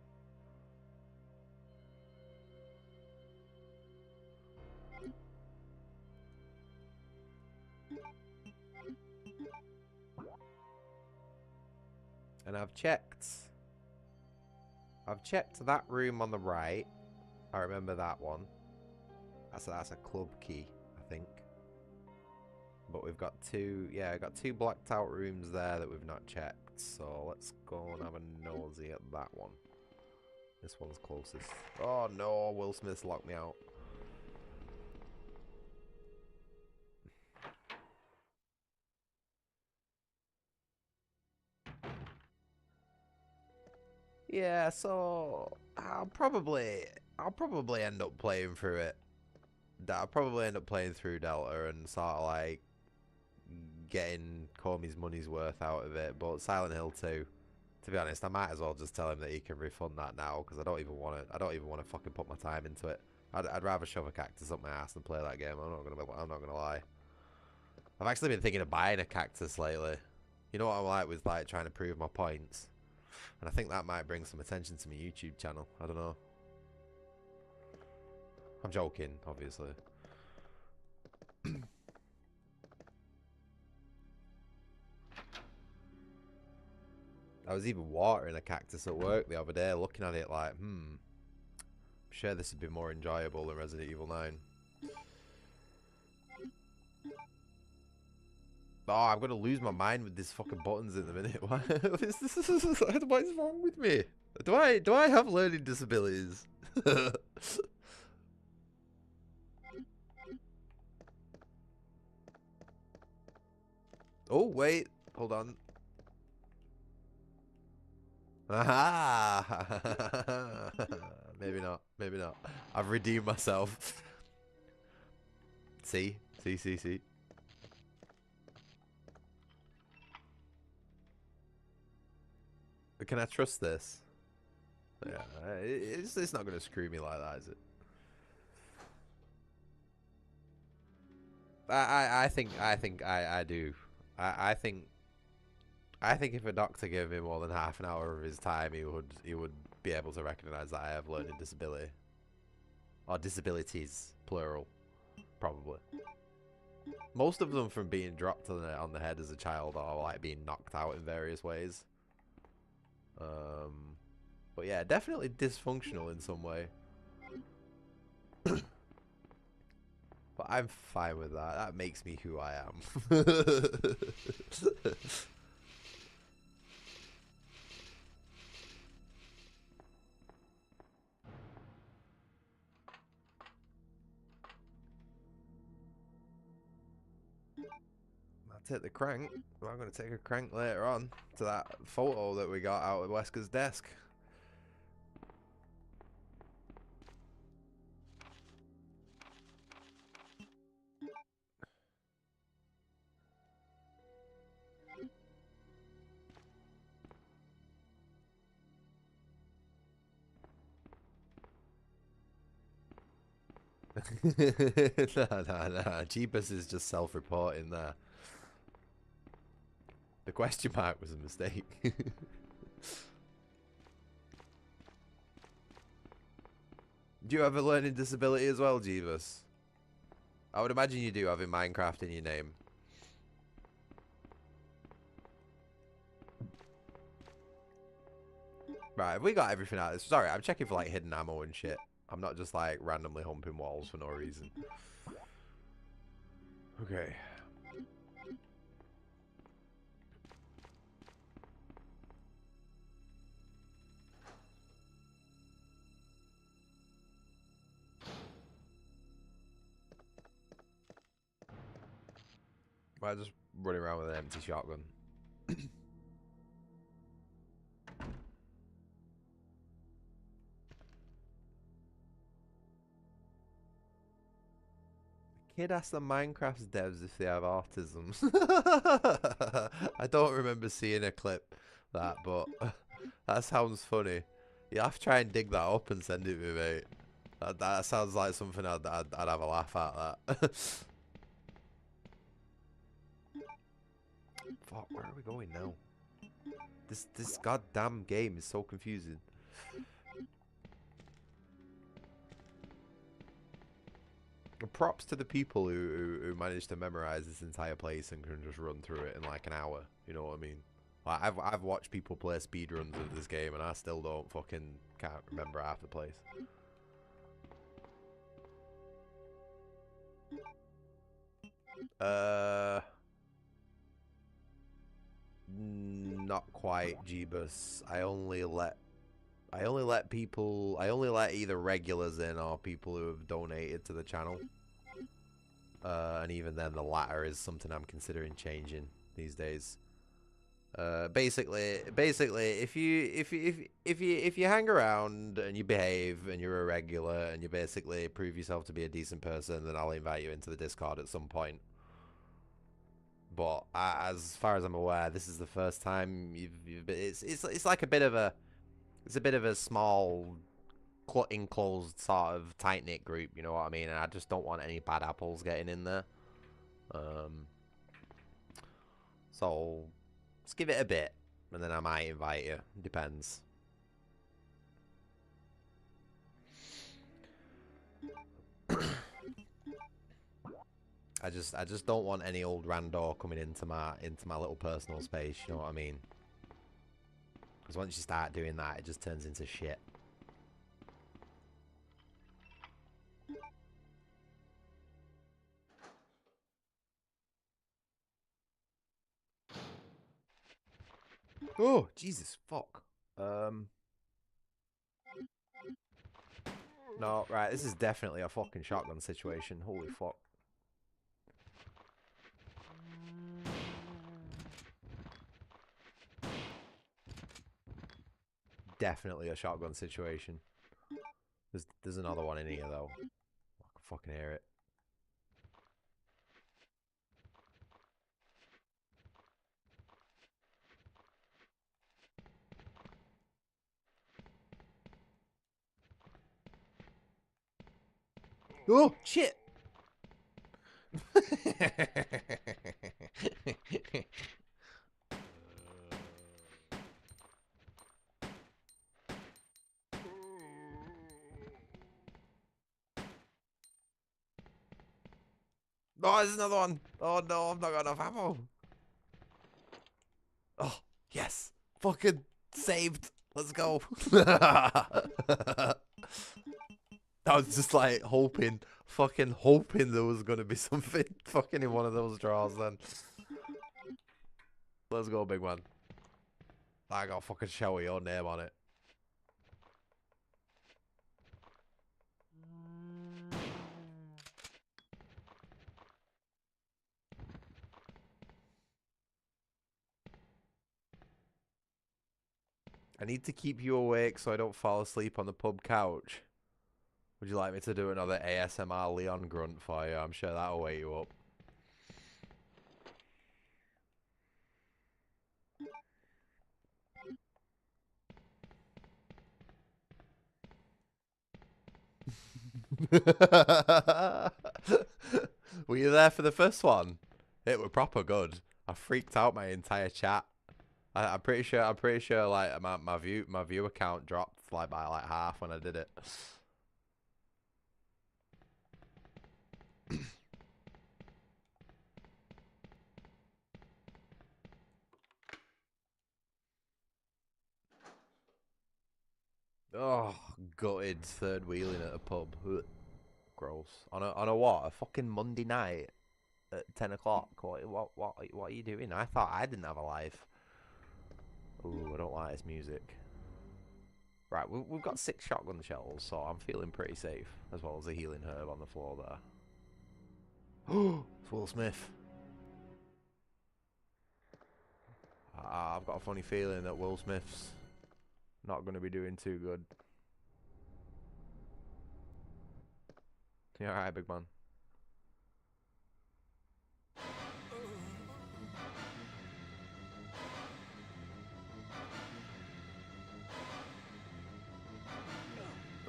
Speaker 1: And I've checked that room on the right. I remember that one. That's a club key, I think. But we've got two blacked out rooms there that we've not checked. So let's go and have a nosy at that one. This one's closest. Oh no, Will Smith's locked me out. Yeah, so I'll probably end up playing through it. I'll probably end up playing through Delta and sort of like getting Comey's money's worth out of it. But Silent Hill 2, to be honest, I might as well just tell him that he can refund that now because I don't even want to fucking put my time into it. I'd rather shove a cactus up my ass than play that game. I'm not gonna lie. I've actually been thinking of buying a cactus lately. You know what I'm like with like trying to prove my points, and I think that might bring some attention to my YouTube channel. I don't know. I'm joking, obviously. I was even watering a cactus at work the other day, looking at it like, I'm sure this would be more enjoyable than Resident Evil 9. Oh, I'm going to lose my mind with these fucking buttons in a minute. What is wrong with me? Do I have learning disabilities? Oh, wait. Hold on. Aha! Maybe not. Maybe not. I've redeemed myself. See? See? Can I trust this? Yeah, it's not going to screw me like that, is it? I think I do. I think if a doctor gave me more than half an hour of his time, he would be able to recognize that I have learning disability. Or disabilities, plural, probably. Most of them from being dropped on the head as a child or like being knocked out in various ways. But yeah, definitely dysfunctional in some way. But I'm fine with that. That makes me who I am. I'll take the crank. I'm going to take a crank later on to that photo that we got out of Wesker's desk. Nah. Jeebus is just self-reporting there. The question mark was a mistake. Do you have a learning disability as well, Jeebus? I would imagine you do, having Minecraft in your name. Right, have we got everything out of this? Sorry, I'm checking for like hidden ammo and shit. I'm not just like randomly humping walls for no reason. Okay. I just running around with an empty shotgun. Kid asked the Minecraft devs if they have autism. I don't remember seeing a clip that, but that sounds funny. You have to try and dig that up and send it to me, mate. That sounds like something I'd have a laugh at. That. Fuck, where are we going now? This goddamn game is so confusing. Props to the people who managed to memorize this entire place and can just run through it in like an hour. You know what I mean? Like I've watched people play speedruns of this game and I still can't remember half the place. Not quite, Jeebus. I only let either regulars in or people who have donated to the channel. And even then, the latter is something I'm considering changing these days. Basically, if you hang around and you behave and you're a regular and you basically prove yourself to be a decent person, then I'll invite you into the Discord at some point. But as far as I'm aware, this is the first time it's like a bit of a small enclosed sort of tight-knit group, you know what I mean? And I just don't want any bad apples getting in there. So let's give it a bit and then I might invite you. Depends. I just don't want any old rando coming into my little personal space, you know what I mean? Because once you start doing that, it just turns into shit. Oh, Jesus, fuck. No, right, this is definitely a fucking shotgun situation. Holy fuck. Definitely a shotgun situation. There's another one in here though. I can fucking hear it. Oh shit! Oh, there's another one. Oh no, I've not got enough ammo. Oh, yes. Fucking saved. Let's go. I was just like hoping fucking hoping there was gonna be something fucking in one of those drawers then. Let's go, big man. I got a fucking show with your name on it. I need to keep you awake so I don't fall asleep on the pub couch. Would you like me to do another ASMR Leon grunt for you? I'm sure that'll wake you up. Were you there for the first one? It were proper good. I freaked out my entire chat. I'm pretty sure like my view count dropped like by like half when I did it. Oh, gutted third wheeling at a pub. Ugh. Gross. On a what? A fucking Monday night at 10 o'clock. What are you doing? I thought I didn't have a life. Ooh, I don't like this music. Right, we've got 6 shotgun shells, so I'm feeling pretty safe, as well as a healing herb on the floor there. It's Will Smith. I've got a funny feeling that Will Smith's not going to be doing too good. You alright, big man?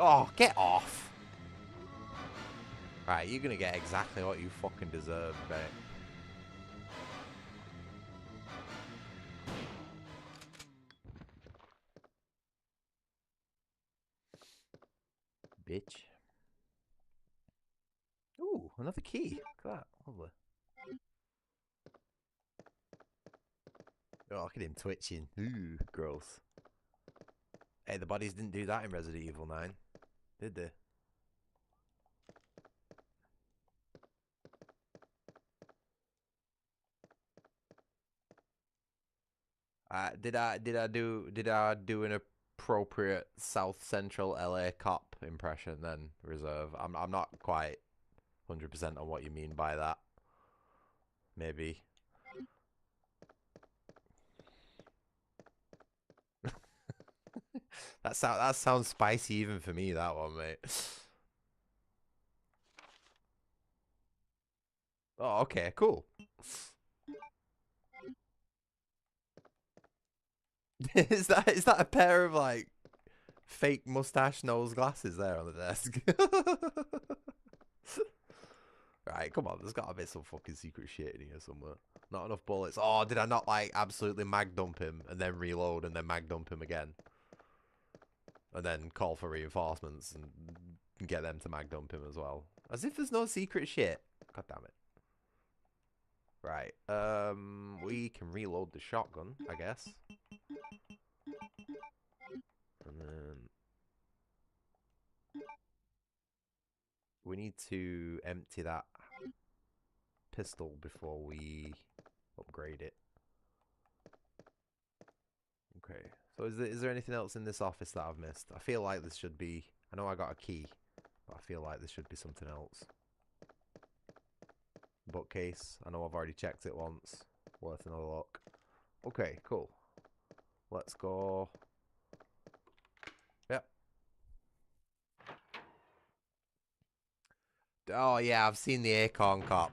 Speaker 1: Oh, get off! Right, you're gonna get exactly what you fucking deserve, mate. Bitch. Ooh, another key. Look at that. Lovely. Oh, look at him twitching. Ooh, gross. Hey, the bodies didn't do that in Resident Evil 9, did they? Did I do an appropriate South Central LA cop impression then, Reserve? I'm not quite 100% on what you mean by that. Maybe. That sounds spicy even for me, that one, mate. Oh, okay, cool. Is that a pair of like fake mustache nose glasses there on the desk? Right, come on, there's gotta be some fucking secret shit in here somewhere. Not enough bullets. Oh, did I not like absolutely mag dump him and then reload and then mag dump him again? And then call for reinforcements and get them to mag dump him as well. As if there's no secret shit. God damn it. Right, we can reload the shotgun, I guess. And then we need to empty that pistol before we upgrade it. Okay, so is there anything else in this office that I've missed? I feel like this should be... I know I got a key, but I feel like this should be something else. Bookcase. I know I've already checked it once. Worth another look. Okay, cool. Let's go. Yep. Oh yeah, I've seen the Acorn Cop.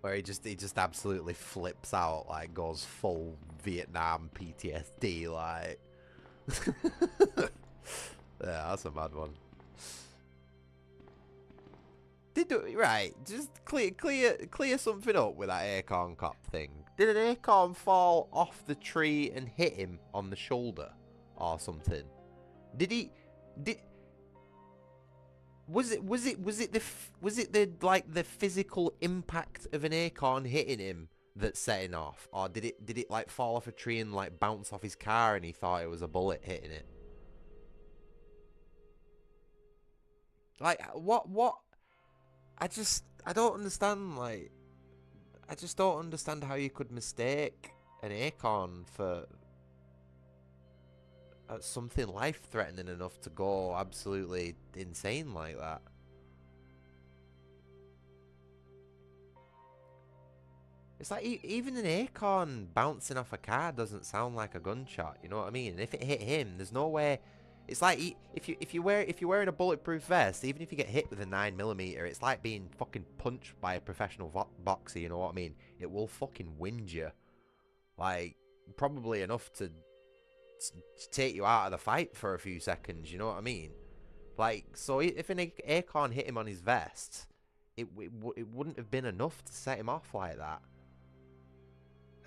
Speaker 1: Where he just absolutely flips out, like goes full Vietnam PTSD, like. Yeah, that's a mad one. Right, just clear something up with that Acorn Cop thing. Did an acorn fall off the tree and hit him on the shoulder or something? Was it the physical impact of an acorn hitting him that set him off, or did it like fall off a tree and like bounce off his car and he thought it was a bullet hitting it? Like, what? I don't understand, like, I just don't understand how you could mistake an acorn for something life-threatening enough to go absolutely insane like that. It's like even an acorn bouncing off a car doesn't sound like a gunshot. You know what I mean? And if it hit him, there's no way. It's like if you're wearing a bulletproof vest, even if you get hit with a 9mm, it's like being fucking punched by a professional boxer. You know what I mean? It will fucking wind you, like probably enough to take you out of the fight for a few seconds. You know what I mean? Like, so if an acorn hit him on his vest, it wouldn't have been enough to set him off like that.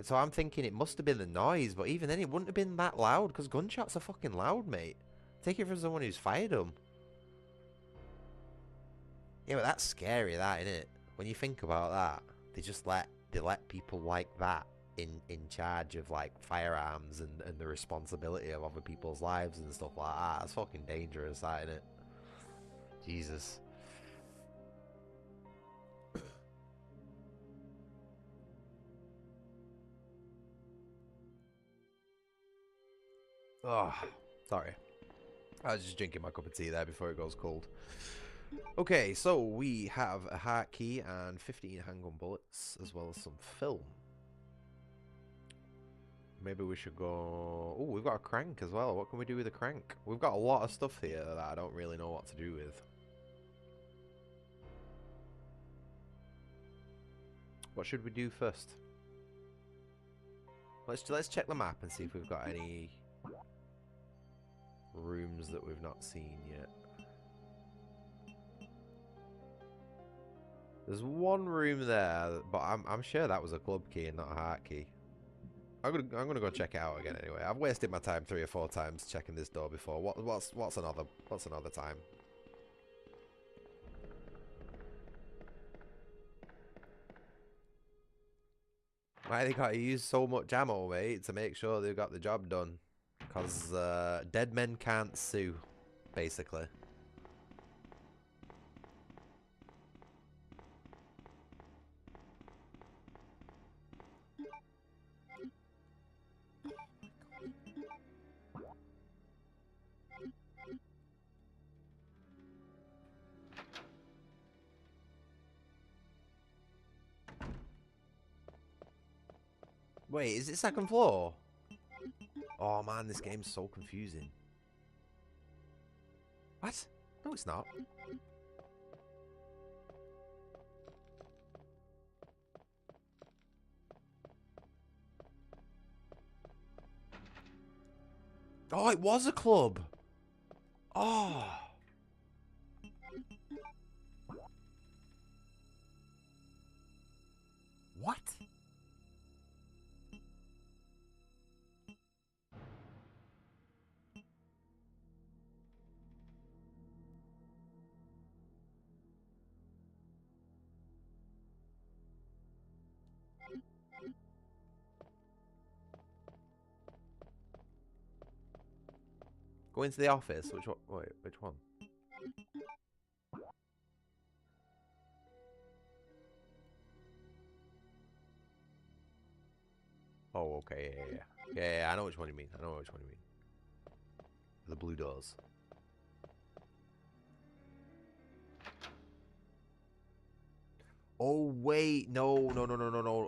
Speaker 1: So I'm thinking it must have been the noise, but even then it wouldn't have been that loud, because gunshots are fucking loud, mate. Take it from someone who's fired them. Yeah, but that's scary, that, isn't it? When you think about that, they let people like that in charge of like firearms and the responsibility of other people's lives and stuff like that. That's fucking dangerous, that, isn't it? Jesus. Oh, sorry. I was just drinking my cup of tea there before it goes cold. Okay, so we have a heart key and 15 handgun bullets, as well as some film. Maybe we should go... Oh, we've got a crank as well. What can we do with a crank? We've got a lot of stuff here that I don't really know what to do with. What should we do first? Let's check the map and see if we've got any rooms that we've not seen yet. There's one room there, but I'm sure that was a club key and not a heart key. I'm gonna go check it out again anyway. I've wasted my time 3 or 4 times checking this door before. What's another time? Why they gotta use so much ammo, mate, to make sure they've got the job done? Because dead men can't sue, basically. Wait, is it second floor? Oh man, this game's so confusing. What? No, it's not. Oh, it was a club. Oh. What? Go into the office. Which one? Wait, which one? Oh, okay, yeah. I know which one you mean. The blue doors. Oh wait, no.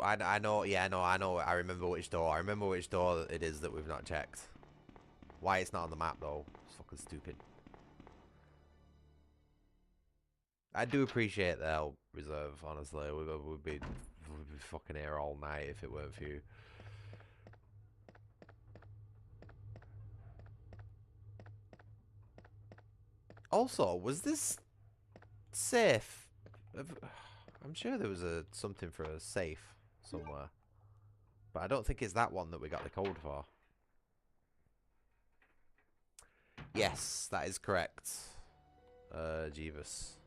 Speaker 1: I know. Yeah, no, I know. I remember which door. It is that we've not checked. Why it's not on the map though? It's fucking stupid. I do appreciate the help, Reserve. Honestly, we'd be fucking here all night if it weren't for you. Also, was this safe? I'm sure there was something for a safe somewhere, but I don't think it's that one that we got the code for. Yes, that is correct. Jeeves.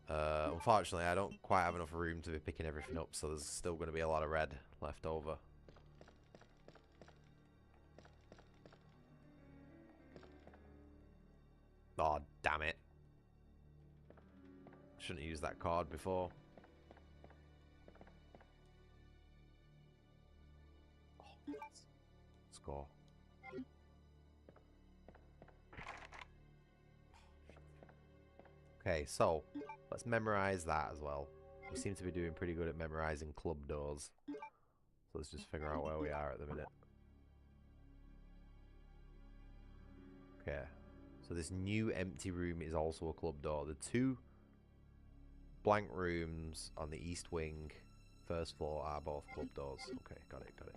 Speaker 1: Unfortunately, I don't quite have enough room to be picking everything up, so there's still going to be a lot of red left over. Oh, damn it. Shouldn't have used that card before. Oh, score. Okay, so let's memorize that as well. We seem to be doing pretty good at memorizing club doors. So let's just figure out where we are at the minute. Okay, so this new empty room is also a club door. The two blank rooms on the east wing, first floor, are both club doors. Okay, got it, got it.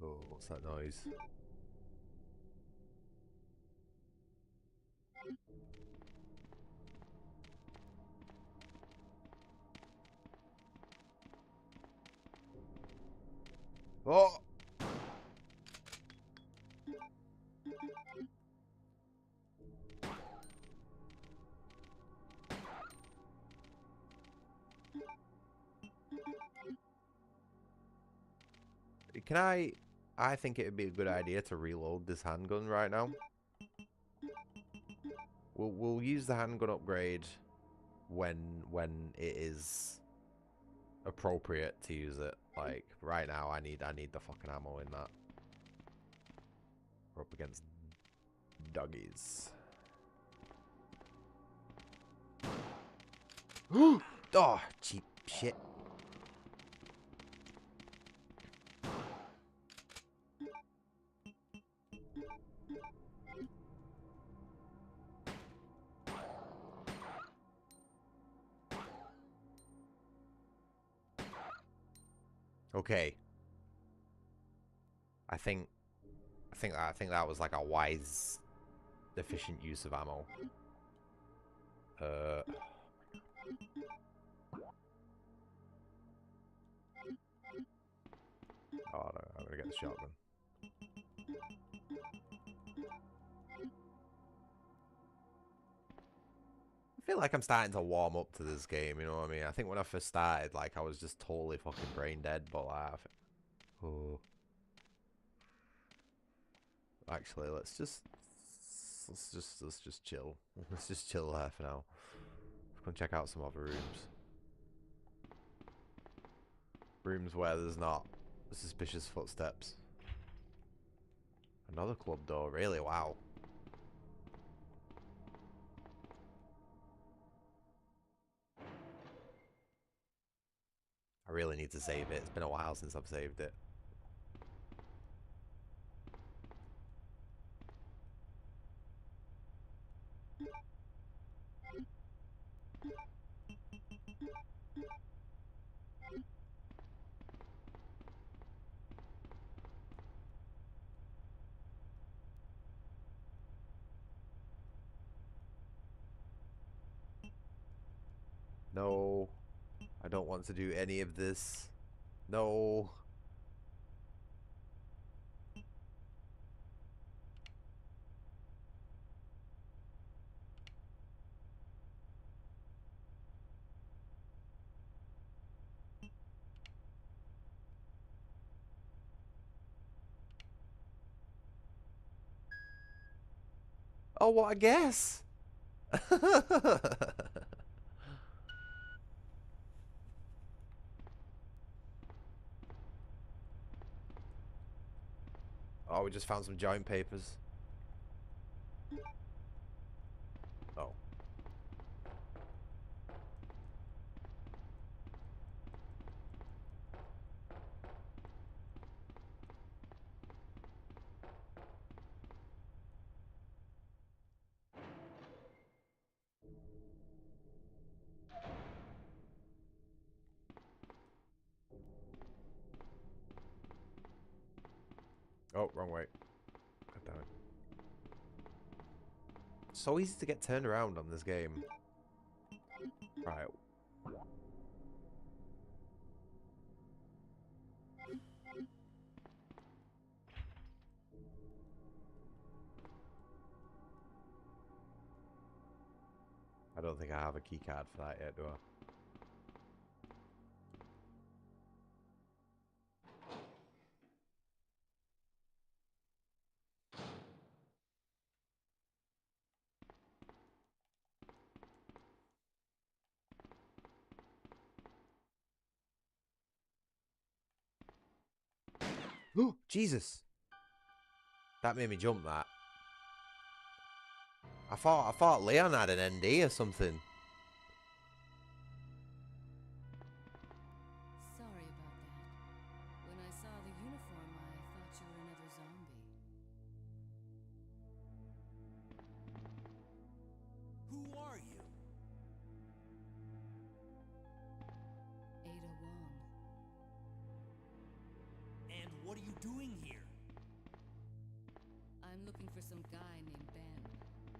Speaker 1: Oh, what's that noise? Oh! Can I think it would be a good idea to reload this handgun right now. We'll use the handgun upgrade when it is appropriate to use it. Like right now, I need the fucking ammo in that. We're up against doggies. Oh, cheap shit. Okay. I think that was like a wise, efficient use of ammo. Oh, no, I'm gonna get the shotgun. I feel like I'm starting to warm up to this game, you know what I mean? I think when I first started, like, I was just totally fucking brain dead, but oh. Actually, let's just chill. Let's just chill there for now. Let's go and check out some other rooms. Rooms where there's not suspicious footsteps. Another club door, really? Wow. I really need to save it. It's been a while since I've saved it. No. I don't want to do any of this. No. Oh, what a guess! Oh, we just found some joint papers. Oh. Oh, wrong way. God damn it. So easy to get turned around on this game. Right. I don't think I have a key card for that yet, do I? Oh, Jesus. That made me jump, that. I thought Leon had an ND or something.
Speaker 4: Sorry about that. When I saw the uniform, I thought you were another zombie.
Speaker 11: Who are you?
Speaker 4: Ada Wong.
Speaker 11: And what are you doing here?
Speaker 4: I'm looking for some guy named Ben.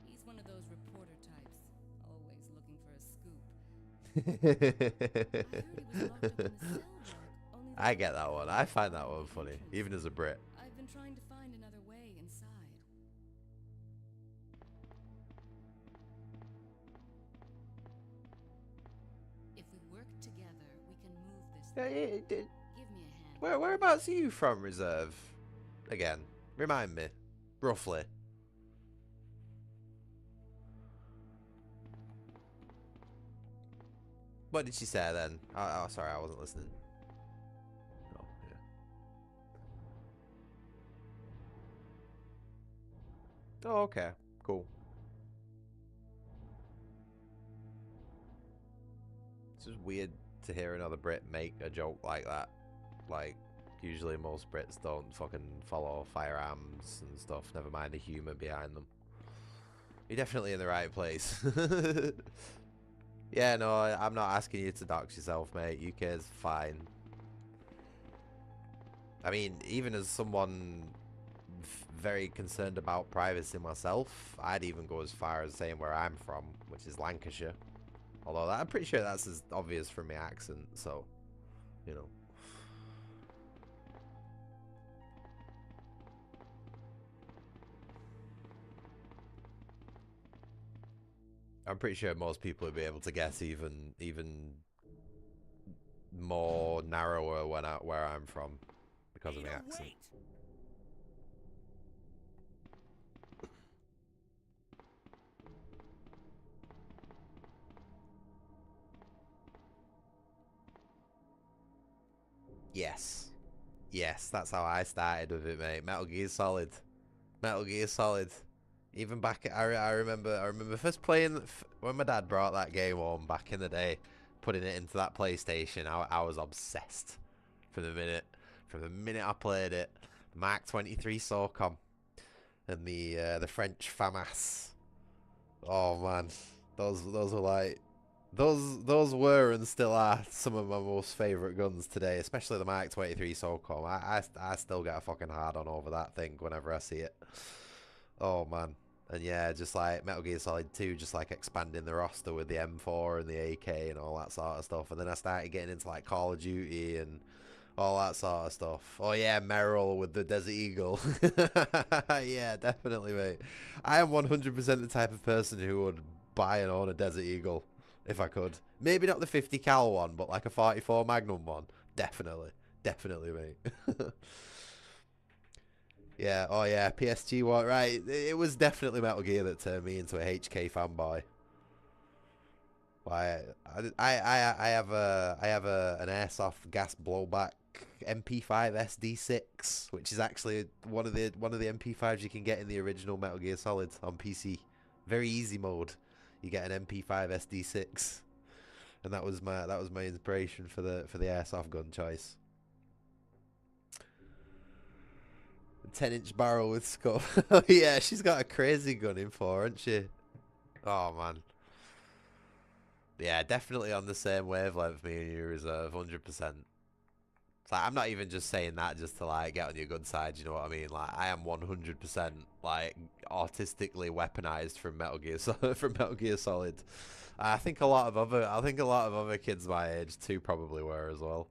Speaker 4: He's one of those reporter types, always looking for a scoop.
Speaker 1: I get that one. I find that one funny, even as a Brit.
Speaker 4: I've been trying to find another way inside. If we work together, we can move this thing. Give me a hand.
Speaker 1: Whereabouts are you from, Reserve? Again, remind me, roughly. What did she say then? Oh, sorry, I wasn't listening. Oh, yeah. Oh, okay. Cool. It's just weird to hear another Brit make a joke like that. Like, usually most Brits don't fucking follow firearms and stuff, never mind the humour behind them. You're definitely in the right place. Yeah, no, I'm not asking you to dox yourself, mate. UK's fine. I mean, even as someone very concerned about privacy myself, I'd even go as far as saying where I'm from, which is Lancashire. Although I'm pretty sure that's as obvious from my accent, so, you know. I'm pretty sure most people would be able to guess even more narrower where I'm from because of my accent.
Speaker 11: Wait.
Speaker 1: Yes. Yes, that's how I started with it, mate. Metal Gear Solid. Metal Gear Solid. Even back, I remember first playing, when my dad brought that game home back in the day, putting it into that PlayStation, I was obsessed from the minute I played it. Mark 23 SOCOM and the French FAMAS. Oh man, those were like, those were and still are some of my most favourite guns today, especially the Mark 23 SOCOM. I still get a fucking hard on over that thing whenever I see it. Oh man. And yeah, just like Metal Gear Solid 2, just like expanding the roster with the M4 and the AK and all that sort of stuff. And then I started getting into like Call of Duty and all that sort of stuff. Oh yeah, Merrill with the Desert Eagle. Yeah, definitely, mate. I am 100% the type of person who would buy and own a Desert Eagle if I could. Maybe not the 50 cal one, but like a 44 Magnum one. Definitely. Definitely, mate. Yeah, oh yeah, PSG one, right. It was definitely Metal Gear that turned me into a HK fanboy. Why? I have an airsoft gas blowback MP5 SD6, which is actually one of the MP5s you can get in the original Metal Gear Solid on PC. Very easy mode. You get an MP5 SD6, and that was my inspiration for the airsoft gun choice. 10-inch barrel with scope. Yeah, she's got a crazy gun in for, hasn't she? Oh man. Yeah, definitely on the same wavelength, me and you, Reserve, 100%. It's like, I'm not even just saying that just to like get on your good side, you know what I mean? Like, I am 100% like artistically weaponized from Metal Gear Solid. I think a lot of other kids my age too probably were as well.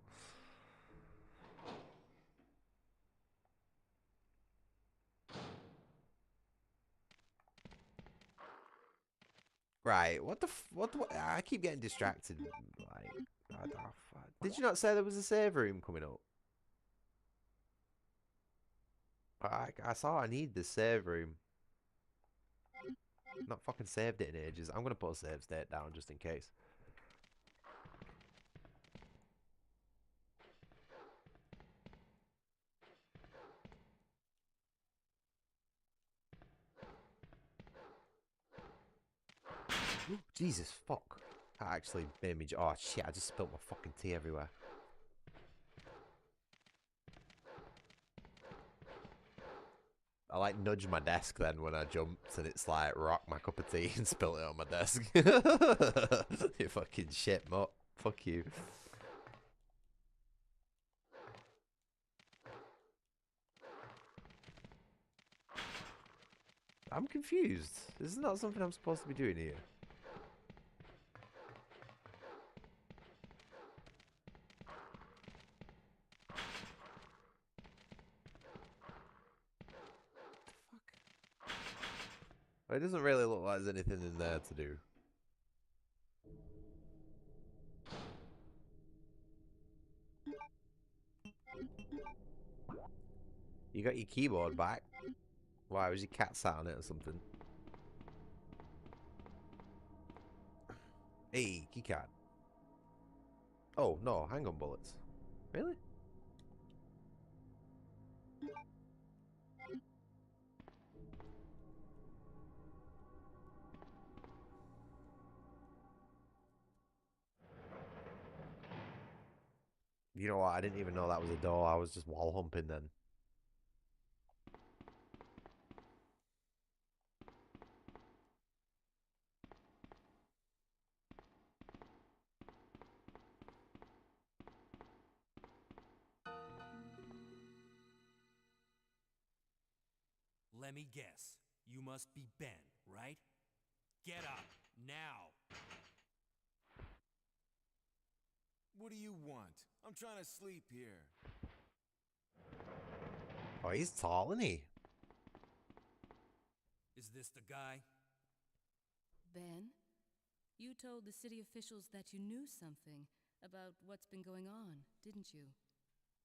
Speaker 1: Right, what the I keep getting distracted. Like, did you not say there was a save room coming up? I saw I need the save room. Not fucking saved it in ages. I'm gonna put a save state down just in case. Jesus, fuck. That actually made me... Oh, shit, I just spilled my fucking tea everywhere. I, like, nudged my desk then when I jumped, and it's, like, rocked my cup of tea and spilled it on my desk. You fucking shit, mutt. Fuck you. I'm confused. This is not something I'm supposed to be doing here. It doesn't really look like there's anything in there to do. You got your keyboard back? Why, was your cat sat on it or something? Hey, keycard. Oh, no, handgun bullets. Really? You know what? I didn't even know that was a door. I was just wall humping then.
Speaker 11: Let me guess. You must be Ben, right? Get up, now!
Speaker 10: What do you want? I'm trying to sleep here.
Speaker 1: Oh, he's tall, isn't he?
Speaker 11: Is this the guy?
Speaker 4: Ben, you told the city officials that you knew something about what's been going on, didn't you?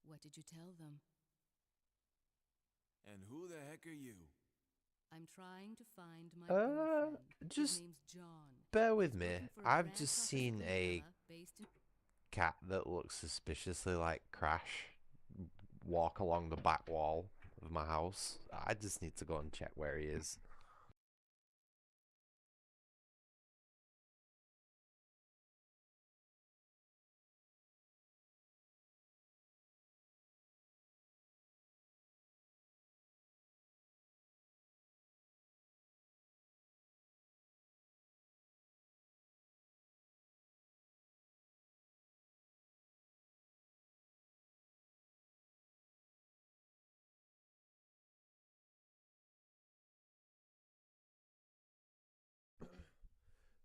Speaker 4: What did you tell them?
Speaker 10: And who the heck are you?
Speaker 4: I'm trying to find my boyfriend.
Speaker 1: Just
Speaker 4: His name's John.
Speaker 1: bear with
Speaker 4: He's
Speaker 1: me.
Speaker 4: working for a
Speaker 1: I've
Speaker 4: ranch
Speaker 1: just
Speaker 4: off of
Speaker 1: seen a
Speaker 4: Villa based in
Speaker 1: cat that looks suspiciously like Crash walk along the back wall of my house. I just need to go and check where he is.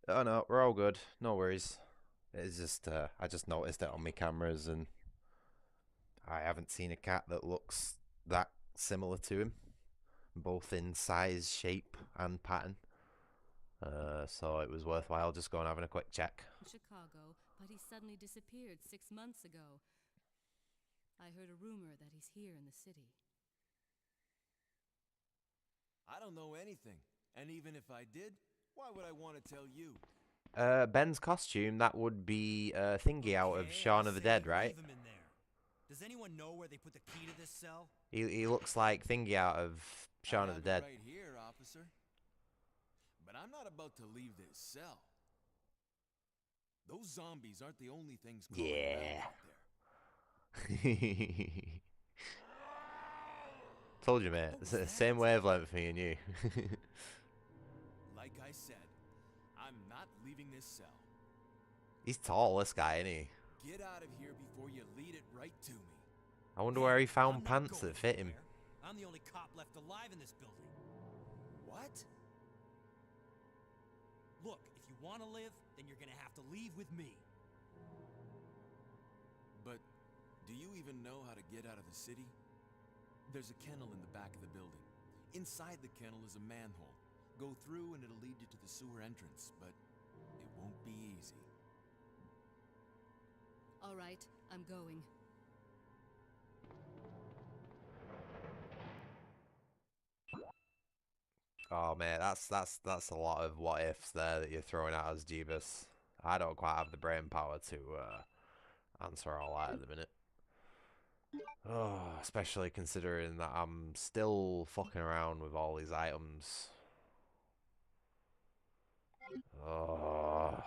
Speaker 1: Oh no, we're all good. No worries. It's just I just noticed it on my cameras, and I haven't seen a cat that looks that similar to him, both in size, shape, and pattern. So it was worthwhile just going and having a quick check.
Speaker 4: Chicago, but he suddenly disappeared 6 months ago. I heard a rumor that he's here in the city.
Speaker 10: I don't know anything. And even if I did, why would I want to tell you?
Speaker 1: Ben's costume, that would be Thingy out of Shaun of the Dead, right?
Speaker 11: Leave him in there. Does anyone know where they put the key to this cell?
Speaker 1: He looks like Thingy out of Shaun of the Dead.
Speaker 10: Right here, officer. But I'm not about to leave this cell. Those zombies aren't the only things crawling around out there.
Speaker 1: Told you, mate. Same wavelength for me and you.
Speaker 10: Like I said, I'm not leaving this cell.
Speaker 1: He's tall, this guy, isn't he?
Speaker 10: Get out of here before you lead it right to me.
Speaker 1: I wonder where he found pants that fit him.
Speaker 11: I'm the only cop left alive in this building.
Speaker 10: What?
Speaker 11: Look, if you want to live, then you're gonna have to leave with me.
Speaker 10: But do you even know how to get out of the city? There's a kennel in the back of the building. Inside the kennel is a manhole. Go through and it'll lead you to the sewer entrance, but it won't be easy.
Speaker 4: All right, I'm going.
Speaker 1: Oh man, that's a lot of what ifs there that you're throwing at us, Jeebus. I don't quite have the brain power to answer all that at the minute. Oh, especially considering that I'm still fucking around with all these items. Oh.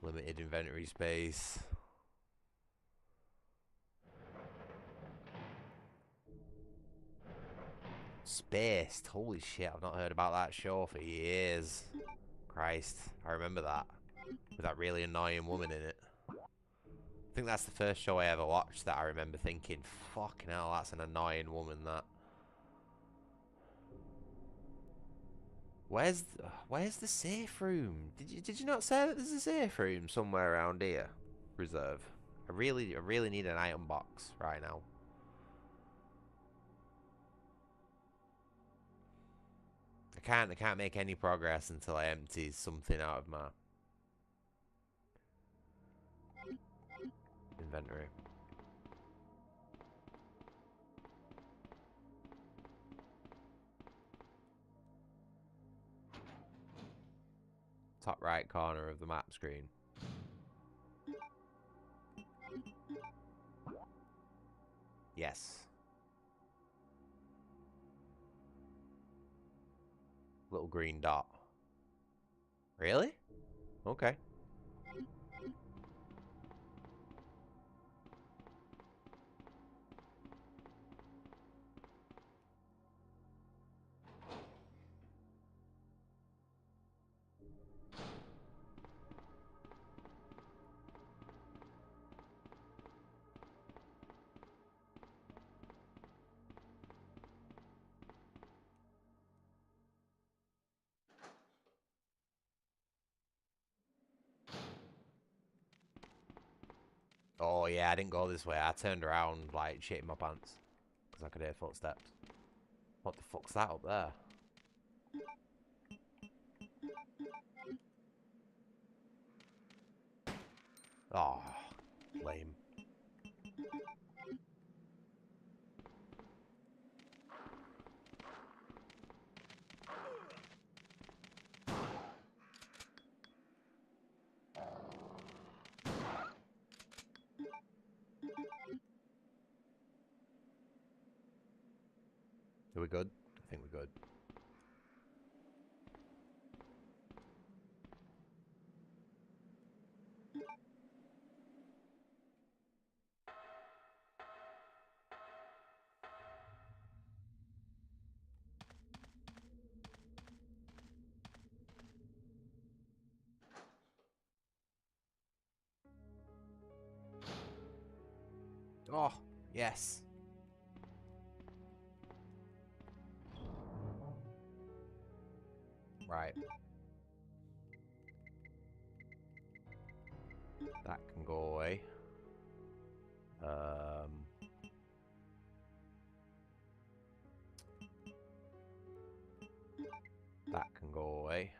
Speaker 1: Limited inventory space. Spaced. Holy shit, I've not heard about that show for years. Christ, I remember that. With that really annoying woman in it. I think that's the first show I ever watched that I remember thinking, fucking hell, that's an annoying woman, that. Where's the safe room? Did you not say that there's a safe room somewhere around here? Reserve. I really need an item box right now. I can't make any progress until I empty something out of my inventory. Top right corner of the map screen. Yes. Little green dot. Really? Okay. Oh yeah, I didn't go this way. I turned around like shitting my pants. Because I could hear footsteps. What the fuck's that up there? Oh, lame. Are we good? I think we're good. Oh, yes. Right. That can go away. That can go away.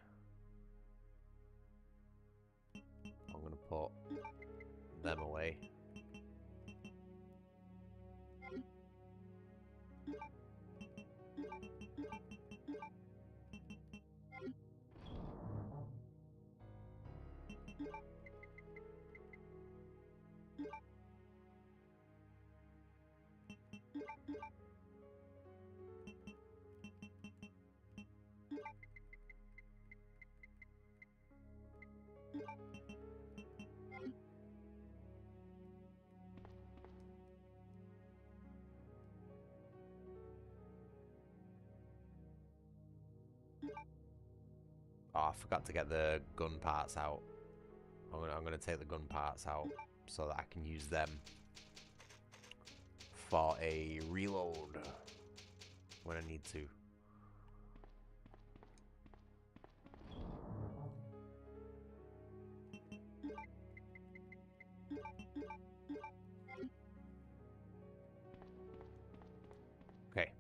Speaker 1: I'm gonna put them away. Oh, I forgot to get the gun parts out. I'm gonna take the gun parts out so that I can use them for a reload when I need to. Okay.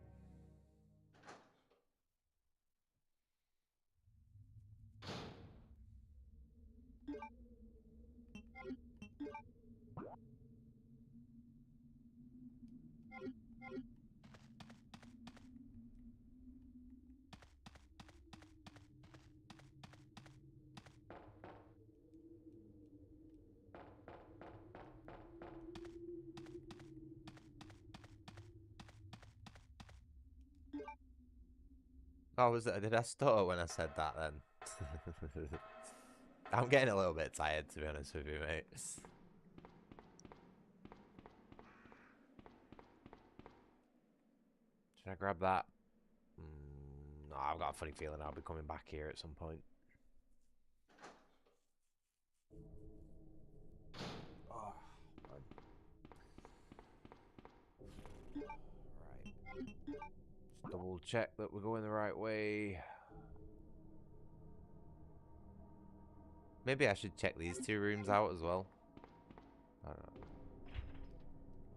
Speaker 1: Oh, was it? Did I stutter when I said that then? I'm getting a little bit tired, to be honest with you, mate. Should I grab that? No, I've got a funny feeling I'll be coming back here at some point. Oh, right. Just double check that we're going the right way. Maybe I should check these two rooms out as well. I don't know.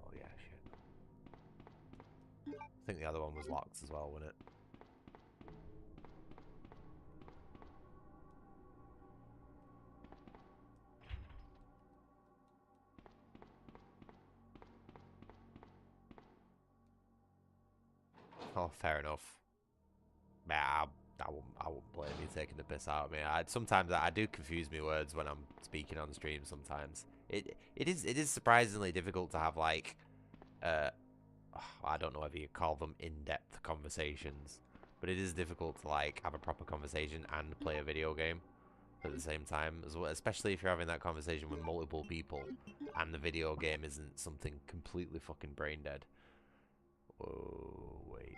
Speaker 1: Oh yeah, shit. I think the other one was locked as well, wasn't it? Oh, fair enough. Yeah, I won't blame you taking the piss out of me. Sometimes I do confuse me words when I'm speaking on stream. Sometimes it is surprisingly difficult to have like I don't know whether you call them in-depth conversations, but it is difficult to like have a proper conversation and play a video game at the same time as well, especially if you're having that conversation with multiple people and the video game isn't something completely fucking brain dead. Oh wait.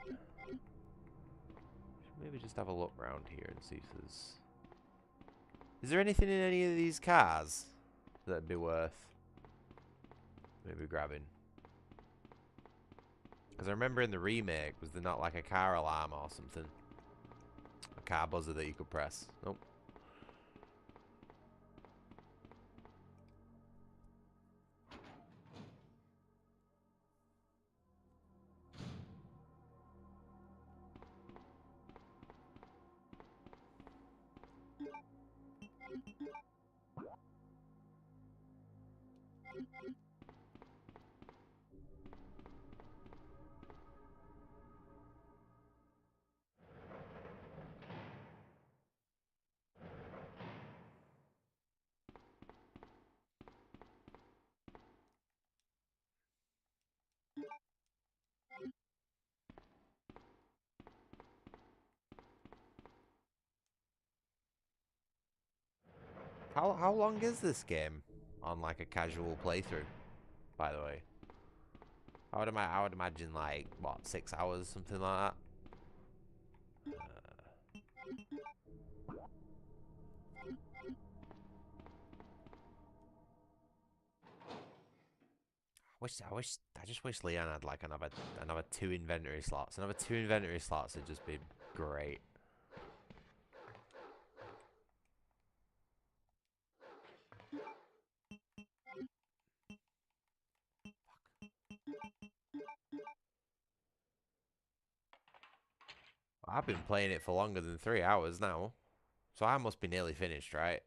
Speaker 1: Maybe just have a look around here and see if there's... Is there anything in any of these cars that'd be worth maybe grabbing? Because I remember in the remake, was there not like a car alarm or something? A car buzzer that you could press? Nope. How long is this game on like a casual playthrough, by the way? I would imagine like what, 6 hours, something like that. I just wish Leon had like another 2 inventory slots. Another 2 inventory slots would just be great. I've been playing it for longer than 3 hours now, so I must be nearly finished, right?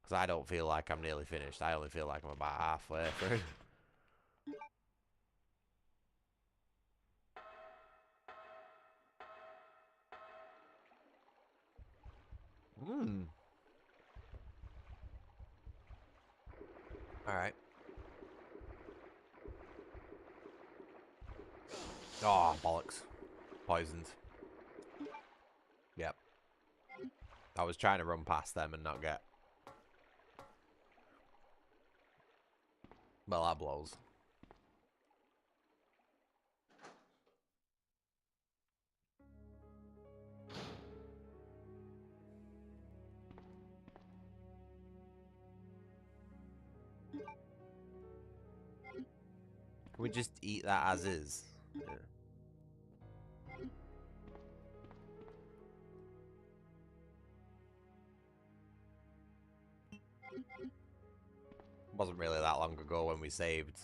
Speaker 1: Because I don't feel like I'm nearly finished. I only feel like I'm about halfway through. Alright. Oh, bollocks. Poisoned. Yep. I was trying to run past them and not get... Well, that blows. Can we just eat that as is? Yeah. Wasn't really that long ago when we saved,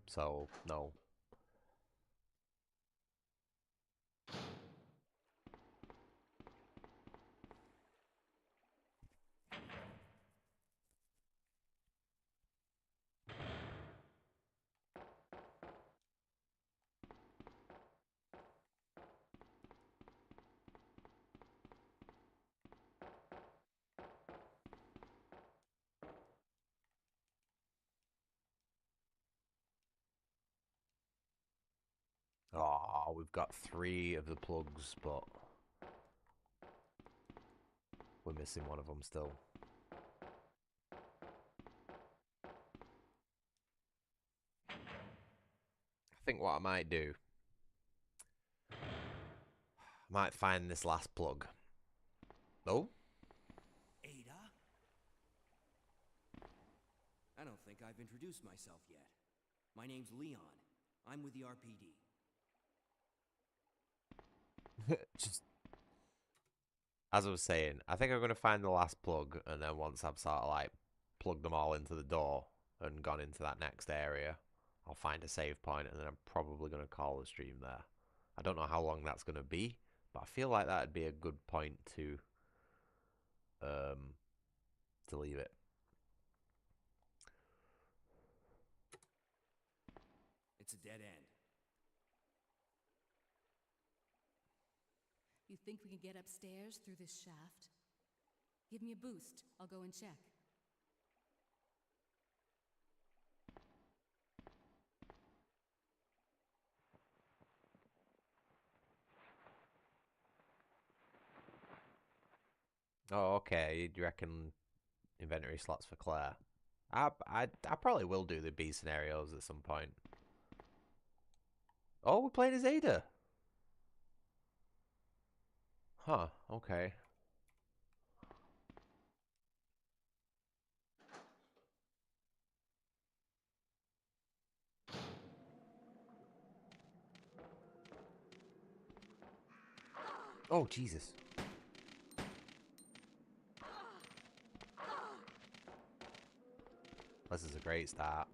Speaker 1: so no. Oh, we've got 3 of the plugs, but we're missing one of them still. I think what I might do, I might find this last plug. Oh?
Speaker 11: Ada? I don't think I've introduced myself yet. My name's Leon. I'm with the RPD.
Speaker 1: Just as I was saying, I think I'm going to find the last plug, and then once I've sort of like plugged them all into the door and gone into that next area, I'll find a save point, and then I'm probably going to call the stream there. I don't know how long that's going to be, but I feel like that'd be a good point to leave it.
Speaker 11: It's a dead end.
Speaker 4: You think we can get upstairs through this shaft? Give me a boost. I'll go and check.
Speaker 1: Oh, okay. Do you reckon inventory slots for Claire? I probably will do the B scenarios at some point. Oh, we're playing as Ada. Huh, okay. Oh, Jesus. This is a great start.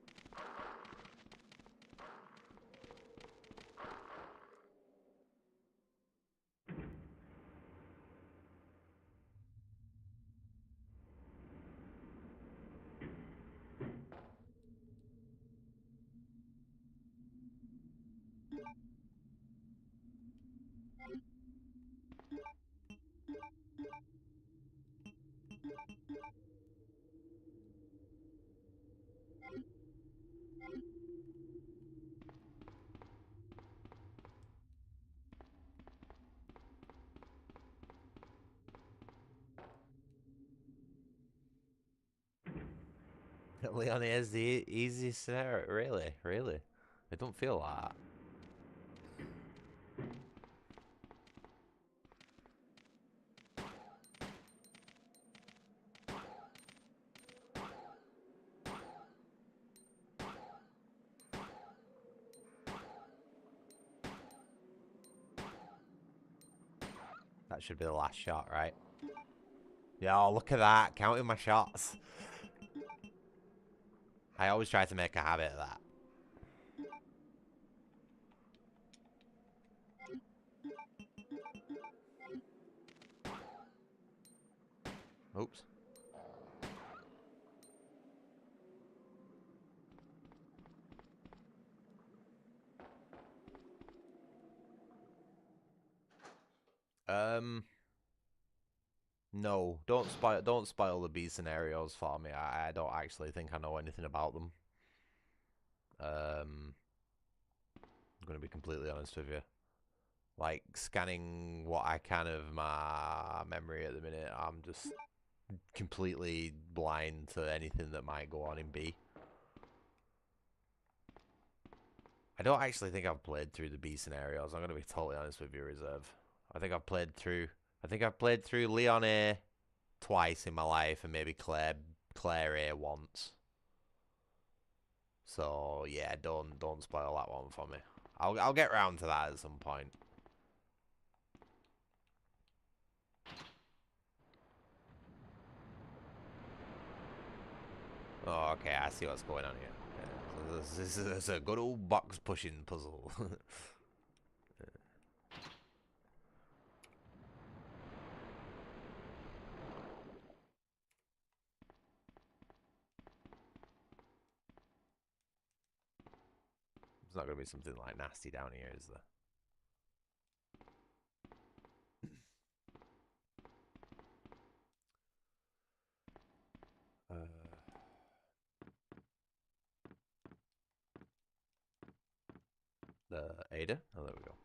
Speaker 1: Leon is the easiest scenario. Really? Really? I don't feel that. That should be the last shot, right? Yeah, look at that. Counting my shots. I always try to make a habit of that. Oops. No, don't spoil the B scenarios for me. I don't actually think I know anything about them. I'm gonna be completely honest with you. Like scanning what I can of my memory at the minute, I'm just completely blind to anything that might go on in B. I don't actually think I've played through the B scenarios. I'm gonna be totally honest with you, Reserve. I think I've played through Leon A twice in my life, and maybe Claire A once. So yeah, don't spoil that one for me. I'll get round to that at some point. Oh, okay, I see what's going on here. Yeah, so this is a good old box pushing puzzle. It's not going to be something like nasty down here, is there? Ada? Oh, there we go.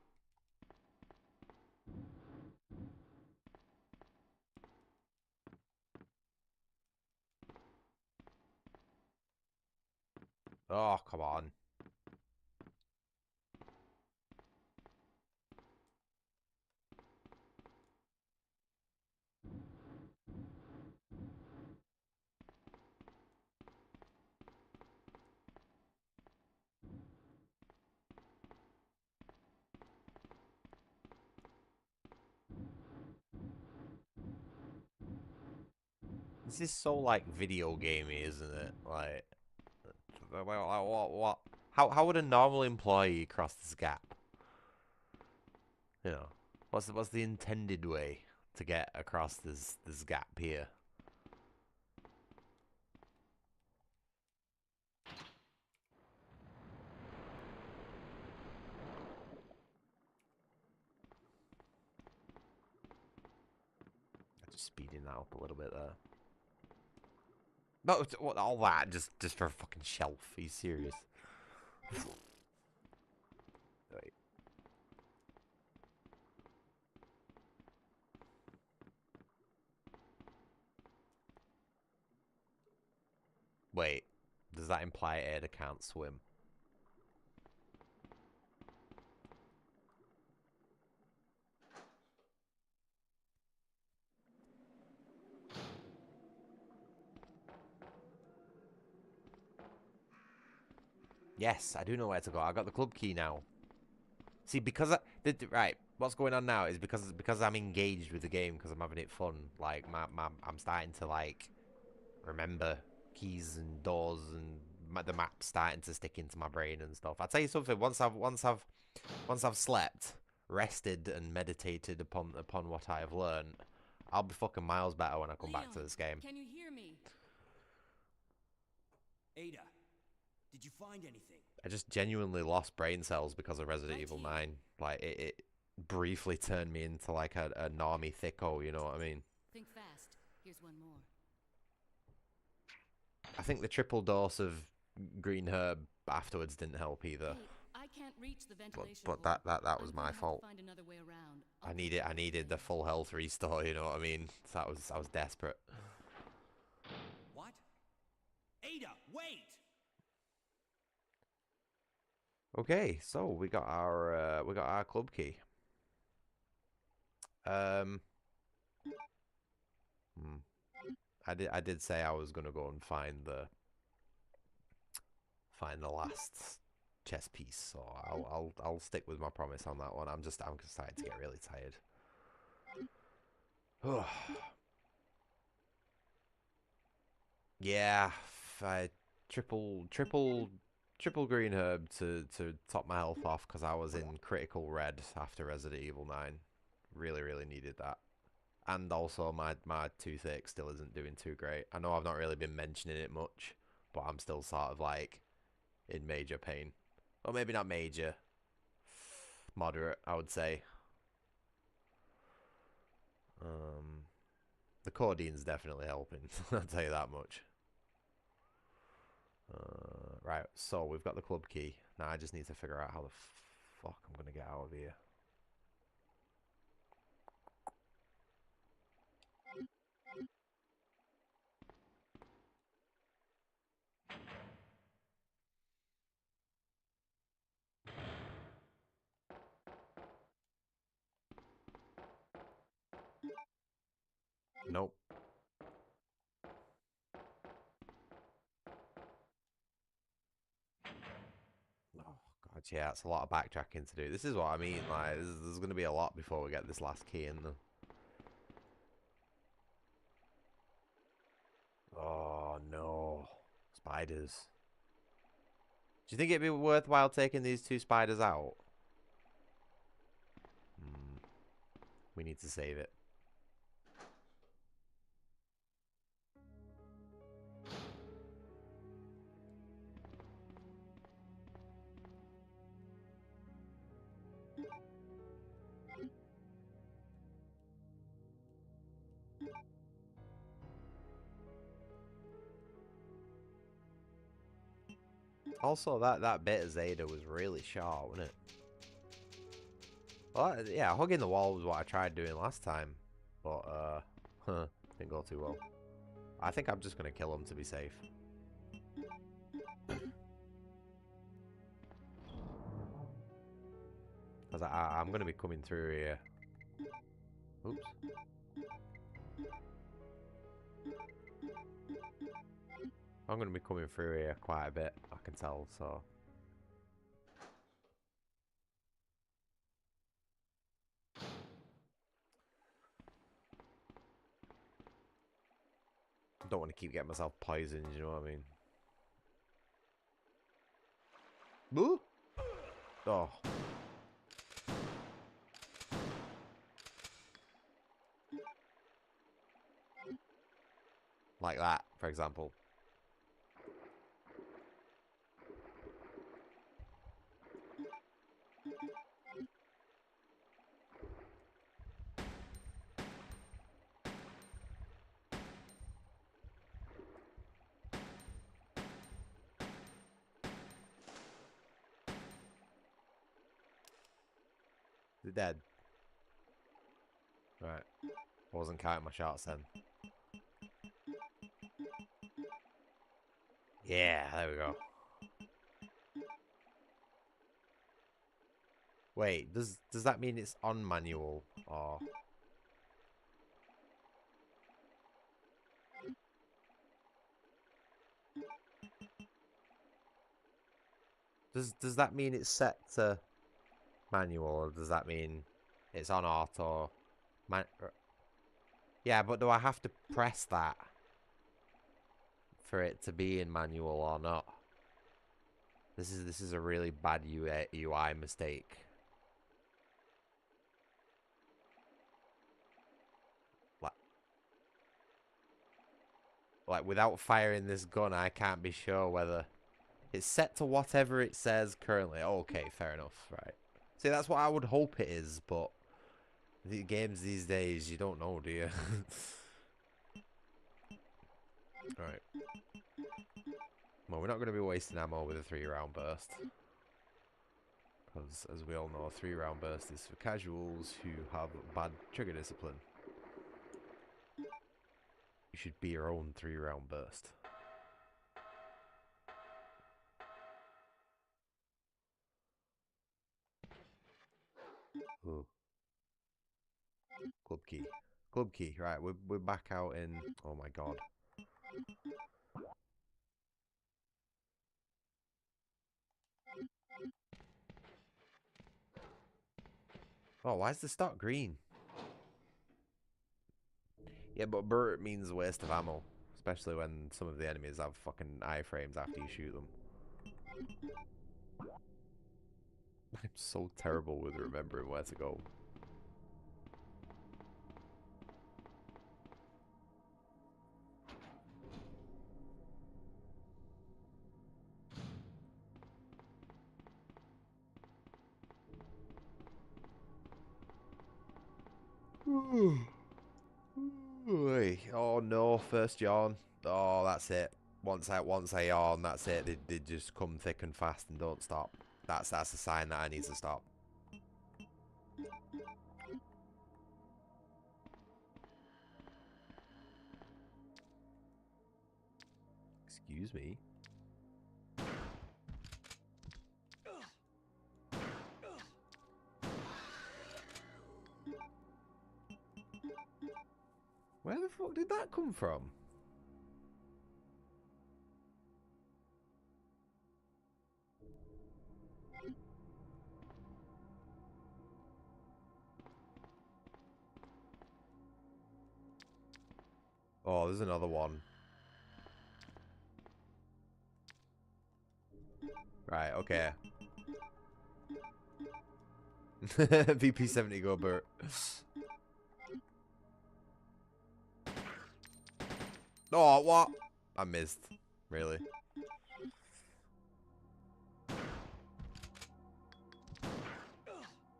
Speaker 1: Oh, come on. This is so, like, video gamey, isn't it? Like, what? How would a normal employee cross this gap? You know, what's the intended way to get across this gap here? Just speeding that up a little bit there. No, what, all that just for a fucking shelf? Are you serious? Wait. Wait, does that imply Ada can't swim? Yes, I do know where to go. I got the club key now. See, because right, what's going on now is because I'm engaged with the game, because I'm having it fun. Like I'm starting to like remember keys and doors, and the map's starting to stick into my brain and stuff. I'll tell you something. Once I've slept, rested, and meditated upon what I have learned, I'll be fucking miles better when I come back to this game.
Speaker 4: Can you hear me?
Speaker 11: Ada, did you find anything?
Speaker 1: I just genuinely lost brain cells because of Resident Evil 9. Like, it briefly turned me into, like, a normie thicko, you know what I mean?
Speaker 4: Think fast. Here's one more.
Speaker 1: I think the triple dose of green herb afterwards didn't help either.
Speaker 4: Hey, I can't reach the ventilation
Speaker 1: But
Speaker 4: hole.
Speaker 1: that was
Speaker 4: I'm
Speaker 1: my
Speaker 4: gonna have to
Speaker 1: fault.
Speaker 4: find another way around.
Speaker 1: I needed the full health restore, you know what I mean? So I was desperate.
Speaker 11: What? Ada, wait!
Speaker 1: Okay, so we got our club key. I did say I was gonna go and find the last chess piece, so I'll stick with my promise on that one. I'm starting to get really tired. Yeah, I triple green herb to top my health off because I was in critical red after Resident Evil 9. Really needed that. And also my toothache still isn't doing too great. I know I've not really been mentioning it much, but I'm still sort of like in major pain. Or maybe not major. Moderate, I would say. The codeine's definitely helping. I'll tell you that much. Right, so we've got the club key. Now I just need to figure out how the fuck I'm gonna get out of here. Nope. Oh, God, yeah, it's a lot of backtracking to do. This is what I mean, like, there's going to be a lot before we get this last key in them. Oh, no. Spiders. Do you think it'd be worthwhile taking these 2 spiders out? We need to save it. Also, that bit of Zeta was really sharp, wasn't it? Well, yeah, hugging the wall was what I tried doing last time. But, didn't go too well. I think I'm just going to kill him to be safe. Because I'm going to be coming through here. Oops. I'm going to be coming through here quite a bit, I can tell, so... I don't want to keep getting myself poisoned, you know what I mean? Boo! Oh. Like that, for example. Is it dead? Right. I wasn't counting my shots then. Yeah, there we go. Wait, does that mean it's on manual or does that mean it's set to manual, or does that mean it's on auto? Yeah, but do I have to press that for it to be in manual or not? This is a really bad UI mistake. Like without firing this gun, I can't be sure whether it's set to whatever it says currently. Okay, fair enough, right. See, that's what I would hope it is, but the games these days, you don't know, do you? Alright. Well, we're not going to be wasting ammo with a 3-round burst. Because, as we all know, a 3-round burst is for casuals who have bad trigger discipline. You should be your own 3-round burst. Ooh. Club key. Club key. Right, we're back out in... Oh my god. Oh, why is the stock green? Yeah, but Burt means waste of ammo. Especially when some of the enemies have fucking iframes after you shoot them. I'm so terrible with remembering where to go. Oh no, first yawn. Oh, that's it. Once I yawn, that's it. They just come thick and fast and don't stop. That's a sign that I need to stop. Excuse me. Where the fuck did that come from? Oh, there's another one. Right, okay. VP70 go, Bert. Oh, what? I missed. Really?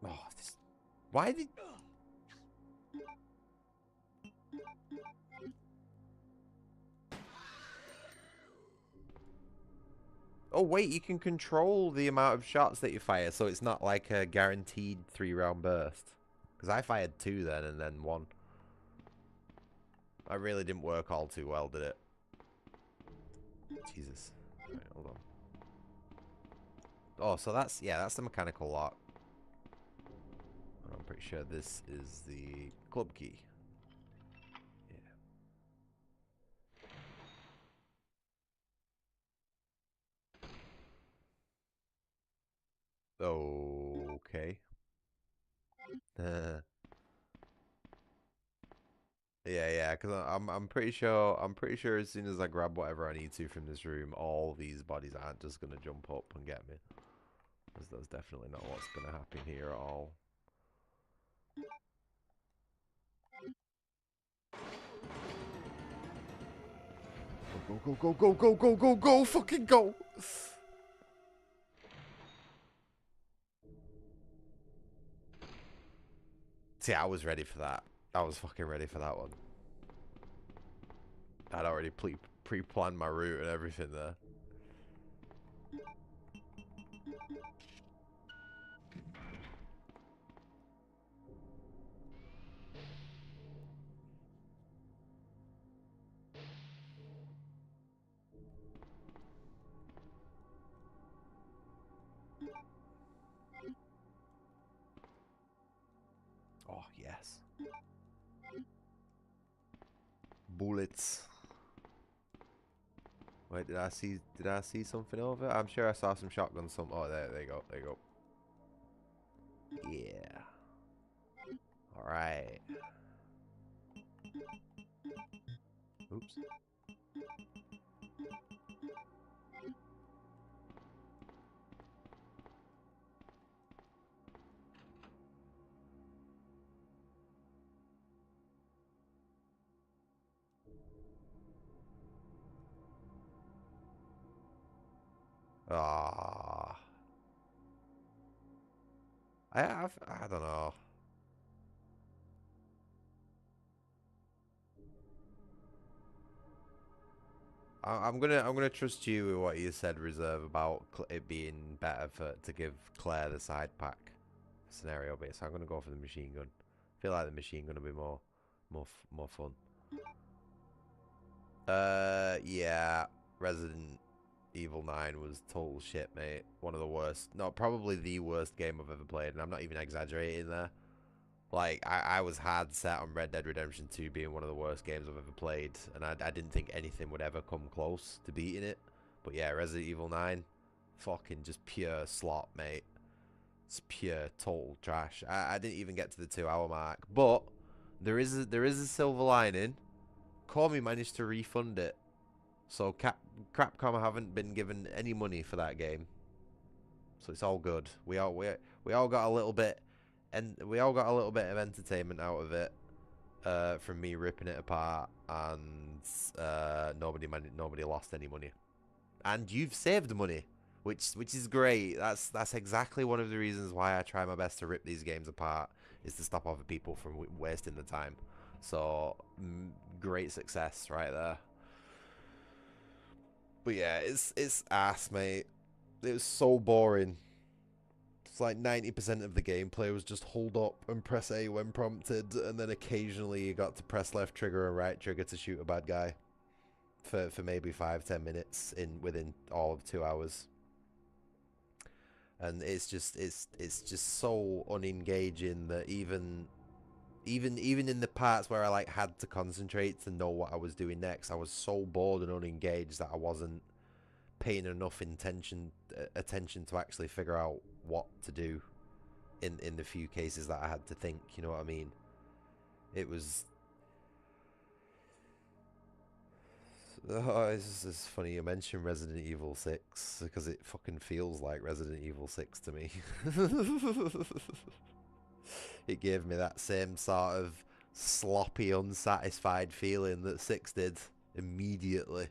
Speaker 1: Oh, this... Why did... Oh wait, you can control the amount of shots that you fire, so it's not like a guaranteed 3-round burst. Because I fired 2 then, and then 1. That really didn't work all too well, did it? Jesus. Right, hold on. Oh, so that's, yeah, that's the mechanical lock. I'm pretty sure this is the club key. Yeah. Okay. Yeah, because I'm pretty sure as soon as I grab whatever I need to from this room, all these bodies aren't just gonna jump up and get me. Because that's definitely not what's gonna happen here at all. Go, fucking go! See, I was ready for that. I was fucking ready for that one. I'd already pre-planned my route and everything there. Oh, yes. Bullets. Wait, did I see something over? I'm sure I saw some shotguns. Oh, there you go. There you go. Yeah. All right. Oops. Ah. I don't know. I'm gonna trust you with what you said, Reserve, about it being better to give Claire the side pack scenario base. So I'm gonna go for the machine gun. I feel like the machine gun will be more fun. Yeah. Resident Evil 9 was total shit, mate. One of the worst. No, probably the worst game I've ever played, and I'm not even exaggerating there. Like, I was hard set on Red Dead Redemption 2 being one of the worst games I've ever played, and I didn't think anything would ever come close to beating it. But yeah, Resident Evil 9, fucking just pure slop, mate. It's pure total trash. I didn't even get to the 2-hour mark, but there is a silver lining. Cormy managed to refund it, so Capcom haven't been given any money for that game, so it's all good. We all got a little bit, and we all got a little bit of entertainment out of it, from me ripping it apart, and nobody lost any money, and you've saved money, which is great. That's exactly one of the reasons why I try my best to rip these games apart, is to stop other people from wasting the time. So great success right there. But yeah, it's ass, mate. It was so boring. It's like 90% of the gameplay was just hold up and press A when prompted, and then occasionally you got to press left trigger and right trigger to shoot a bad guy for maybe 5-10 minutes within all of 2 hours. And it's just so unengaging that even in the parts where I like had to concentrate to know what I was doing next, I was so bored and unengaged that I wasn't paying enough attention to actually figure out what to do in the few cases that I had to think, you know what I mean? It was it's funny you mention Resident Evil 6 because it fucking feels like Resident Evil 6 to me. It gave me that same sort of sloppy, unsatisfied feeling that 6 did immediately.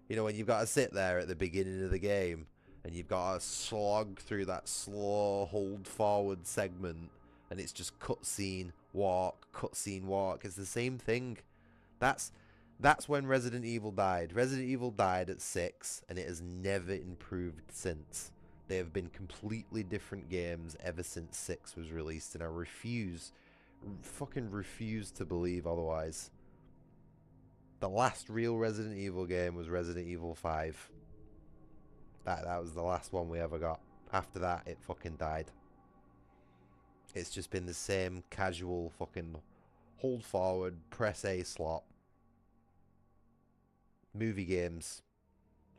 Speaker 1: You know, when you've got to sit there at the beginning of the game and you've got to slog through that slow hold forward segment and it's just cutscene, walk, cutscene, walk. It's the same thing. That's That's when Resident Evil died. Resident Evil died at 6, and it has never improved since. They have been completely different games ever since 6 was released, and I fucking refuse to believe otherwise. The last real Resident Evil game was Resident Evil 5. That was the last one we ever got. After that, it fucking died. It's just been the same casual fucking hold forward, press A slot. Movie games.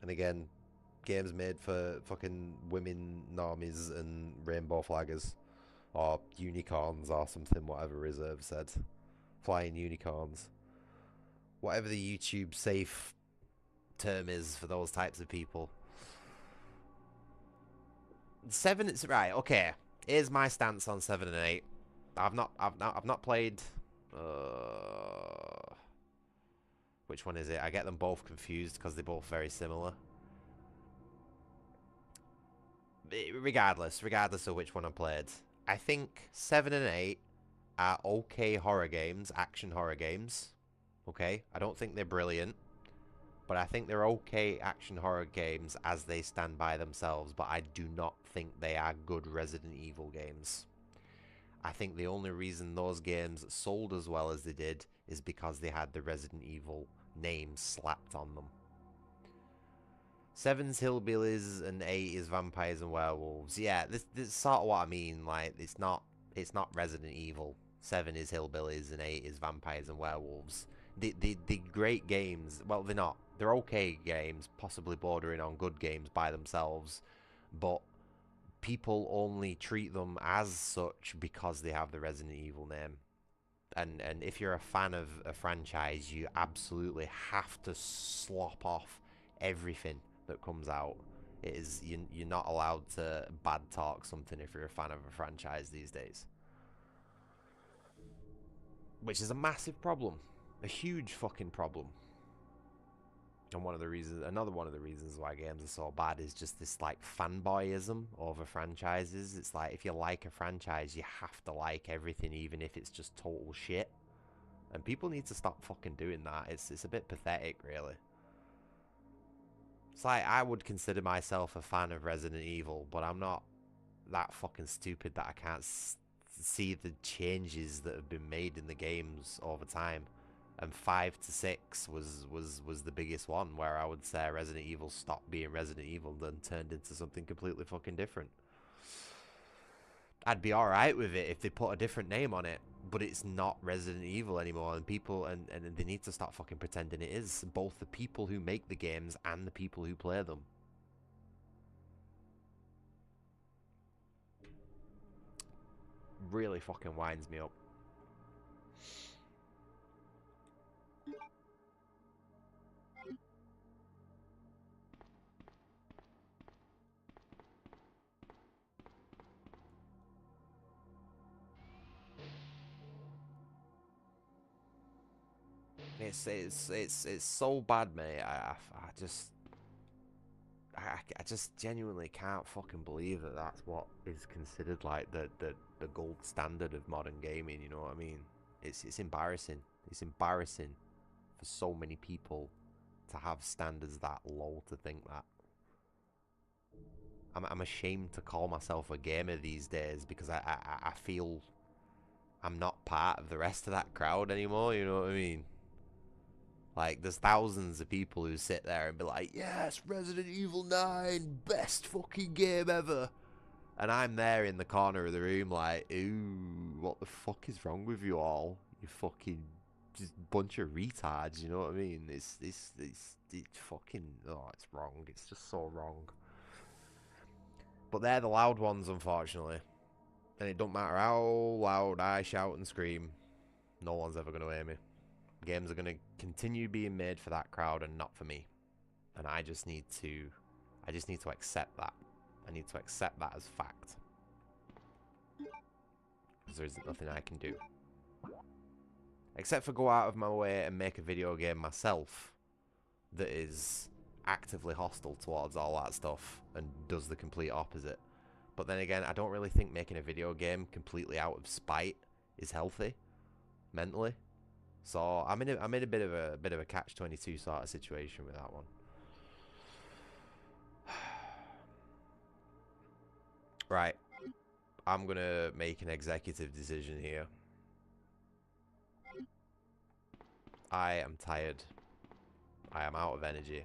Speaker 1: And again, games made for fucking women normies and rainbow flaggers. Or unicorns or something, whatever Reserve said. Flying unicorns. Whatever the YouTube safe term is for those types of people. 7, it's right, okay. Here's my stance on 7 and 8. I've not played which one is it? I get them both confused because they're both very similar. Regardless of which one I played, I think 7 and 8 are okay horror games, action horror games. Okay? I don't think they're brilliant, but I think they're okay action horror games as they stand by themselves, but I do not think they are good Resident Evil games. I think the only reason those games sold as well as they did is because they had the Resident Evil name slapped on them. 7's Hillbillies and 8 is Vampires and Werewolves. Yeah, this is sort of what I mean. Like, it's not Resident Evil. 7 is Hillbillies and 8 is Vampires and Werewolves. The great games, well, they're not. They're okay games, possibly bordering on good games by themselves, but people only treat them as such because they have the Resident Evil name. And if you're a fan of a franchise, you absolutely have to slop off everything that comes out. It is you're not allowed to bad talk something if you're a fan of a franchise these days, which is a massive problem, a huge fucking problem. And another one of the reasons why games are so bad is just this like fanboyism over franchises. It's like if you like a franchise, you have to like everything, even if it's just total shit. And people need to stop fucking doing that. It's a bit pathetic, really. It's like I would consider myself a fan of Resident Evil, but I'm not that fucking stupid that I can't see the changes that have been made in the games over time. And 5 to 6 was the biggest one, where I would say Resident Evil stopped being Resident Evil and then turned into something completely fucking different. I'd be alright with it if they put a different name on it, but it's not Resident Evil anymore, and people and they need to stop fucking pretending it is. Both the people who make the games and the people who play them. Really fucking winds me up. It's so bad, mate. I just genuinely can't fucking believe that that's what is considered like the gold standard of modern gaming. You know what I mean? It's embarrassing. It's embarrassing for so many people to have standards that low, to think that. I'm ashamed to call myself a gamer these days because I feel I'm not part of the rest of that crowd anymore. You know what I mean? Like, there's thousands of people who sit there and be like, yes, Resident Evil 9, best fucking game ever. And I'm there in the corner of the room like, ooh, what the fuck is wrong with you all? You fucking just bunch of retards, you know what I mean? It's fucking, oh, it's wrong. It's just so wrong. But they're the loud ones, unfortunately. And it don't matter how loud I shout and scream, no one's ever going to hear me. Games are going to continue being made for that crowd and not for me. And I just need to accept that. I need to accept that as fact. Because there isn't nothing I can do. Except for go out of my way and make a video game myself that is actively hostile towards all that stuff and does the complete opposite. But then again, I don't really think making a video game completely out of spite is healthy mentally. So I'm in a bit of a catch-22 sort of situation with that one. Right. I'm gonna make an executive decision here. I am tired. I am out of energy.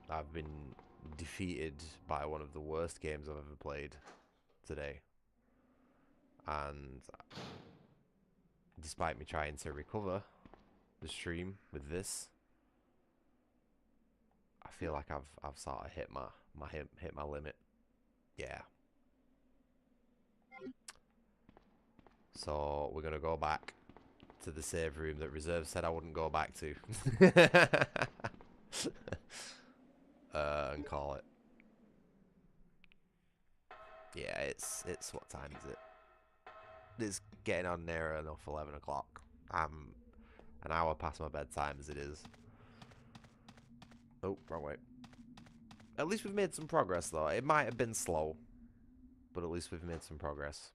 Speaker 1: I've been defeated by one of the worst games I've ever played today. And despite me trying to recover the stream with this, I feel like I've sort of hit my limit. Yeah. So we're gonna go back to the save room that Reserve said I wouldn't go back to. And call it. Yeah, it's what time is it? It's getting on near enough 11 o'clock. I'm an hour past my bedtime as it is. Oh, wrong way. At least we've made some progress though. It might have been slow, but at least we've made some progress.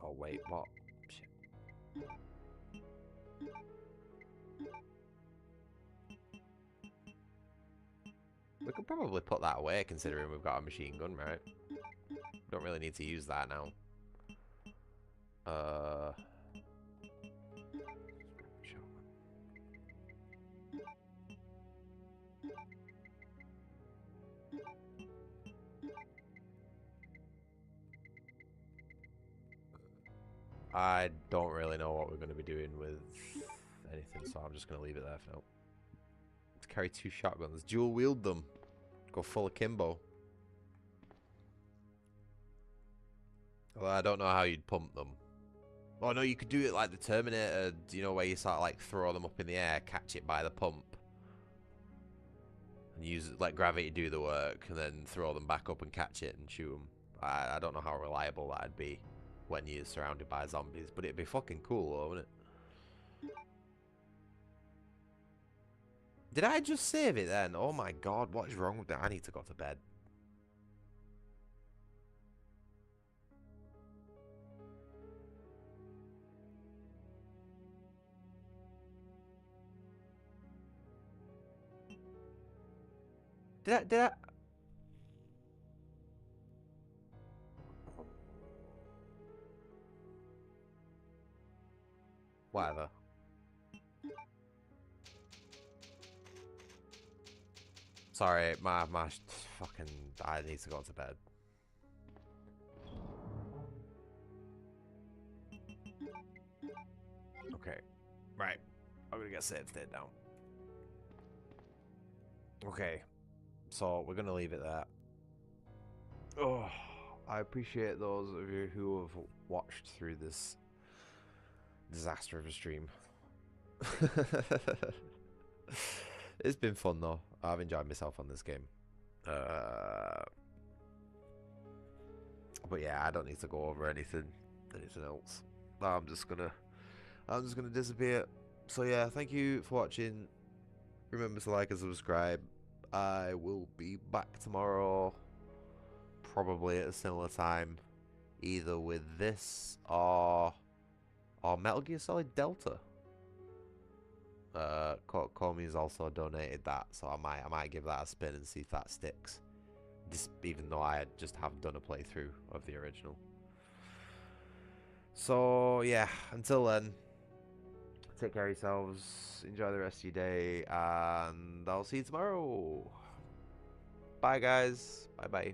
Speaker 1: Oh wait, what? Shit. We could probably put that away considering we've got a machine gun, right? Don't really need to use that now. I don't really know what we're going to be doing with anything, so I'm just going to leave it there for now. Let's carry 2 shotguns. Dual wield them. Go full akimbo. Although I don't know how you'd pump them. Oh no, you could do it like the Terminator, you know, where you sort of like throw them up in the air, catch it by the pump. And use let gravity do the work, and then throw them back up and catch it and shoot them. I don't know how reliable that'd be when you're surrounded by zombies, but it'd be fucking cool, though, wouldn't it? Did I just save it then? Oh my god, what is wrong with that? I need to go to bed. Did I? Whatever. Sorry, my fucking... I need to go to bed. Okay. Right. I'm gonna get save state down. Okay. So, we're gonna leave it there. Oh, I appreciate those of you who have watched through this disaster of a stream. It's been fun though. I've enjoyed myself on this game. But yeah, I don't need to go over anything else. I'm just gonna disappear. So yeah, thank you for watching. Remember to like and subscribe. I will be back tomorrow, probably at a similar time, either with this or Metal Gear Solid Delta. Comey's also donated that, so I might give that a spin and see if that sticks. Even though I just have done a playthrough of the original. So yeah, until then, take care of yourselves, enjoy the rest of your day, and I'll see you tomorrow. Bye guys. Bye.